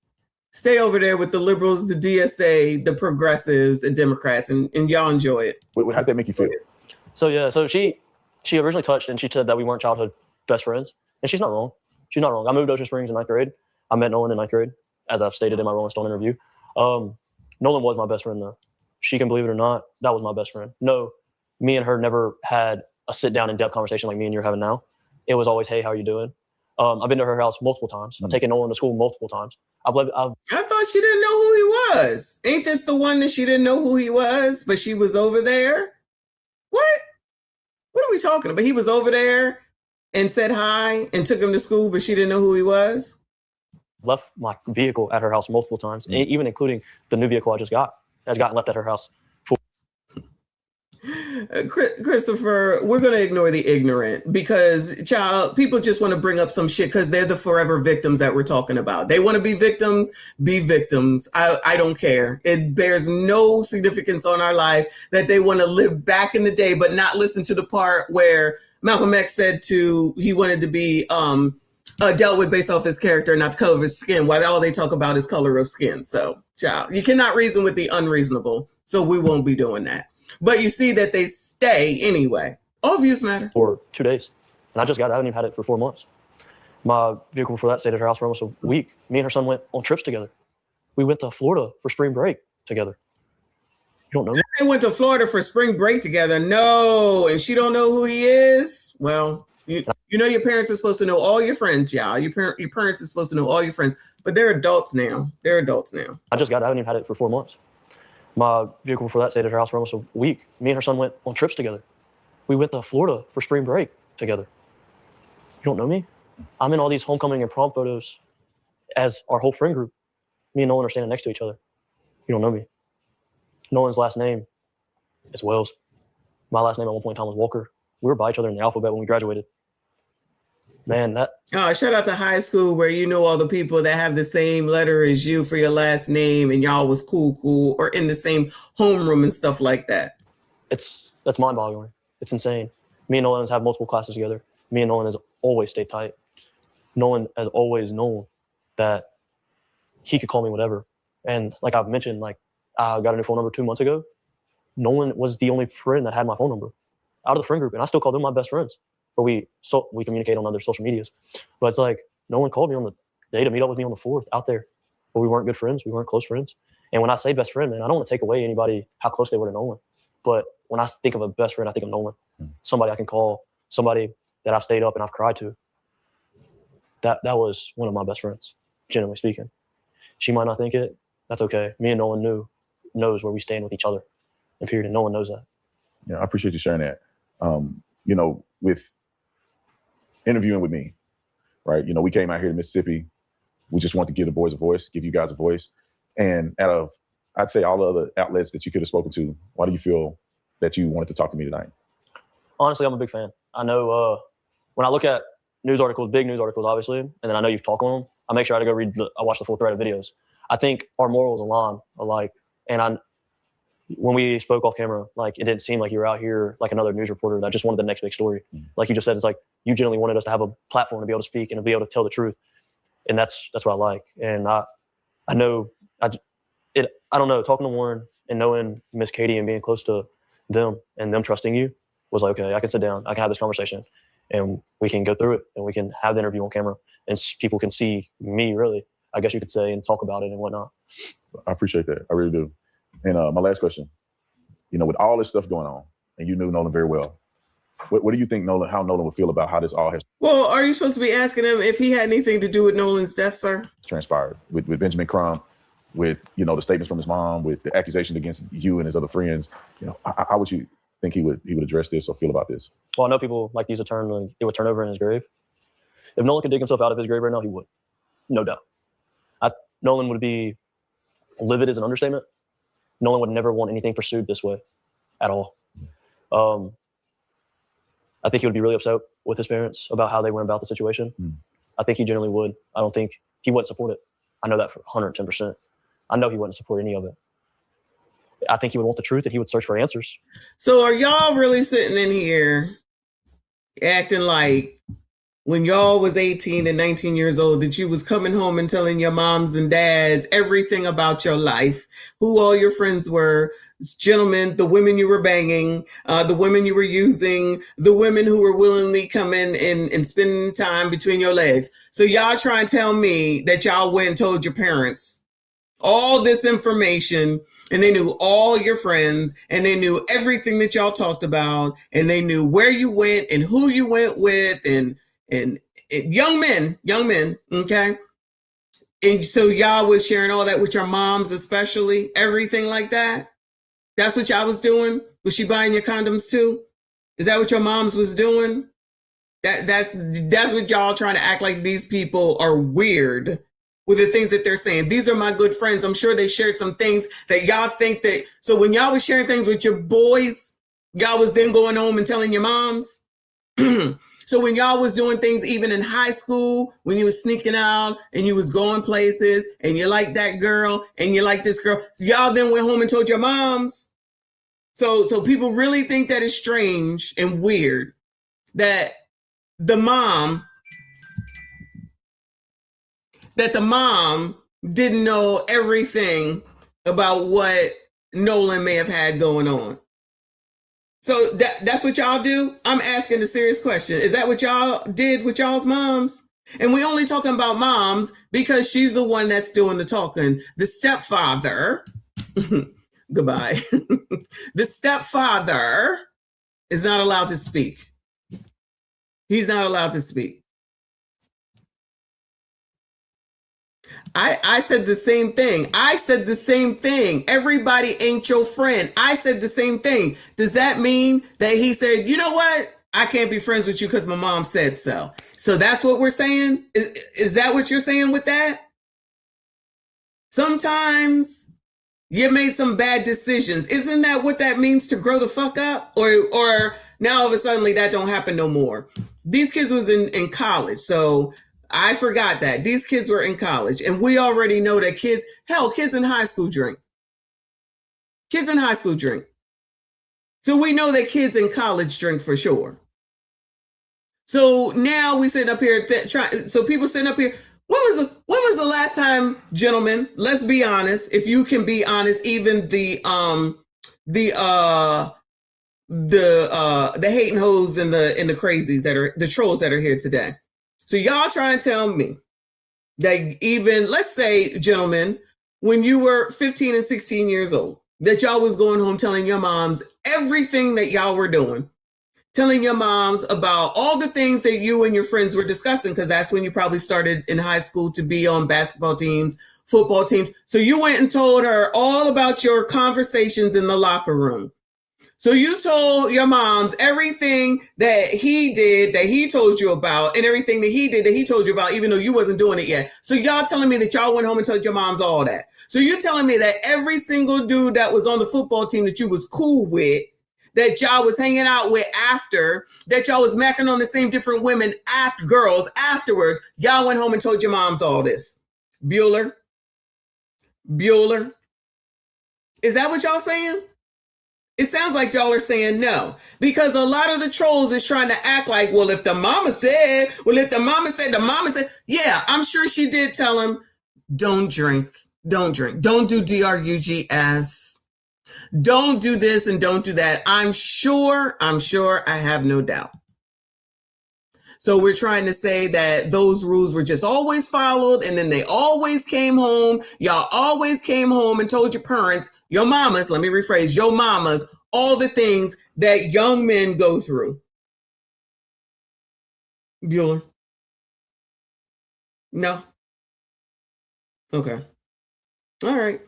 Stay over there with the liberals, the DSA, the progressives, and Democrats, and y'all enjoy it. How did that make you feel? So yeah, so she originally touched and she said that we weren't childhood best friends. And she's not wrong. She's not wrong. I moved to Ocean Springs in 9th grade. I met Nolan in 9th grade, as I've stated in my Rolling Stone interview. Nolan was my best friend though. She can believe it or not, that was my best friend. No, me and her never had a sit down in-depth conversation like me and you're having now. It was always, hey, how are you doing? I've been to her house multiple times. I've taken Nolan to school multiple times. I thought she didn't know who he was. Ain't this the one that she didn't know who he was, but she was over there? What are we talking about? He was over there and said hi and took him to school, but she didn't know who he was? Left my vehicle at her house multiple times, even including the new vehicle I just got has gotten left at her house. Christopher, we're going to ignore the ignorant because, child, people just want to bring up some shit because they're the forever victims that we're talking about. They want to be victims, be victims. I don't care. It bears no significance on our life that they want to live back in the day, but not listen to the part where Malcolm X said he wanted to be dealt with based off his character, not the color of his skin, while all they talk about is color of skin. So, child, you cannot reason with the unreasonable. So we won't be doing that. But you see that they stay anyway. All views matter. For 2 days. And I haven't even had it for 4 months. My vehicle before that stayed at her house for almost a week. Me and her son went on trips together. We went to Florida for spring break together. You don't know me? They went to Florida for spring break together. No, and she don't know who he is? Well, you know your parents are supposed to know all your friends, y'all. Your parents are supposed to know all your friends. But they're adults now. I haven't even had it for 4 months. My vehicle before that stayed at her house for almost a week. Me and her son went on trips together. We went to Florida for spring break together. You don't know me? I'm in all these homecoming and prom photos as our whole friend group. Me and Nolan are standing next to each other. You don't know me. Nolan's last name is Wells. My last name at one point in time was Walker. We were by each other in the alphabet when we graduated. Man, shout out to high school where you know all the people that have the same letter as you for your last name and y'all was cool, or in the same homeroom and stuff like that. That's mind-boggling. It's insane. Me and Nolan have multiple classes together. Me and Nolan has always stayed tight. Nolan has always known that he could call me whatever. And like I've mentioned, like I got a new phone number 2 months ago. Nolan was the only friend that had my phone number out of the friend group, and I still call them my best friends. But we communicate on other social medias. But it's like Nolan called me on the day to meet up with me on the 4th out there. But we weren't good friends. We weren't close friends. And when I say best friend, man, I don't want to take away anybody how close they were to Nolan. But when I think of a best friend, I think of Nolan. Somebody I can call, somebody that I've stayed up and I've cried to. that was one of my best friends, generally speaking. She might not think it. That's okay. Me and Nolan knows where we stand with each other. And period. And Nolan knows that. Yeah, I appreciate you sharing that. You know, with interviewing with me, right? You know, we came out here to Mississippi. We just want to give the boys a voice, give you guys a voice. And out of, I'd say, all the other outlets that you could have spoken to, why do you feel that you wanted to talk to me tonight? Honestly, I'm a big fan. I know when I look at news articles, big news articles, obviously, and then I know you've talked on them, I make sure I go I watch the full thread of videos. I think our morals align alike. And when we spoke off camera, like, it didn't seem like you were out here like another news reporter that just wanted the next big story. Like you just said, it's like you genuinely wanted us to have a platform to be able to speak and to be able to tell the truth. And that's what I like. And I know, I don't know, talking to Warren and knowing Miss Katie and being close to them and them trusting you was like, okay, I can sit down, I can have this conversation, and we can go through it, and we can have the interview on camera, and people can see me, really, I guess you could say, and talk about it and whatnot. I appreciate that. I really do. And my last question, you know, with all this stuff going on, and you knew Nolan very well, what do you think how Nolan would feel about how this all has Well, are you supposed to be asking him if he had anything to do with Nolan's death, sir? transpired with Benjamin Crumb, with, you know, the statements from his mom, with the accusations against you and his other friends? You know, how would you think he would address this or feel about this? Well, I know people like to use the term, like, it would turn over in his grave. If Nolan could dig himself out of his grave right now, he would. No doubt. Nolan would be livid as an understatement. Nolan would never want anything pursued this way at all. I think he would be really upset with his parents about how they went about the situation. I think he generally would. I don't think he wouldn't support it. I know that for 110%. I know he wouldn't support any of it. I think he would want the truth, and he would search for answers. So are y'all really sitting in here acting like when y'all was 18 and 19 years old that you was coming home and telling your moms and dads everything about your life, who all your friends were, gentlemen, the women you were banging, the women you were using, the women who were willingly coming and spending time between your legs? So y'all try and tell me that y'all went and told your parents all this information, and they knew all your friends, and they knew everything that y'all talked about, and they knew where you went and who you went with, and young men, okay? And so y'all was sharing all that with your moms, especially, everything like that? That's what y'all was doing? Was she buying your condoms too? Is that what your moms was doing? That's what y'all trying to act like these people are weird with the things that they're saying. These are my good friends. I'm sure they shared some things that y'all think that, so when y'all was sharing things with your boys, y'all was then going home and telling your moms? So when y'all was doing things even in high school, when you was sneaking out and you was going places and you like that girl and you like this girl, so y'all then went home and told your moms? So people really think that it's strange and weird that the mom didn't know everything about what Nolan may have had going on. So that's what y'all do? I'm asking a serious question. Is that what y'all did with y'all's moms? And we only talking about moms because she's the one that's doing the talking. The stepfather, goodbye. The stepfather is not allowed to speak. He's not allowed to speak. I said the same thing. Everybody ain't your friend. I said the same thing. Does that mean that he said, you know what? I can't be friends with you because my mom said so. So that's what we're saying? Is that what you're saying with that? Sometimes you made some bad decisions. Isn't that what that means, to grow the fuck up? Or now all of a sudden that don't happen no more? These kids was in college, so I forgot that. These kids were in college, and we already know that kids in high school drink. Kids in high school drink. So we know that kids in college drink for sure. So now we sit up here, so people sitting up here, when was the last time, gentlemen, let's be honest, if you can be honest, even the hating hoes and the crazies that are the trolls that are here today. So y'all trying to tell me that even, let's say, gentlemen, when you were 15 and 16 years old, that y'all was going home telling your moms everything that y'all were doing, telling your moms about all the things that you and your friends were discussing, because that's when you probably started in high school to be on basketball teams, football teams. So you went and told her all about your conversations in the locker room. So you told your moms everything that he did, that he told you about, and everything that he did that he told you about, even though you wasn't doing it yet. So y'all telling me that y'all went home and told your moms all that. So you're telling me that every single dude that was on the football team that you was cool with, that y'all was hanging out with after, that y'all was macking on the same different women after girls afterwards, y'all went home and told your moms all this. Bueller? Is that what y'all saying? It sounds like y'all are saying no, because a lot of the trolls is trying to act like, well, if the mama said, the mama said, yeah, I'm sure she did tell him, don't drink, don't do DRUGS, don't do this and don't do that. I'm sure, I have no doubt. So we're trying to say that those rules were just always followed, and then they always came home. Y'all always came home and told your parents, your mamas, let me rephrase, your mamas, all the things that young men go through. Bueller? No? Okay. All right.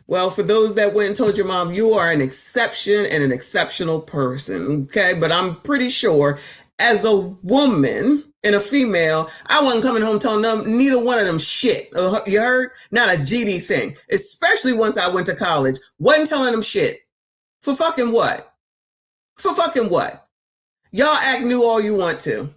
Well, for those that went and told your mom, you are an exception and an exceptional person, okay? But I'm pretty sure as a woman and a female, I wasn't coming home telling them, neither one of them shit. You heard? Not a GD thing. Especially once I went to college. Wasn't telling them shit. For fucking what? Y'all act new all you want to.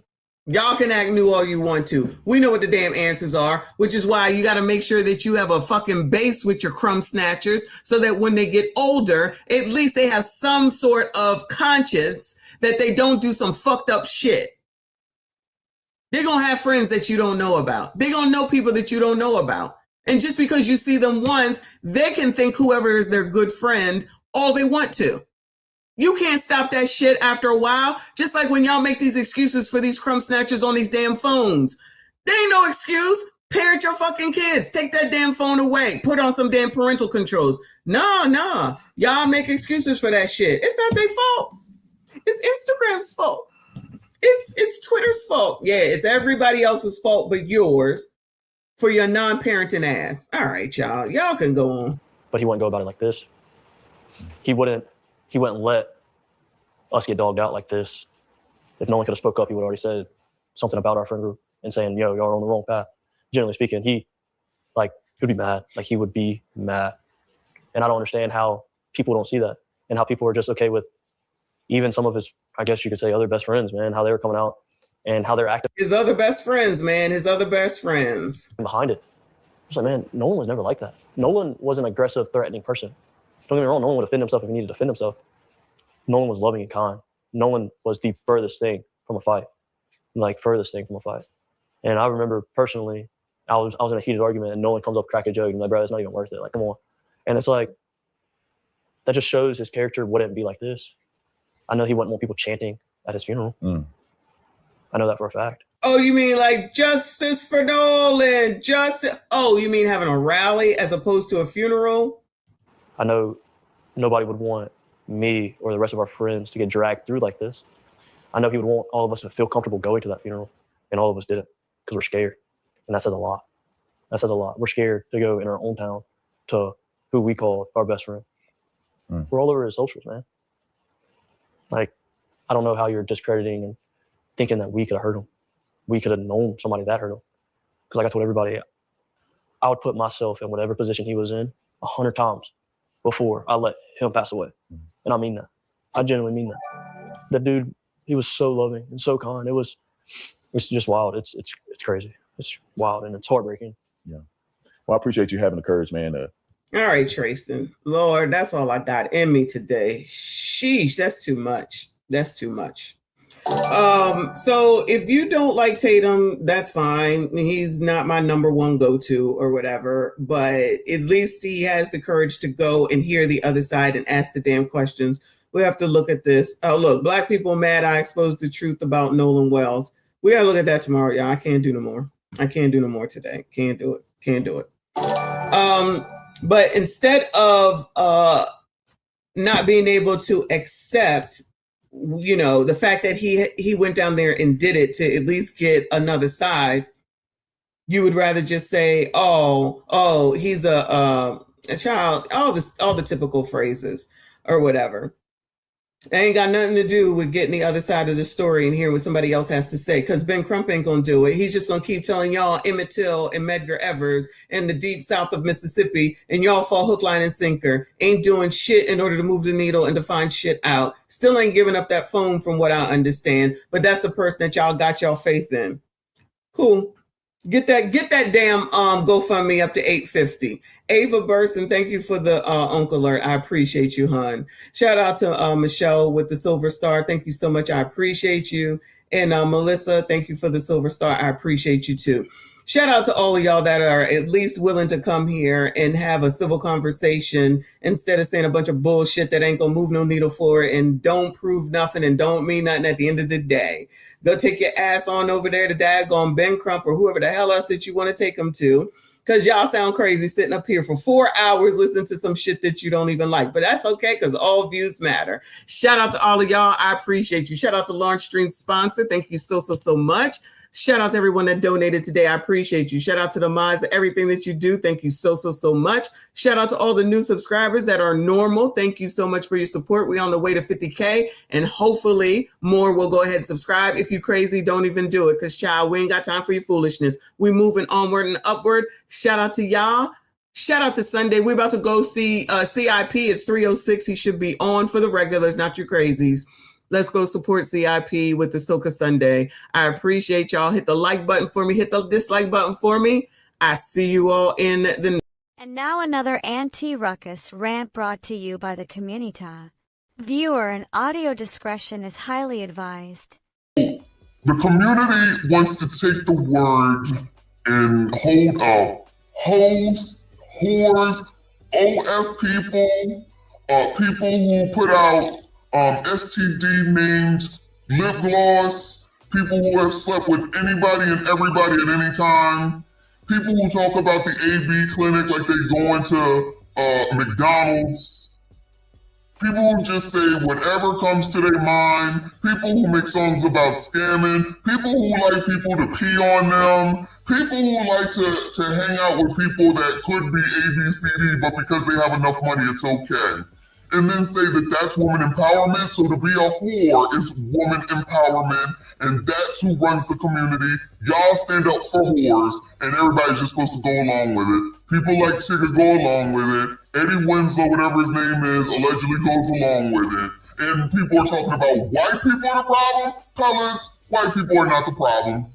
Y'all can act new all you want to. We know what the damn answers are, which is why you got to make sure that you have a fucking base with your crumb snatchers so that when they get older, at least they have some sort of conscience that they don't do some fucked up shit. They're going to have friends that you don't know about. They're going to know people that you don't know about. And just because you see them once, they can think whoever is their good friend all they want to. You can't stop that shit after a while. Just like when y'all make these excuses for these crumb snatchers on these damn phones. There ain't no excuse. Parent your fucking kids. Take that damn phone away. Put on some damn parental controls. Nah. Y'all make excuses for that shit. It's not their fault. It's Instagram's fault. It's Twitter's fault. Yeah, it's everybody else's fault but yours for your non-parenting ass. All right, y'all. Y'all can go on. But he wouldn't go about it like this. He wouldn't let us get dogged out like this. If no one could have spoke up, he would have already said something about our friend group and saying, yo, y'all are on the wrong path. Generally speaking, he'd be mad. He would be mad. And I don't understand how people don't see that and how people are just okay with even some of his, I guess you could say, other best friends, man, how they were coming out and how they're acting. His other best friends, man, his other best friends. Behind it. It's like, man, Nolan was never like that. Nolan was an aggressive, threatening person. Don't get me wrong, Nolan would defend himself if he needed to defend himself. Nolan was loving and kind. Nolan was the furthest thing from a fight. And I remember personally, I was in a heated argument and Nolan comes up, crack a joke, and I'm like, bro, it's not even worth it. Come on. And it's like, that just shows his character wouldn't be like this. I know he wouldn't want people chanting at his funeral. I know that for a fact. Oh, you mean like justice for Nolan? Oh, you mean having a rally as opposed to a funeral? I know nobody would want me or the rest of our friends to get dragged through like this. I know he would want all of us to feel comfortable going to that funeral, and all of us didn't because we're scared. And that says a lot. We're scared to go in our own town to who we call our best friend. We're all over his socials, man. I don't know how you're discrediting and thinking that we could have hurt him. We could have known somebody that hurt him. Because I told everybody, I would put myself in whatever position he was in 100 times before I let him pass away. And I mean that. I genuinely mean that. That dude, he was so loving and so kind. It's just wild. It's crazy. It's wild and it's heartbreaking. Yeah. Well, I appreciate you having the courage, man. All right, Trayston. Lord, that's all I got in me today. Sheesh, that's too much. So if you don't like Tatum, that's fine. He's not my number one go-to or whatever, but at least he has the courage to go and hear the other side and ask the damn questions. We have to look at this. Oh, look, Black people mad I exposed the truth about Nolan Wells. We gotta look at that tomorrow, y'all. I can't do no more today. Can't do it. But instead of not being able to accept you know, the fact that he went down there and did it to at least get another side, you would rather just say, oh, he's a child, all the typical phrases or whatever. It ain't got nothing to do with getting the other side of the story and hear what somebody else has to say, because Ben Crump ain't gonna do it. He's just gonna keep telling y'all Emmett Till and Medgar Evers in the deep south of Mississippi, and y'all fall hook, line, and sinker. Ain't doing shit in order to move the needle and to find shit out. Still ain't giving up that phone from what I understand, but that's the person that y'all got y'all faith in. Cool. Get that damn GoFundMe up to $850. Ava Burson, thank you for the Uncle Alert. I appreciate you, hon. Shout out to Michelle with the Silver Star. Thank you so much. I appreciate you. And Melissa, thank you for the Silver Star. I appreciate you too. Shout out to all of y'all that are at least willing to come here and have a civil conversation instead of saying a bunch of bullshit that ain't gonna move no needle forward and don't prove nothing and don't mean nothing at the end of the day. Go take your ass on over there to daggone Ben Crump or whoever the hell else that you want to take them to, because y'all sound crazy sitting up here for 4 hours listening to some shit that you don't even like. But that's okay, because all views matter. Shout out to all of y'all. I appreciate you. Shout out to Launch Stream sponsor. Thank you so much. Shout out to everyone that donated today. I appreciate you. Shout out to the mods, everything that you do. Thank you so much. Shout out to all the new subscribers that are normal. Thank you so much for your support. We're on the way to 50K, and hopefully more will go ahead and subscribe. If you crazy, don't even do it, because child, we ain't got time for your foolishness. We moving onward and upward. Shout out to y'all. Shout out to Sunday. We're about to go see CIP. It's 3:06. He should be on for the regulars, not your crazies. Let's go support CIP with the Soca Sunday. I appreciate y'all. Hit the like button for me. Hit the dislike button for me. I see you all in the... And now another anti-ruckus rant brought to you by the community. Viewer and audio discretion is highly advised. The community wants to take the word and hold up hoes, whores, OF people, people who put out STD named lip gloss, people who have slept with anybody and everybody at any time, people who talk about the AB clinic like they go into McDonald's, people who just say whatever comes to their mind, people who make songs about scamming, people who like people to pee on them, people who like to hang out with people that could be ABCD, but because they have enough money, it's okay. And then say that that's woman empowerment. So to be a whore is woman empowerment, and that's who runs the community. Y'all stand up for whores, and everybody's just supposed to go along with it. People like Tigger go along with it. Eddie Winslow, whatever his name is, allegedly goes along with it. And people are talking about white people are the problem. Colors, white people are not the problem.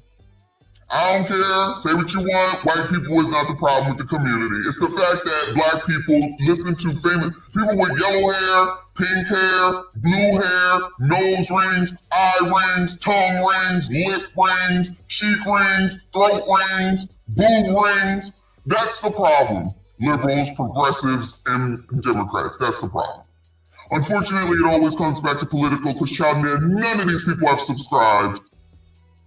I don't care. Say what you want. White people is not the problem with the community. It's the fact that black people listen to famous people with yellow hair, pink hair, blue hair, nose rings, eye rings, tongue rings, lip rings, cheek rings, throat rings, boob rings. That's the problem. Liberals, progressives, and Democrats. That's the problem. Unfortunately, it always comes back to political, because child, none of these people have subscribed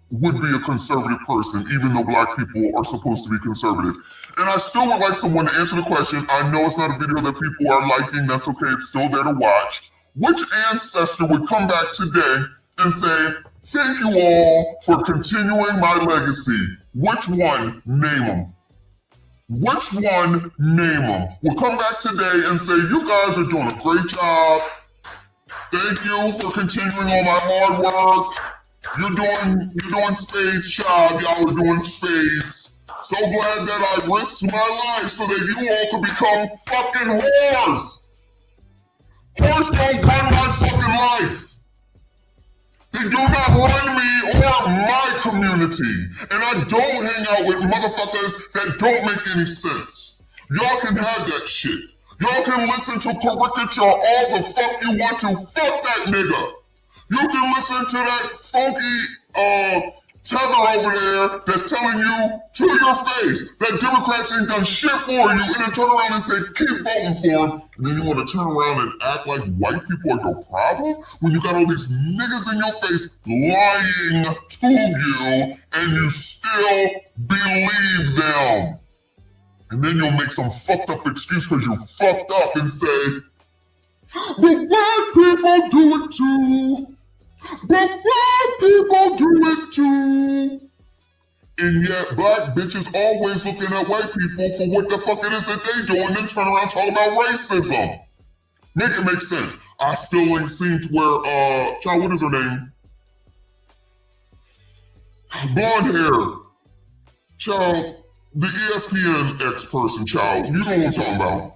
would be a conservative person, even though black people are supposed to be conservative. And I still would like someone to answer the question. I know it's not a video that people are liking. That's okay. It's still there to watch. Which ancestor would come back today and say, thank you all for continuing my legacy? Which one? Name them. Which one? Name them. Will come back today and say, you guys are doing a great job. Thank you for continuing all my hard work. You're doing spades, child. Y'all are doing spades. So glad that I risked my life so that you all could become fucking whores. Whores don't run my fucking life. They do not run me or my community. And I don't hang out with motherfuckers that don't make any sense. Y'all can have that shit. Y'all can listen to caricature all the fuck you want to. Fuck that nigga. You can listen to that funky tether over there that's telling you to your face that Democrats ain't done shit for you, and then turn around and say, keep voting for them. And then you want to turn around and act like white people are your problem when you got all these niggas in your face lying to you, and you still believe them. And then you'll make some fucked up excuse because you fucked up and say, but white people do it too. But black people do it too. And yet black bitches always looking at white people for what the fuck it is that they do and then turn around talking about racism. Make it make sense. I still ain't seen to where, child, what is her name? Blonde hair. Child, the ESPN ex-person, child. You know what I'm talking about.